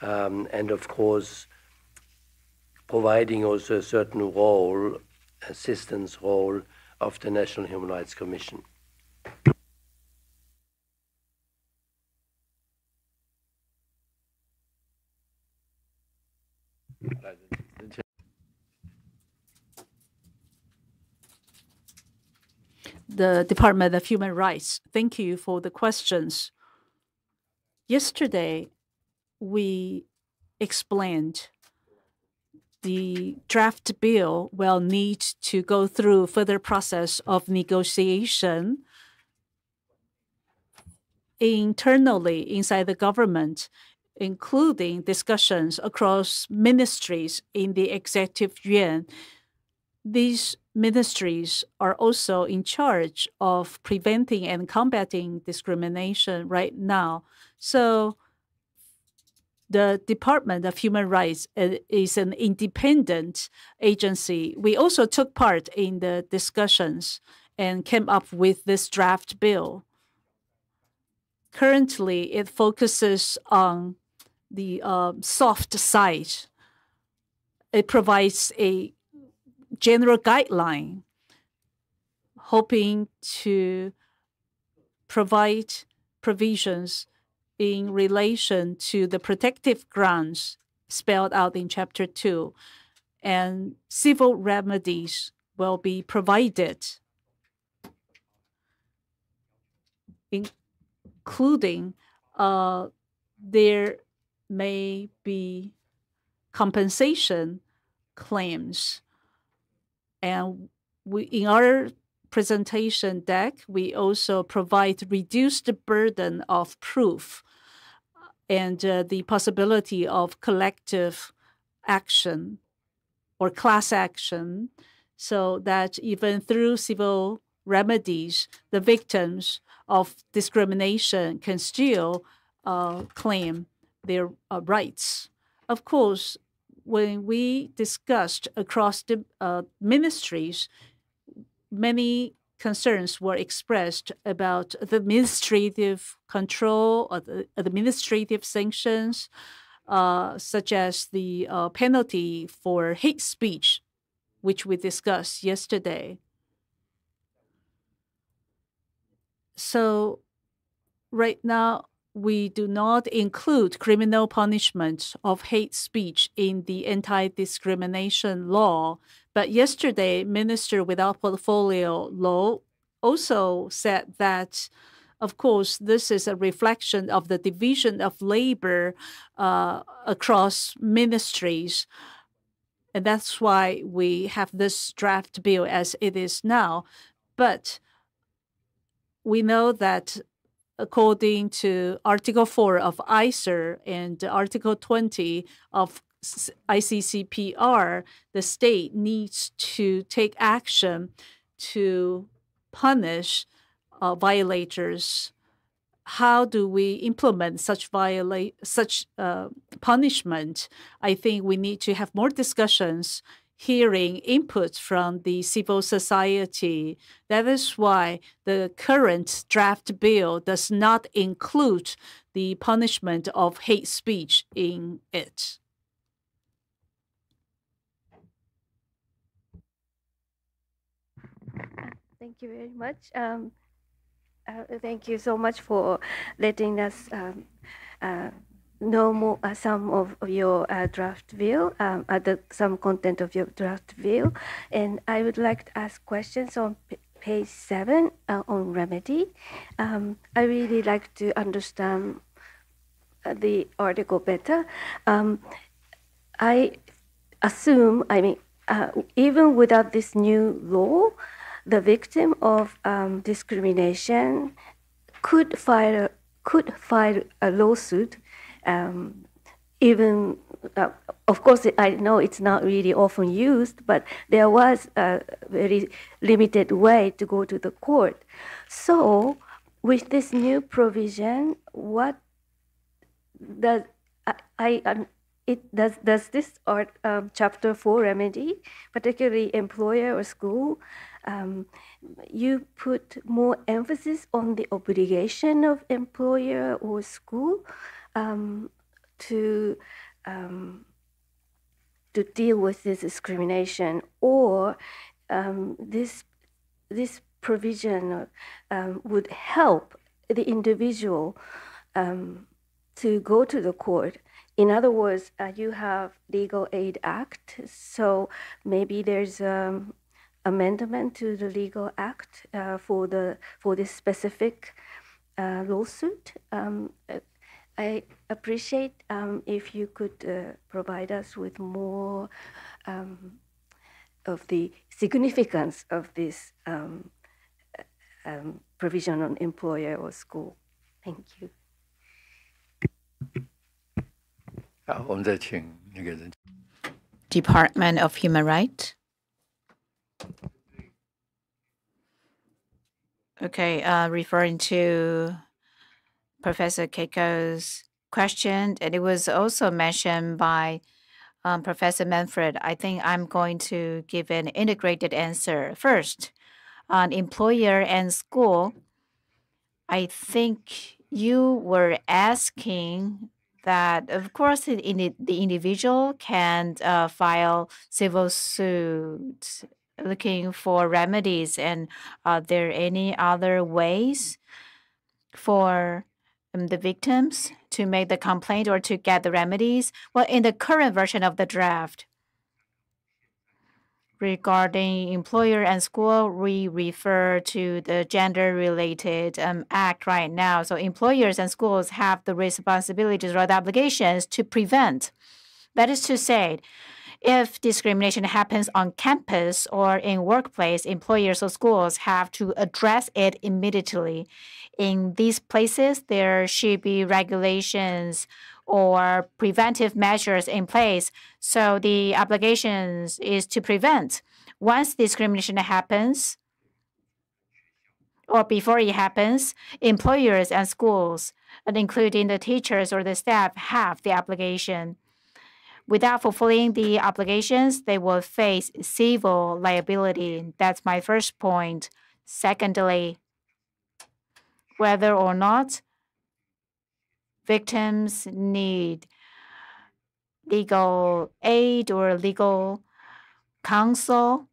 and of course providing also a certain role, assistance role of the National Human Rights Commission? The Department of Human Rights. Thank you for the questions. Yesterday, we explained the draft bill will need to go through further process of negotiation internally inside the government, including discussions across ministries in the executive yuan. These ministries are also in charge of preventing and combating discrimination right now. So the Department of Human Rights is an independent agency. We also took part in the discussions and came up with this draft bill. Currently, it focuses on the soft side. It provides a general guideline, hoping to provide provisions in relation to the protective grounds spelled out in Chapter 2, and civil remedies will be provided, including there may be compensation claims. And in our presentation deck, we also provide reduced burden of proof and the possibility of collective action or class action, so that even through civil remedies, the victims of discrimination can still claim their rights. Of course, when we discussed across the ministries, many concerns were expressed about the administrative control or the administrative sanctions, such as the penalty for hate speech, which we discussed yesterday. So right now, we do not include criminal punishment of hate speech in the anti-discrimination law. But yesterday, Minister without portfolio law also said that, of course, this is a reflection of the division of labor across ministries. And that's why we have this draft bill as it is now. But we know that according to Article 4 of ICERD and Article 20 of ICCPR, the state needs to take action to punish violators. How do we implement such punishment? I think we need to have more discussions, hearing input from the civil society. That is why the current draft bill does not include the punishment of hate speech in it. Thank you very much. Thank you so much for letting us know more, some of your draft bill, some content of your draft bill. And I would like to ask questions on page 7 on remedy. I really like to understand the article better. I assume, even without this new law, the victim of discrimination could file a lawsuit. Even, of course, I know it's not really often used, but there was a very limited way to go to the court. So, with this new provision, what does does this Chapter 4 remedy, particularly employer or school, you put more emphasis on the obligation of employer or school to deal with this discrimination, or this provision would help the individual to go to the court. In other words, you have Legal Aid Act, so maybe there's amendment to the Legal Act for this specific lawsuit. I appreciate if you could provide us with more of the significance of this provision on employer or school. Thank you. 好，我们再请那个人。Department of Human Rights. Okay, referring to Professor Keiko's question, and it was also mentioned by Professor Manfred. I think I'm going to give an integrated answer. First, on employer and school, I think you were asking that, of course, the individual can file civil suits looking for remedies. And are there any other ways for the victims to make the complaint or to get the remedies? Well, in the current version of the draft, regarding employer and school, we refer to the gender-related act right now. So employers and schools have the responsibilities or the obligations to prevent. That is to say, if discrimination happens on campus or in workplace, employers or schools have to address it immediately. In these places, there should be regulations or preventive measures in place. So the obligations is to prevent. Once discrimination happens, or before it happens, employers and schools, and including the teachers or the staff, have the obligation. Without fulfilling the obligations, they will face civil liability. That's my first point. Secondly, whether or not victims need legal aid or legal counsel,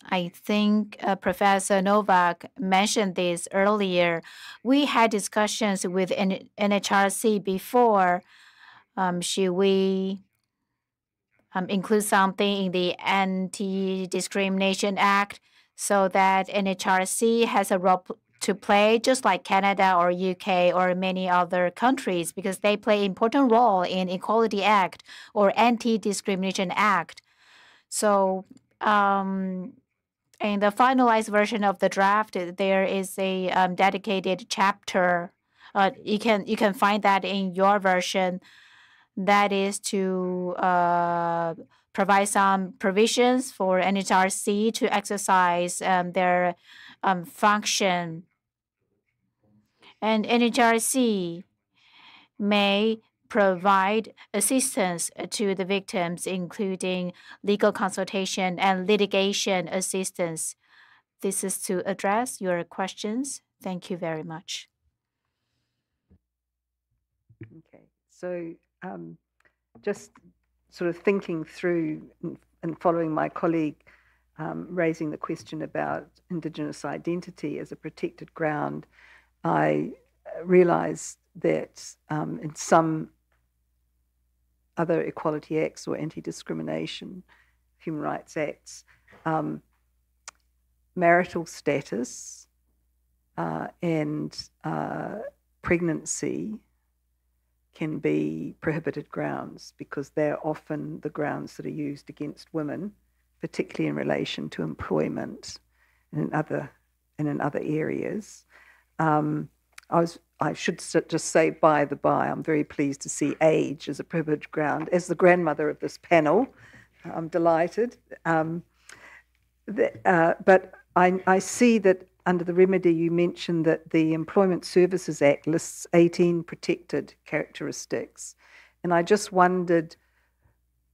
I think Professor Novak mentioned this earlier. We had discussions with NHRC before. Should we include something in the Anti-Discrimination Act so that NHRC has a role to play, just like Canada or UK or many other countries, because they play important role in Equality Act or Anti-Discrimination Act. So in the finalized version of the draft, there is a dedicated chapter. You can find that in your version. That is to provide some provisions for NHRC to exercise their function. And NHRC may provide assistance to the victims, including legal consultation and litigation assistance. This is to address your questions. Thank you very much. Okay, so just sort of thinking through and following my colleague raising the question about Indigenous identity as a protected ground, I realised that in some other equality acts or anti-discrimination human rights acts, marital status and pregnancy can be prohibited grounds because they're often the grounds that are used against women, particularly in relation to employment and in other areas. I should just say, by the by, I'm very pleased to see age as a privileged ground. As the grandmother of this panel, I'm delighted. But I see that under the remedy you mentioned that the Employment Services Act lists 18 protected characteristics. And I just wondered,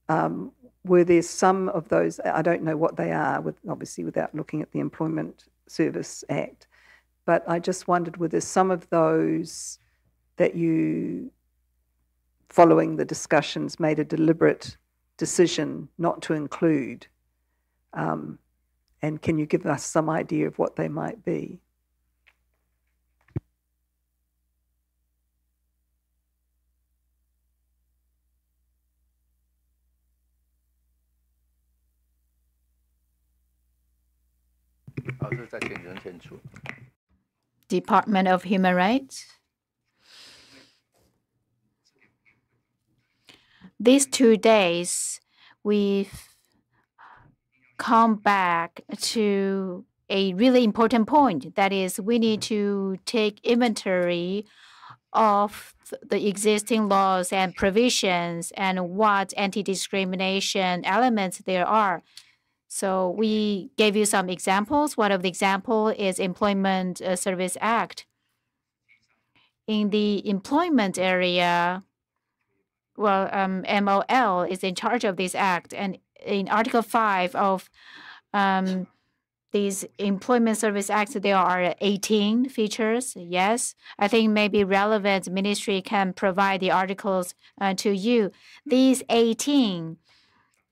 were there some of those, I don't know what they are, obviously without looking at the Employment Service Act, but I just wondered, were there some of those that you, following the discussions, made a deliberate decision not to include? And can you give us some idea of what they might be? Department of Human Rights. These 2 days, we've come back to a really important point. That is, we need to take inventory of the existing laws and provisions and what anti-discrimination elements there are. So we gave you some examples. One of the examples is Employment Service Act. In the employment area, well, MOL is in charge of this act. And in Article 5 of these Employment Service Acts, there are 18 features. Yes, I think maybe relevant ministry can provide the articles to you. These 18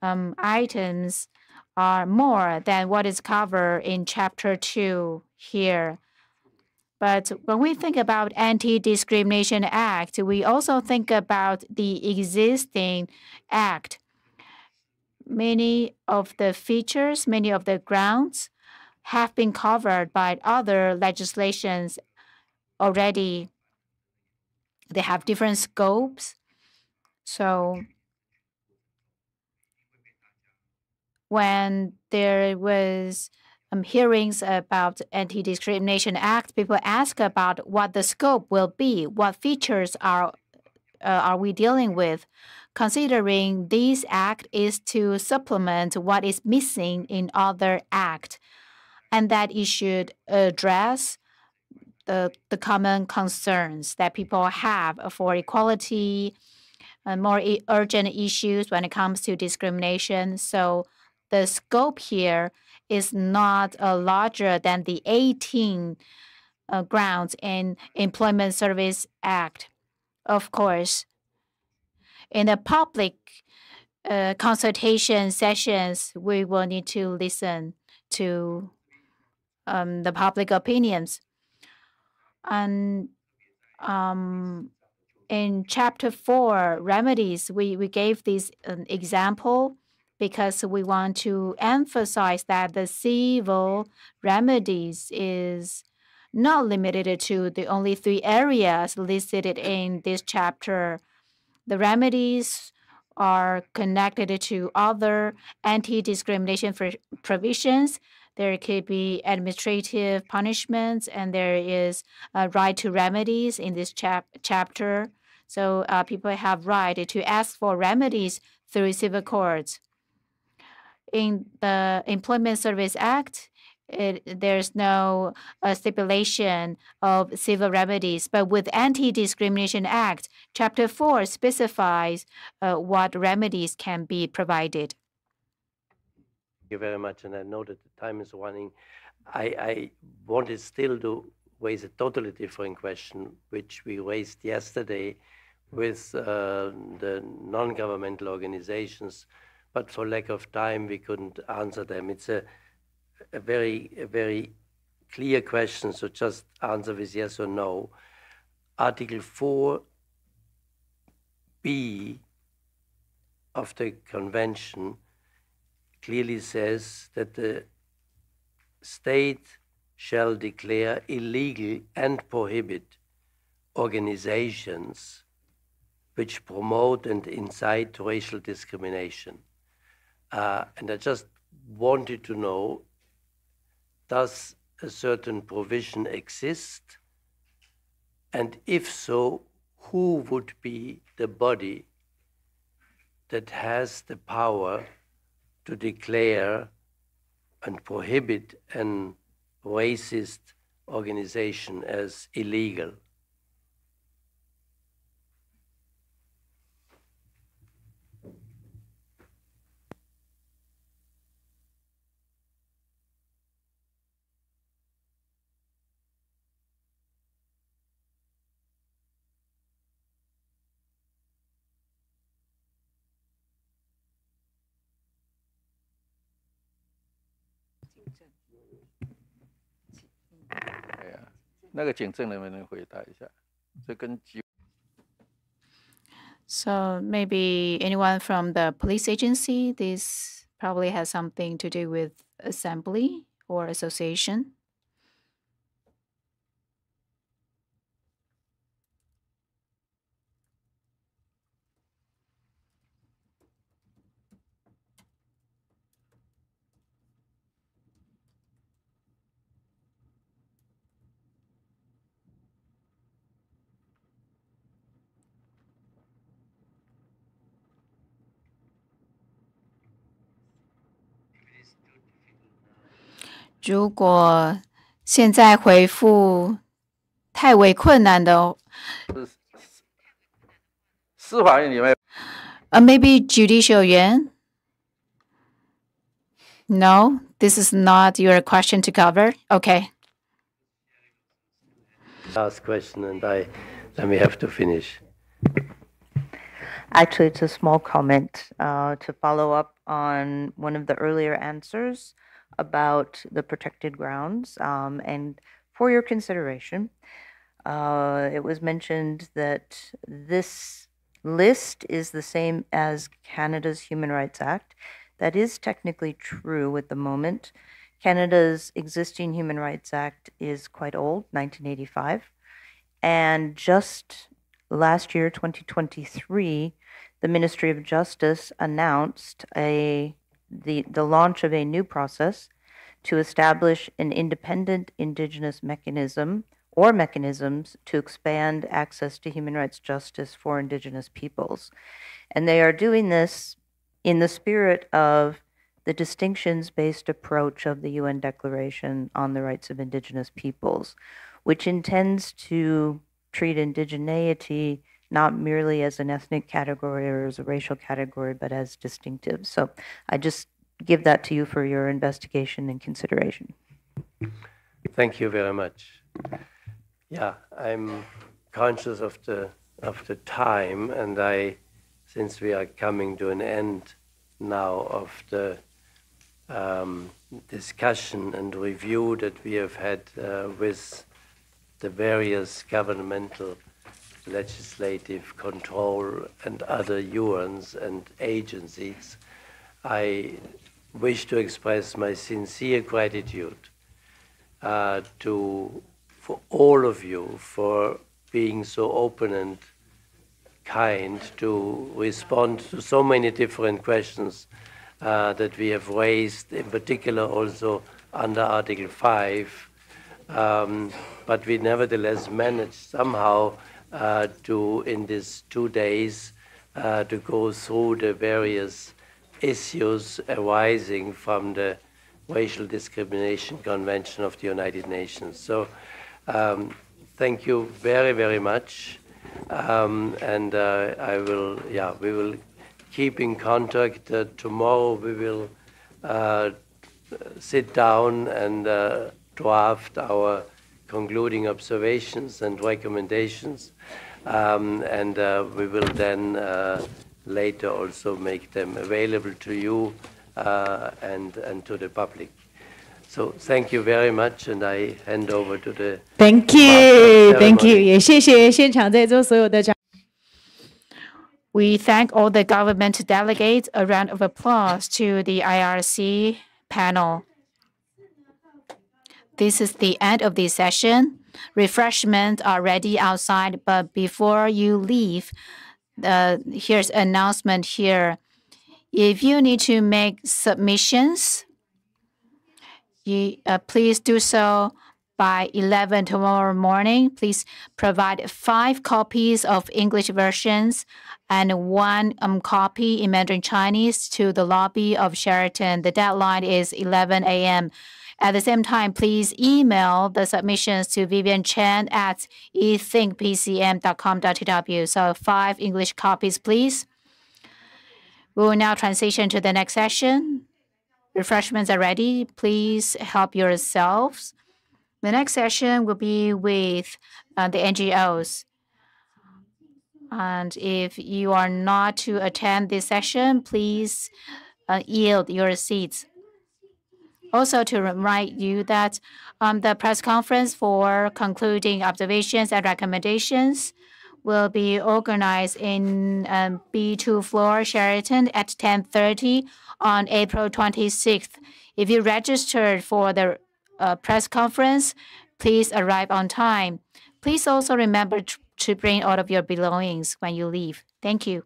items are more than what is covered in Chapter 2 here. But when we think about Anti-Discrimination Act, we also think about the existing act. Many of the features, many of the grounds have been covered by other legislations already. They have different scopes. So when there was hearings about Anti-Discrimination Act, people ask about what the scope will be, what features are we dealing with, considering this act is to supplement what is missing in other act, and that it should address the common concerns that people have for equality and more urgent issues when it comes to discrimination. So the scope here is not larger than the 18 grounds in Employment Service Act. Of course, in the public consultation sessions, we will need to listen to the public opinions. And in Chapter 4, remedies, we gave this example because we want to emphasize that the civil remedies is not limited to the only 3 areas listed in this chapter. The remedies are connected to other anti-discrimination provisions. There could be administrative punishments, and there is a right to remedies in this chapter. So people have right to ask for remedies through civil courts. In the Employment Service Act, there's no stipulation of civil remedies, but with Anti-Discrimination Act, Chapter 4 specifies what remedies can be provided. Thank you very much, and I know that the time is running. I wanted still to raise a totally different question, which we raised yesterday with the non-governmental organizations, but for lack of time, we couldn't answer them. It's a very clear question, so just answer with yes or no. Article 4B of the convention clearly says that the state shall declare illegal and prohibit organizations which promote and incite racial discrimination. And I just wanted to know, does a certain provision exist? And if so, who would be the body that has the power to declare and prohibit an racist organization as illegal? So maybe anyone from the police agency, this probably has something to do with assembly or association.如果现在回复太为困难的，司法院里面maybe judicial yuan? No, this is not your question to cover. Okay. Last question, and then we have to finish. Actually, it's a small comment to follow up on one of the earlier answers about the protected grounds. And for your consideration, it was mentioned that this list is the same as Canada's Human Rights Act. That is technically true at the moment. Canada's existing Human Rights Act is quite old, 1985. And just last year, 2023, the Ministry of Justice announced the launch of a new process to establish an independent Indigenous mechanism or mechanisms to expand access to human rights justice for Indigenous peoples. And they are doing this in the spirit of the distinctions-based approach of the UN Declaration on the Rights of Indigenous Peoples, which intends to treat indigeneity not merely as an ethnic category or as a racial category, but as distinctive. So I just give that to you for your investigation and consideration. Thank you very much. Yeah, I'm conscious of the time, and since we are coming to an end now of the discussion and review that we have had with the various governmental, legislative, control, and other UNs and agencies, I wish to express my sincere gratitude for all of you for being so open and kind to respond to so many different questions that we have raised, in particular also under Article 5. But we nevertheless managed somehow in these 2 days, to go through the various issues arising from the Racial Discrimination Convention of the United Nations. So thank you very, very much. And we will keep in contact. Tomorrow we will sit down and draft our concluding observations and recommendations, and we will then later also make them available to you and to the public. So thank you very much, and I hand over to the Thank you, thank you， 也谢谢现场在座所有的长。We thank all the government delegates. A round of applause to the IRC panel. This is the end of this session. Refreshments are ready outside, but before you leave, here's an announcement here. If you need to make submissions, please do so by 11 tomorrow morning. Please provide 5 copies of English versions and 1 copy in Mandarin Chinese to the lobby of Sheraton. The deadline is 11 a.m. At the same time, please email the submissions to Vivian Chen at ethinkpcm.com.tw. So 5 English copies, please. We will now transition to the next session. Refreshments are ready. Please help yourselves. The next session will be with the NGOs. And if you are not to attend this session, please yield your seats. Also to remind you that the press conference for concluding observations and recommendations will be organized in B2 floor Sheraton at 10:30 on April 26th. If you registered for the press conference, please arrive on time. Please also remember to bring all of your belongings when you leave. Thank you.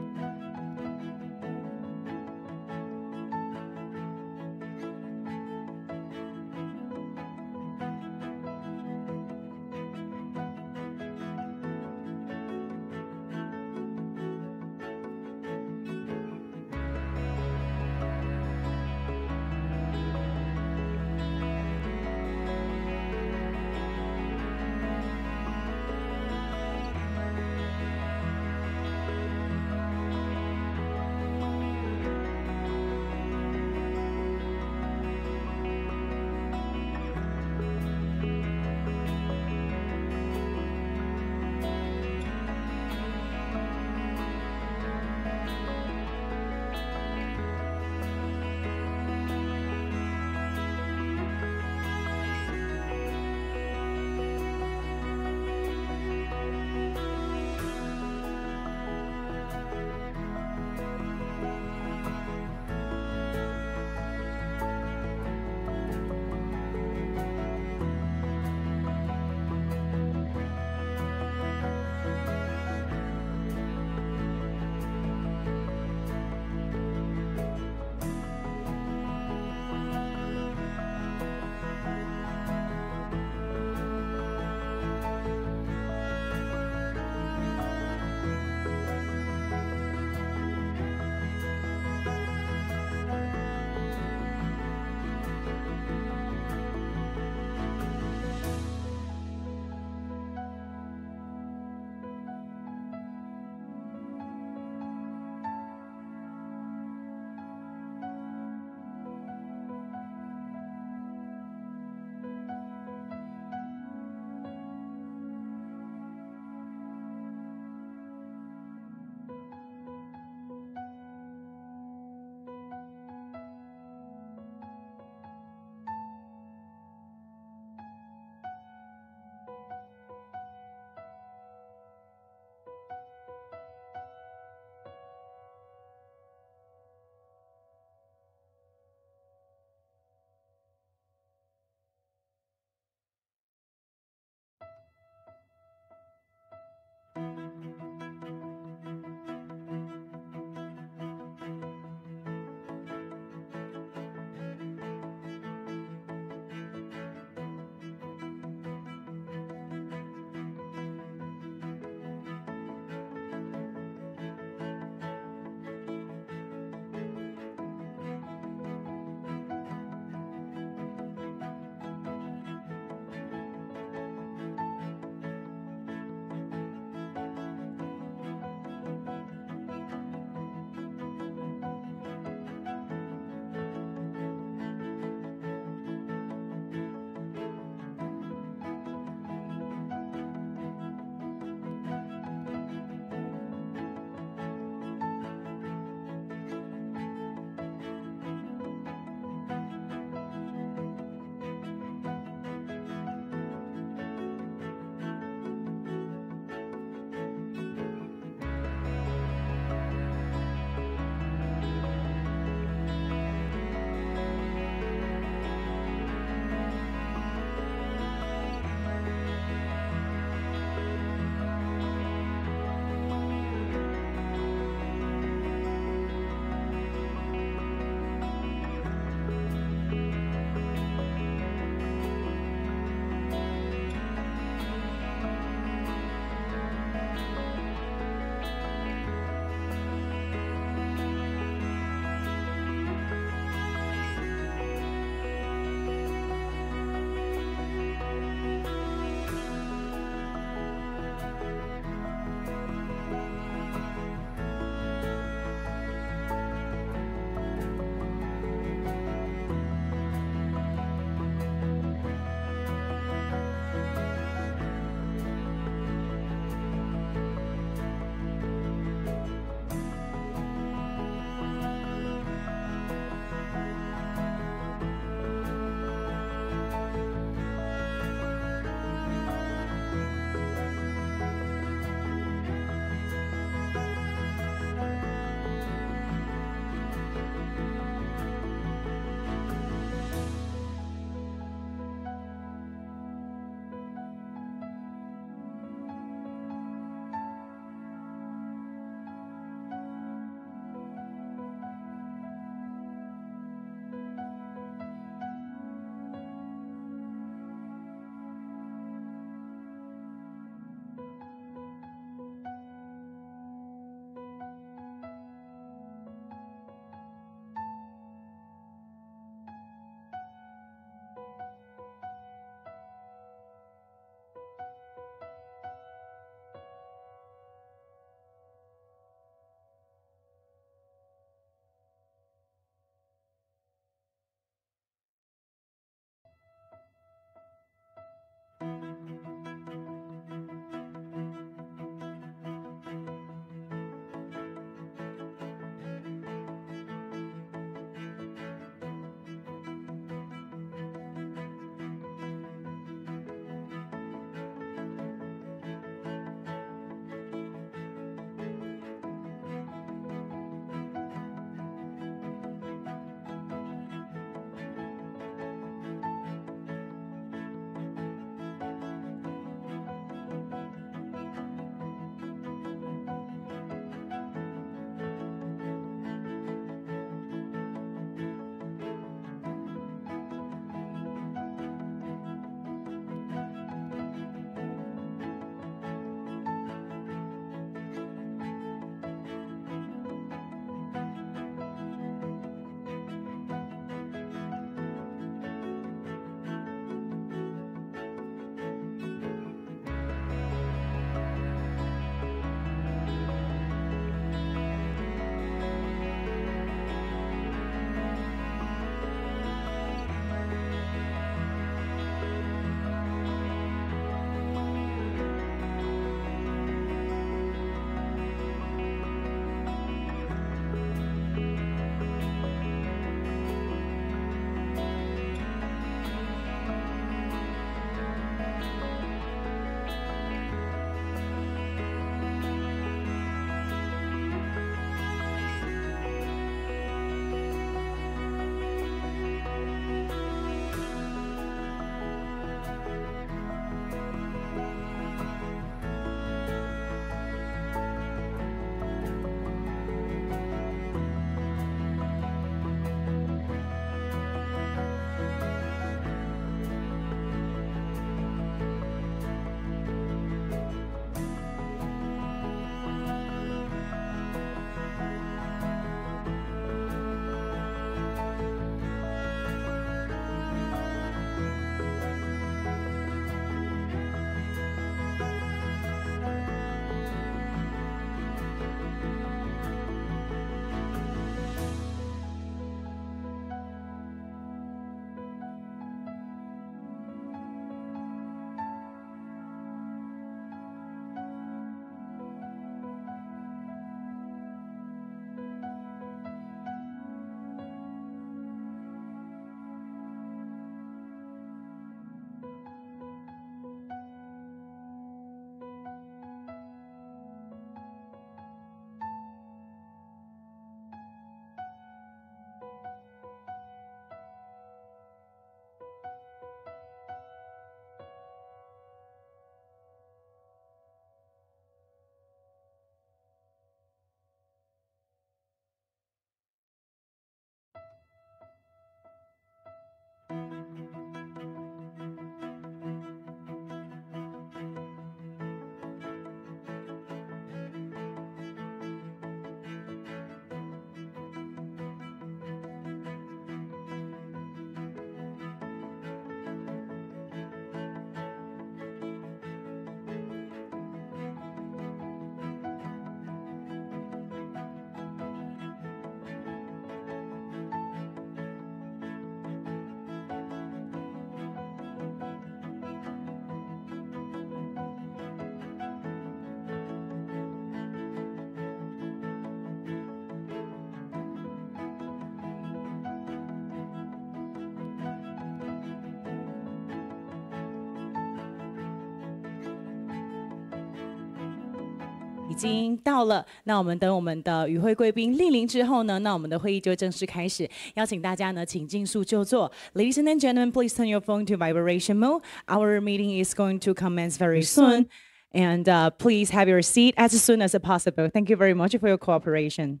已经到了，那我们等我们的与会贵宾莅临之后呢，那我们的会议就正式开始。邀请大家呢，请尽速就座。Ladies and gentlemen, please turn your phone to vibration mode. Our meeting is going to commence very soon, and please have your seat as soon as possible. Thank you very much for your cooperation.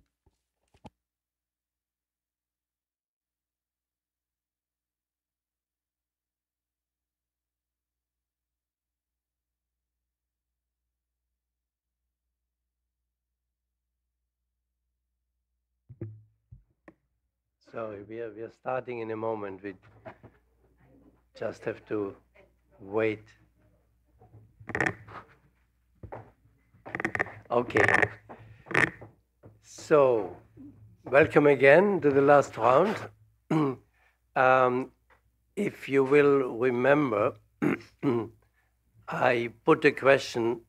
Sorry, we are starting in a moment. We just have to wait. Okay. So, welcome again to the last round. If you will remember, I put a question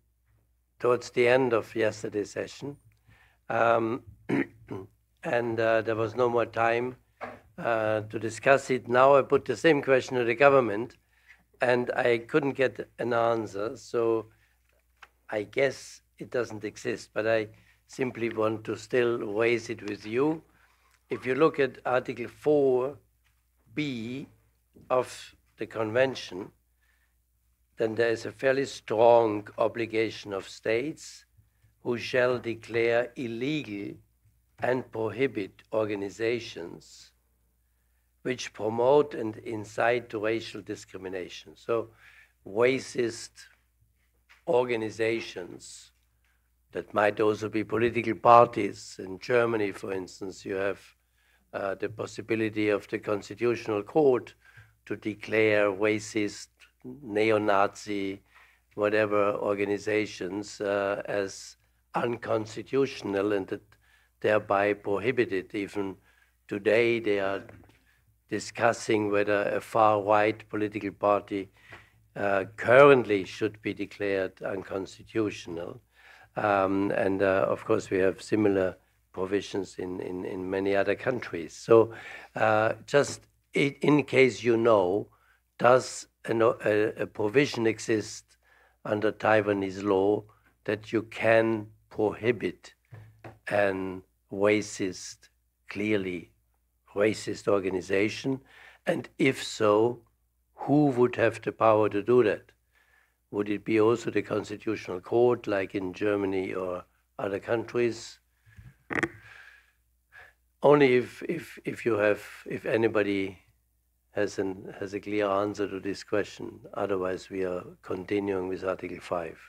towards the end of yesterday's session. And there was no more time to discuss it. Now I put the same question to the government, and I couldn't get an answer, so I guess it doesn't exist, but I simply want to still raise it with you. If you look at Article 4b of the Convention, then there is a fairly strong obligation of states who shall declare illegal and prohibit organizations which promote and incite to racial discrimination. So racist organizations that might also be political parties. In Germany, for instance, you have the possibility of the Constitutional Court to declare racist, neo-Nazi, whatever organizations as unconstitutional, and that thereby prohibited. Even today, they are discussing whether a far-right political party currently should be declared unconstitutional. And of course, we have similar provisions in many other countries. So just in case you know, does a provision exist under Taiwanese law that you can prohibit an racist, clearly racist organization? And if so, who would have the power to do that? Would it be also the Constitutional Court, like in Germany or other countries? Only if anybody has a clear answer to this question. Otherwise, we are continuing with Article 5.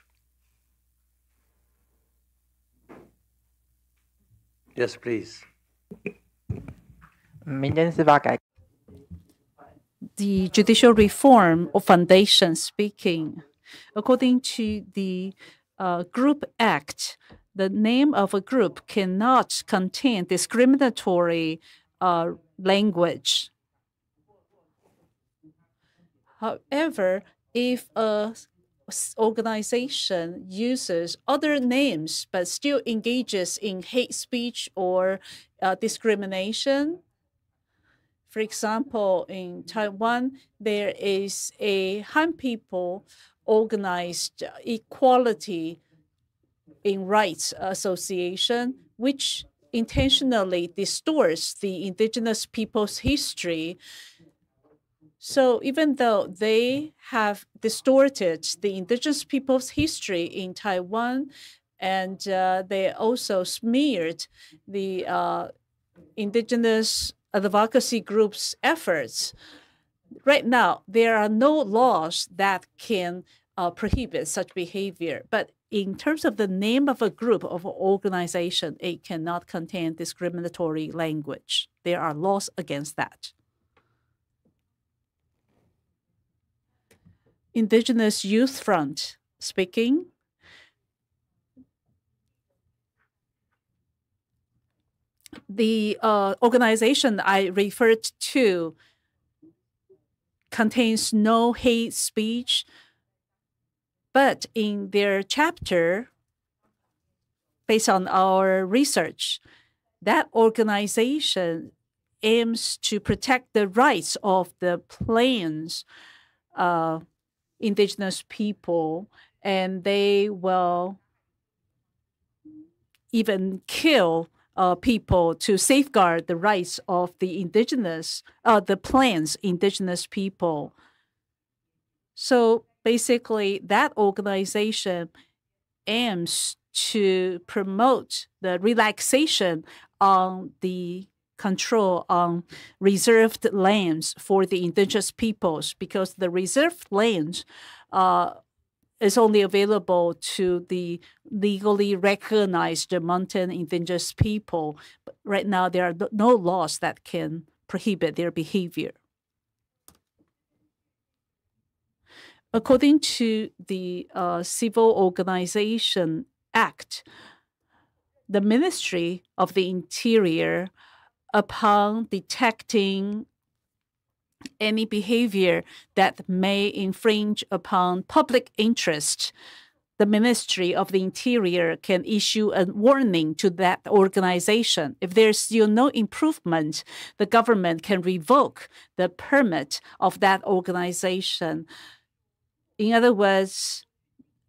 Yes, please. The judicial reform or foundation speaking, according to the Group Act, the name of a group cannot contain discriminatory language. However, if a organization uses other names but still engages in hate speech or discrimination, for example, in Taiwan, there is a Han people organized Equality in Rights Association, which intentionally distorts the indigenous people's history. So even though they have distorted the indigenous people's history in Taiwan, and they also smeared the indigenous advocacy groups' efforts, right now there are no laws that can prohibit such behavior. But in terms of the name of a group of an organization, it cannot contain discriminatory language. There are laws against that. Indigenous Youth Front speaking. The organization I referred to contains no hate speech, but in their chapter, based on our research, that organization aims to protect the rights of the Plains indigenous people, and they will even kill people to safeguard the rights of the indigenous, the plan's indigenous people. So basically, that organization aims to promote the relaxation on the control on reserved lands for the indigenous peoples, because the reserved lands is only available to the legally recognized mountain indigenous people. But right now, there are no laws that can prohibit their behavior. According to the Civil Organization Act, the Ministry of the Interior, upon detecting any behavior that may infringe upon public interest, the Ministry of the Interior can issue a warning to that organization. If there's still no improvement, the government can revoke the permit of that organization. In other words,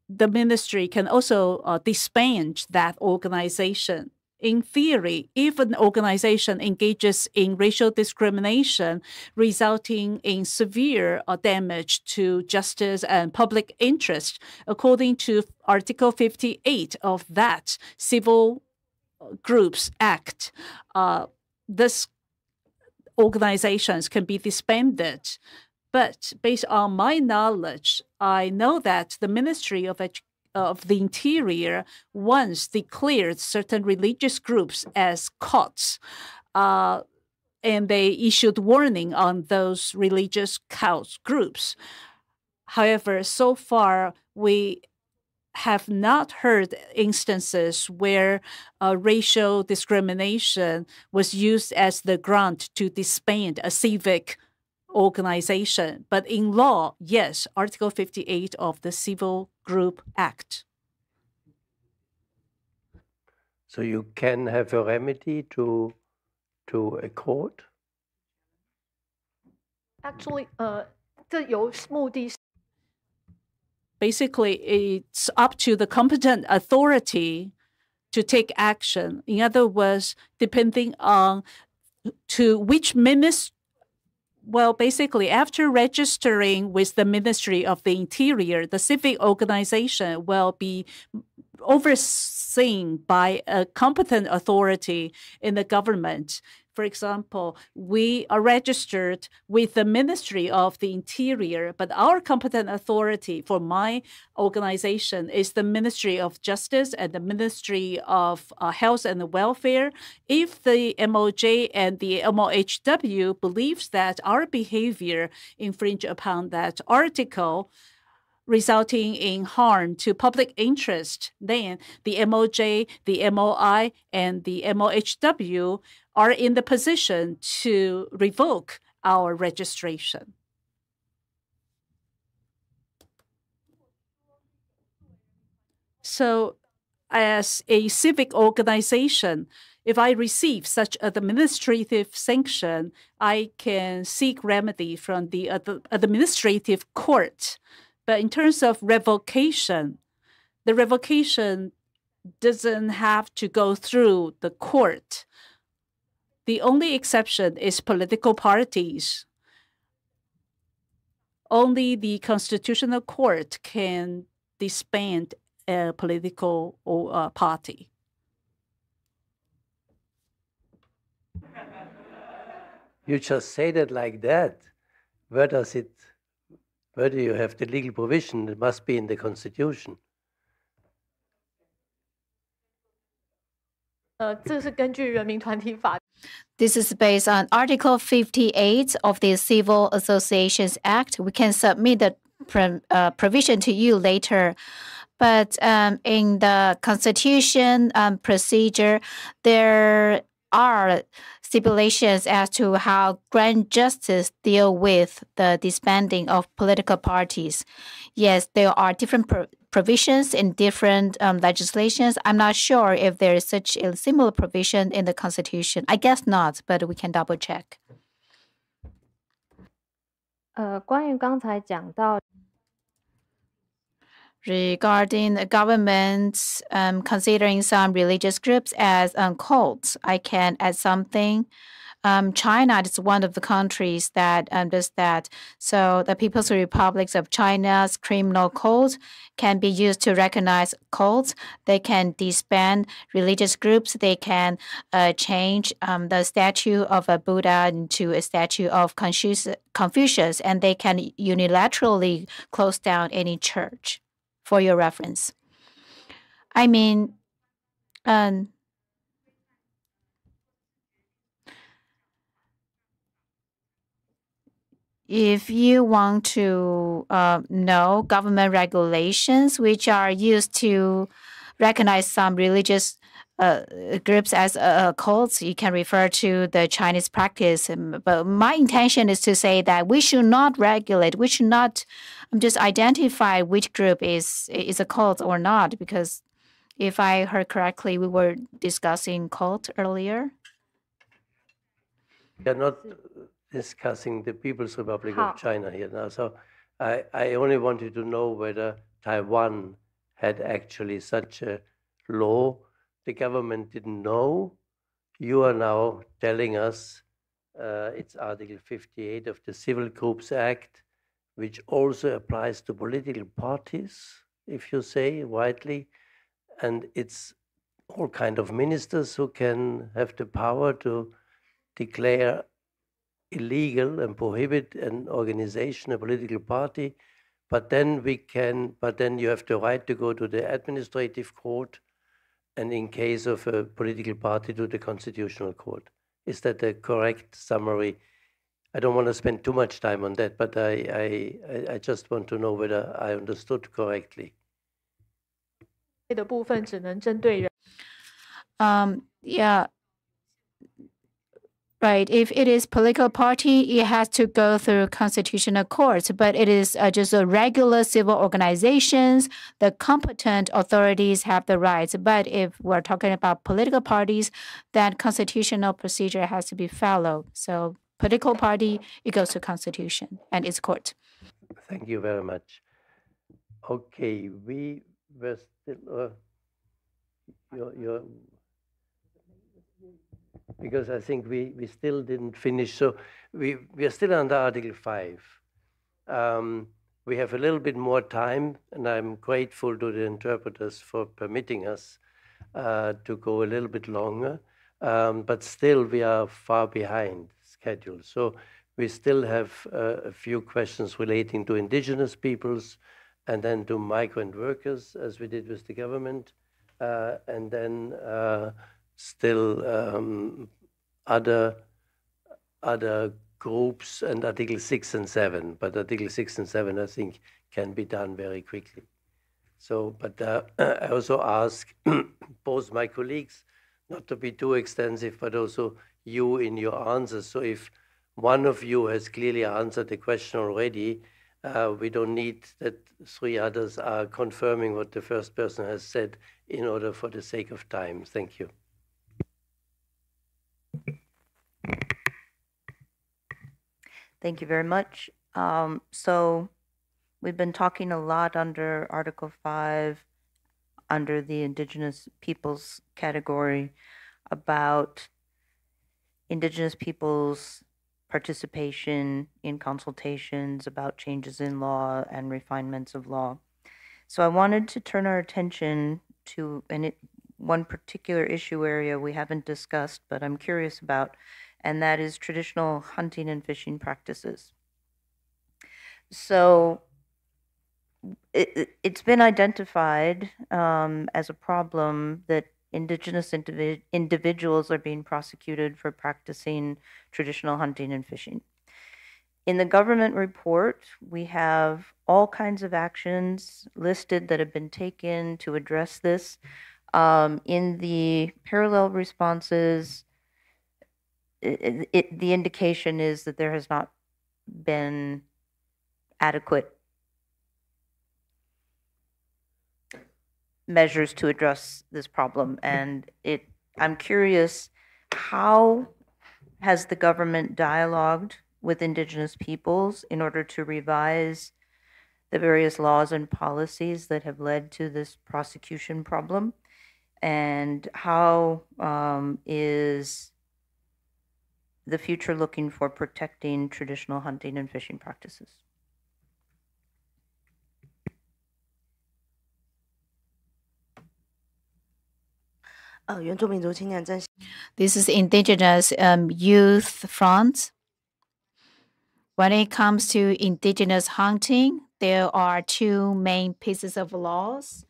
the ministry can also disband that organization. In theory, if an organization engages in racial discrimination resulting in severe damage to justice and public interest, according to Article 58 of that Civil Groups Act, this organizations can be disbanded. But based on my knowledge, I know that the Ministry of the Interior once declared certain religious groups as cults, and they issued warning on those religious cult groups. However, so far, we have not heard instances where racial discrimination was used as the ground to disband a civic organization. But in law, yes, Article 58 of the Civil Group Act. So you can have a remedy to a court? Actually, 这有目的是 Basically, it's up to the competent authority to take action. In other words, depending on to which ministry. Well, basically, after registering with the Ministry of the Interior, the civic organization will be overseen by a competent authority in the government. For example, we are registered with the Ministry of the Interior, but our competent authority for my organization is the Ministry of Justice and the Ministry of Health and Welfare. If the MOJ and the MOHW believes that our behavior infringe upon that article, resulting in harm to public interest, then the MOJ, the MOI, and the MOHW are in the position to revoke our registration. So, as a civic organization, if I receive such an administrative sanction, I can seek remedy from the administrative court. But in terms of revocation, the revocation doesn't have to go through the court. The only exception is political parties. Only the Constitutional Court can disband a political party. You just say that like that. Where do you have the legal provision? It must be in the Constitution. 这是根据人民团体法。 This is based on Article 58 of the Civil Associations Act. We can submit the provision to you later. But in the Constitution procedure, there are stipulations as to how grand justice deal with the disbanding of political parties. Yes, there are different provisions in different legislations. I'm not sure if there is such a similar provision in the Constitution. I guess not, but we can double check. 关于刚才讲到 regarding the government considering some religious groups as cults, I can add something. China is one of the countries that does that. So the People's Republic of China's criminal code can be used to recognize cults. They can disband religious groups. They can change the statue of a Buddha into a statue of Confucius, and they can unilaterally close down any church. For your reference, I mean, if you want to know government regulations which are used to recognize some religious groups as cults, you can refer to the Chinese practice. But my intention is to say that we should not regulate, we should not just identify which group is a cult or not, because if I heard correctly, we were discussing cult earlier. We are not discussing the People's Republic of China here now. So I only wanted to know whether Taiwan had actually such a law. The government didn't know. You are now telling us it's Article 58 of the Civil Groups Act, which also applies to political parties, if you say rightly, and it's all kind of ministers who can have the power to declare illegal and prohibit an organization, a political party, but then you have the right to go to the administrative court, and in case of a political party, to the constitutional court. Is that a correct summary? I don't want to spend too much time on that, but I just want to know whether I understood correctly. Yeah. Right. If it is political party, it has to go through constitutional courts. But it is just a regular civil organizations. The competent authorities have the rights. But if we're talking about political parties, that constitutional procedure has to be followed. So political party, it goes to constitution and its court. Thank you very much. Okay, we were still because I think we still didn't finish. So we are still under Article 5. We have a little bit more time, and I'm grateful to the interpreters for permitting us to go a little bit longer. But still, we are far behind schedule. So we still have a few questions relating to indigenous peoples, and then to migrant workers, as we did with the government, and then still other groups and Article 6 and 7. But Article 6 and 7, I think, can be done very quickly. So, but I also ask both my colleagues not to be too extensive, but also you in your answers. So if one of you has clearly answered the question already, we don't need that 3 others are confirming what the first person has said in order for the sake of time. Thank you. Thank you very much. So we've been talking a lot under Article 5, under the Indigenous Peoples category, about Indigenous peoples' participation in consultations about changes in law and refinements of law. So I wanted to turn our attention to one particular issue area we haven't discussed, but I'm curious about, and that is traditional hunting and fishing practices. So it's been identified as a problem that Indigenous individuals are being prosecuted for practicing traditional hunting and fishing. In the government report, we have all kinds of actions listed that have been taken to address this. In the parallel responses, the indication is that there has not been adequate measures to address this problem. And I'm curious, how has the government dialogued with Indigenous peoples in order to revise the various laws and policies that have led to this prosecution problem, and how is the future looking for protecting traditional hunting and fishing practices? This is Indigenous Youth Front. When it comes to indigenous hunting, there are two main pieces of laws.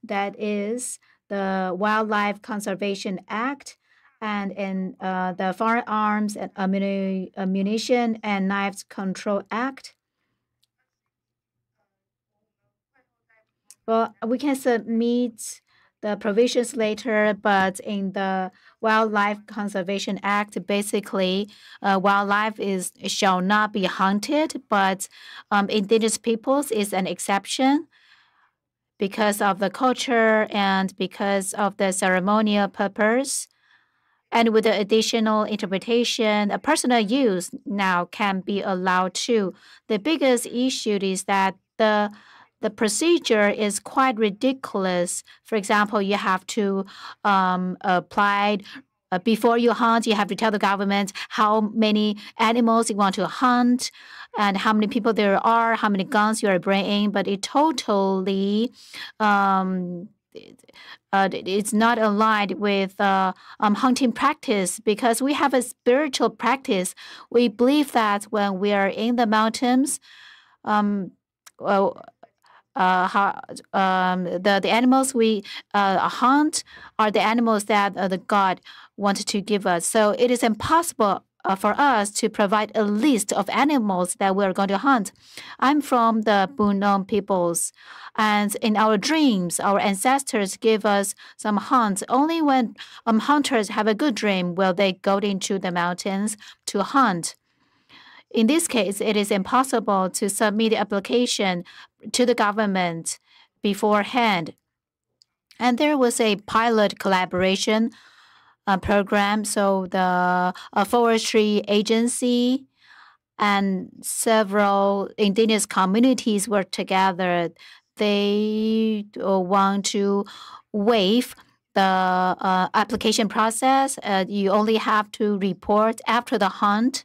That is the Wildlife Conservation Act and the Firearms and Ammunition and Knives Control Act. Well, we can submit the provisions later, but in the Wildlife Conservation Act, basically, wildlife shall not be hunted, but indigenous peoples is an exception because of the culture and because of the ceremonial purpose. And with the additional interpretation, a personal use now can be allowed too. The biggest issue is that the procedure is quite ridiculous. For example, you have to apply before you hunt, you have to tell the government how many animals you want to hunt and how many people there are, how many guns you are bringing. But it totally it's not aligned with hunting practice, because we have a spiritual practice. We believe that when we are in the mountains, the animals we hunt are the animals that the God wanted to give us. So it is impossible for us to provide a list of animals that we're going to hunt. I'm from the Bunong peoples, and in our dreams, our ancestors give us some hunts. Only when hunters have a good dream will they go into the mountains to hunt. In this case, it is impossible to submit the application to the government beforehand. And there was a pilot collaboration program. So the forestry agency and several indigenous communities work together. They want to waive the application process. You only have to report after the hunt.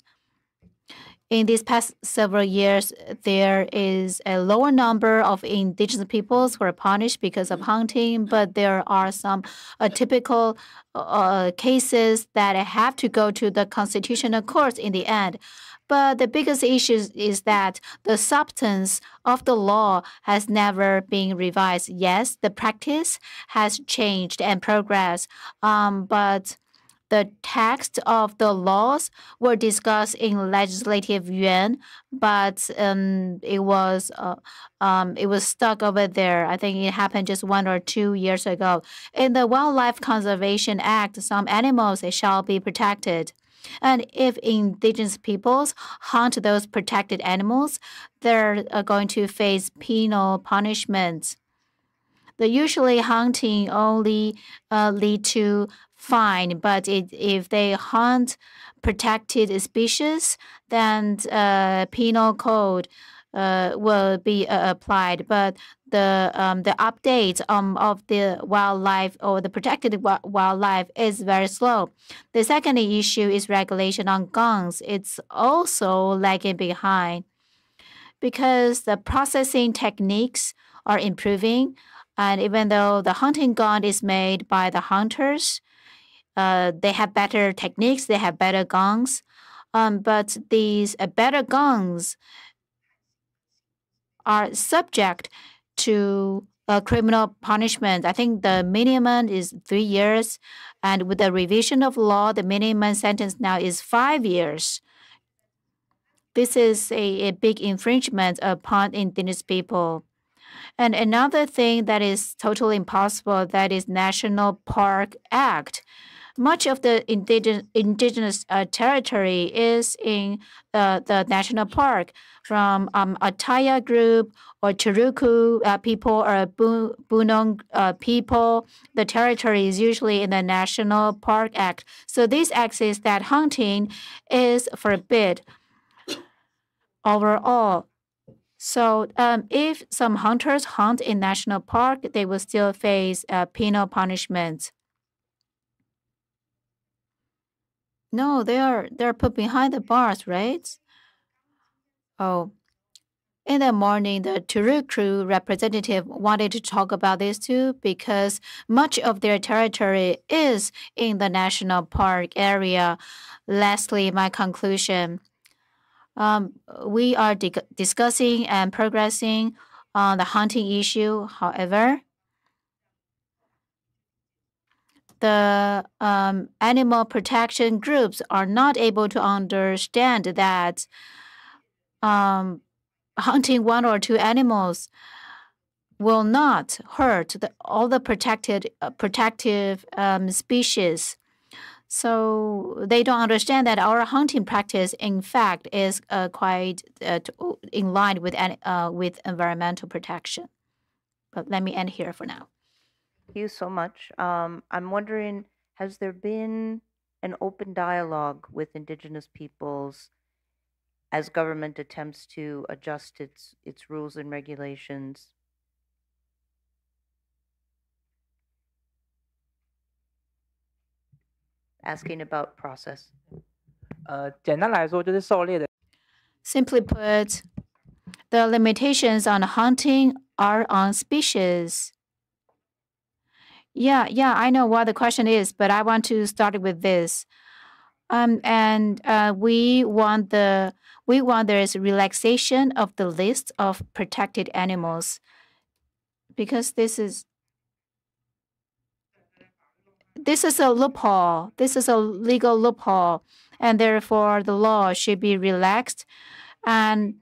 In these past several years, there is a lower number of indigenous peoples who are punished because of hunting, but there are some typical cases that have to go to the constitutional courts in the end. But the biggest issue is that the substance of the law has never been revised. Yes, the practice has changed and progressed, but the text of the laws were discussed in Legislative Yuan, but it was stuck over there. I think it happened just 1 or 2 years ago. In the Wildlife Conservation Act, some animals shall be protected. And if indigenous peoples hunt those protected animals, they're going to face penal punishments. The usually hunting only lead to fine, but if they hunt protected species, then penal code will be applied. But the update of the wildlife or the protected wildlife is very slow. The second issue is regulation on guns. It's also lagging behind because the processing techniques are improving. And even though the hunting gun is made by the hunters, they have better techniques, they have better guns. But these better guns are subject to criminal punishment. I think the minimum is 3 years. And with the revision of law, the minimum sentence now is 5 years. This is a big infringement upon indigenous people. And another thing that is totally impossible, that is National Park Act. Much of the indigenous territory is in the national park. From Ataya group or Churuku people or Bunong people, the territory is usually in the National Park Act. So this act says that hunting is forbid overall. So if some hunters hunt in national park, they will still face penal punishment. No, they're put behind the bars, right? Oh. In the morning, the Turku representative wanted to talk about this too because much of their territory is in the national park area. Lastly, my conclusion. We are discussing and progressing on the hunting issue. However, the animal protection groups are not able to understand that hunting one or two animals will not hurt all the protective species. So they don't understand that our hunting practice, in fact, is quite in line with environmental protection. But let me end here for now. Thank you so much. I'm wondering, has there been an open dialogue with Indigenous peoples as government attempts to adjust its rules and regulations? Asking about process. 简单来说就是狩猎的。Simply put, the limitations on hunting are on species. Yeah, I know what the question is, but I want to start with this. We want there's relaxation of the list of protected animals because this is a loophole. This is a legal loophole, and therefore the law should be relaxed. And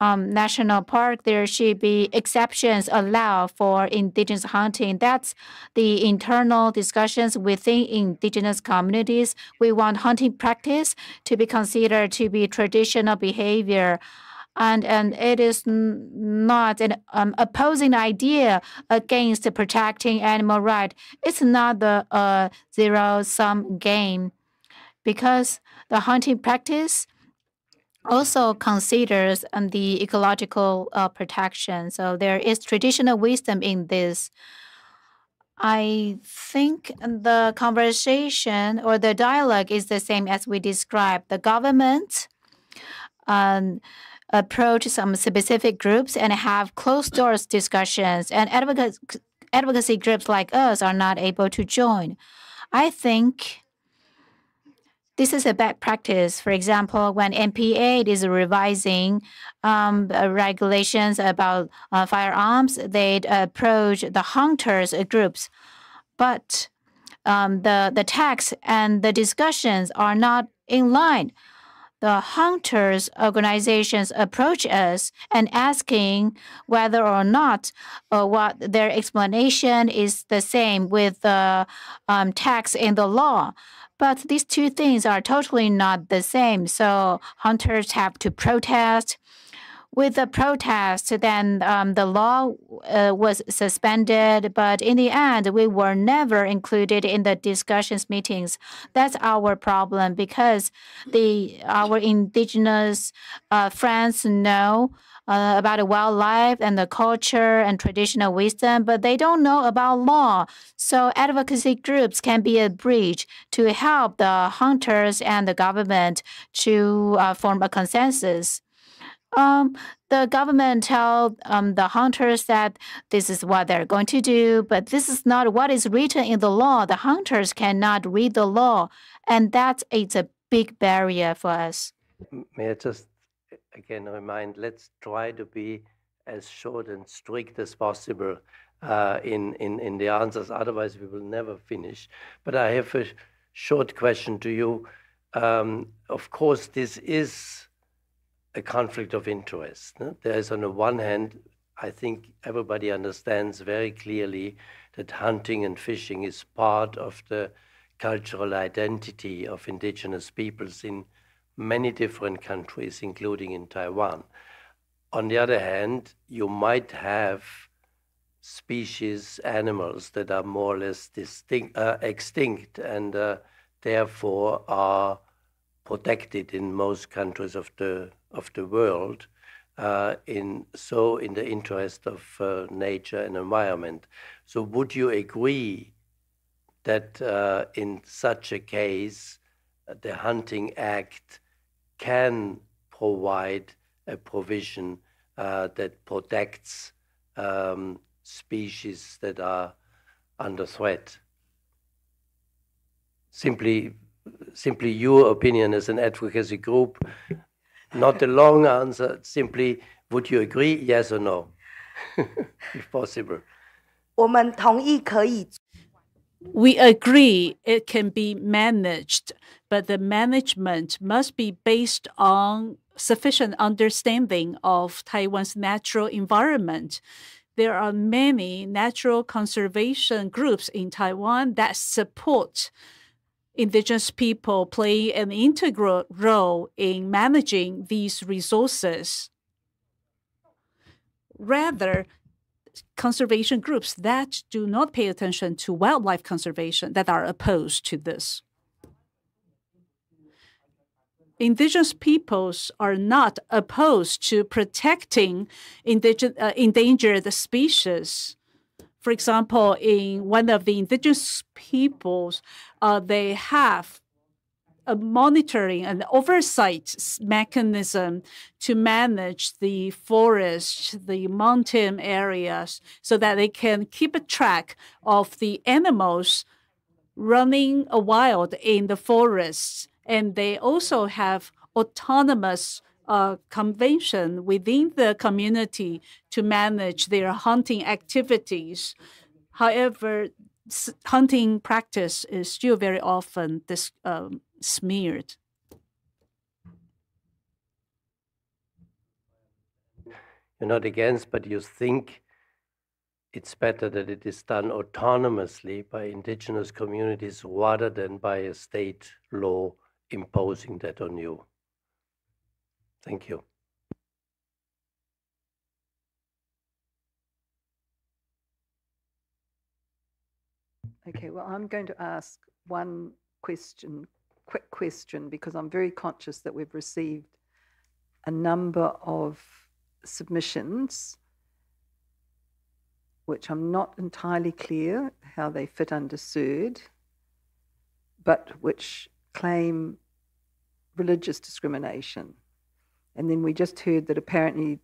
national park, there should be exceptions allowed for indigenous hunting. That's the internal discussions within indigenous communities. We want hunting practice to be considered to be traditional behavior. And it is not an opposing idea against protecting animal rights. It's not the zero-sum game because the hunting practice also considers the ecological protection. So there is traditional wisdom in this. I think the conversation or the dialogue is the same as we described. The government approach some specific groups and have closed doors discussions, and advocacy groups like us are not able to join. I think this is a bad practice. For example, when NPA is revising regulations about firearms, they approach the hunters groups, but the text and the discussions are not in line. The hunters organizations approach us and asking whether or not what their explanation is the same with the text in the law. But these two things are totally not the same. So hunters have to protest. With the protest, then the law was suspended. But in the end, we were never included in the discussions meetings. That's our problem because our indigenous friends know about wildlife and the culture and traditional wisdom, but they don't know about law. So advocacy groups can be a bridge to help the hunters and the government to form a consensus. The government tell the hunters that this is what they're going to do, but this is not what is written in the law. The hunters cannot read the law, and it's a big barrier for us. May I just again remind, let's try to be as short and strict as possible in the answers, otherwise we will never finish. But I have a short question to you. Of course, this is a conflict of interest. There is, on the one hand, I think everybody understands very clearly that hunting and fishing is part of the cultural identity of indigenous peoples in many different countries, including in Taiwan. On the other hand, you might have species, animals that are more or less extinct and therefore are protected in most countries of the world. in the interest of nature and environment. So would you agree that in such a case, the Hunting Act can provide a provision that protects species that are under threat? Simply your opinion as an advocacy group, not a long answer, simply would you agree, yes or no, if possible? 我们同意可以 We agree it can be managed, but the management must be based on sufficient understanding of Taiwan's natural environment. There are many natural conservation groups in Taiwan that support indigenous people playing an integral role in managing these resources. Rather, conservation groups that do not pay attention to wildlife conservation that are opposed to this. Indigenous peoples are not opposed to protecting endangered species. For example, in one of the indigenous peoples, they have a monitoring and oversight mechanism to manage the forest, the mountain areas, so that they can keep a track of the animals running wild in the forests. And they also have autonomous convention within the community to manage their hunting activities. However, hunting practice is still very often smeared. You're not against, but you think it's better that it is done autonomously by indigenous communities rather than by a state law imposing that on you. Thank you. Okay, well, I'm going to ask one question, quick question, because I'm very conscious that we've received a number of submissions, which I'm not entirely clear how they fit under CERD, but which claim religious discrimination. And then we just heard that apparently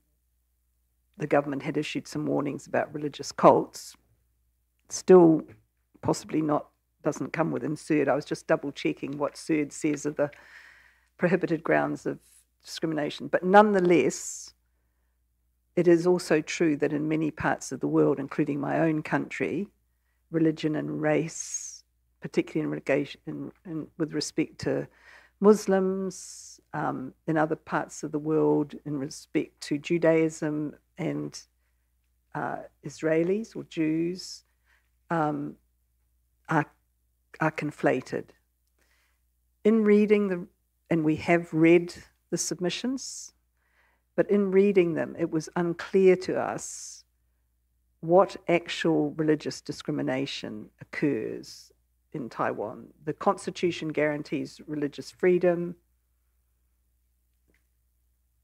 the government had issued some warnings about religious cults. Still possibly not, doesn't come within CERD. I was just double checking what CERD says are the prohibited grounds of discrimination. But nonetheless, it is also true that in many parts of the world, including my own country, religion and race, particularly with respect to Muslims, in other parts of the world, in respect to Judaism and Israelis or Jews, are conflated. In reading and we have read the submissions, but in reading them, it was unclear to us what actual religious discrimination occurs in Taiwan. The Constitution guarantees religious freedom.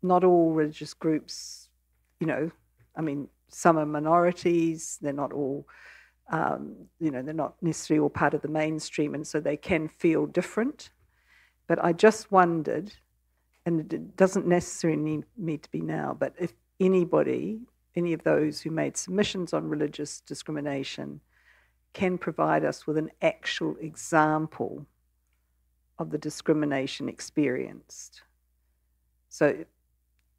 Not all religious groups, I mean, some are minorities, they're not all, they're not necessarily all part of the mainstream, and so they can feel different. But I just wondered, and it doesn't necessarily need to be now, but if anybody, any of those who made submissions on religious discrimination, can provide us with an actual example of the discrimination experienced. So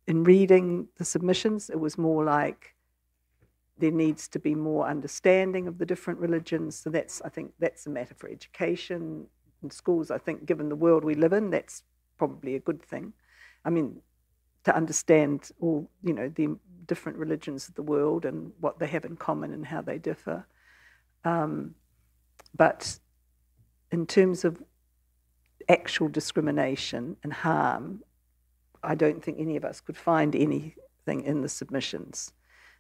in reading the submissions, it was more like there needs to be more understanding of the different religions. So I think that's a matter for education in schools. I think given the world we live in, that's probably a good thing. I mean, to understand all, the different religions of the world and what they have in common and how they differ. But in terms of actual discrimination and harm, I don't think any of us could find anything in the submissions.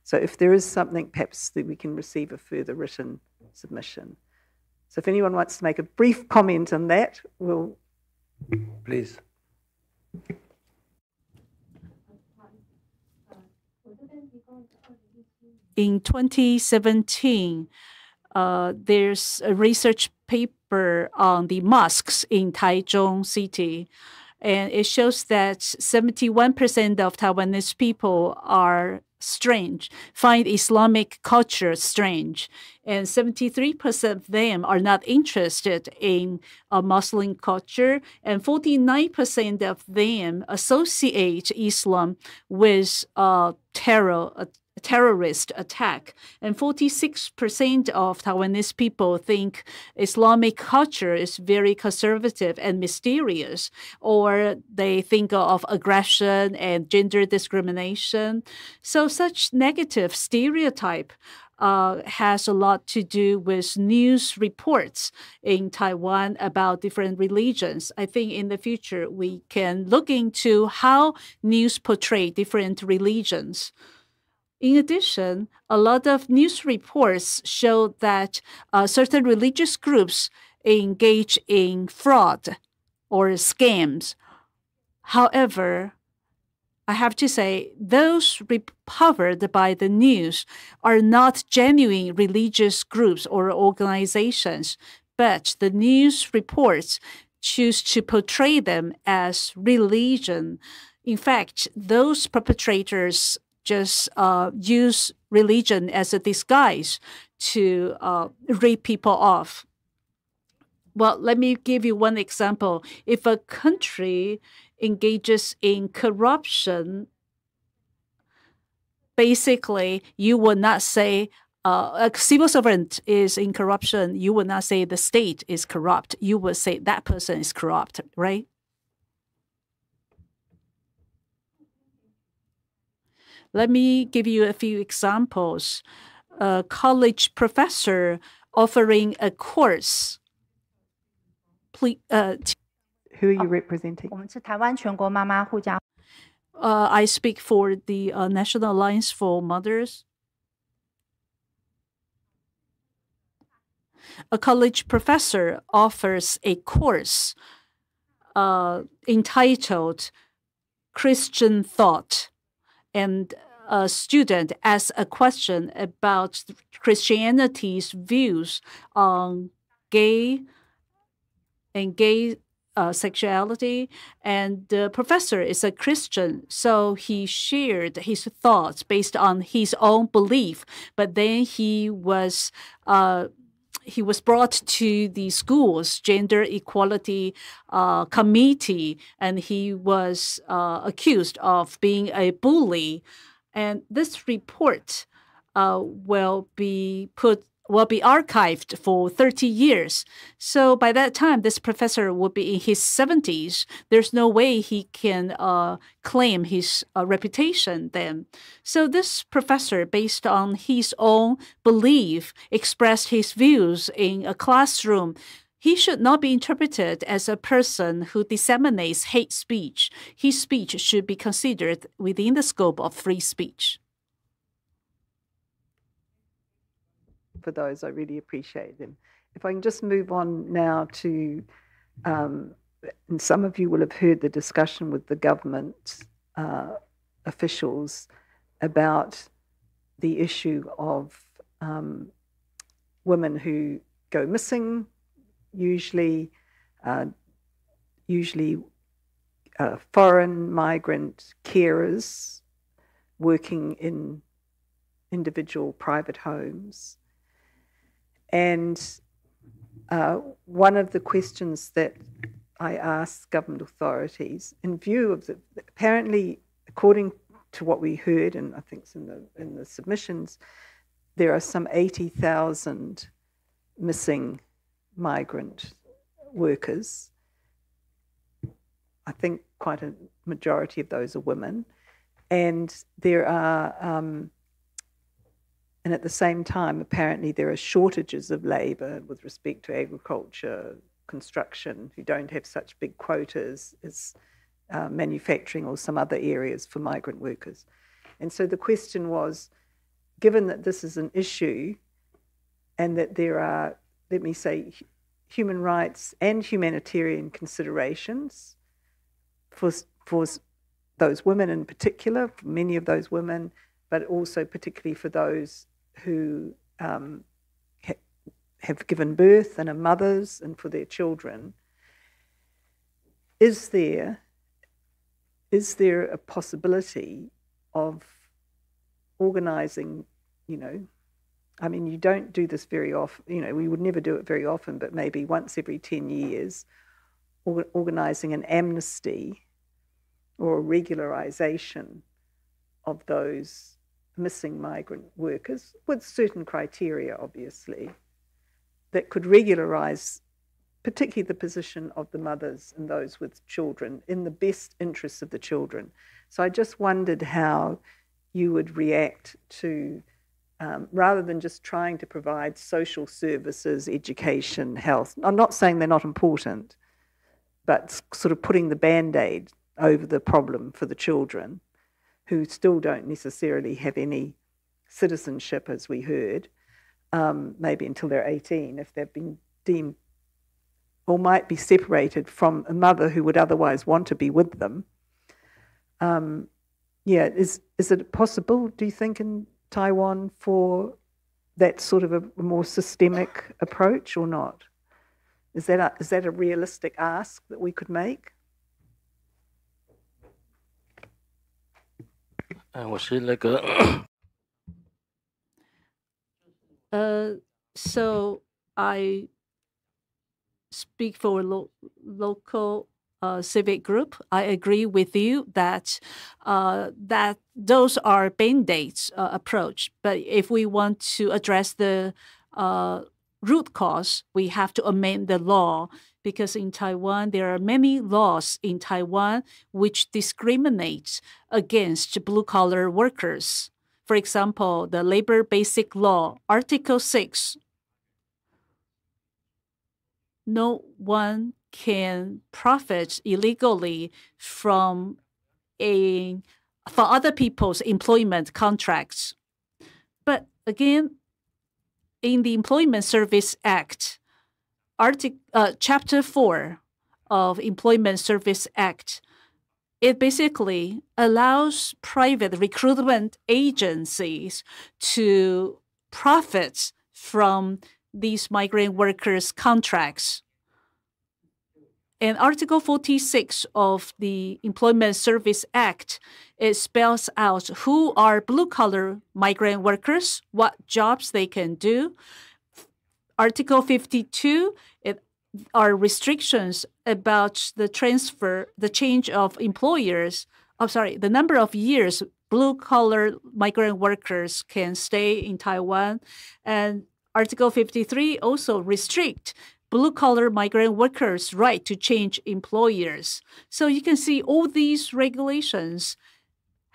So if there is something, perhaps that we can receive a further written submission. So if anyone wants to make a brief comment on that, we'll... Please. In 2017, there's a research paper on the mosques in Taichung City, and it shows that 71% of Taiwanese people are find Islamic culture strange, and 73% of them are not interested in Muslim culture, and 49% of them associate Islam with terrorist attack, and 46% of Taiwanese people think Islamic culture is very conservative and mysterious, or they think of aggression and gender discrimination. So such negative stereotype has a lot to do with news reports in Taiwan about different religions. I think in the future we can look into how news portray different religions. In addition, a lot of news reports show that certain religious groups engage in fraud or scams. However, I have to say, those covered by the news are not genuine religious groups or organizations, but the news reports choose to portray them as religion. In fact, those perpetrators just use religion as a disguise to rip people off. Well, let me give you one example. If a country engages in corruption, basically, you would not say a civil servant is in corruption. You would not say the state is corrupt. You would say that person is corrupt, right? Let me give you a few examples. A college professor offering a course. Who are you representing? I speak for the National Alliance for Mothers. A college professor offers a course entitled Christian Thought, and a student asks a question about Christianity's views on gay sexuality, and the professor is a Christian, so he shared his thoughts based on his own belief. But then he was brought to the school's gender equality committee, and he was accused of being a bully. And this report will be archived for 30 years. So by that time, this professor will be in his 70s. There's no way he can claim his reputation then. So this professor, based on his own belief, expressed his views in a classroom. He should not be interpreted as a person who disseminates hate speech. His speech should be considered within the scope of free speech. For those, I really appreciate them. If I can just move on now to, and some of you will have heard the discussion with the government officials about the issue of women who go missing, usually foreign migrant carers working in individual private homes. And one of the questions that I asked government authorities, in view of apparently, according to what we heard, and I think it's in the submissions, there are some 80,000 missing migrant workers. I think quite a majority of those are women. And there are and at the same time, apparently there are shortages of labour with respect to agriculture, construction, who don't have such big quotas as manufacturing or some other areas for migrant workers. And so the question was, given that this is an issue and that there are, let me say, human rights and humanitarian considerations for those women in particular, for many of those women, but also particularly for those who have given birth and are mothers, and for their children. Is there a possibility of organising, I mean, you don't do this very often, we would never do it very often, but maybe once every 10 years, organising an amnesty or a regularisation of those missing migrant workers with certain criteria, obviously, that could regularise particularly the position of the mothers and those with children in the best interests of the children. So I just wondered how you would react to, rather than just trying to provide social services, education, health. I'm not saying they're not important, but sort of putting the Band-Aid over the problem for the children who still don't necessarily have any citizenship, as we heard, maybe until they're 18, if they've been deemed or might be separated from a mother who would otherwise want to be with them. Is it possible, do you think, in Taiwan for that sort of a more systemic approach or not? Is that a realistic ask that we could make? So I speak for local civic group. I agree with you that that those are band-aids approach. But if we want to address the root cause, we have to amend the law, because in Taiwan there are many laws in Taiwan which discriminate against blue-collar workers. For example, the Labor Basic Law, Article 6. No one can profit illegally from other people's employment contracts. But again, in the Employment Service Act, Chapter 4 of Employment Service Act, it basically allows private recruitment agencies to profit from these migrant workers' contracts. And Article 46 of the Employment Service Act, it spells out who are blue-collar migrant workers, what jobs they can do. Article 52, it are restrictions about the change of employers. The number of years blue-collar migrant workers can stay in Taiwan. And Article 53 also restrict blue-collar migrant workers' right to change employers. So you can see all these regulations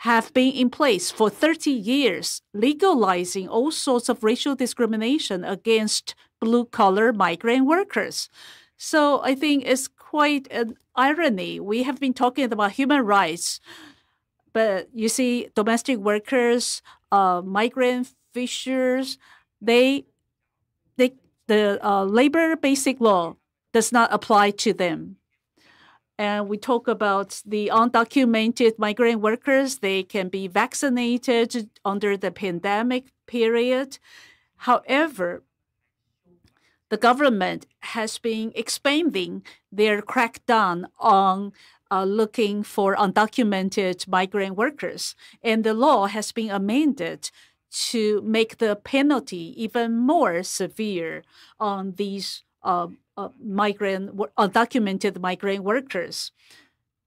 have been in place for 30 years, legalizing all sorts of racial discrimination against blue-collar migrant workers. So I think it's quite an irony. We have been talking about human rights, but you see domestic workers, migrant fishers, the Labor Basic Law does not apply to them. And we talk about the undocumented migrant workers. They can be vaccinated under the pandemic period. However, the government has been expanding their crackdown on looking for undocumented migrant workers. And the law has been amended to make the penalty even more severe on these undocumented migrant workers.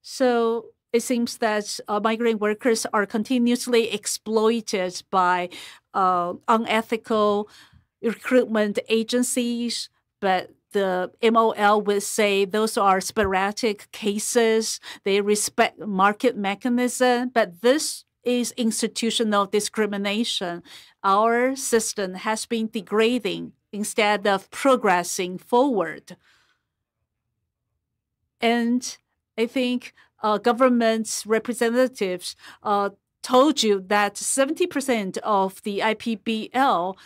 So it seems that migrant workers are continuously exploited by unethical recruitment agencies, but the MOL would say those are sporadic cases. They respect market mechanism, but this is institutional discrimination. Our system has been degrading instead of progressing forward. And I think government representatives told you that 70% of the IPBL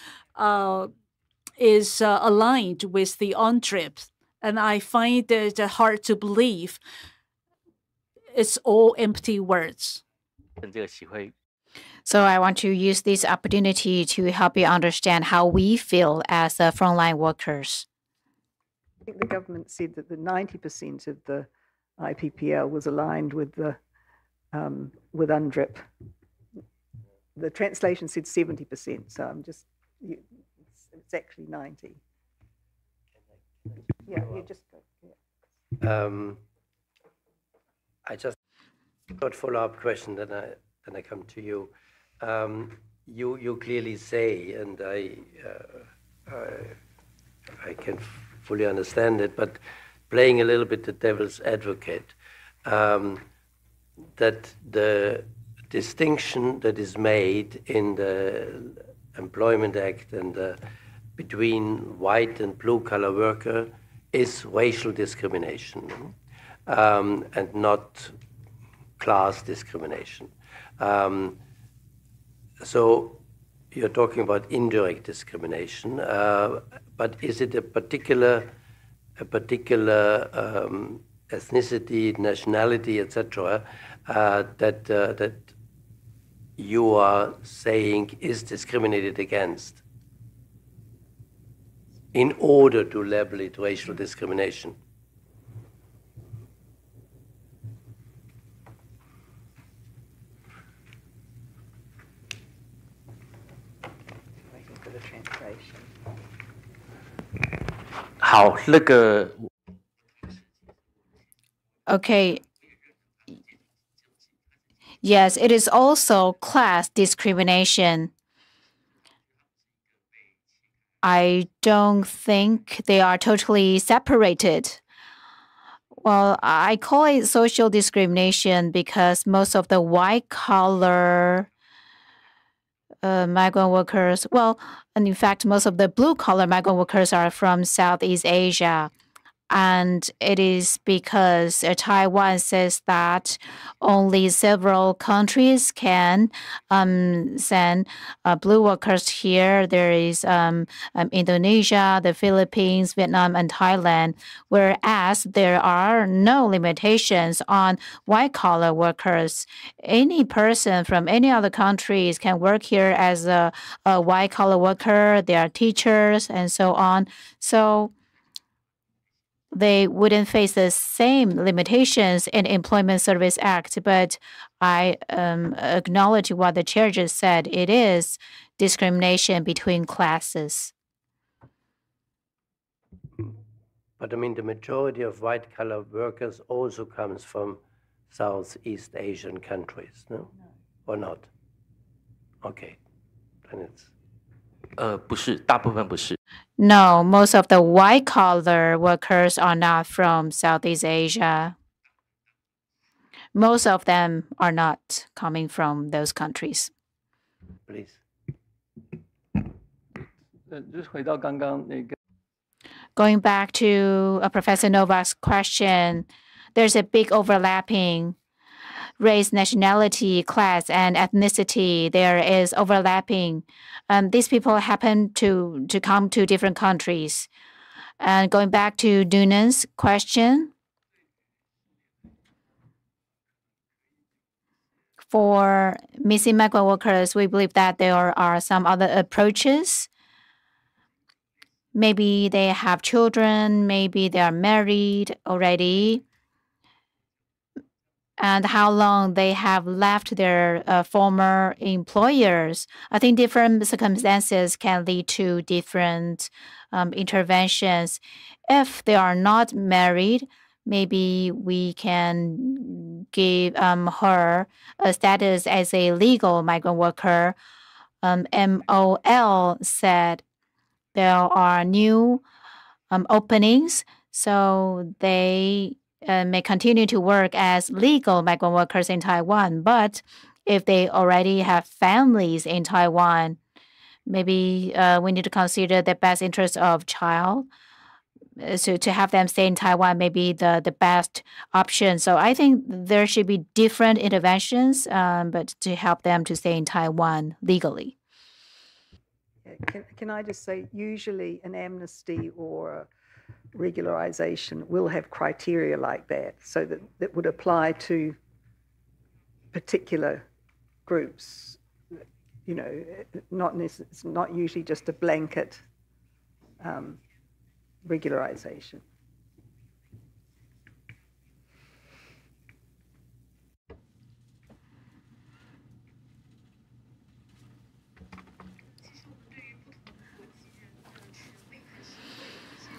is aligned with the on-trip. And I find it hard to believe it's all empty words. So I want to use this opportunity to help you understand how we feel as frontline workers. I think the government said that the 90% of the IPPL was aligned with the with UNDRIP. The translation said 70%, so I'm just, it's actually 90. Yeah, you just go. Yeah. I just got a follow-up question, then I come to you. You clearly say, and I can fully understand it, but playing a little bit the devil's advocate, that the distinction that is made in the Employment Act and between white and blue-collar worker is racial discrimination and not class discrimination. So you're talking about indirect discrimination, but is it a particular ethnicity, nationality, etc., that you are saying is discriminated against in order to label it racial discrimination? Waiting for the translation. 好，那个 Okay. Yes, it is also class discrimination. I don't think they are totally separated. Well, I call it social discrimination because most of the white-collar migrant workers, well, and in fact, most of the blue-collar migrant workers are from Southeast Asia. And it is because Taiwan says that only several countries can send blue workers here. There is Indonesia, the Philippines, Vietnam, and Thailand, whereas there are no limitations on white-collar workers. Any person from any other countries can work here as a white-collar worker. They are teachers and so on. So they wouldn't face the same limitations in Employment Service Act, but I acknowledge what the chair just said. It is discrimination between classes. But I mean, the majority of white-collar workers also comes from Southeast Asian countries, no? Or not? Okay, then it's... 不是，大部分不是。 No, most of the white-collar workers are not from Southeast Asia. Most of them are not coming from those countries. Please. 就是回到刚刚那个。 Going back to Professor Novak's question, there's a big overlapping. Race, nationality, class, and ethnicity, there is overlapping. These people happen to come to different countries. And going back to Dunan's question, for missing migrant workers, we believe that there are some other approaches. Maybe they have children, maybe they are married already, and how long they have left their former employers. I think different circumstances can lead to different interventions. If they are not married, maybe we can give her a status as a legal migrant worker. MOL said there are new openings, so they may continue to work as legal migrant workers in Taiwan. But if they already have families in Taiwan, maybe we need to consider the best interest of child. So to have them stay in Taiwan may be the best option. So I think there should be different interventions, but to help them to stay in Taiwan legally. Can I just say, usually an amnesty or regularization will have criteria like that, so that would apply to particular groups. you know, it's not usually just a blanket regularization.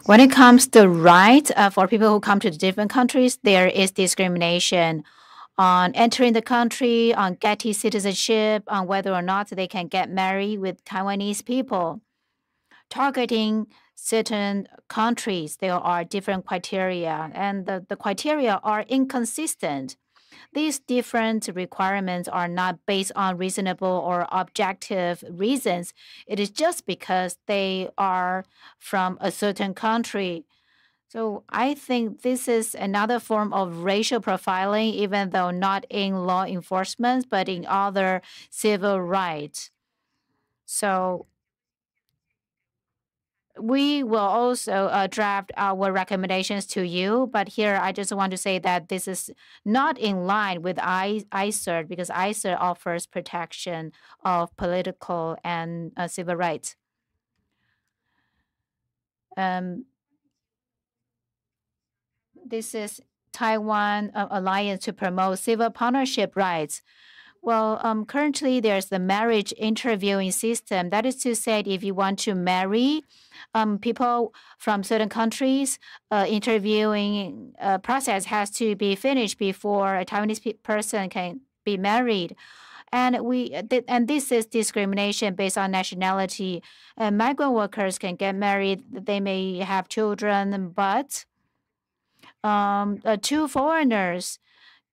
When it comes to rights for people who come to different countries, there is discrimination on entering the country, on getting citizenship, on whether or not they can get married with Taiwanese people. Targeting certain countries, there are different criteria, and the criteria are inconsistent. These different requirements are not based on reasonable or objective reasons. It is just because they are from a certain country. So I think this is another form of racial profiling, even though not in law enforcement, but in other civil rights. So we will also draft our recommendations to you, but here I just want to say that this is not in line with ICERD because ICERD offers protection of political and civil rights. This is Taiwan Alliance to Promote Civil Partnership Rights. Well, currently there's the marriage interviewing system. That is to say, if you want to marry people from certain countries, interviewing process has to be finished before a Taiwanese person can be married. And this is discrimination based on nationality. Migrant workers can get married; they may have children, but two foreigners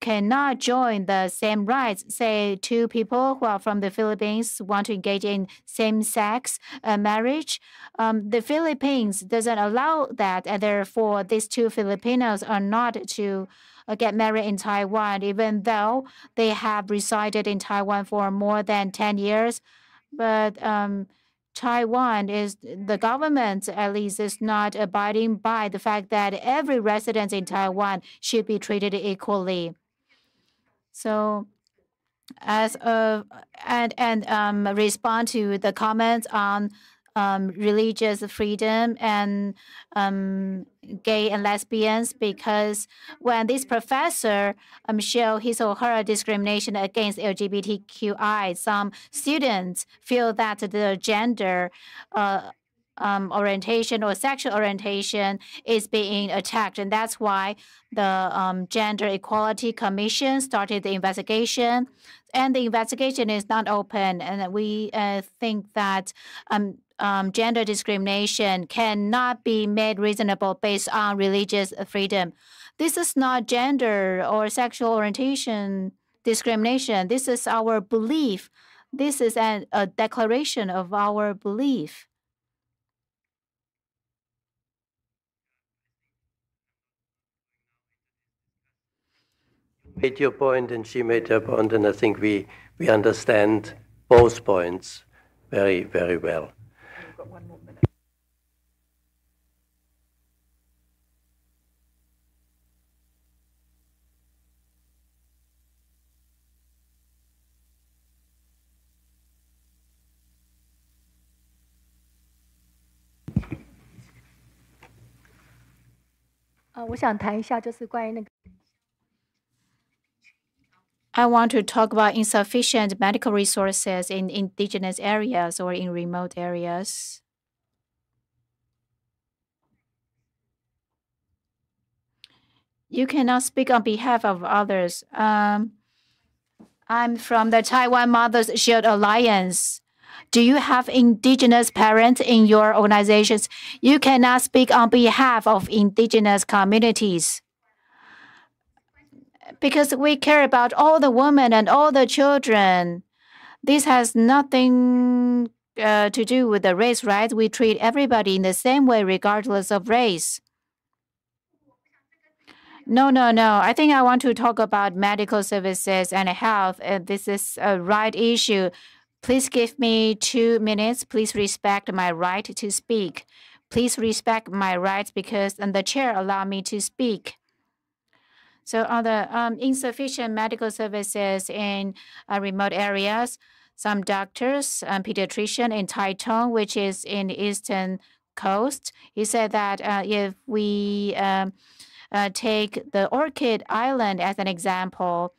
cannot join the same rights. Say two people who are from the Philippines want to engage in same-sex marriage. The Philippines doesn't allow that, and therefore these two Filipinos are not to get married in Taiwan, even though they have resided in Taiwan for more than 10 years. But Taiwan is the government, at least, is not abiding by the fact that every resident in Taiwan should be treated equally. So, as respond to the comments on religious freedom and gay and lesbians, because when this professor show his or her discrimination against LGBTQI, some students feel that the gender orientation or sexual orientation is being attacked, and that's why the Gender Equality Commission started the investigation, and the investigation is not open, and we think that gender discrimination cannot be made reasonable based on religious freedom. This is not gender or sexual orientation discrimination. This is our belief. This is a declaration of our belief. Made your point and she made her point, and I think we understand both points very, very well. We've got 1 more minute. I want to talk about insufficient medical resources in indigenous areas or in remote areas. You cannot speak on behalf of others. I'm from the Taiwan Mothers Shield Alliance. Do you have indigenous parents in your organizations? You cannot speak on behalf of indigenous communities. Because we care about all the women and all the children. This has nothing to do with the race, right? We treat everybody in the same way, regardless of race. No. I think I want to talk about medical services and health. This is a right issue. Please give me 2 minutes. Please respect my right to speak. Please respect my rights because the chair allowed me to speak. So on the insufficient medical services in remote areas, some doctors and pediatrician in Taitung, which is in the eastern coast. He said that if we take the Orchid Island as an example,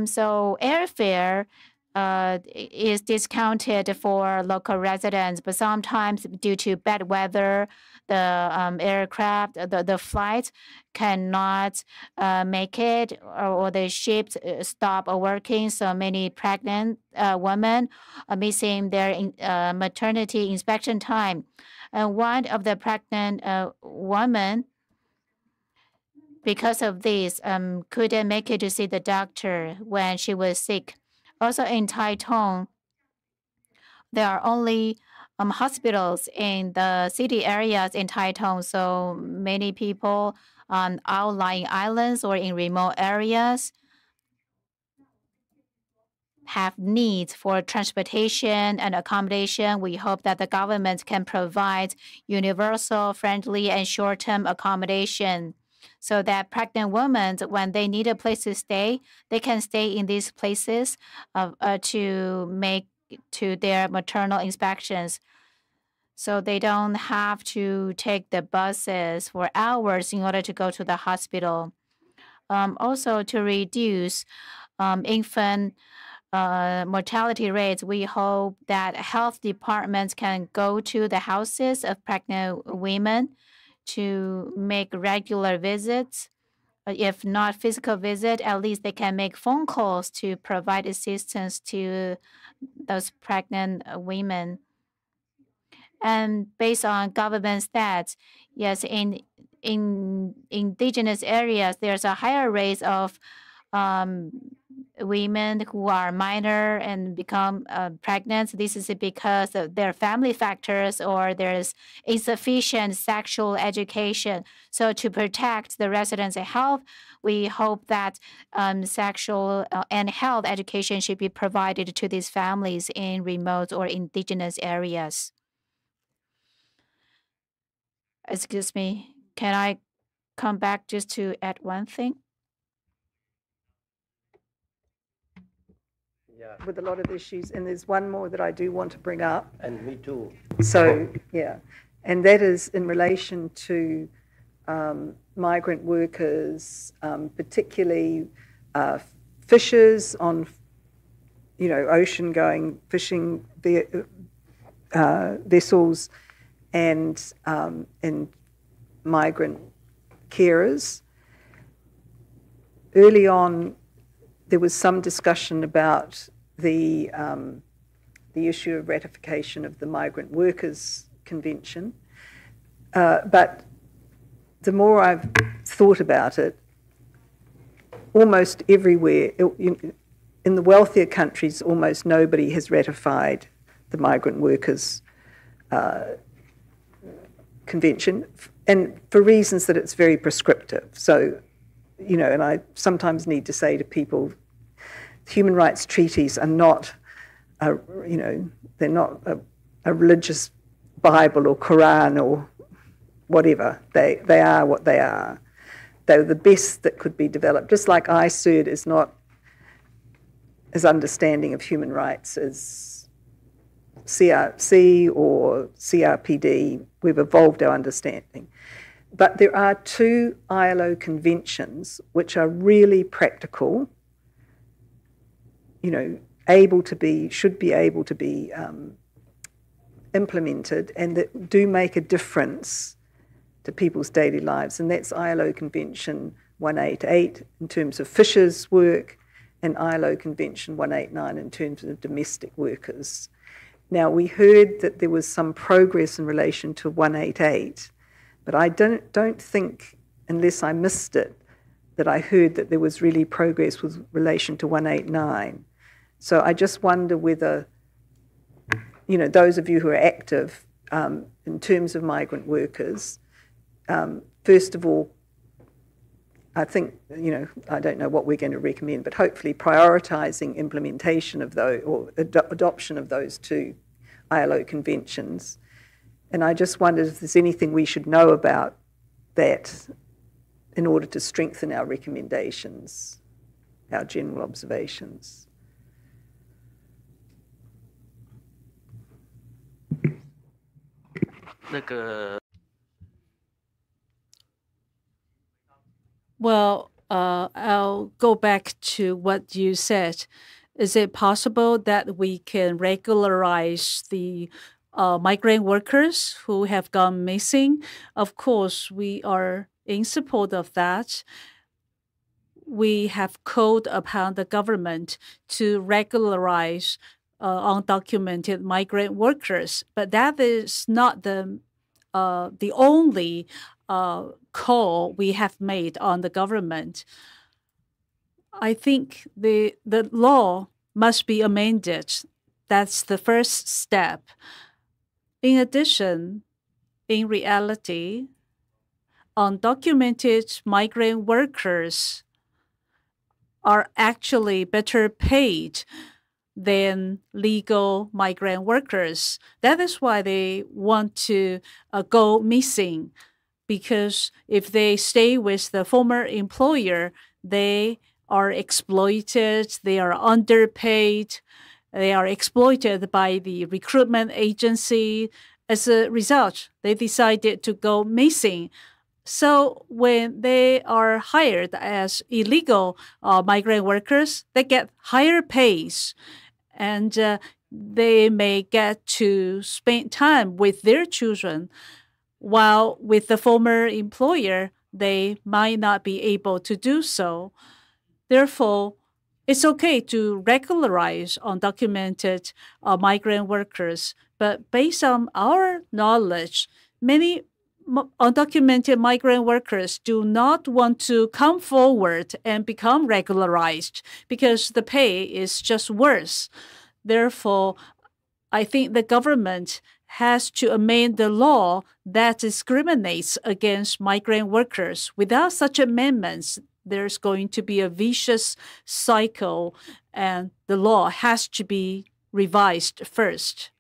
so airfare is discounted for local residents, but sometimes due to bad weather, the aircraft, the flight cannot make it, or the ships stop working. So many pregnant women are missing their maternity inspection time. And one of the pregnant women, because of this, couldn't make it to see the doctor when she was sick. Also in Taitung, there are only hospitals in the city areas in Taitung, so many people on outlying islands or in remote areas have needs for transportation and accommodation. We hope that the government can provide universal, friendly, and short-term accommodation so that pregnant women, when they need a place to stay, they can stay in these places to make to their maternal inspections. So they don't have to take the buses for hours in order to go to the hospital. Also, to reduce infant mortality rates, we hope that health departments can go to the houses of pregnant women to make regular visits. If not physical visit, at least they can make phone calls to provide assistance to those pregnant women. And based on government stats, yes, in indigenous areas, there's a higher rate of women who are minor and become pregnant. This is because of their family factors, or there's insufficient sexual education. So to protect the residents' health, we hope that sexual and health education should be provided to these families in remote or indigenous areas. Excuse me, can I come back just to add one thing? With a lot of issues, and there's one more that I do want to bring up. And me too. So, yeah, and that is in relation to migrant workers, particularly fishers on, ocean-going fishing vessels, and migrant carers. Early on, there was some discussion about the issue of ratification of the Migrant Workers Convention. But the more I've thought about it, almost everywhere, in the wealthier countries, almost nobody has ratified the Migrant Workers Convention, and for reasons that it's very prescriptive. So, and I sometimes need to say to people, human rights treaties are not, they're not a religious Bible or Quran or whatever. They are what they are. They're the best that could be developed. Just like ICERD is not as understanding of human rights as CRC or CRPD. We've evolved our understanding. But there are two ILO conventions which are really practical, should be able to be implemented, and that do make a difference to people's daily lives. And that's ILO Convention 188 in terms of fishers' work, and ILO Convention 189 in terms of domestic workers. Now, we heard that there was some progress in relation to 188, but I don't think, unless I missed it, that I heard that there was really progress with relation to 189. So I just wonder whether, those of you who are active in terms of migrant workers, first of all, I think, I don't know what we're going to recommend, but hopefully prioritising implementation of those, or adoption of those two ILO conventions. And I just wondered if there's anything we should know about that in order to strengthen our recommendations, our general observations. 那个 Well, I'll go back to what you said. Is it possible that we can regularize the migrant workers who have gone missing? Of course, we are in support of that. We have called upon the government to regularize undocumented migrant workers, but that is not the only call we have made on the government. I think the law must be amended. That's the first step. In addition, in reality, undocumented migrant workers are actually better paid than legal migrant workers. That is why they want to go missing, because if they stay with the former employer, they are exploited, they are underpaid, they are exploited by the recruitment agency. As a result, they decided to go missing. So when they are hired as illegal migrant workers, they get higher pays, and they may get to spend time with their children, while with the former employer, they might not be able to do so. Therefore, it's okay to regularize undocumented migrant workers, but based on our knowledge, many undocumented migrant workers do not want to come forward and become regularized because the pay is just worse. Therefore, I think the government has to amend the law that discriminates against migrant workers. Without such amendments, there's going to be a vicious cycle, and the law has to be revised first.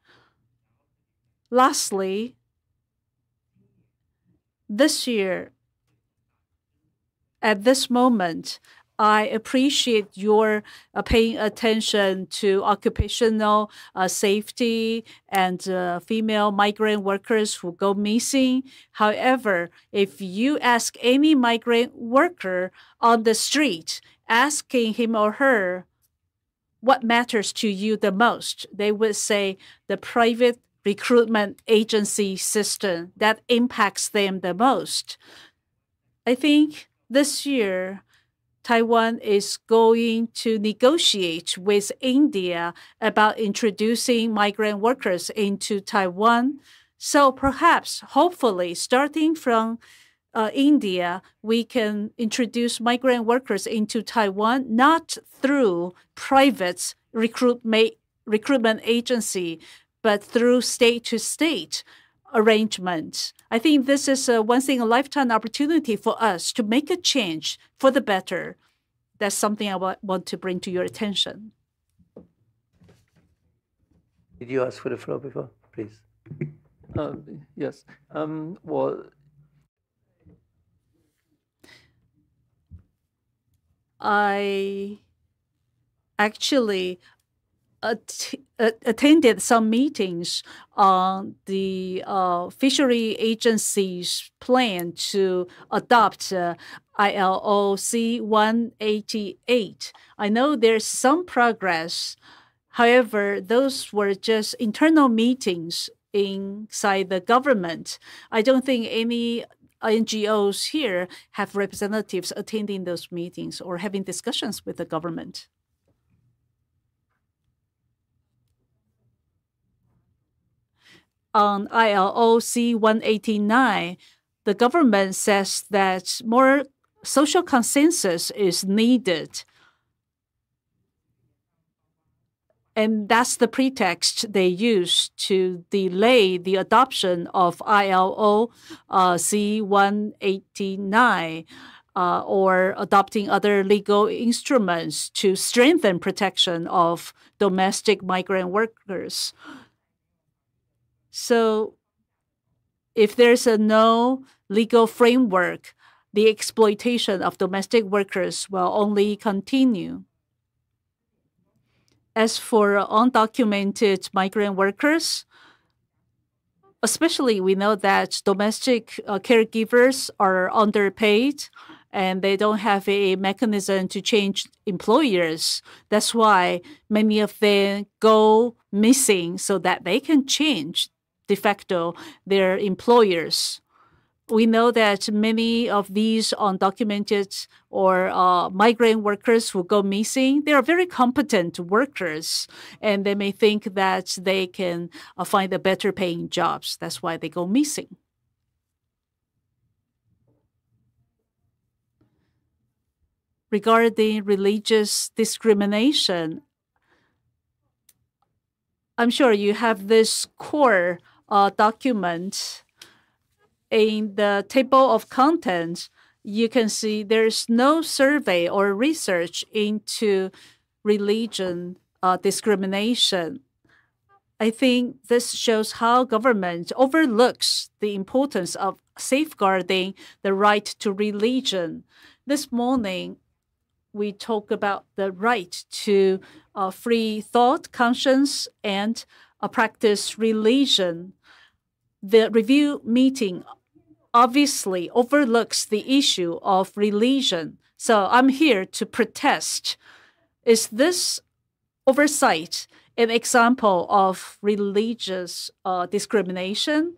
Lastly, this year, at this moment, I appreciate your paying attention to occupational safety and female migrant workers who go missing. However, if you ask any migrant worker on the street, asking him or her what matters to you the most, they would say the private recruitment agency system that impacts them the most. I think this year, Taiwan is going to negotiate with India about introducing migrant workers into Taiwan. So perhaps, hopefully, starting from India, we can introduce migrant workers into Taiwan, not through private recruitment agency, but through state-to-state arrangements. I think this is a once-in-a-lifetime opportunity for us to make a change for the better. That's something I want to bring to your attention. Did you ask for the floor before, please? Yes. I actually attended some meetings on the fishery agency's plan to adopt ILO-C 188. I know there's some progress. However, those were just internal meetings inside the government. I don't think any NGOs here have representatives attending those meetings or having discussions with the government. On ILO-C 189, the government says that more social consensus is needed. And that's the pretext they use to delay the adoption of ILO-C 189 or adopting other legal instruments to strengthen protection of domestic migrant workers. So if there's no legal framework, the exploitation of domestic workers will only continue. As for undocumented migrant workers, especially we know that domestic caregivers are underpaid and they don't have a mechanism to change employers. That's why many of them go missing so that they can change de facto their employers. We know that many of these undocumented or migrant workers who go missing, they are very competent workers, and they may think that they can find a better paying jobs. That's why they go missing. Regarding religious discrimination, I'm sure you have this core document. In the table of contents, you can see there's no survey or research into religion discrimination. I think this shows how government overlooks the importance of safeguarding the right to religion. This morning, we talk about the right to free thought, conscience, and practice religion. The review meeting obviously overlooks the issue of religion. So I'm here to protest. Is this oversight an example of religious discrimination?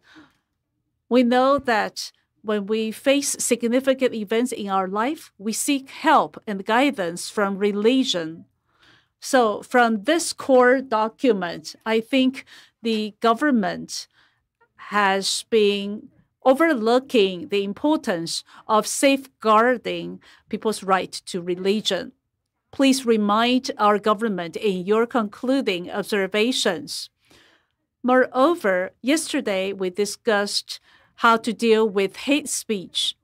We know that when we face significant events in our life, we seek help and guidance from religion. So from this core document, I think the government has been overlooking the importance of safeguarding people's right to religion. Please remind our government in your concluding observations. Moreover, yesterday we discussed how to deal with hate speech,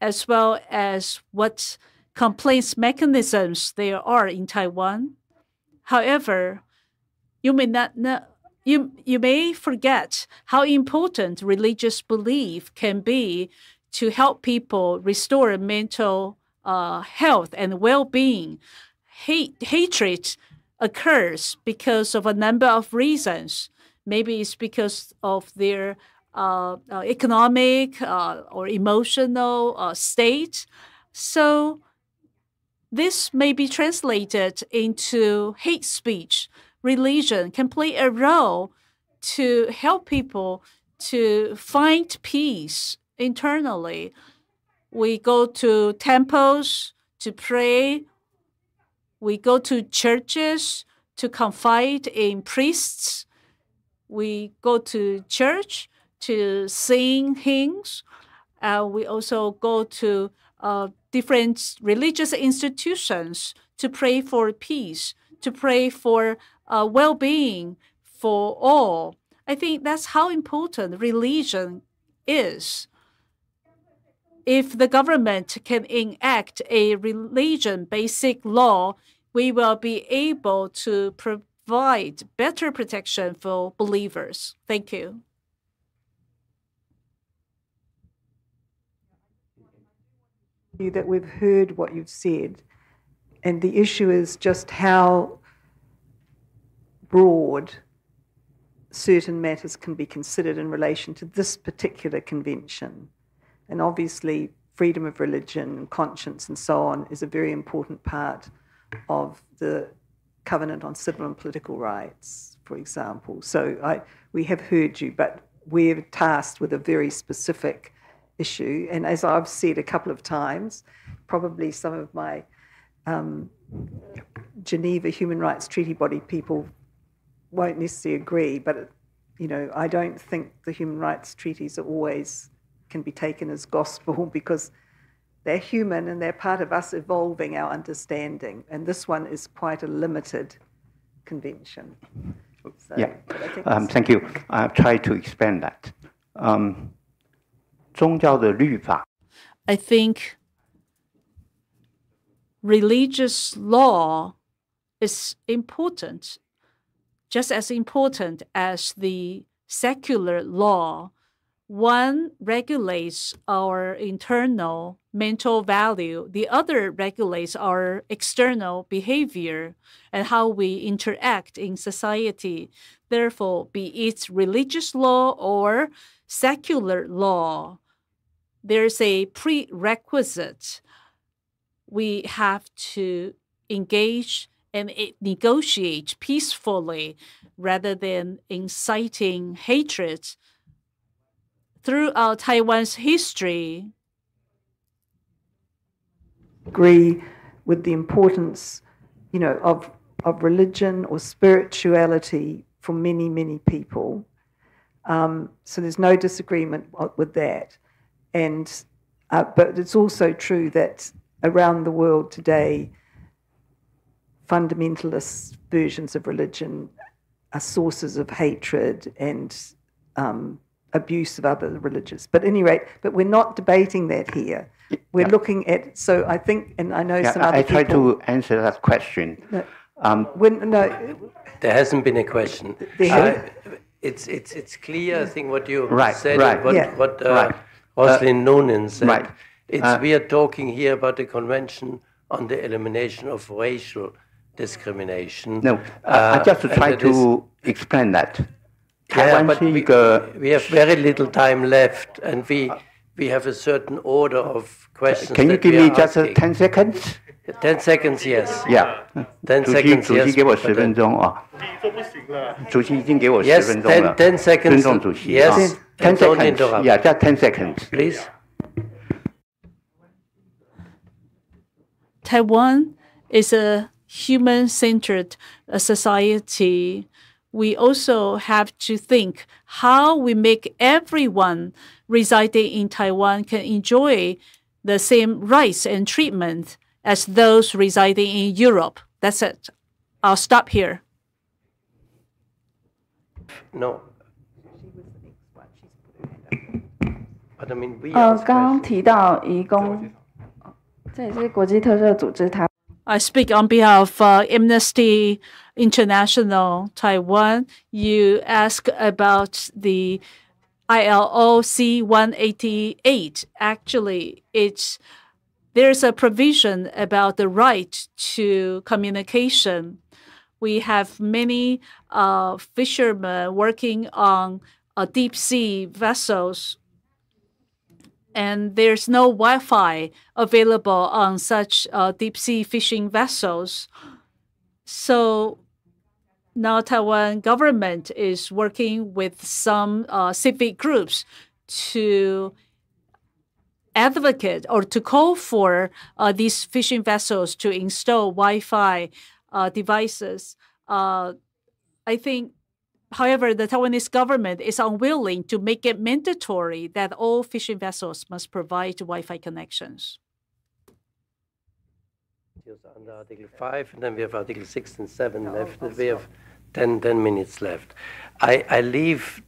as well as what complaints mechanisms there are in Taiwan. However, you may not know. You may forget how important religious belief can be to help people restore mental health and well-being. Hatred occurs because of a number of reasons. Maybe it's because of their economic or emotional state. So this may be translated into hate speech. Religion can play a role to help people to find peace internally. We go to temples to pray. We go to churches to confide in priests. We go to church to sing hymns. We also go to different religious institutions to pray for peace, to pray for well-being for all. I think that's how important religion is. If the government can enact a religion basic law, we will be able to provide better protection for believers. Thank you. That we've heard what you've said, and the issue is just how broad certain matters can be considered in relation to this particular convention. And obviously, freedom of religion, conscience, and so on is a very important part of the Covenant on Civil and Political Rights, for example. So we have heard you, but we're tasked with a very specific issue. And as I've said a couple of times, probably some of my Geneva Human Rights Treaty body people won't necessarily agree, but I don't think the human rights treaties are always can be taken as gospel because they're human and they're part of us evolving our understanding. And this one is quite a limited convention. So, yeah, thank you. I'll try to expand that. 宗教的律法 I think religious law is important, just as important as the secular law. One regulates our internal mental value. The other regulates our external behavior and how we interact in society. Therefore, be it religious law or secular law, there's a prerequisite. We have to engage and negotiate peacefully rather than inciting hatred. Throughout Taiwan's history, agree with the importance, of religion or spirituality for many, many people. So there's no disagreement with that. And but it's also true that around the world today, fundamentalist versions of religion are sources of hatred and abuse of other religions. But at any rate, but we're not debating that here. We're looking at, so I think, and I know some other people... I try to answer that question. There hasn't been a question. It's clear, I think, what you said, what Rosalind Noonan said. We are talking here about the Convention on the Elimination of Racial Discrimination. No, I just try to explain that. Yeah, but we have very little time left, and we have a certain order of questions. Can you give me just 10 seconds? 10 seconds, yes. Yeah. 10 seconds, yes. 主席给我10分钟啊。主席已经给我10分钟了。10 seconds. 尊重主席。 Yes. 10 Don't seconds. interrupt. Yeah, just 10 seconds. Please. Taiwan is a human-centered society. We also have to think how we make everyone residing in Taiwan can enjoy the same rights and treatment as those residing in Europe. That's it. I'll stop here. No. But I mean, we are 刚刚提到移工，这也是国际特赦组织台。I speak on behalf of Amnesty International Taiwan. You ask about the ILO-C 188. Actually, there's a provision about the right to communication. We have many fishermen working on deep sea vessels, and there's no Wi-Fi available on such deep sea fishing vessels. So now Taiwan government is working with some civic groups to advocate or to call for these fishing vessels to install Wi-Fi devices. I think, however, the Taiwanese government is unwilling to make it mandatory that all fishing vessels must provide Wi-Fi connections. Under Article 5, and then we have Article 6 and 7 left. We have 10 minutes left. I leave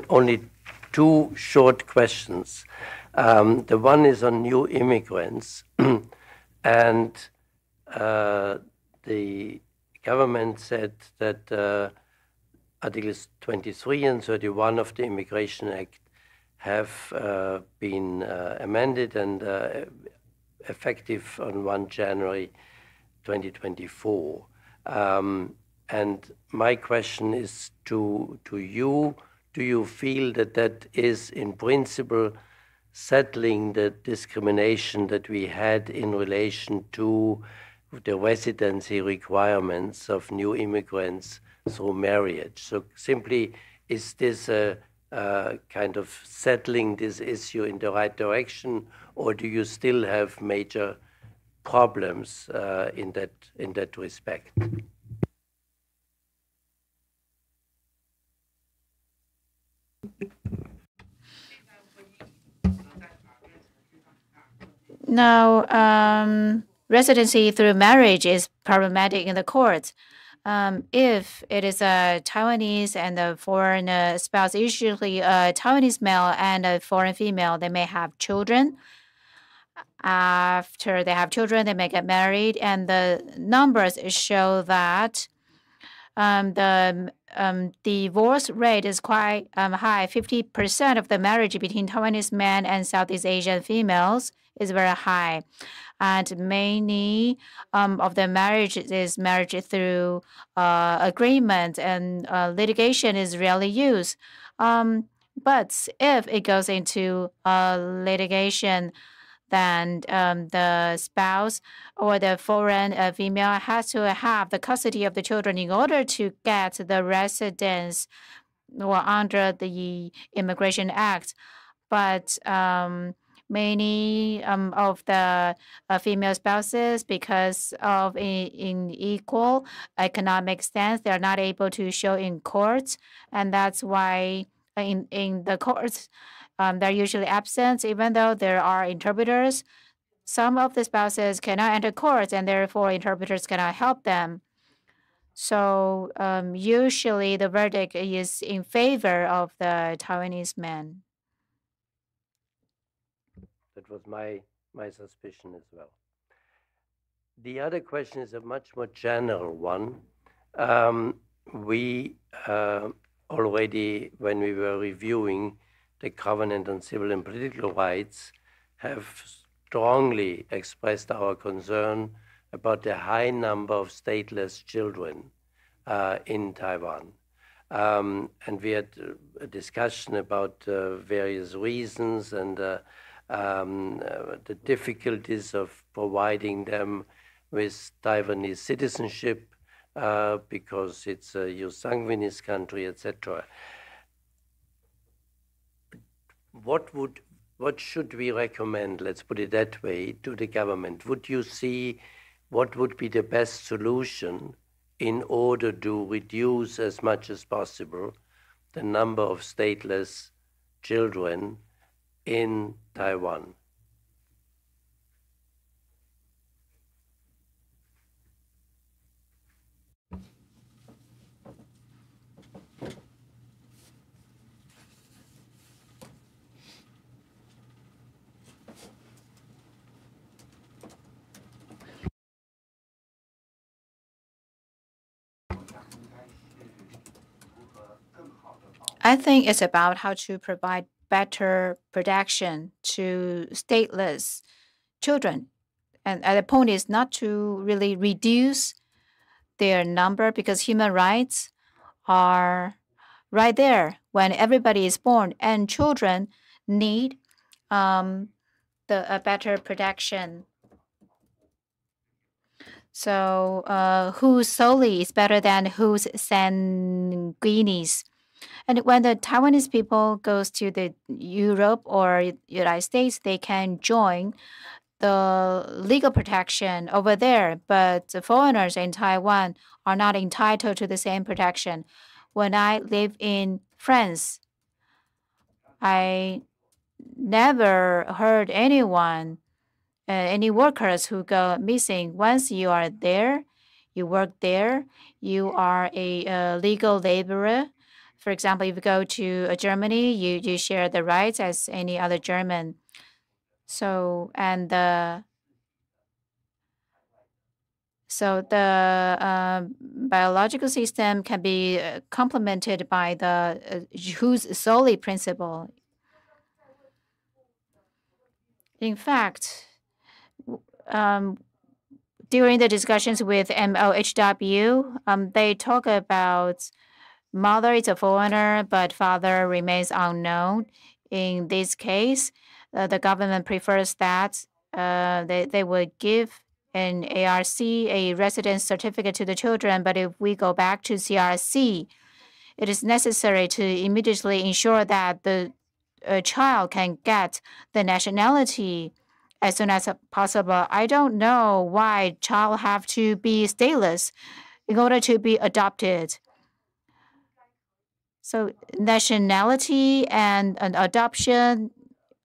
only two short questions. The one is on new immigrants, and the government said that Articles 23 and 31 of the Immigration Act have been amended and effective on 1 January 2024. And my question is to you, do you feel that that is in principle settling the discrimination that we had in relation to the residency requirements of new immigrants through marriage? So simply, is this a kind of settling this issue in the right direction, or do you still have major problems in that respect? Now, residency through marriage is problematic in the courts. If it is a Taiwanese and a foreign spouse, usually a Taiwanese male and a foreign female, they may have children. After they have children, they may get married, and the numbers show that the divorce rate is quite high. 50% of the marriage between Taiwanese men and Southeast Asian females is very high. And many of the marriage is marriage through agreement, and litigation is rarely used. But if it goes into litigation, then the spouse or the foreign female has to have the custody of the children in order to get the residence or under the Immigration Act. But many of the female spouses, because of unequal economic stance, they are not able to show in court, and that's why in the courts they're usually absent, even though there are interpreters. Some of the spouses cannot enter court, and therefore interpreters cannot help them. So usually the verdict is in favor of the Taiwanese men. That was my suspicion as well. The other question is a much more general one. We already, when we were reviewing the Covenant on Civil and Political Rights, have strongly expressed our concern about the high number of stateless children in Taiwan. And we had a discussion about various reasons and the difficulties of providing them with Taiwanese citizenship because it's a Yusanguinist country, etc. What should we recommend, let's put it that way, to the government? Would you see what would be the best solution in order to reduce as much as possible the number of stateless children in Taiwan? I think it's about how to provide better protection to stateless children. And the point is not to really reduce their number, because human rights are right there when everybody is born, and children need the better protection. So whose solely is better than whose sanguinis. And when the Taiwanese people goes to the Europe or United States, they can join the legal protection over there, but the foreigners in Taiwan are not entitled to the same protection. When I live in France, I never heard anyone, any workers who go missing. Once you are there, you work there, you are a legal laborer. For example, if you go to Germany, you share the rights as any other German. So the biological system can be complemented by the whose solely principle. In fact, during the discussions with MOHW, they talk about mother is a foreigner, but father remains unknown. In this case, the government prefers that they would give an R.O.C, a residence certificate, to the children. But if we go back to CRC, it is necessary to immediately ensure that the child can get the nationality as soon as possible. I don't know why child have to be stateless in order to be adopted. So nationality and adoption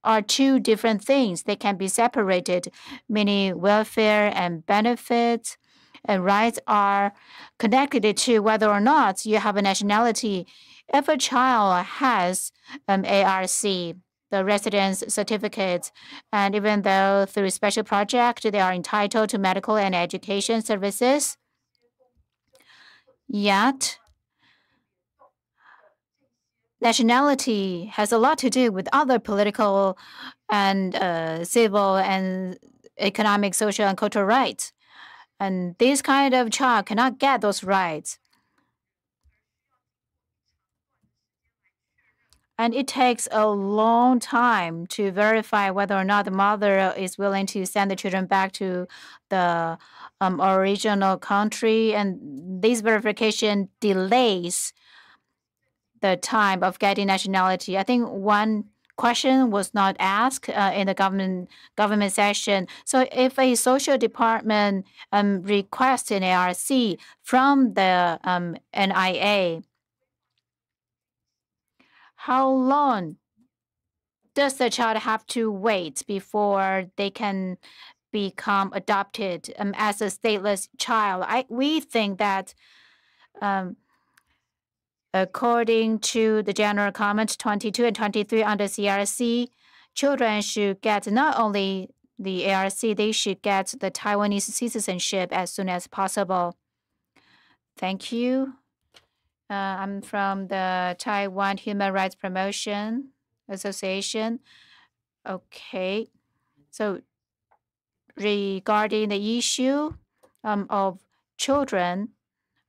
are two different things. They can be separated. Many welfare and benefits and rights are connected to whether or not you have a nationality. If a child has an R.O.C, the residence certificate, and even though through special project they are entitled to medical and education services, Yet, nationality has a lot to do with other political and civil and economic, social, and cultural rights. And this kind of child cannot get those rights. And it takes a long time to verify whether or not the mother is willing to send the children back to the original country. And this verification delays the time of getting nationality. I think one question was not asked in the government session. So if a social department requests an ARC from the NIA, how long does the child have to wait before they can become adopted as a stateless child? We think that according to the general comment 22 and 23 under CRC, children should get not only the ARC, they should get the Taiwanese citizenship as soon as possible. Thank you. I'm from the Taiwan Human Rights Promotion Association. Okay. So regarding the issue of children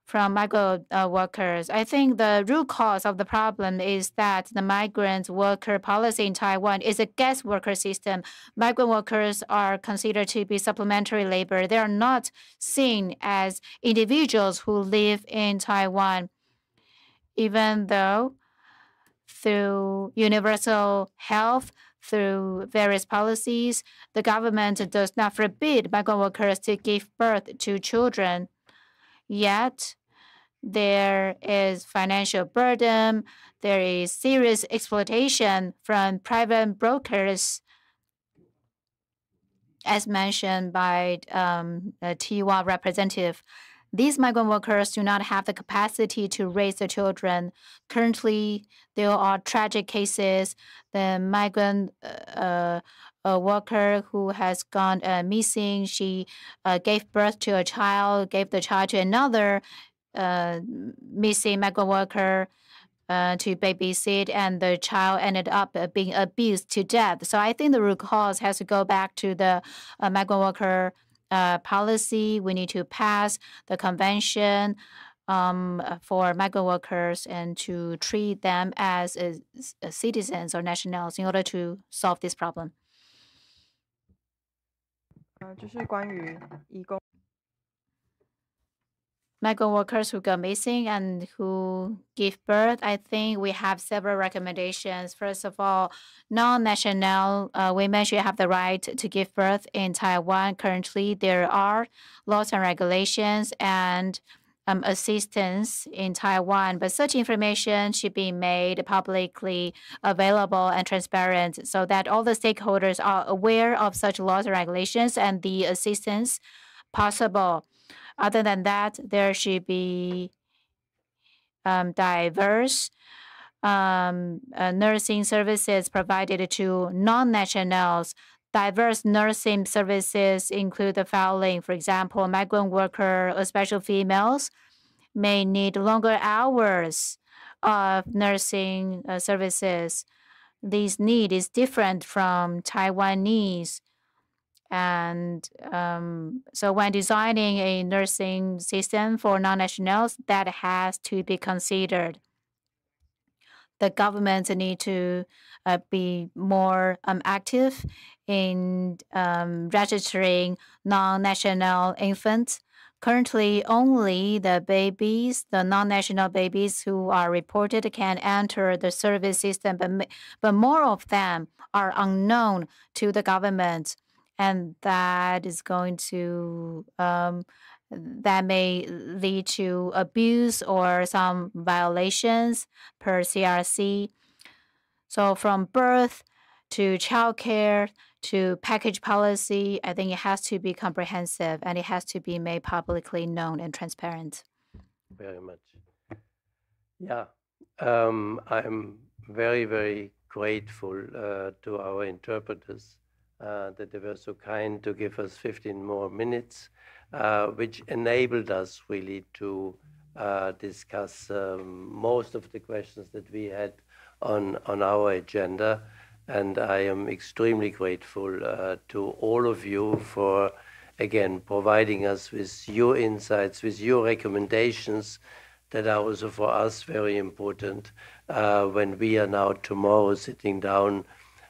from migrant workers, I think the root cause of the problem is that the migrant worker policy in Taiwan is a guest worker system. Migrant workers are considered to be supplementary labor. They are not seen as individuals who live in Taiwan, even though through universal health, through various policies, the government does not forbid migrant workers to give birth to children. Yet, there is financial burden, there is serious exploitation from private brokers, as mentioned by the Tiwa representative. These migrant workers do not have the capacity to raise the children. Currently, there are tragic cases. The migrant worker who has gone missing, she gave birth to a child, gave the child to another missing migrant worker to babysit, and the child ended up being abused to death. So I think the root cause has to go back to the migrant worker policy. We need to pass the convention for migrant workers and to treat them as citizens or nationals in order to solve this problem. 就是关于移工。 Migrant workers who go missing and who give birth, I think we have several recommendations. First of all, non-national women should have the right to give birth in Taiwan. Currently, there are laws and regulations and assistance in Taiwan, but such information should be made publicly available and transparent so that all the stakeholders are aware of such laws and regulations and the assistance possible. Other than that, there should be diverse nursing services provided to non-nationals. Diverse nursing services include the following. For example, migrant workers, especially females, may need longer hours of nursing services. This need is different from Taiwanese. And so when designing a nursing system for non-nationals, that has to be considered. The government need to be more active in registering non-national infants. Currently, only the babies, the non-national babies who are reported can enter the service system, but more of them are unknown to the government. And that is going to that may lead to abuse or some violations per CRC. So from birth to childcare to package policy, I think it has to be comprehensive and it has to be made publicly known and transparent. Very much. Yeah, I'm very, very grateful to our interpreters that they were so kind to give us 15 more minutes, which enabled us really to discuss most of the questions that we had on our agenda. And I am extremely grateful to all of you for, again, providing us with your insights, with your recommendations that are also for us very important when we are now tomorrow sitting down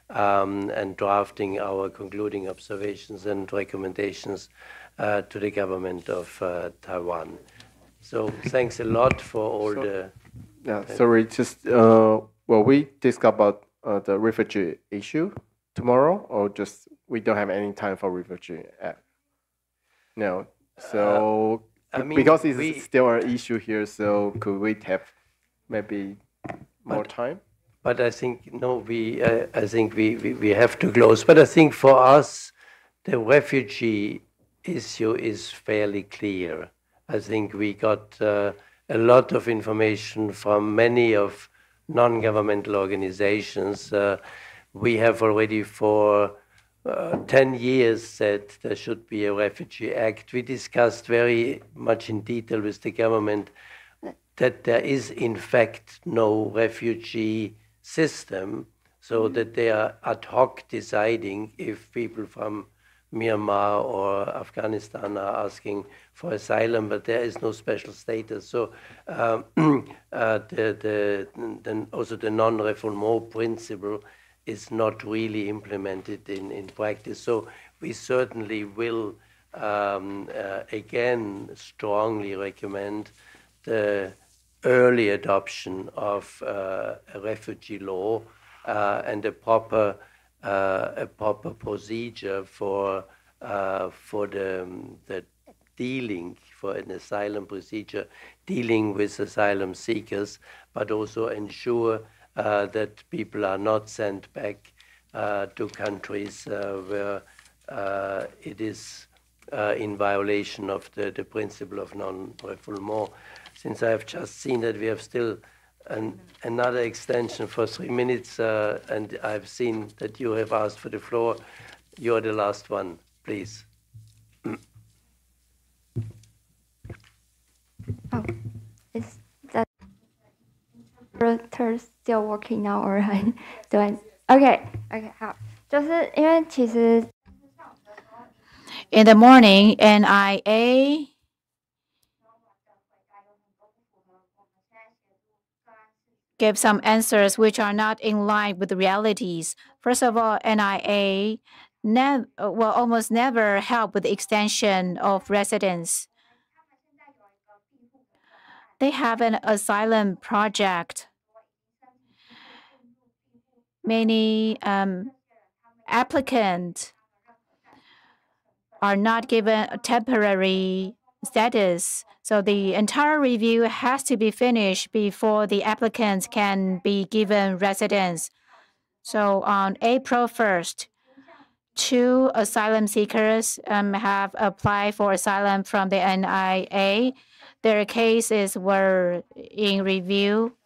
and drafting our concluding observations and recommendations to the government of Taiwan. So thanks a lot for all the... Yeah, sorry, just, will we discuss about the refugee issue tomorrow, or just we don't have any time for refugee? No, so I mean, because it's still an issue here, so could we have maybe more time? But I think, no, I think we have to close. But I think for us, the refugee issue is fairly clear. I think we got a lot of information from many of non-governmental organizations. We have already for 10 years said there should be a refugee act. We discussed very much in detail with the government that there is in fact no refugee system, so that they are ad hoc deciding if people from Myanmar or Afghanistan are asking for asylum, but there is no special status. So also the non-refoulement principle is not really implemented in practice. So we certainly will again strongly recommend the early adoption of a refugee law and a proper procedure for the dealing, for an asylum procedure dealing with asylum seekers, but also ensure that people are not sent back to countries where it is in violation of the principle of non-refoulement. Since I have just seen that we have still another extension for 3 minutes, and I've seen that you have asked for the floor. You're the last one, please. Oh, is that interpreter still working now, or do I? Okay, 好，就是因为其实 In the morning, NIA gave some answers which are not in line with the realities. First of all, NIA will almost never help with the extension of residence. They have an asylum project. Many applicants are not given a temporary status. So the entire review has to be finished before the applicants can be given residence. So on April 1st, 2 asylum seekers have applied for asylum from the NIA. Their cases were in review,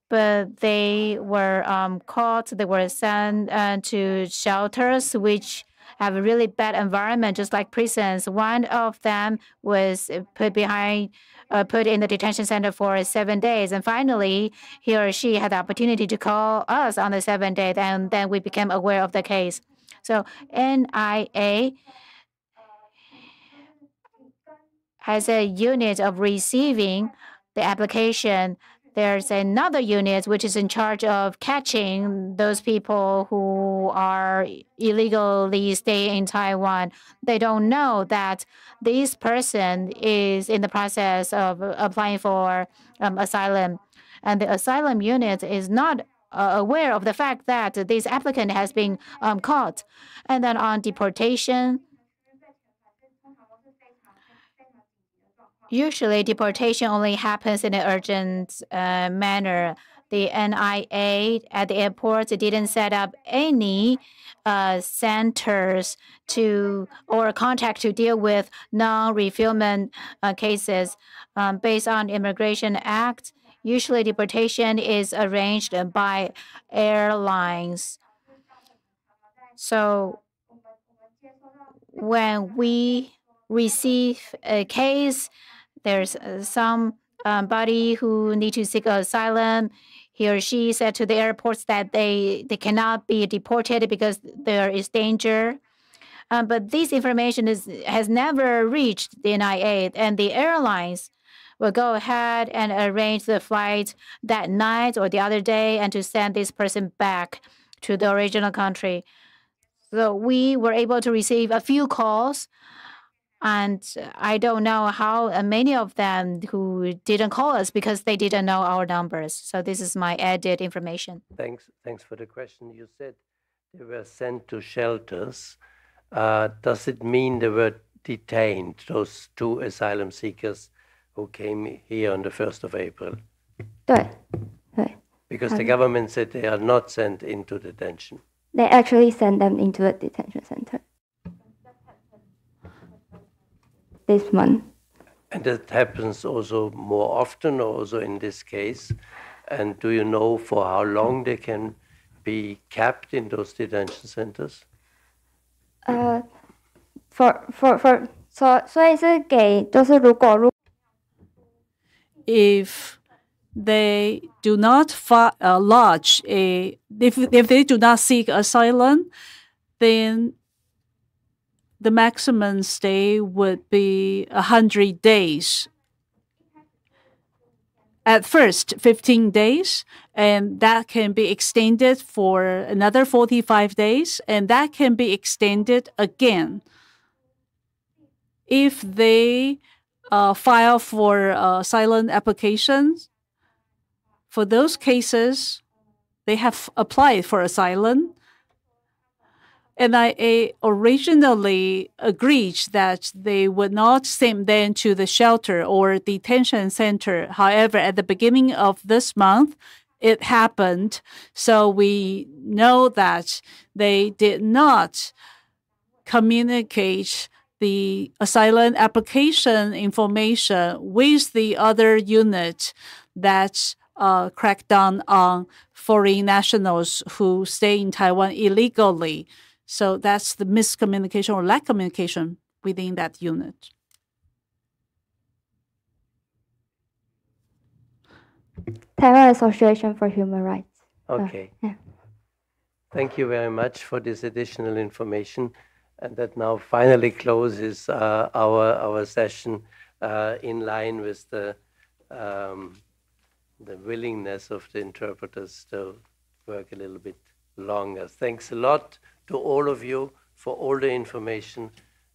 but they were caught. They were sent to shelters which have a really bad environment, just like prisons. One of them was put in the detention center for 7 days. And finally, he or she had the opportunity to call us on the 7th day, and then we became aware of the case. So NIA has a unit of receiving the application. There's another unit which is in charge of catching those people who are illegally staying in Taiwan. They don't know that this person is in the process of applying for asylum. And the asylum unit is not aware of the fact that this applicant has been caught. And then on deportation, usually, deportation only happens in an urgent manner. The NIA at the airport didn't set up any centers or contact to deal with non-refoulement cases. Based on Immigration Act, usually deportation is arranged by airlines. So when we receive a case, there's somebody who need to seek asylum. He or she said to the airports that they cannot be deported because there is danger. But this information has never reached the NIA, and the airlines will go ahead and arrange the flight that night or the other day and to send this person back to the original country. So we were able to receive a few calls, and I don't know how many of them who didn't call us because they didn't know our numbers. So this is my added information. Thanks for the question. You said they were sent to shelters. Does it mean they were detained, those 2 asylum seekers who came here on the 1st of April? Because the government said they are not sent into detention. They actually send them into a detention center this month. And that happens also more often, also in this case. And do you know for how long they can be kept in those detention centers? 所以是给就是如果 If they do not lodge if they do not seek asylum, then the maximum stay would be 100 days. At first, 15 days, and that can be extended for another 45 days, and that can be extended again. If they file for asylum applications, for those cases, they have applied for asylum. NIA originally agreed that they would not send them to the shelter or detention center. However, at the beginning of this month, it happened. So we know that they did not communicate the asylum application information with the other unit that cracked down on foreign nationals who stay in Taiwan illegally. So that's the miscommunication or lack of communication within that unit. Taiwan Association for Human Rights. Okay. Thank you very much for this additional information. And that now finally closes our session in line with the willingness of the interpreters to work a little bit longer. Thanks a lot to all of you for all the information,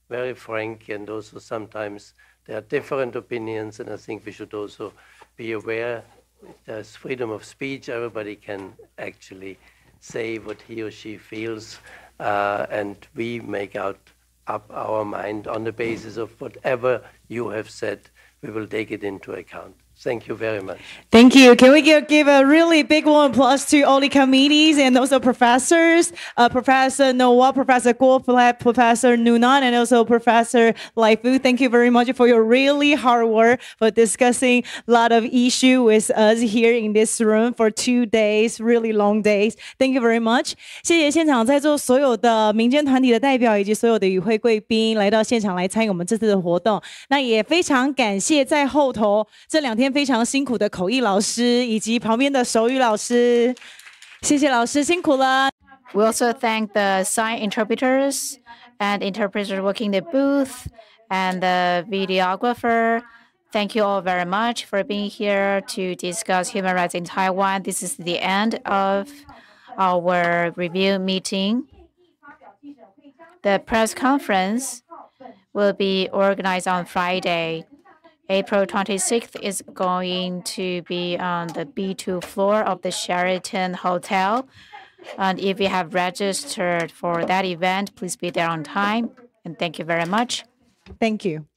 very frank, and also sometimes there are different opinions, and I think we should also be aware there's freedom of speech. Everybody can actually say what he or she feels, and we make up our mind on the basis of whatever you have said. We will take it into account. Thank you very much. Thank you. Can we give a really big warm applause to all the committees and also professors, Professor Noah, Professor Guo, Professor Nunan, and also Professor Lai Fu. Thank you very much for your really hard work for discussing a lot of issues with us here in this room for 2 days, really long days. Thank you very much. 谢谢现场在座所有的民间团体的代表以及所有的与会贵宾来到现场来参与我们这次的活动。那也非常感谢在后头这2天非常辛苦的口译老师以及旁边的手语老师，谢谢老师辛苦了。We also thank the sign interpreters and interpreters working the booth and the videographer. Thank you all very much for being here to discuss human rights in Taiwan. This is the end of our review meeting. The press conference will be organized on Friday. April 26th is going to be on the B2 floor of the Sheraton Hotel. And if you have registered for that event, please be there on time. And thank you very much. Thank you.